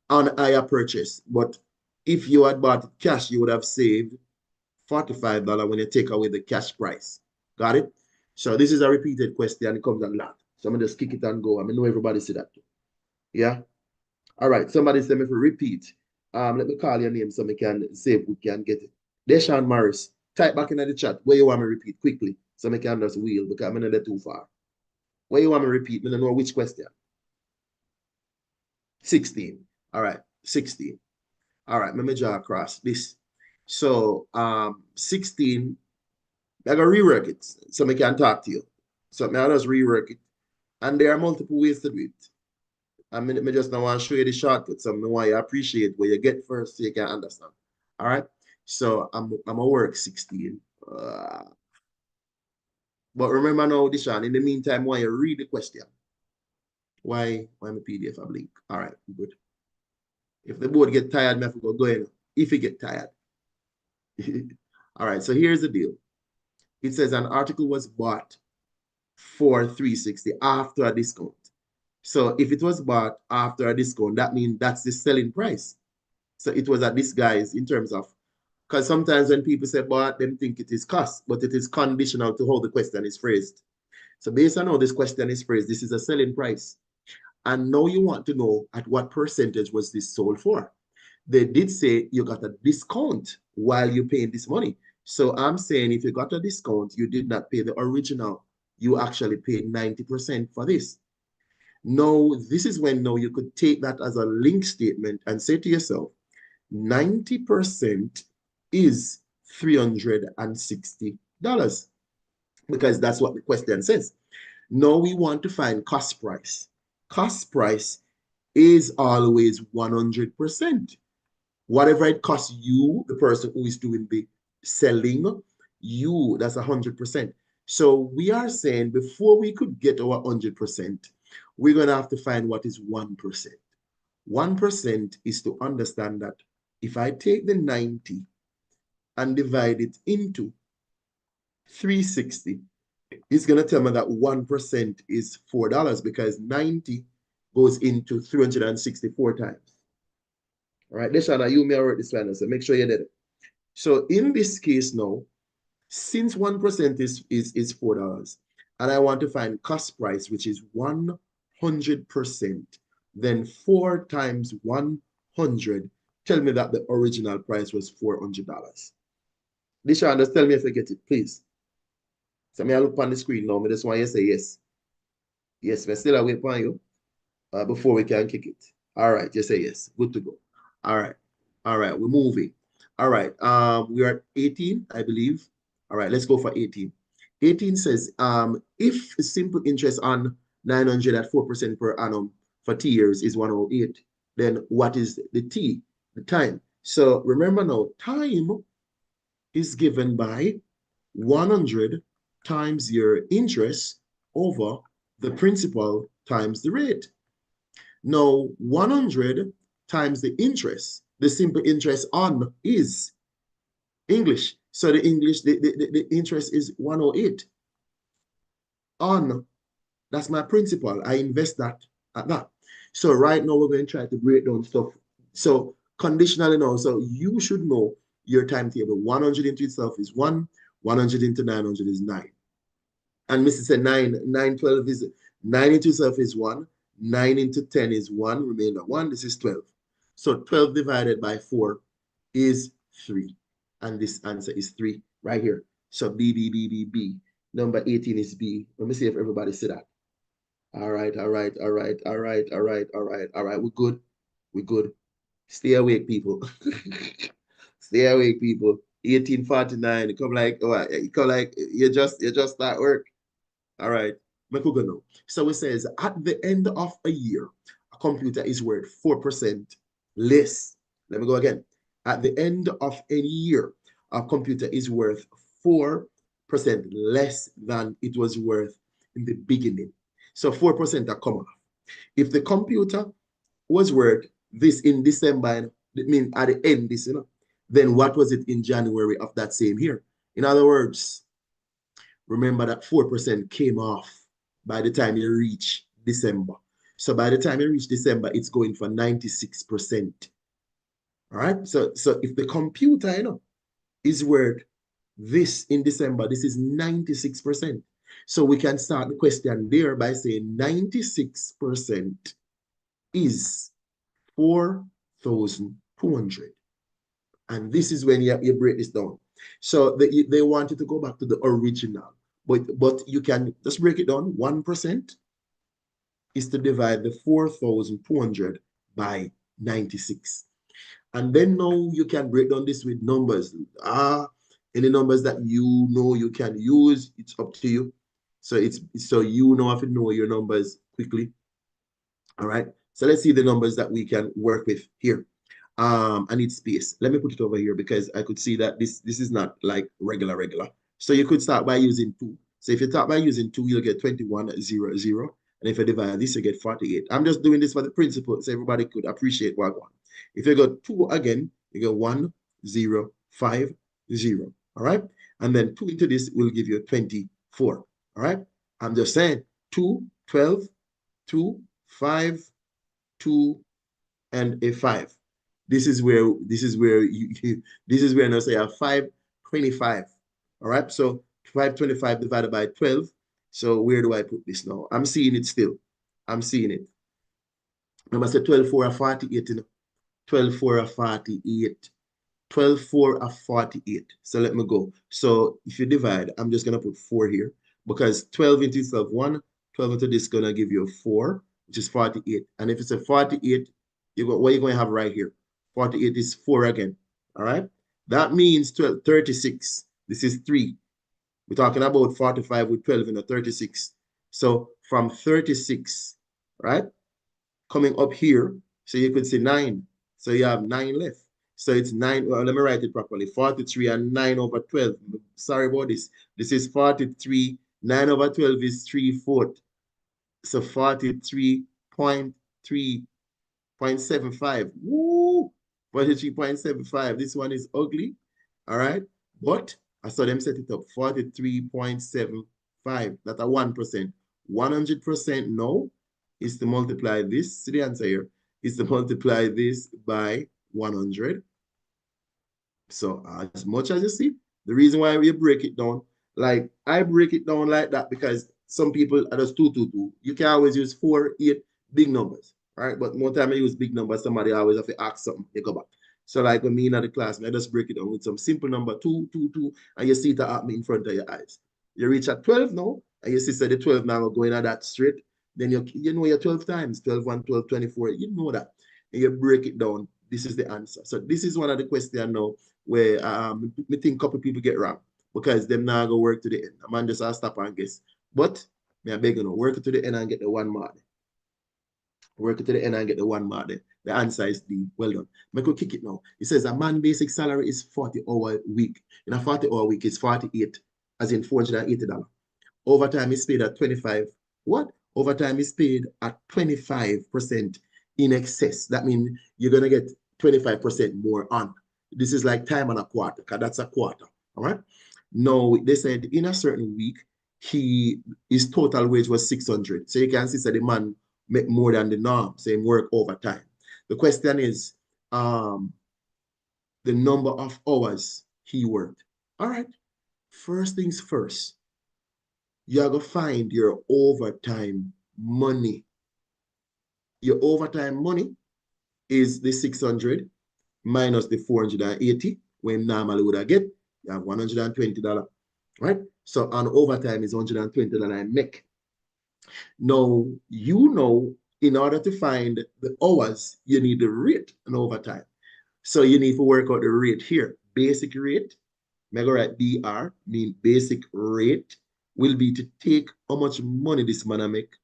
on higher purchase. But if you had bought cash, you would have saved $45 when you take away the cash price. Got it? So this is a repeated question. It comes a lot. So I'm going to just kick it and go. I know everybody see that too. Yeah? All right. Somebody said me for repeat. Let me call your name so we can see if we can get it. Deshaun Morris. Type back in the chat where you want me to repeat quickly so we can just wheel because I'm not too far. Where you want me to repeat? I don't know which question. 16. All right. 16. All right. Let me draw across this. So 16, I gotta rework it so I can talk to you. So I just rework it. And there are multiple ways to do it. I mean, I just don't want to show you the shortcut. So I want you to appreciate what you get first so you can understand. All right. So I'm gonna work 16. But remember now, Deshaun, in the meantime, while you read the question. Why my PDF a blink? All right, good. If the board get tired, I have to go in. If you get tired. All right, so here's the deal. It says an article was bought for 360 after a discount. So if it was bought after a discount, that means that's the selling price. So it was a disguise in terms of, because sometimes when people say bought, them think it is cost, but it is conditional to how the question is phrased. So based on how this question is phrased, this is a selling price. And now you want to know at what percentage was this sold for. They did say you got a discount while you're paying this money. So I'm saying if you got a discount, you did not pay the original. You actually paid 90% for this. Now, this is when now you could take that as a link statement and say to yourself, 90% is $360 because that's what the question says. Now we want to find cost price. Cost price is always 100%. Whatever it costs you, the person who is doing the selling, you, that's 100%. So we are saying before we could get our 100%, we're going to have to find what is 1%. 1% is to understand that if I take the 90 and divide it into 360, it's going to tell me that 1% is $4 because 90 goes into 364 times. All right, Deshana, you may write this one, so make sure you did it. So in this case now, since 1% is $4, and I want to find cost price, which is 100%, then 4 times 100, tell me that the original price was $400. Deshana, just tell me if you get it, please. So I look on the screen now, I just want you to say yes. Yes, we're still away upon you before we can kick it. All right, just say yes. Good to go. All right. All right, we're moving. All right, we are at 18, I believe. All right, let's go for 18. 18 says, if simple interest on 900 at 4% per annum for T years is 108, then what is the T, the time? So remember now, time is given by 100 times your interest over the principal times the rate. Now, 100 times the interest, the simple interest on is English. So the English, the interest is 108 on. That's my principal. I invest that at that. So right now we're going to try to break down stuff. So conditionally now, so you should know your timetable. 100 into itself is 1, 100 into 900 is 9. And Mrs. said 912 is 9 into itself is 1, 9 into 10 is 1, remainder 1, this is 12. So 12 divided by 4 is 3. And this answer is 3 right here. So B, B, B, B, B. Number 18 is B. Let me see if everybody see that. All right, all right, all right, all right, all right, all right, all right. We're good. We're good. Stay awake, people. Stay awake, people. 1849. You come like, oh, you come like you just start work. All right. Make we go now. So it says at the end of a year, a computer is worth 4% less. Let me go again. At the end of any year, a computer is worth 4% less than it was worth in the beginning. So 4% are come off. If the computer was worth this in December, I mean at the end this, then what was it in January of that same year? In other words, remember that 4% came off by the time you reach December. So by the time you reach December, it's going for 96%. All right. So if the computer, is worth this in December, this is 96%. So we can start the question there by saying 96% is 4,200. And this is when you break this down. So they want you to go back to the original. But you can just break it down. 1% is to divide the 4,200 by 96. And then now you can break down this with numbers. Any numbers that you know you can use, it's up to you. So you know if you know your numbers quickly. All right. So let's see the numbers that we can work with here. I need space. Let me put it over here because I could see that this is not like regular. So you could start by using 2. So if you start by using 2, you'll get 2100. And if you divide this, you get 48. I'm just doing this for the principle so everybody could appreciate what I want. If you go 2 again, you get 1050. All right. And then 2 into this will give you 24. All right. I'm just saying 2, 12, 2, 5, 2, and a 5. This is where I say a 525. All right. So 525 divided by 12. So where do I put this now? I'm seeing it still. I'm seeing it. Remember, I said 12 4 are 48. 12 4 are 48. 12 4 are 48. So let me go. So if you divide, I'm just going to put 4 here because 12 into itself 1, 12 into this is going to give you a 4, which is 48. And if it's a 48, what you're going to have right here. 48 is 4 again. All right. That means 36. This is 3. We're talking about 45 with 12 and a 36. So from 36, right, coming up here, so you could say 9. So you have 9 left. So it's 9. Well, let me write it properly. 43 and 9 over 12. Sorry about this. This is 43. 9 over 12 is 3/4. So 43.75. Woo! 43.75. This one is ugly. All right. But I saw them set it up. 43.75. That's a 1%. 100% no is to multiply this. See the answer here is to multiply this by 100. So as much as you see, the reason why we break it down, like I break it down like that because some people are just 2, 2, 2. You can always use 4, 8, big numbers, right? But more time I use big numbers, somebody always have to ask something, you go back. So like when me in the class, I just break it down with some simple number, 2, 2, 2, and you see it happen in front of your eyes. You reach at 12 now, and you see so the 12 now going at that straight, then you know your 12 times, 12, 1, 12, 24, you know that. And you break it down, this is the answer. So this is one of the questions now where me think a couple people get wrong because them now go work to the end. A man just stop and guess. But I beg you know, work it to the end and get the 1 mark. Work it to the end and get the 1 mark. The answer is D. Well done. Make we kick it now. It says a man basic salary is 40-hour week. In a 40-hour week, it's 48, as in $480. Overtime is paid at 25. What? Overtime is paid at 25% in excess. That means you're going to get 25% more on. This is like time and a quarter, because that's a quarter. All right. Now, they said in a certain week, his total wage was 600. So you can see that the man make more than the norm, so he work overtime. The question is the number of hours he worked. All right. First things first, you're going to find your overtime money. Your overtime money is the 600 minus the 480, when normally would I get, you have $120, right? So on overtime is $120 I make. Now, in order to find the hours, you need the rate on overtime. So you need to work out the rate here. Basic rate, mega write BR, mean basic rate, will be to take how much money this man make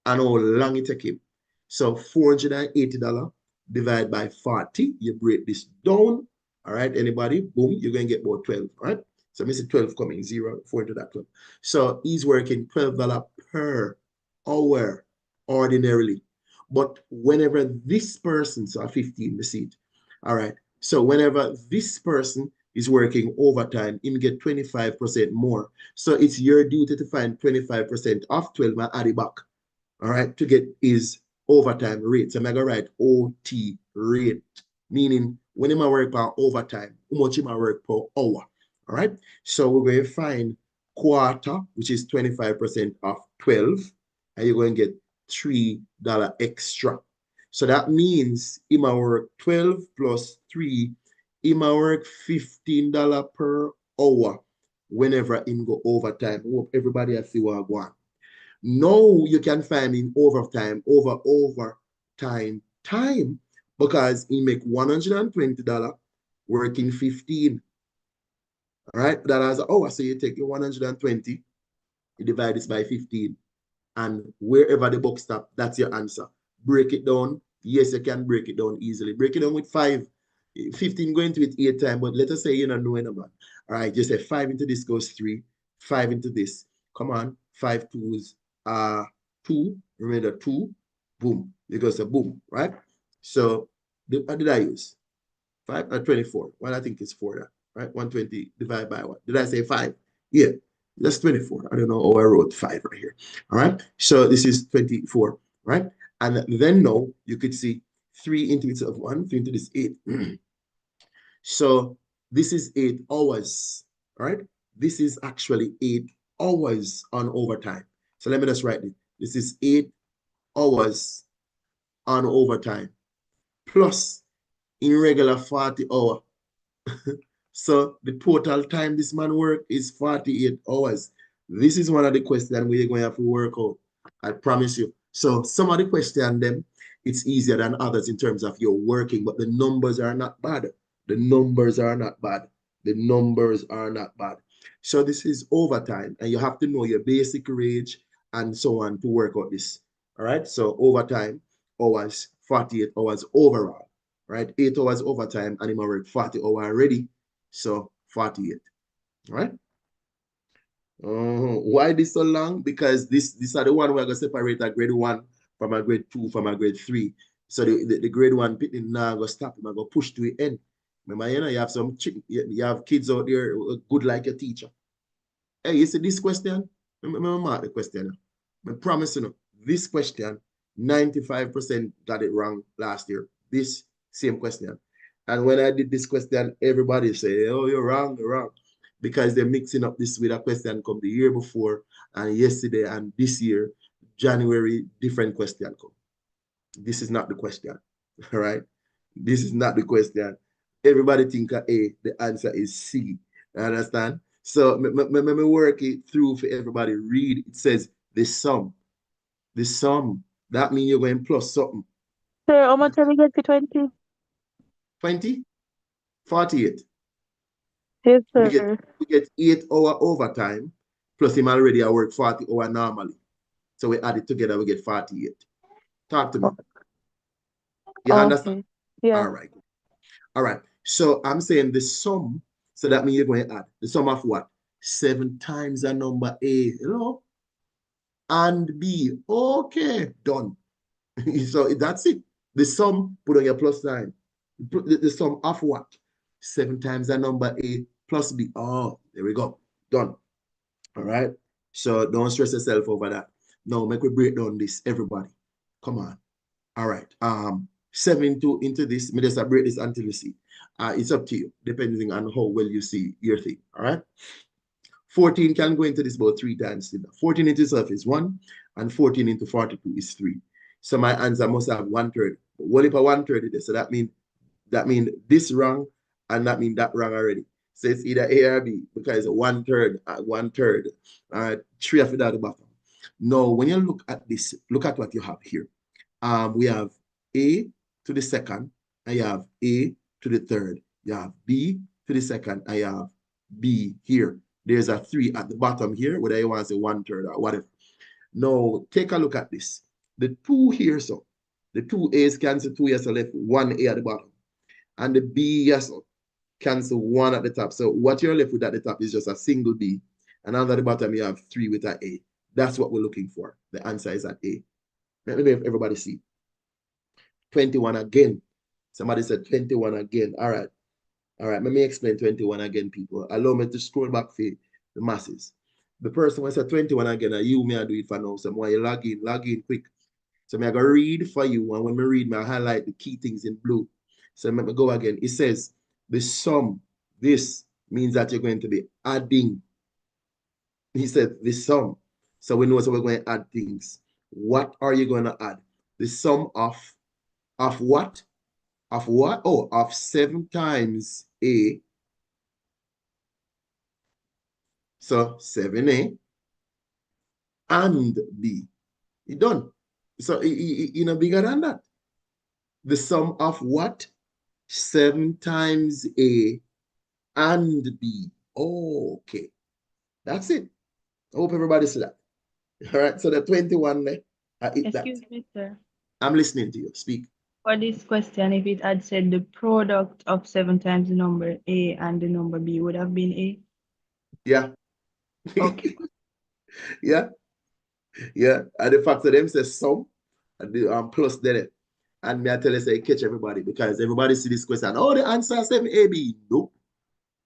and how long it take him. So $480 divided by 40, you break this down. All right, anybody? Boom, you're going to get about 12, all right? So I see 12 coming, 0, 4 into that 12. So he's working $12 per hour ordinarily. But whenever this person, so 15 the seat, all right, so whenever this person is working overtime, him get 25% more. So it's your duty to find 25% off 12 and add it back, all right, to get his overtime rate. So I'm going to write OT rate, meaning when him work per overtime, how much him work per hour, all right? So we're going to find quarter, which is 25% off 12, and you're going to get $3 extra. So that means he might work 12 plus 3, he might work $15 per hour whenever he go overtime. Hope everybody has see what I want. Now you can find in overtime, time, because he make $120 working 15. All right, that as an hour. So you take your 120, you divide this by 15, and wherever the book stop, that's your answer. Break it down. Yes, you can break it down easily. Break it down with 5. 15 going to it 8 times, but let us say you don't know any man. All right, just say 5 into this goes 3, 5 into this. Come on, 5 twos are 2. Remember 2, boom. It goes a boom, right? So what did I use? 5 or 24. Well, I think it's 4 there, right? 120 divided by what? Did I say 5? Yeah, that's 24. I don't know how I wrote 5 right here. All right, so this is 24, right? And then now you could see 3 into itself 1, 3 into this 8. So this is 8 hours, right? This is actually 8 hours on overtime. So let me just write it. This is 8 hours on overtime plus in regular 40 hour. So the total time this man work is 48 hours. This is one of the questions we're going to have to work out. I promise you. So some of the questions, them, it's easier than others in terms of your working, but the numbers are not bad. The numbers are not bad. The numbers are not bad. So this is overtime, and you have to know your basic wage and so on to work out this. All right. So overtime hours, 48 hours overall. Right. 8 hours overtime, and he might work 40 hours already. So 48. All right. Why this so long? Because these are the one we're going to separate a grade 1 from a grade 2 from a grade 3. So the grade 1 pitting now go stop him and go push to the end. Remember, you have you have kids out there good like a teacher. Hey, you see this question? Remember mark the question. I promise you, this question, 95% got it wrong last year. This same question. And when I did this question, everybody say, oh, you're wrong, you're wrong. Because they're mixing up this with a question come the year before and yesterday and this year, January, different question come. This is not the question, all right? This is not the question. Everybody think A, the answer is C, you understand? So let me work it through for everybody. Read, it says the sum. The sum, that means you're going plus something. Sir, how much have we get to 20? 20? 48. Yes, We sir. get 8 hour overtime, plus him already I work 40 hour normally. So we add it together, we get 48. Talk to me. You understand? Yeah. All right. All right. So I'm saying the sum, so that means you're going to add the sum of what? 7 times the number A, hello? And B. Okay, done. So that's it. The sum, put on your plus sign. The sum of what? 7 times the number A plus B. Oh, there we go. Done. All right. So don't stress yourself over that. Now, make we break down this, everybody. Come on. All right. 7 into this. Me just break this until you see. It's up to you, depending on how well you see your thing. All right. 14 can go into this about 3 times. 14 into itself is 1, and 14 into 42 is 3. So my answer must have 1/3. What if a 1/3 is? So that means That means this wrong, and that means that wrong already. So it's either A or B because 1/3, 1/3, 3 of it at the bottom. Now, when you look at this, look at what you have here. We have A to the second, and you have A to the third. You have B to the second, and you have B here. There's a 3 at the bottom here, whether you want to say 1/3 or whatever. Now, take a look at this. The 2 here, so the 2 A's cancel 2 yes, so left 1 A at the bottom. And the B, yes, so cancel 1 at the top. So what you're left with at the top is just a single B. And under the bottom, you have 3 with an A. That's what we're looking for. The answer is at A. Let me know if everybody see. 21 again. Somebody said 21 again. All right. All right. Let me explain 21 again, people. Allow me to scroll back for the masses. The person who said 21 again, you may do it for now. So when you log in quick. So I'm going to read for you. And when I read, I highlight the key things in blue. So let me go again. It says the sum. This means that you're going to be adding. He said the sum. So we know so we're going to add things. What are you going to add? The sum of what? Of what? Oh, of 7 times A. So 7A and B. You done. So you know bigger than that. The sum of what? 7 times A and B. Oh, okay. That's it. I hope everybody see that. All right. So the 21 there. Excuse me, sir. I'm listening to you. Speak. For this question, if it had said the product of 7 times the number A and the number B would have been A? Yeah. Okay. Yeah. Yeah. And the fact that them says sum and the plus there. And me I tell you say catch everybody because everybody see this question. Oh, the answer is 7AB. Nope.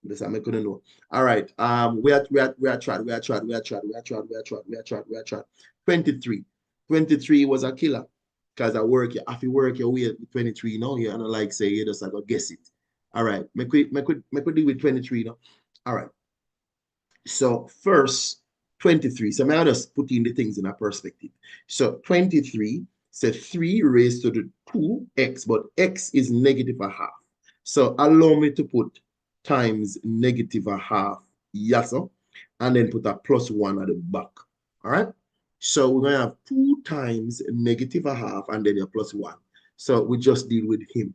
This I couldn't know. All right. We are 23. 23 was a killer. Because I work, if you work your way at 23, no, you're not like say you just like guess it. All right, make we deal with 23 now. All right. So first 23. So I'm just putting the things in a perspective. So 23 said 3 raised to the 2x, but x is -1/2. So allow me to put times -1/2, yes, sir, and then put a +1 at the back. All right. So we're going to have 2 times -1/2 and then a +1. So we just deal with him.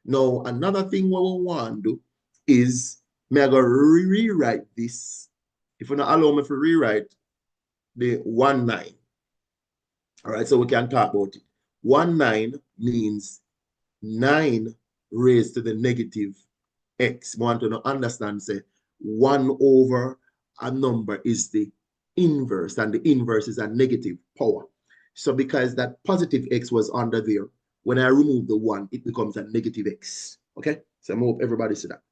Now, another thing what we want to do is, may I go rewrite this. If you don't allow me to rewrite the 19. All right, so we can talk about it. 19 means 9 raised to the -x. We want to understand, say, 1 over a number is the inverse, and the inverse is a negative power. So because that positive x was under there, when I remove the 1, it becomes a -x. Okay? So I hope everybody see that.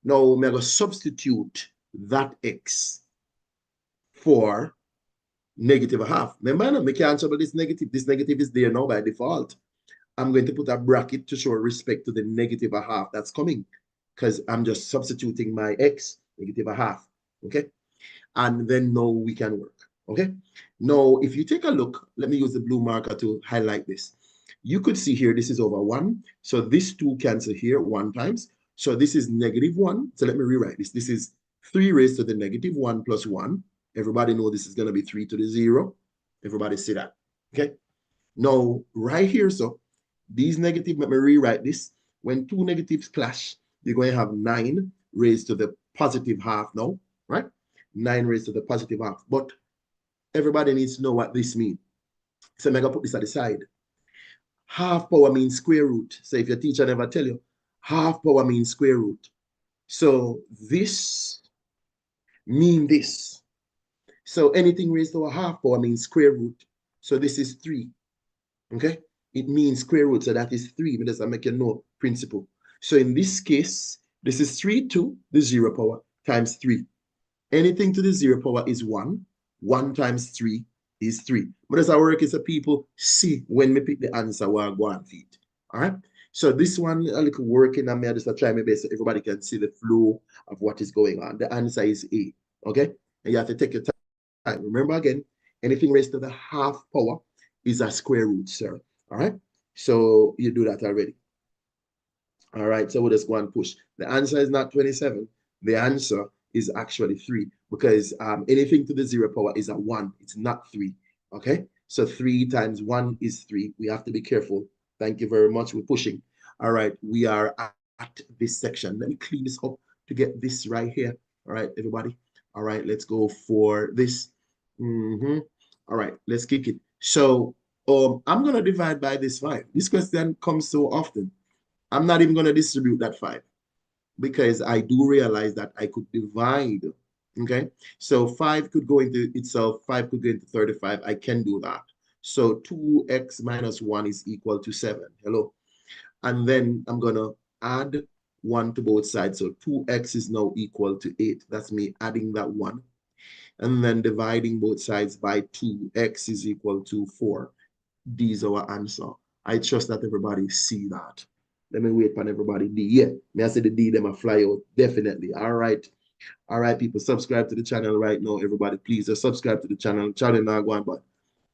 Now I'm going to substitute that x for -1/2. Remember, we can't trouble this negative. This negative is there now by default. I'm going to put a bracket to show respect to the -1/2 that's coming because I'm just substituting my x, -1/2. Okay? And then now we can work. Okay. Now, if you take a look, let me use the blue marker to highlight this. You could see here, this is over 1. So this 2 cancel here 1 times. So this is -1. So let me rewrite this. This is 3 raised to the -1 plus 1. Everybody know this is going to be 3 to the 0. Everybody see that. Okay. Now, right here, so these negative, let me rewrite this. When 2 negatives clash, you're going to have 9 raised to the +1/2 now, right? 9 raised to the +1/2. But everybody needs to know what this means. So I'm going to put this at the side. Half power means square root. So if your teacher never tell you, half power means square root. So this means this. So anything raised to a half power means square root. So this is 3. Okay? It means square root. So that is 3. But doesn't make you know principle. So in this case, this is 3 to the 0 power times 3. Anything to the 0 power is 1. 1 times 3 is 3. But as I work as a people see when we pick the answer where I go and feed. All right. So this one a little working and I just try my best so everybody can see the flow of what is going on. The answer is A. Okay. And you have to take your time. Remember again, anything raised to the half power is a square root, sir. All right. So you do that already. All right, so we'll just go and push. The answer is not 27. The answer is actually 3 because anything to the 0 power is a 1. It's not 3. Okay, so 3 times 1 is 3. We have to be careful. Thank you very much. We're pushing. All right, we are at this section. Let me clean this up to get this right here. All right, everybody. All right, let's go for this. All right, let's kick it. So I'm going to divide by this 5. This question comes so often. I'm not even going to distribute that 5 because I do realize that I could divide. Okay, so 5 could go into itself, 5 could go into 35. I can do that. So 2x minus 1 is equal to 7. Hello. And then I'm going to add 1 to both sides. So 2x is now equal to 8. That's me adding that 1. And then dividing both sides by 2. X is equal to 4. D is our answer. I trust that everybody see that. Let me wait for everybody. D. Yeah, may I say the D, them a fly out. Definitely. All right. All right, people, subscribe to the channel right now. Everybody, please just subscribe to the channel. Channel not going, but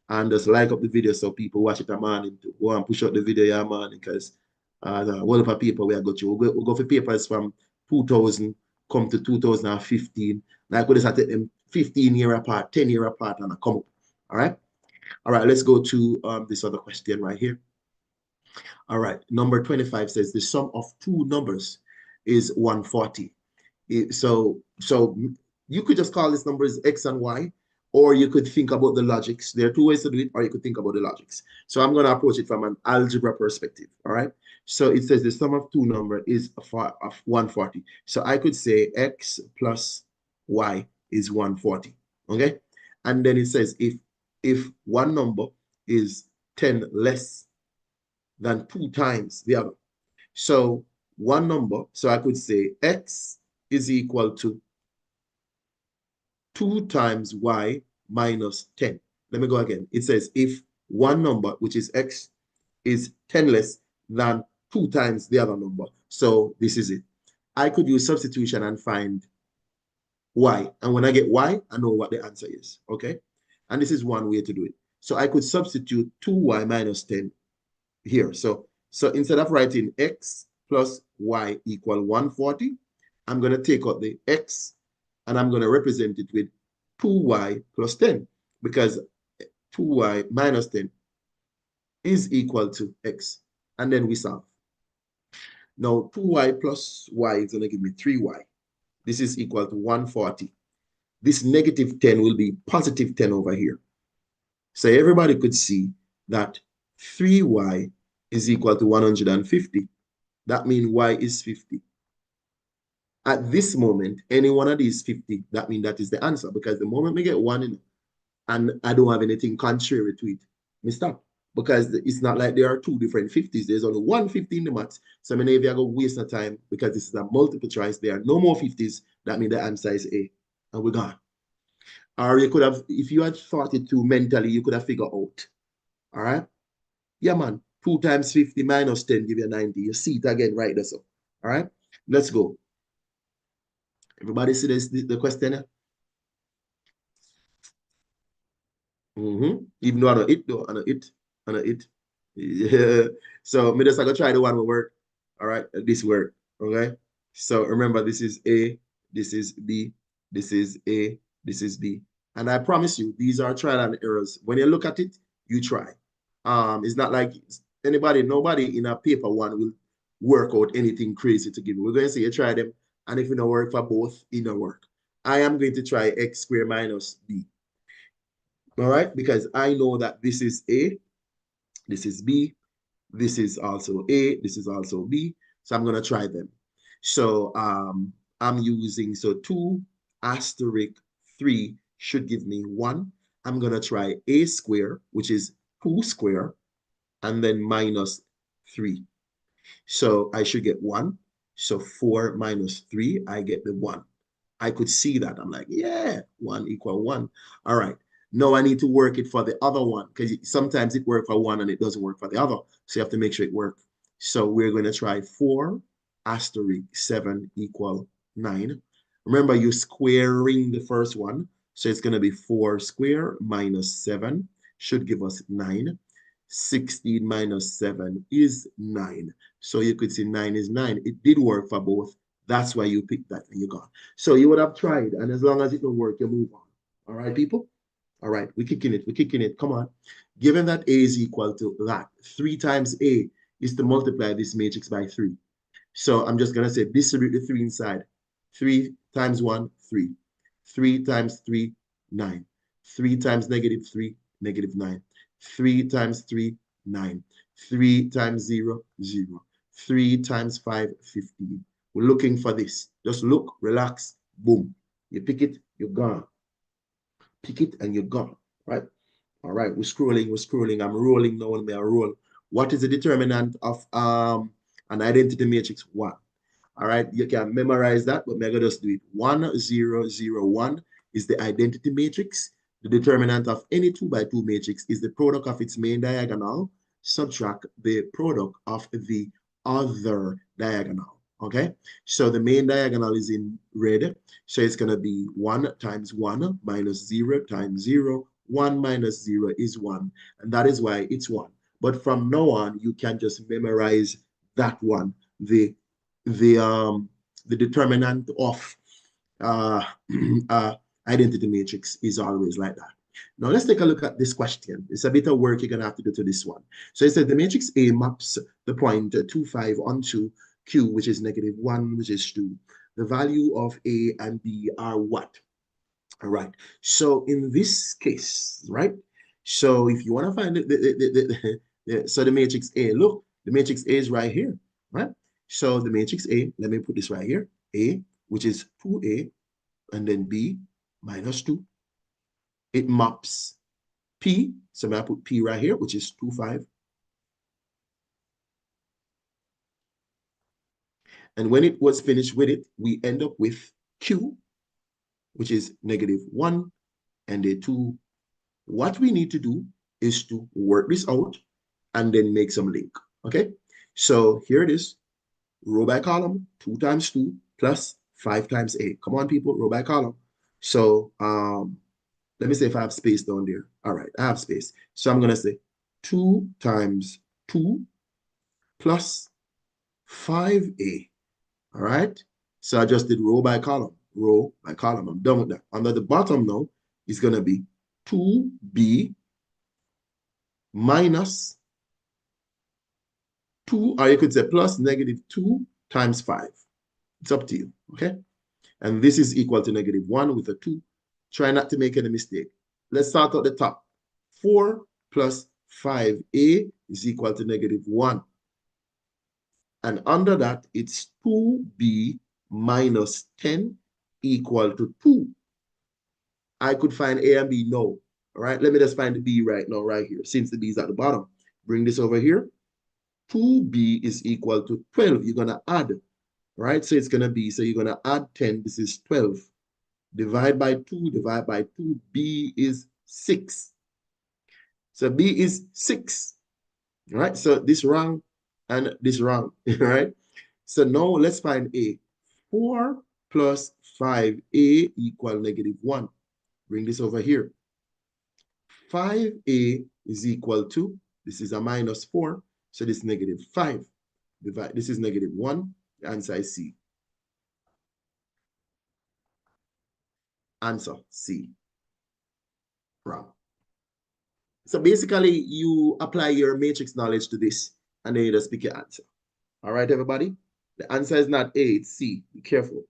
and just like up the video so people watch it a morning to go and push out the video yeah man because one of our people we are go to we'll go for papers from 2000 come to 2015 like we just take them 15 year apart 10 year apart and I come up. All right, let's go to this other question right here. All right, number 25 says the sum of 2 numbers is 140. So you could just call this numbers x and y, or you could think about the logics. There are 2 ways to do it, or you could think about the logics. So I'm going to approach it from an algebra perspective. All right. So it says the sum of 2 numbers is of 140. So I could say x plus y is 140. Okay. And then it says if one number is 10 less than 2 times the other. So one number, so I could say x is equal to 2 times y minus 10. Let me go again. It says if one number, which is x, is 10 less than 2 times the other number. So this is it. I could use substitution and find y. And when I get y, I know what the answer is. Okay? And this is one way to do it. So I could substitute 2y minus 10 here. So instead of writing x plus y equal 140, I'm going to take out the x and I'm going to represent it with 2y plus 10 because 2y minus 10 is equal to x. And then we solve. Now 2y plus y is going to give me 3y. This is equal to 140. This negative 10 will be positive 10 over here. So everybody could see that 3y is equal to 150. That means y is 50. At this moment, any one of these 50, that means that is the answer because the moment we get 1 in and I don't have anything contrary to it, me stop. Because it's not like there are 2 different 50s. There's only one 50 in the maths. So many of you are going to waste the time because this is a multiple choice. There are no more 50s. That means the answer is A. And we're gone. Or you could have, if you had thought it through mentally, you could have figured out. All right? Yeah, man. 2 times 50 minus 10 give you 90. You see it again right there. So, all right? Let's go. Everybody see this, the question? Even though I know it, though. I know it. Yeah. So, me just going to try the one will work. All right? This work. Okay? So, remember, this is A. This is B. This is A. This is B. And I promise you, these are trial and errors. When you look at it, you try. It's not like nobody in a paper one will work out anything crazy to give you. We're going to say you try them, and if it don't work for both, it don't work. I am going to try x squared minus b. All right, because I know that this is A, this is B, this is also A, this is also B. So I'm going to try them. So I'm using, so 2 asterisk 3 should give me 1. I'm going to try A squared, which is 2 squared, and then minus 3. So I should get 1. So 4 minus 3, I get the 1. I could see that. I'm like, yeah, 1 equal 1. All right. Now I need to work it for the other one because sometimes it works for one and it doesn't work for the other. So you have to make sure it works. So we're going to try 4 asterisk 7 equal 9. Remember, you're squaring the first one. So it's going to be 4 squared minus 7 should give us 9. 16 minus 7 is 9. So you could say 9 is 9. It did work for both. That's why you picked that and you got. So you would have tried, and as long as it don't work, you move on. All right, people? All right, we're kicking it. We're kicking it. Come on. Given that A is equal to that, 3 times A is to multiply this matrix by 3. So I'm just going to say distribute the 3 inside. 3 times 1, 3. 3 times 3, 9. 3 times negative 3, negative 9. 3 times 3, 9. 3 times 0, 0. 3 times 5, 15. We're looking for this. Just look, relax, boom. You pick it, you're gone. Pick it and you're gone, right? All right, we're scrolling. I'm rolling now and may I roll. What is the determinant of an identity matrix? 1. All right, you can memorize that, but I'm gonna just do it. 1, 0, 0, 1 is the identity matrix. The determinant of any 2 by 2 matrix is the product of its main diagonal, subtract the product of the other diagonal. Okay, so the main diagonal is in red. So it's going to be 1 times 1 minus 0 times 0. 1 minus 0 is 1. And that is why it's 1. But from now on, you can just memorize that one. The determinant of identity matrix is always like that. Now let's take a look at this question. It's a bit of work you're going to have to do to this one. So it says the matrix A maps the point 2, 5 onto Q, which is negative 1, which is 2. The value of A and B are what? All right. So in this case, right? So if you want to find so the matrix A, look, the matrix A is right here, right? So the matrix A, let me put this right here, A, which is 2A, and then B minus 2. It maps P, so I'm going to put P right here, which is 2, 5. And when it was finished with it, we end up with Q, which is negative 1 and a 2. What we need to do is to work this out and then make some link, okay? So here it is, row by column, 2 times 2 plus 5 times A. Come on, people, row by column. So let me say if I have space down there. All right, I have space. So I'm going to say 2 times 2 plus 5A. All right, so I just did row by column. I'm done with that. Under the bottom now is going to be 2B minus 2, or you could say plus negative 2 times 5. It's up to you, okay? And this is equal to negative 1 with a 2. Try not to make any mistake. Let's start at the top. 4 plus 5A is equal to negative 1. And under that, it's 2B minus 10 equal to 2. I could find A and B, no. All right, let me just find the B right now, right here, since the B is at the bottom. Bring this over here. 2B is equal to 12. You're going to add, right? So it's going to be, so you're going to add 10. This is 12. Divide by 2, divide by 2. B is 6. So B is 6. All right, so this wrong and this wrong, right? So now let's find A. 4 plus 5A equal negative 1. Bring this over here. 5A is equal to, this is a minus 4, so this is negative 5. Divide, this is negative 1. The answer is C. Answer C. Wrong. So basically, you apply your matrix knowledge to this, and then you just pick your answer. All right, everybody? The answer is not A, it's C. Be careful.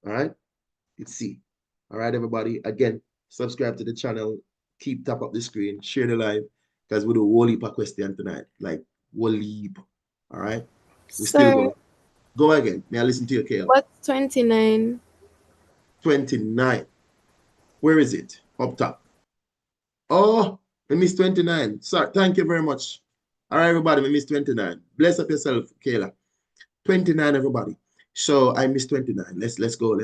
All right? It's C. All right, everybody? Again, subscribe to the channel. Keep top up the screen. Share the live, because we do a whole heap of question tonight. Like, whole heap. All right? We still Sir, go again. May I listen to your Kayla? what's 29? 29. Where is it? Up top. Oh, I missed 29. Sorry, thank you very much. All right, everybody, I missed 29. Bless up yourself, Kayla. 29, everybody. So I missed 29. Let's go.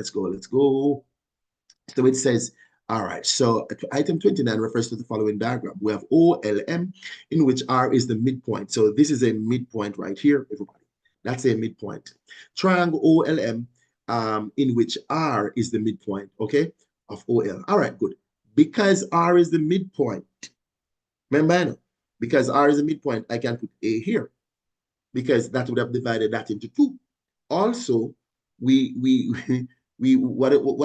So it says, all right, so item 29 refers to the following diagram. We have OLM, in which R is the midpoint. So this is a midpoint right here, everybody. That's a midpoint. Triangle OLM, in which R is the midpoint, okay, of OL. All right, good. Because R is the midpoint, remember, because R is a midpoint, I can put A here because that would have divided that into 2. Also, what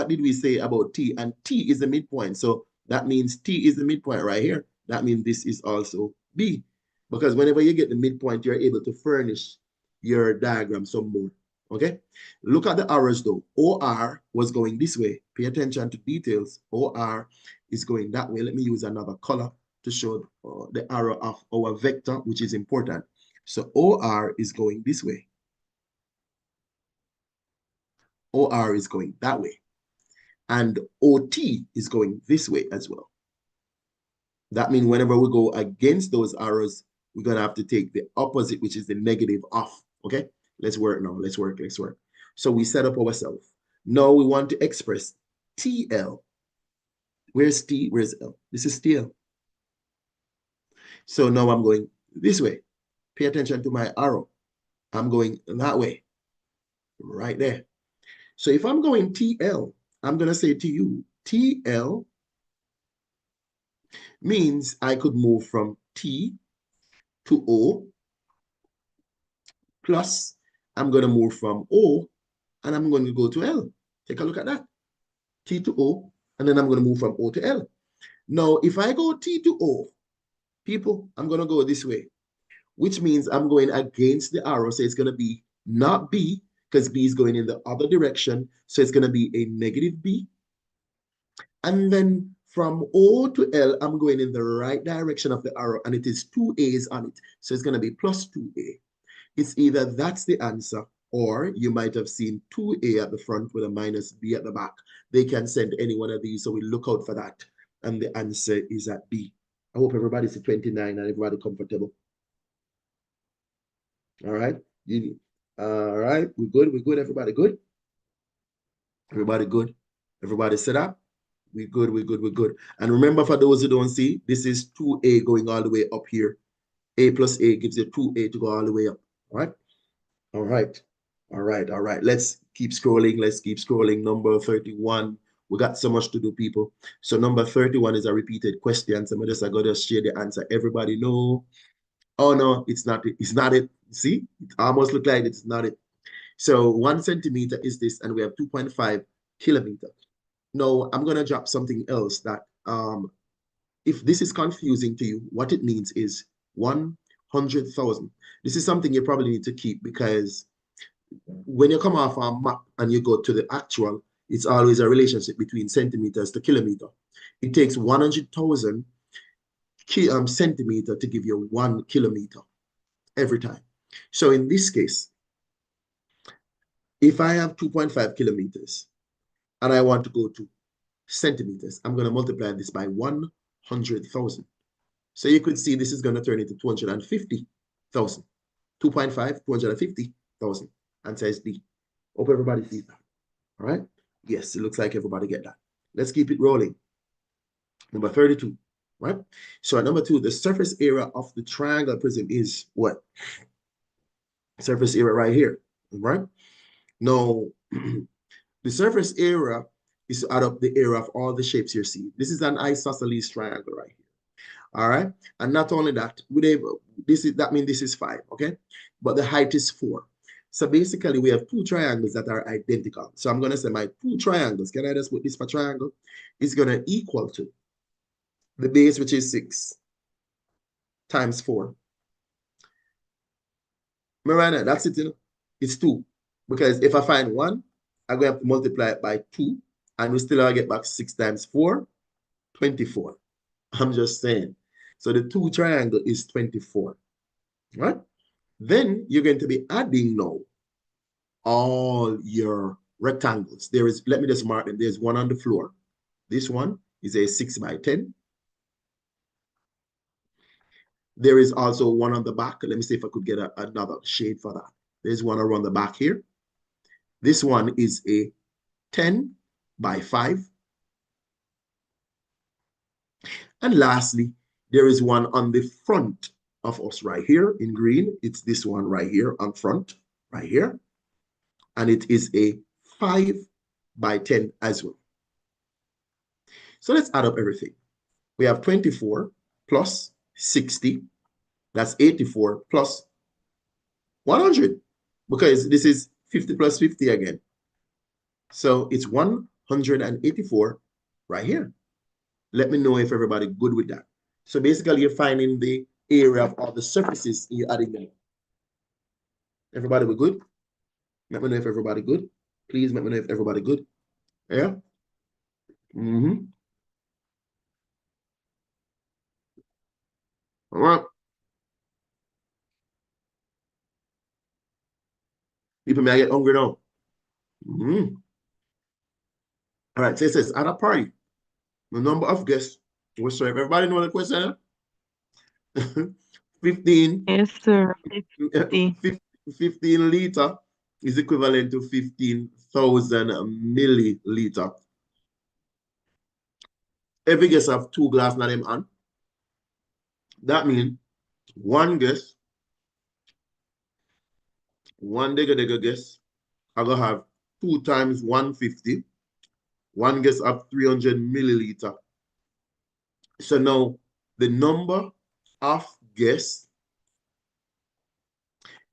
did we say about T? And T is the midpoint. So that means T is the midpoint right here. That means this is also B. Because whenever you get the midpoint, you're able to furnish your diagram some more. Okay? Look at the arrows though. OR was going this way. Pay attention to details. OR is going that way. Let me use another color to show the arrow of our vector, which is important. So OR is going this way. OR is going that way. And OT is going this way as well. That means whenever we go against those arrows, we're going to have to take the opposite, which is the negative off. Okay? Let's work now. Let's work. So we set up ourselves. Now we want to express TL. Where's T? Where's L? This is TL. So now I'm going this way. Pay attention to my arrow. I'm going that way. Right there. So if I'm going TL, I'm going to say to you, TL means I could move from T to O, plus I'm going to move from O and I'm going to go to L. Take a look at that. T to O, and then I'm going to move from O to L. Now, if I go T to O, people, I'm going to go this way, which means I'm going against the arrow. So it's going to be not B, because B is going in the other direction. So it's going to be a negative B. And then from O to L, I'm going in the right direction of the arrow, and it is 2 A's on it. So it's going to be plus 2A. It's either that's the answer, or you might have seen 2A at the front with a minus B at the back. They can send any one of these, so we look out for that. And the answer is at B. I hope everybody's at 29 and everybody comfortable. All right. All right. We're good. Everybody good? Everybody good? Everybody set up? We're good. And remember, for those who don't see, this is 2A going all the way up here. A plus A gives you 2A to go all the way up. All right. Let's keep scrolling. Number 31. We got so much to do, people. So number 31 is a repeated question. So I got to share the answer. Everybody know. Oh no, it's not it. It's not it. See, it almost looked like it's not it. So 1 centimeter is this, and we have 2.5 kilometers. Now I'm gonna drop something else that if this is confusing to you, what it means is 100,000. This is something you probably need to keep, because when you come off our map and you go to the actual, it's always a relationship between centimeters to kilometer. It takes 100,000 centimeter to give you 1 kilometer every time. So in this case, if I have 2.5 kilometers and I want to go to centimeters, I'm going to multiply this by 100,000. So you could see this is going to turn into 250,000. 2.5, 250,000. Answer is D. Hope everybody sees that. All right? Yes, it looks like everybody get that. Let's keep it rolling. Number 32, right? So at number 2, the surface area of the triangle prism is what? Surface area right here, right? Now, the surface area is to add up the area of all the shapes you see. This is an isosceles triangle right here. All right, and not only that, that means this is 5, okay? But the height is 4. So basically, we have 2 triangles that are identical. So I'm going to say my 2 triangles, can I just put this for triangle, is going to equal to the base, which is 6, times 4. Miranda, that's it, you know? It's 2. Because if I find 1, I'm going to have to multiply it by 2, and we still get back 6 times 4, 24. I'm just saying. So the 2 triangle is 24, right? Then you're going to be adding now all your rectangles. There is, let me just mark them. There's one on the floor. This one is a 6 by 10. There is also one on the back. Let me see if I could get another shade for that. There's one around the back here. This one is a 10 by 5. And lastly, there is one on the front of us right here in green. It's this one right here on front, right here. And it is a 5 by 10 as well. So let's add up everything. We have 24 plus 60 That's 84 plus 100, because this is 50 plus 50 again. So it's 184 right here. Let me know if everybody good with that. So basically, you're finding the area of all the surfaces you're adding them. Everybody we good? Let me know if everybody good. Please let me know if everybody good. Yeah? Mm-hmm. All right. People may get hungry now. Mm-hmm. All right, so it says, at a party, the number of guests was served. Everybody know the question? 15. Yes, sir. 50. 15 liter is equivalent to 15,000 milliliter. Every guest have 2 glasses in them hand. That means one guest, one digger guest, I gonna have 2 times 150. One guest have 300 milliliter. So now the number of guests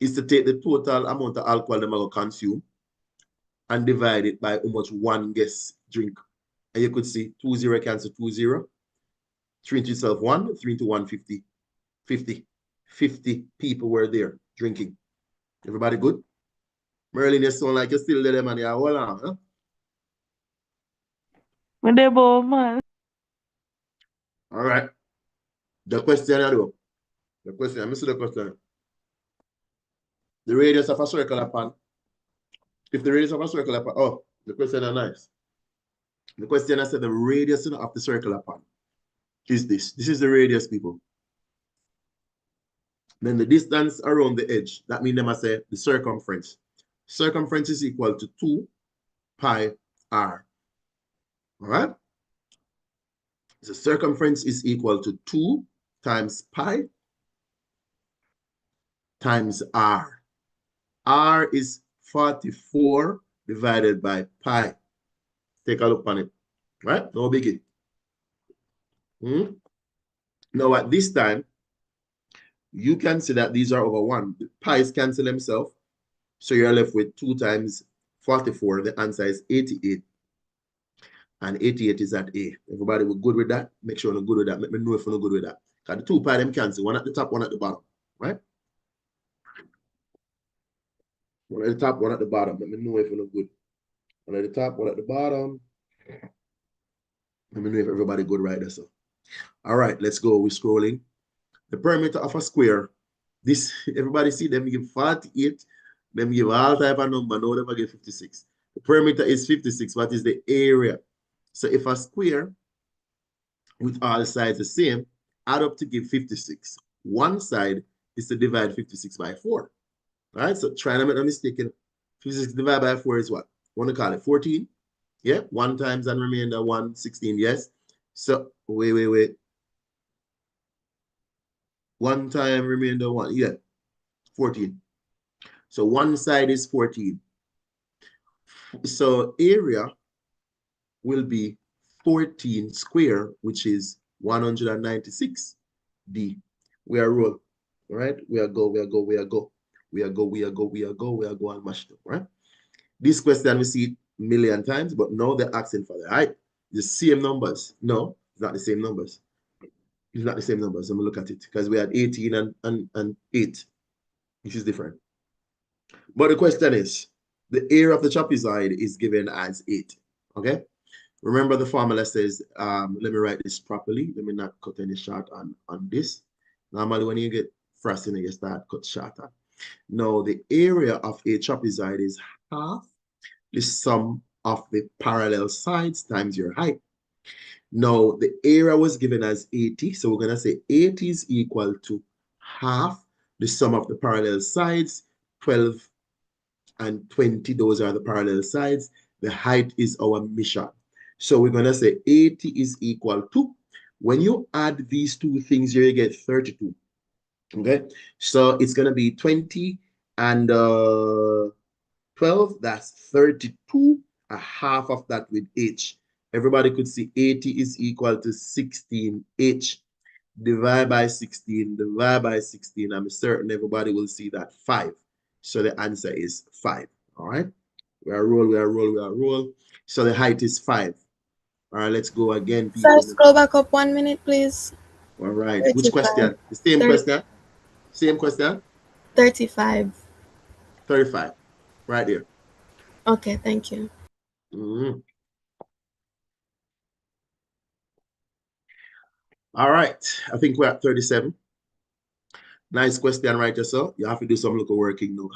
is to take the total amount of alcohol them are gonna consume and divide it by how much one guest drink. And you could see 2 0 cancel 2 0. 3 into itself 1, 3 into 1, 50. 50 people were there drinking. Everybody good? Merlin, you sound like you're still there, man. Yeah, hold on. Huh? Man. All right. The question, though. The question, let me see the question. The radius of a circle upon. If the radius of a circle upon, oh, the question is nice. The question I said the radius of the circle upon is this. This is the radius, people. Then the distance around the edge, that means them I say the circumference. Circumference is equal to 2 pi r. All right? So circumference is equal to 2 times pi times r. R is 44 divided by pi. Take a look on it. Right? No biggie. Now at this time, you can see that these are over 1. The pi's cancel themselves. So you're left with 2 times 44. The answer is 88. And 88 is at A. Everybody will good with that? Make sure you're good with that. Let me know if you're not good with that. Because the 2 pi them cancel. One at the top, one at the bottom. Right? One at the top, one at the bottom. Let me know if you're not good. One at the top, one at the bottom. Let me know if everybody good right there. So. All right, let's go. We're scrolling. The perimeter of a square. This, everybody see them give 48. Them give all type of number. No, them give 56. The perimeter is 56. What is the area? So if a square with all sides the same, add up to give 56. One side is to divide 56 by 4. All right, so try to make a mistake. 56 divided by 4 is what? Want to call it 14? Yeah, 1 times and remainder 1, 16, yes. So, wait. 1 time remainder 1, yeah, 14. So one side is 14. So area will be 14 square, which is 196 D. We are roll, right? We are go and mash it up, right? This question we see it a million times, but now they're asking for the height. The same numbers. No, it's not the same numbers. It's not the same numbers. Let me look at it because we had 18 and 8, which is different. But the question is, the area of the trapezoid is given as 8. Okay? Remember the formula says, let me write this properly. Let me not cut any short on this. Normally when you get frosting, you start cut short on. Now the area of a trapezoid is half the sum of the parallel sides times your height. Now the area was given as 80. So we're going to say 80 is equal to half the sum of the parallel sides, 12 and 20, those are the parallel sides. The height is our measure. So we're going to say 80 is equal to, when you add these two things here, you get 32. Okay, so it's going to be 20 and 12, that's 32, a half of that with H. Everybody could see 80 is equal to 16H. divide by 16, divide by 16. I'm certain everybody will see that 5. So the answer is 5. All right. We are roll. So the height is 5. All right, let's go again, Sir, people. scroll back up 1 minute, please. All right. Which 35. question? The same 30. question? Same question? 35. 35. Right there. Okay, thank you. All right. I think we're at 37. Nice question, right, so you have to do some little working now.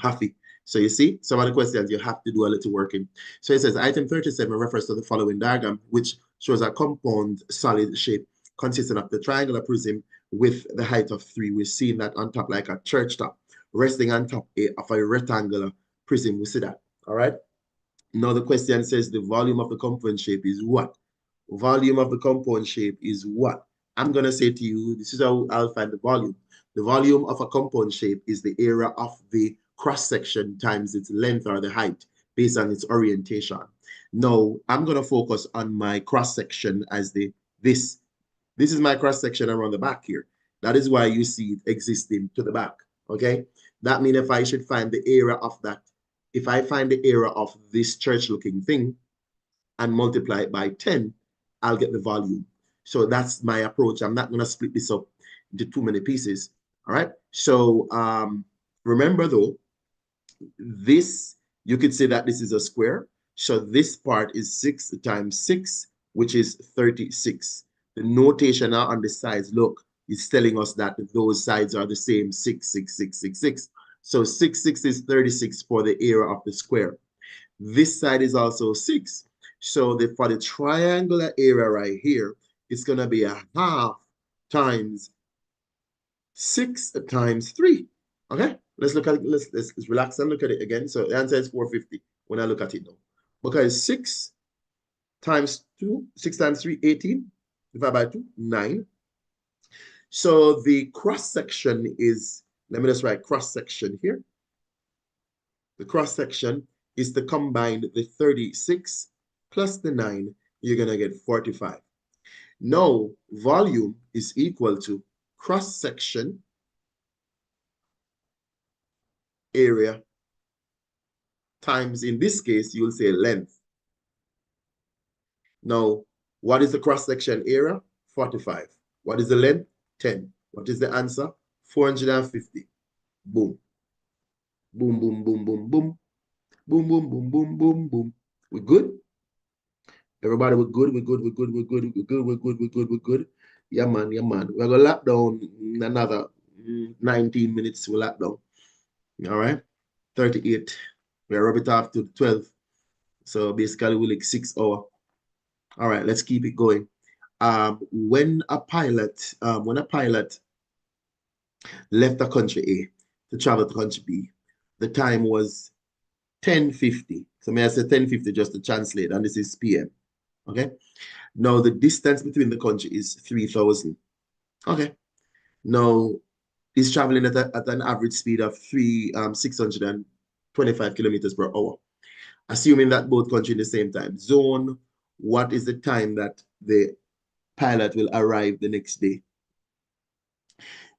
So you see, some of the questions you have to do a little working. So it says item 37 refers to the following diagram, which shows a compound solid shape consisting of the triangular prism with the height of 3. We're seeing that on top like a church top, resting on top of a rectangular prism. We see that. All right. Now the question says the volume of the compound shape is what? Volume of the compound shape is what? I'm going to say to you, this is how I'll find the volume. The volume of a compound shape is the area of the cross-section times its length or the height based on its orientation. Now, I'm going to focus on my cross-section as this. This is my cross-section around the back here. That is why you see it existing to the back, okay? That means if I should find the area of that, if I find the area of this church-looking thing and multiply it by 10, I'll get the volume. So that's my approach. I'm not going to split this up into too many pieces. All right. So remember though, this, you could say that this is a square. So this part is 6 times 6, which is 36. The notation now on the sides, look, is telling us that those sides are the same, 6, 6, 6, 6, 6. So 6, 6 is 36 for the area of the square. This side is also 6. So for the triangular area right here, it's going to be a half times 6 times 3. Okay, let's look at it. Let's relax and look at it again. So the answer is 450 when I look at it now. Because 6 times 2, 6 times 3, 18. Divided by 2, 9. So the cross section is, let me just write cross section here. The cross section is to combine the 36 plus the 9, you're going to get 45. Now, volume is equal to cross-section area times, in this case, you'll say length. Now, what is the cross-section area? 45. What is the length? 10. What is the answer? 450. Boom. Boom, boom, boom, boom, boom. Boom, boom, boom, boom, boom, boom. We good? Everybody, we're good, we're good, we're good, we're good, we're good, we're good, we're good, we're good. Yeah, man, yeah, man. We're going to lap down another 19 minutes. We'll lap down. All right. 38. We'll rub it off to 12. So basically, we're like 6 hours. All right, let's keep it going. When a pilot left the country A to travel to country B, the time was 10:50. So may I say 10:50 just to translate, and this is PM. Okay. Now the distance between the country is 3,000. Okay. Now he's traveling at an average speed of 625 kilometers per hour. Assuming that both countries in the same time zone, what is the time that the pilot will arrive the next day?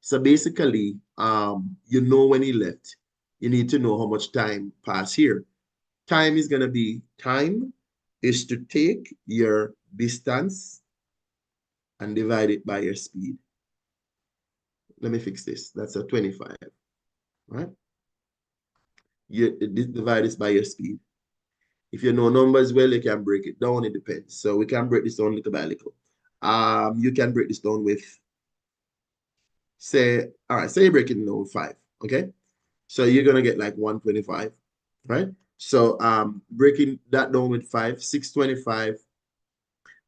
So basically, you know when he left, you need to know how much time passed here. Time is going to be, time is to take your distance and divide it by your speed. Let me fix this. That's a 25, right? You divide this by your speed. If you know numbers well, you can break it down. It depends. So we can break this down little by little. You can break this down with, say, all right, say you break it down with 5, okay? So you're going to get like 125, right? So breaking that down with 5, 625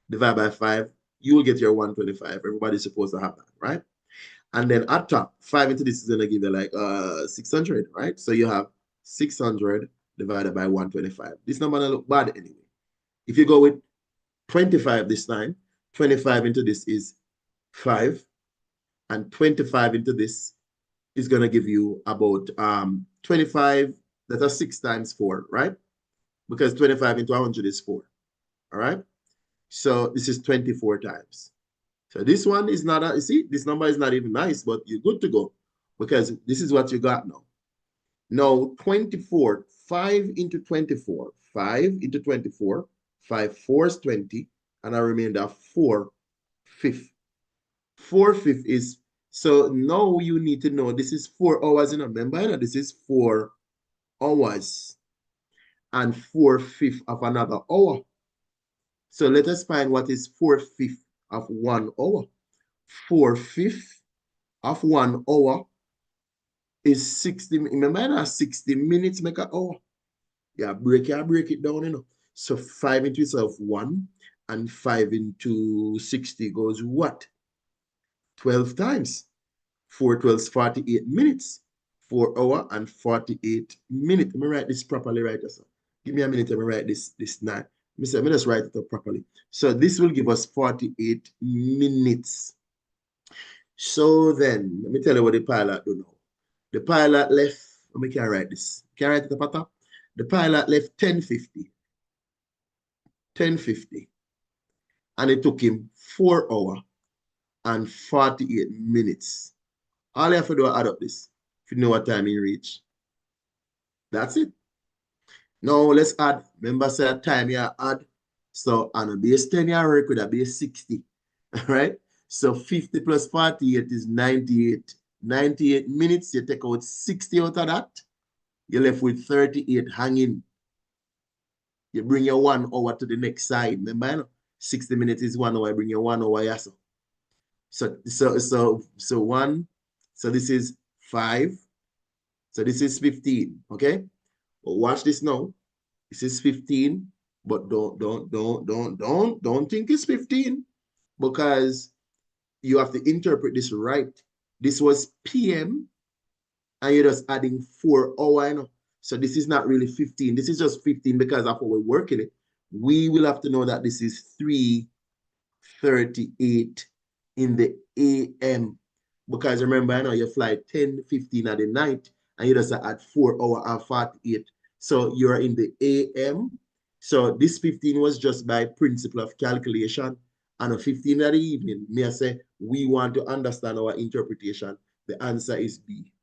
divided by 5, you will get your 125. Everybody's supposed to have that, right? And then at top, 5 into this is going to give you like 600, right? So you have 600 divided by 125. This number doesn't look bad anyway. If you go with 25 this time, 25 into this is 5, and 25 into this is going to give you about 25. That's a 6 times 4, right? Because 25 into 100 is 4, all right? So this is 24 times. So this one is not, you see, this number is not even nice, but you're good to go because this is what you got now. Now, 24, 5 into 24, 5 into 24, 5 fours 20, and a remainder 4/5. 4/5 is, so now you need to know this is 4 hours, remember, this is 4 hours and 4/5 of another hour. So let us find what is 4/5 of 1 hour. 4/5 of 1 hour is 60. Remember, 60 minutes make an hour. Yeah, break it down, So 5 into itself 1, and 5 into 60 goes what? 12 times. 4 12 48 minutes. 4 hour and 48 minutes. Let me write this properly, right? So give me a minute, let me write this now. Let me just write it up properly. So this will give us 48 minutes. So then, let me tell you what the pilot do now. The pilot left, let me can write this. Can I write it up at top? The pilot left 10:50. 10:50. And it took him 4 hours and 48 minutes. All you have to do is add up this. If you know what time he reached. That's it. Now let's add. Remember, say time you add. So on a base 10, you work with a base 60. All right. So 50 plus 48 is 98. 98 minutes, you take out 60 out of that. You're left with 38 hanging. You bring your 1 hour to the next side. Remember, 60 minutes is 1 hour. I bring your 1 hour. Yes. So 1. So this is 5. So this is 15. Okay. But watch this now. This is 15. But don't think it's 15 because you have to interpret this right. This was PM and you're just adding 4 hours. So this is not really 15. This is just 15 because of how we're working it. We will have to know that this is 3:38 in the AM. Because remember, you fly 10:15 at the night and you just add 4 hours and 48. So you're in the AM. So this 15 was just by principle of calculation. And a 15 at the evening, may I say, we want to understand our interpretation. The answer is B.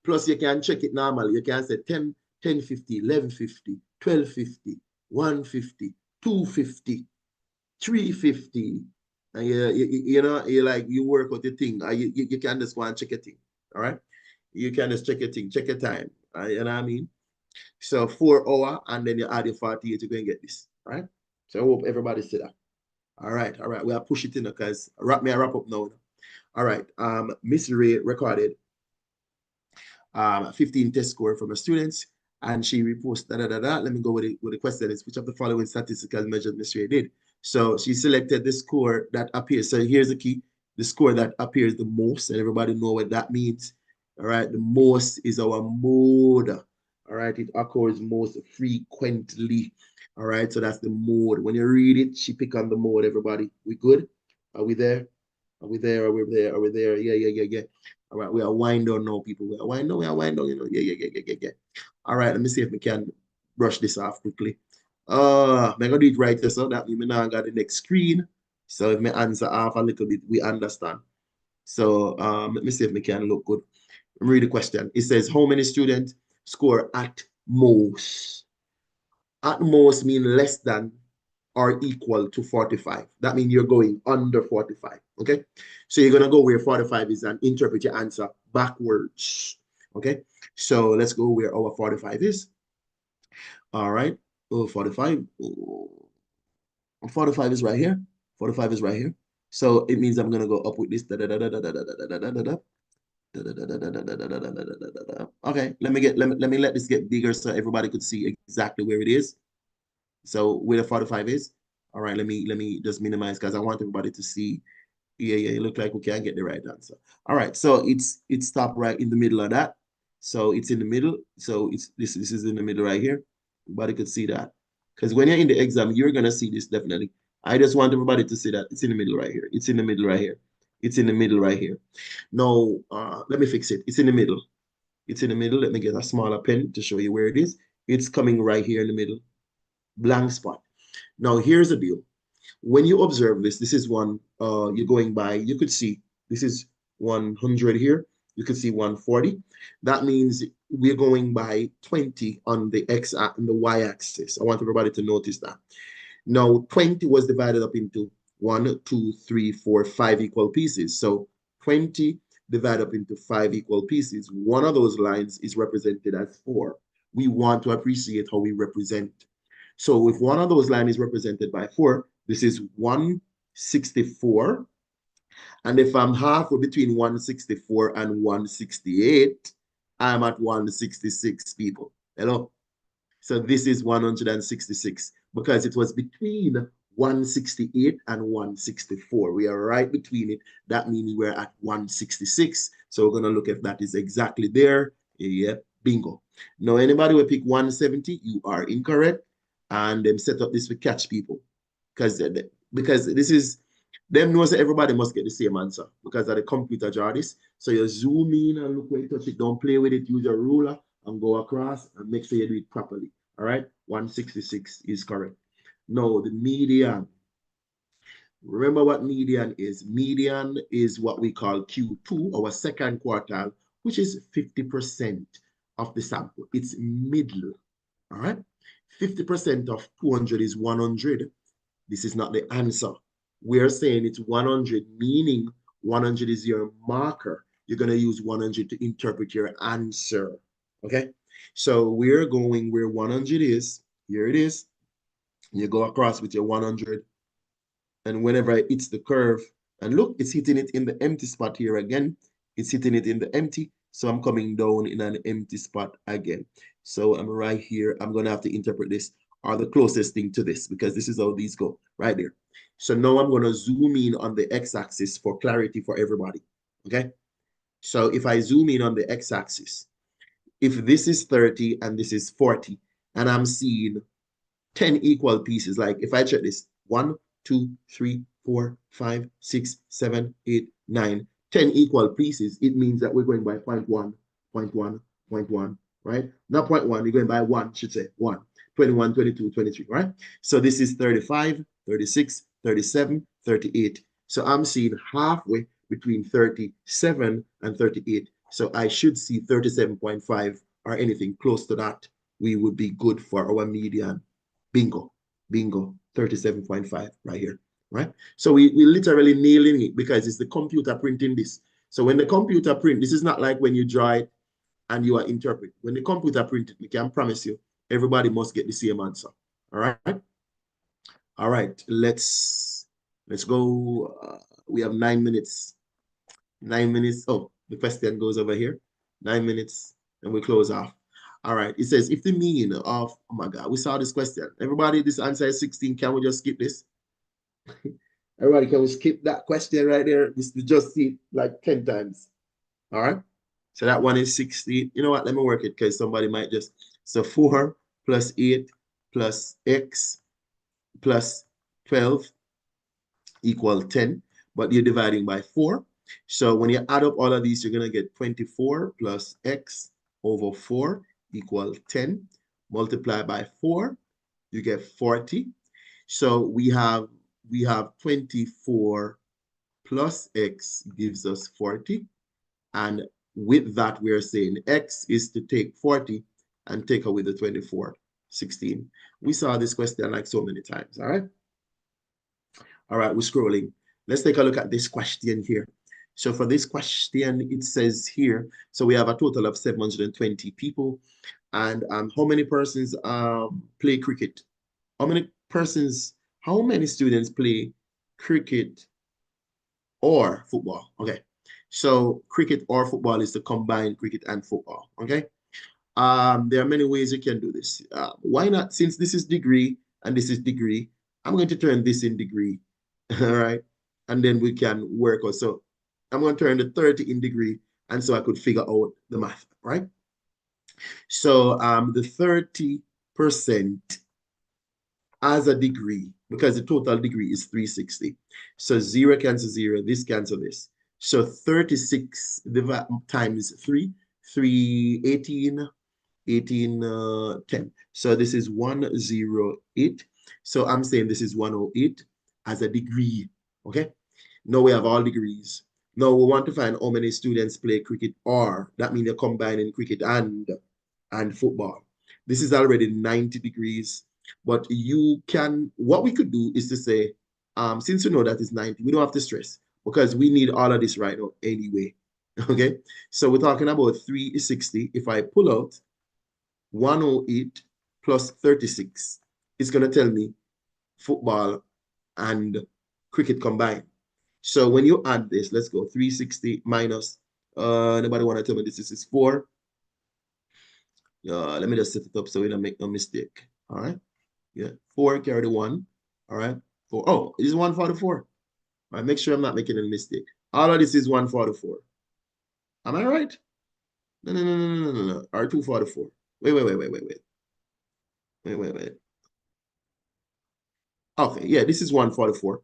Plus, you can check it normally. You can say 10, 10:50, 11:50, 12:50, 1:50, 2:50, 3:50. And you work out the thing. You can just go and check a thing. All right. You can just check a thing, check a time. You know what I mean? So 4 hours, and then you add your 48, you're going to get this. All right. So I hope everybody see that. All right. We are push it in because wrap up now. All right. Miss Ray recorded 15 test score from her students, and she reposted Let me go with the question is, which of the following statistical measures Miss Ray did? So she selected the score that appears. So here's the key: the score that appears the most, and everybody know what that means. All right, the most is our mode. All right, it occurs most frequently. All right, so that's the mode. When you read it, she pick on the mode. Everybody, we good? Are we there? Are we there? Are we there? Are we there? Yeah. All right, we are wind down now, people. We are wind down, Yeah. All right, let me see if we can brush this off quickly. I'm gonna do it right there, so that means now I got the next screen. So if my answer off a little bit, we understand. So let me see if we can look good. Read the question. It says, how many students score at most? At most mean less than or equal to 45. That means you're going under 45. Okay. So you're going to go where 45 is and interpret your answer backwards. Okay. So let's go where our 45 is. All right. Oh, 45. Oh, 45 is right here. 45 is right here. So it means I'm going to go up with this. Okay, let me let this get bigger so everybody could see exactly where it is. So where the 45 is. All right, let me just minimize because I want everybody to see. Yeah, it looks like we can't get the right answer. All right, so it's stopped right in the middle of that. So it's in the middle. So this is in the middle right here. Everybody could see that. Because when you're in the exam, you're gonna see this definitely. I just want everybody to see that it's in the middle right here. It's in the middle right here. It's in the middle right here. Now, let me fix it. It's in the middle. It's in the middle. Let me get a smaller pen to show you where it is. It's coming right here in the middle. Blank spot. Now, here's the deal. when you observe this, this is one you're going by, you could see this is 100 here. You could see 140. That means we're going by 20 on the X and the Y axis. I want everybody to notice that. Now, 20 was divided up into 1, 2, 3, 4, 5 equal pieces. So 20 divided up into 5 equal pieces. One of those lines is represented as 4. We want to appreciate how we represent. So if one of those lines is represented by 4, this is 164. And if I'm halfway between 164 and 168, I'm at 166, people. Hello? So this is 166 because it was between 168 and 164. We are right between it. That means we're at 166. So we're going to look if that is exactly there. Yeah, bingo. Now, anybody will pick 170, you are incorrect. And then set up this to catch people. Because this is, them knows that everybody must get the same answer because of the computer draw this. So you zoom in and look where you touch it. Don't play with it. Use your ruler and go across and make sure you do it properly. All right, 166 is correct. Now, the median. Remember what median is. Median is what we call Q2, our second quartile, which is 50% of the sample. It's middle. All right, 50% of 200 is 100. This is not the answer. We're saying it's 100, meaning 100 is your marker. You're going to use 100 to interpret your answer. Okay? So we're going where 100 is. Here it is. You go across with your 100. And whenever it hits the curve, and look, it's hitting it in the empty spot here again. It's hitting it in the empty. So I'm coming down in an empty spot again. So I'm right here. I'm going to have to interpret this or the closest thing to this because this is how these go right there. So now I'm going to zoom in on the x-axis for clarity for everybody. Okay. So if I zoom in on the x-axis, if this is 30 and this is 40, and I'm seeing 10 equal pieces, like if I check this, 1, 2, 3, 4, 5, 6, 7, 8, 9, 10 equal pieces, it means that we're going by 0.1, 0.1, 0.1, right? Not 0.1, you're going by 1, should say 1, 21, 22, 23, right? So this is 35, 36, 37, 38. So I'm seeing halfway between 37 and 38. So I should see 37.5 or anything close to that. We would be good for our median. Bingo, bingo, 37.5 right here, right? So we literally nailing it because it's the computer printing this. So when the computer print, this is not like when you draw it and you are interpreting. When the computer print it, we can promise you, everybody must get the same answer, all right? All right, let's go. We have 9 minutes. 9 minutes. Oh, the question goes over here. 9 minutes, and we close off. All right, it says, if the mean of, oh my God, we saw this question. Everybody, this answer is 16. Can we just skip this? Everybody, can we skip that question right there? We just see it like 10 times. All right, so that one is 60. You know what? Let me work it because somebody might just, so 4 plus 8 plus x plus 12 equal 10, but you're dividing by 4. So when you add up all of these, you're going to get 24 plus x over 4 equal 10. Multiply by 4, you get 40. So we have 24 plus x gives us 40. And with that, we're saying x is to take 40 and take away the 24, 16. We saw this question like so many times, all right? All right, we're scrolling. Let's take a look at this question here. So for this question, it says here, so we have a total of 720 people. And how many persons play cricket? How many students play cricket or football? Okay, so cricket or football is to combine cricket and football, okay? There are many ways you can do this. Why not, since this is degree and this is degree, I'm going to turn this in degree, all right? And then we can work on, so I'm going to turn the 30 in degree, and so I could figure out the math, right? So the 30% as a degree, because the total degree is 360. So 0 cancel 0, this cancel this. So 36 times 3, 18, 10. So this is 108. So I'm saying this is 108. as a degree. Okay. Now we have all degrees. Now we want to find how many students play cricket, or that means you're combining cricket and football. This is already 90 degrees, but you can, what we could do is to say, since you know that it's 90, we don't have to stress because we need all of this right now anyway. Okay, so we're talking about 360. If I pull out 108 plus 36, it's going to tell me football and cricket combined. So when you add this, let's go 360 minus, anybody want to tell me this is 4? Let me just set it up so we don't make no mistake. All right. Yeah. 4 carry the 1. All right. 4. Oh, it is 144. All right. Make sure I'm not making any mistake. All of this is 144. Am I right? No. Or 244. Wait. Okay. Yeah, this is 144.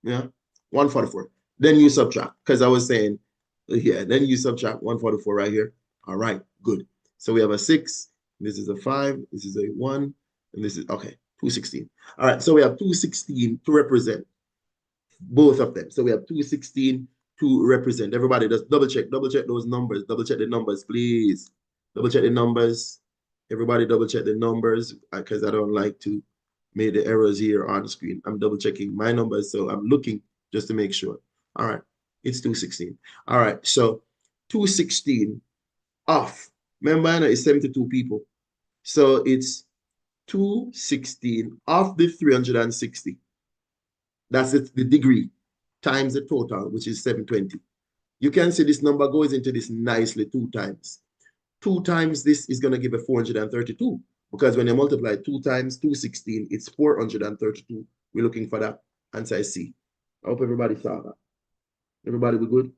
Yeah. 144. Then you subtract, because I was saying, yeah, then you subtract 144 right here. All right. Good. So we have a 6. This is a 5. This is a 1. And this is, okay, 216. All right. So we have 216 to represent both of them. So we have 216 to represent. Everybody just double check those numbers. Double check the numbers, please. Double check the numbers. Everybody double check the numbers, because I don't like to make the errors here on the screen. I'm double checking my numbers, so I'm looking just to make sure. All right, it's 216. All right, so 216 off. Remember, I know it's 72 people. So it's 216 off the 360. That's it, the degree times the total, which is 720. You can see this number goes into this nicely 2 times. 2 times this is going to give a 432, because when you multiply 2 times 216, it's 432. We're looking for that answer is C. I hope everybody saw that. Everybody, we good?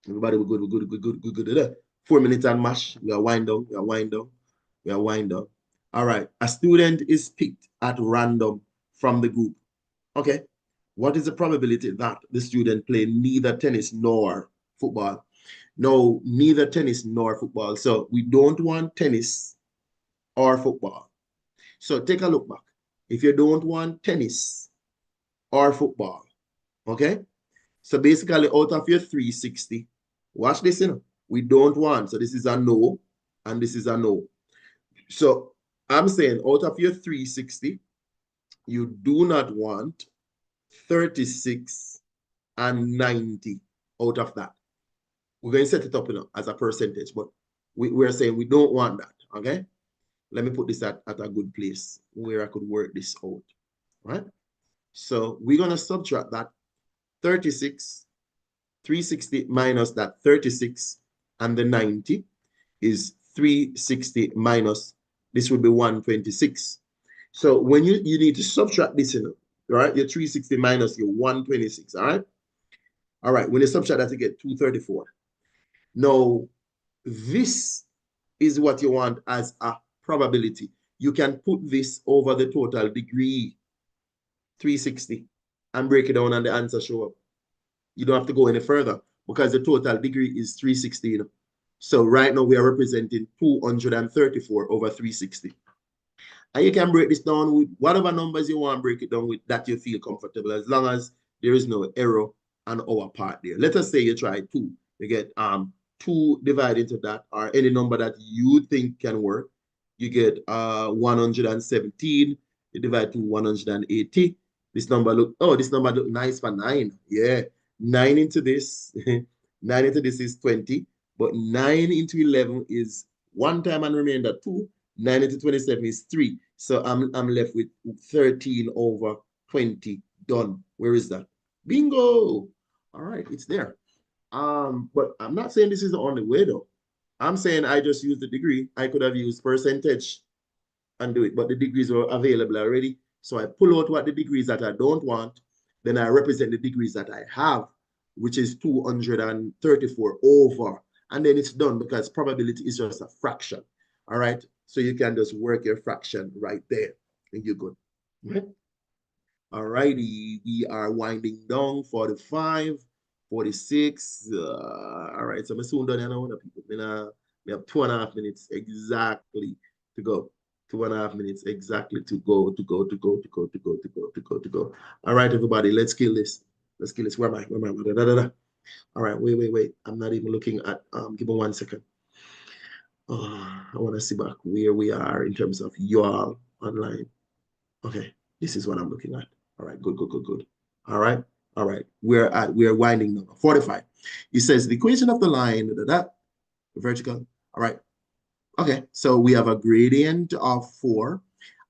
Everybody, we good, we're good. 4 minutes and mash. We are wind down. All right. A student is picked at random from the group. Okay. What is the probability that the student play neither tennis nor football? No, neither tennis nor football. So we don't want tennis or football. So take a look back. If you don't want tennis or football, okay? So basically out of your 360, watch this, we don't want. So this is a no, and this is a no. So I'm saying out of your 360, you do not want 36 and 90 out of that. We're going to set it up as a percentage, but we're saying we don't want that, okay? Let me put this at a good place where I could work this out, right? So we're going to subtract that 36, 360 minus that 36, and the 90 is 360 minus, this would be 126. So when you need to subtract this, right? Your 360 minus your 126, all right? All right, when you subtract that, you get 234. Now, this is what you want as a probability. You can put this over the total degree, 360, and break it down and the answer show up. You don't have to go any further because the total degree is 360. So right now we are representing 234 over 360. And you can break this down with whatever numbers you want to break it down with that you feel comfortable, as long as there is no error on our part there. Let us say you try 2. You get 2 divided into that, or any number that you think can work. You get 117. You divide to 180. This number look nice for 9. Yeah, 9 into this, 9 into this is 20, but 9 into 11 is 1 time and remainder 2. 9 into 27 is 3. So I'm left with 13 over 20 done. Where is that? Bingo. All right, it's there. But I'm not saying this is the only way though. I'm saying I just used the degree. I could have used percentage and do it, but the degrees were available already. So I pull out what the degrees that I don't want, then I represent the degrees that I have, which is 234 over, and then it's done because probability is just a fraction. All right, so you can just work your fraction right there, and you're good. Okay? All righty, we are winding down. 45, 46. All right, so I'm soon done. I know people. We have 2.5 minutes exactly to go. 2.5 minutes exactly to go. All right, everybody, let's kill this. Let's kill this. Where am I? All right, wait. I'm not even looking at, give me 1 second. Oh, I want to see back where we are in terms of y'all online. Okay, this is what I'm looking at. All right, good. All right. We're winding now. 45. It says the equation of the line, vertical. All right. Okay, so we have a gradient of 4.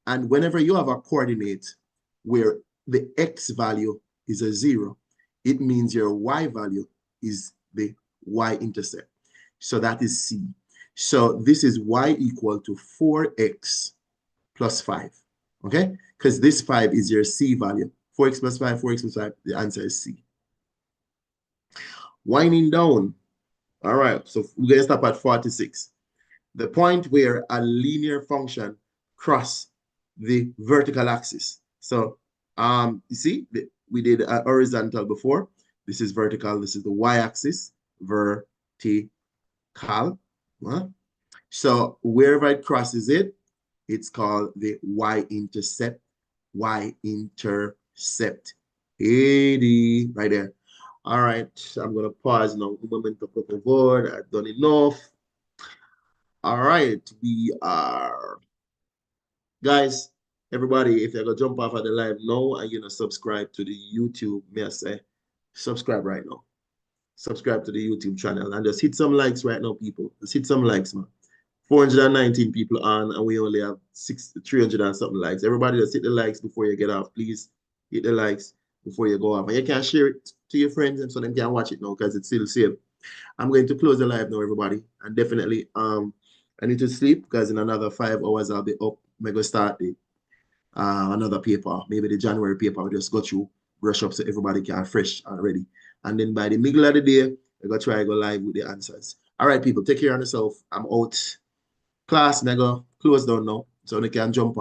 And whenever you have a coordinate where the x value is a 0, it means your y value is the y-intercept. So that is C. So this is y equal to 4x plus 5. Okay? Because this 5 is your C value. 4x plus 5, the answer is C. Winding down. All right, so we're going to stop at 46. The point where a linear function cross the vertical axis. So, you see, we did a horizontal before. This is vertical. This is the y-axis, vertical. So wherever it crosses it, it's called the y-intercept. Y-intercept. 80, right there. All right, I'm going to pause now. Un momento, por favor. I've done enough. All right, we are, guys, everybody, if you're going to jump off of the live now and you're going to subscribe to the YouTube, may I say, subscribe right now. Subscribe to the YouTube channel and just hit some likes right now, people. Just hit some likes, man. 419 people on, and we only have 300 and something likes. Everybody just hit the likes before you get off. Please hit the likes before you go off. And you can share it to your friends and so them can watch it now because it's still safe. I'm going to close the live now, everybody. And definitely, I need to sleep because in another 5 hours I'll be up. I'm going to start the another paper, maybe the January paper. I'll just go through, brush up so everybody can fresh already. And then by the middle of the day, we're going to try to go live with the answers. All right, people, take care of yourself. I'm out. Class, mega, close down now, so they can jump on.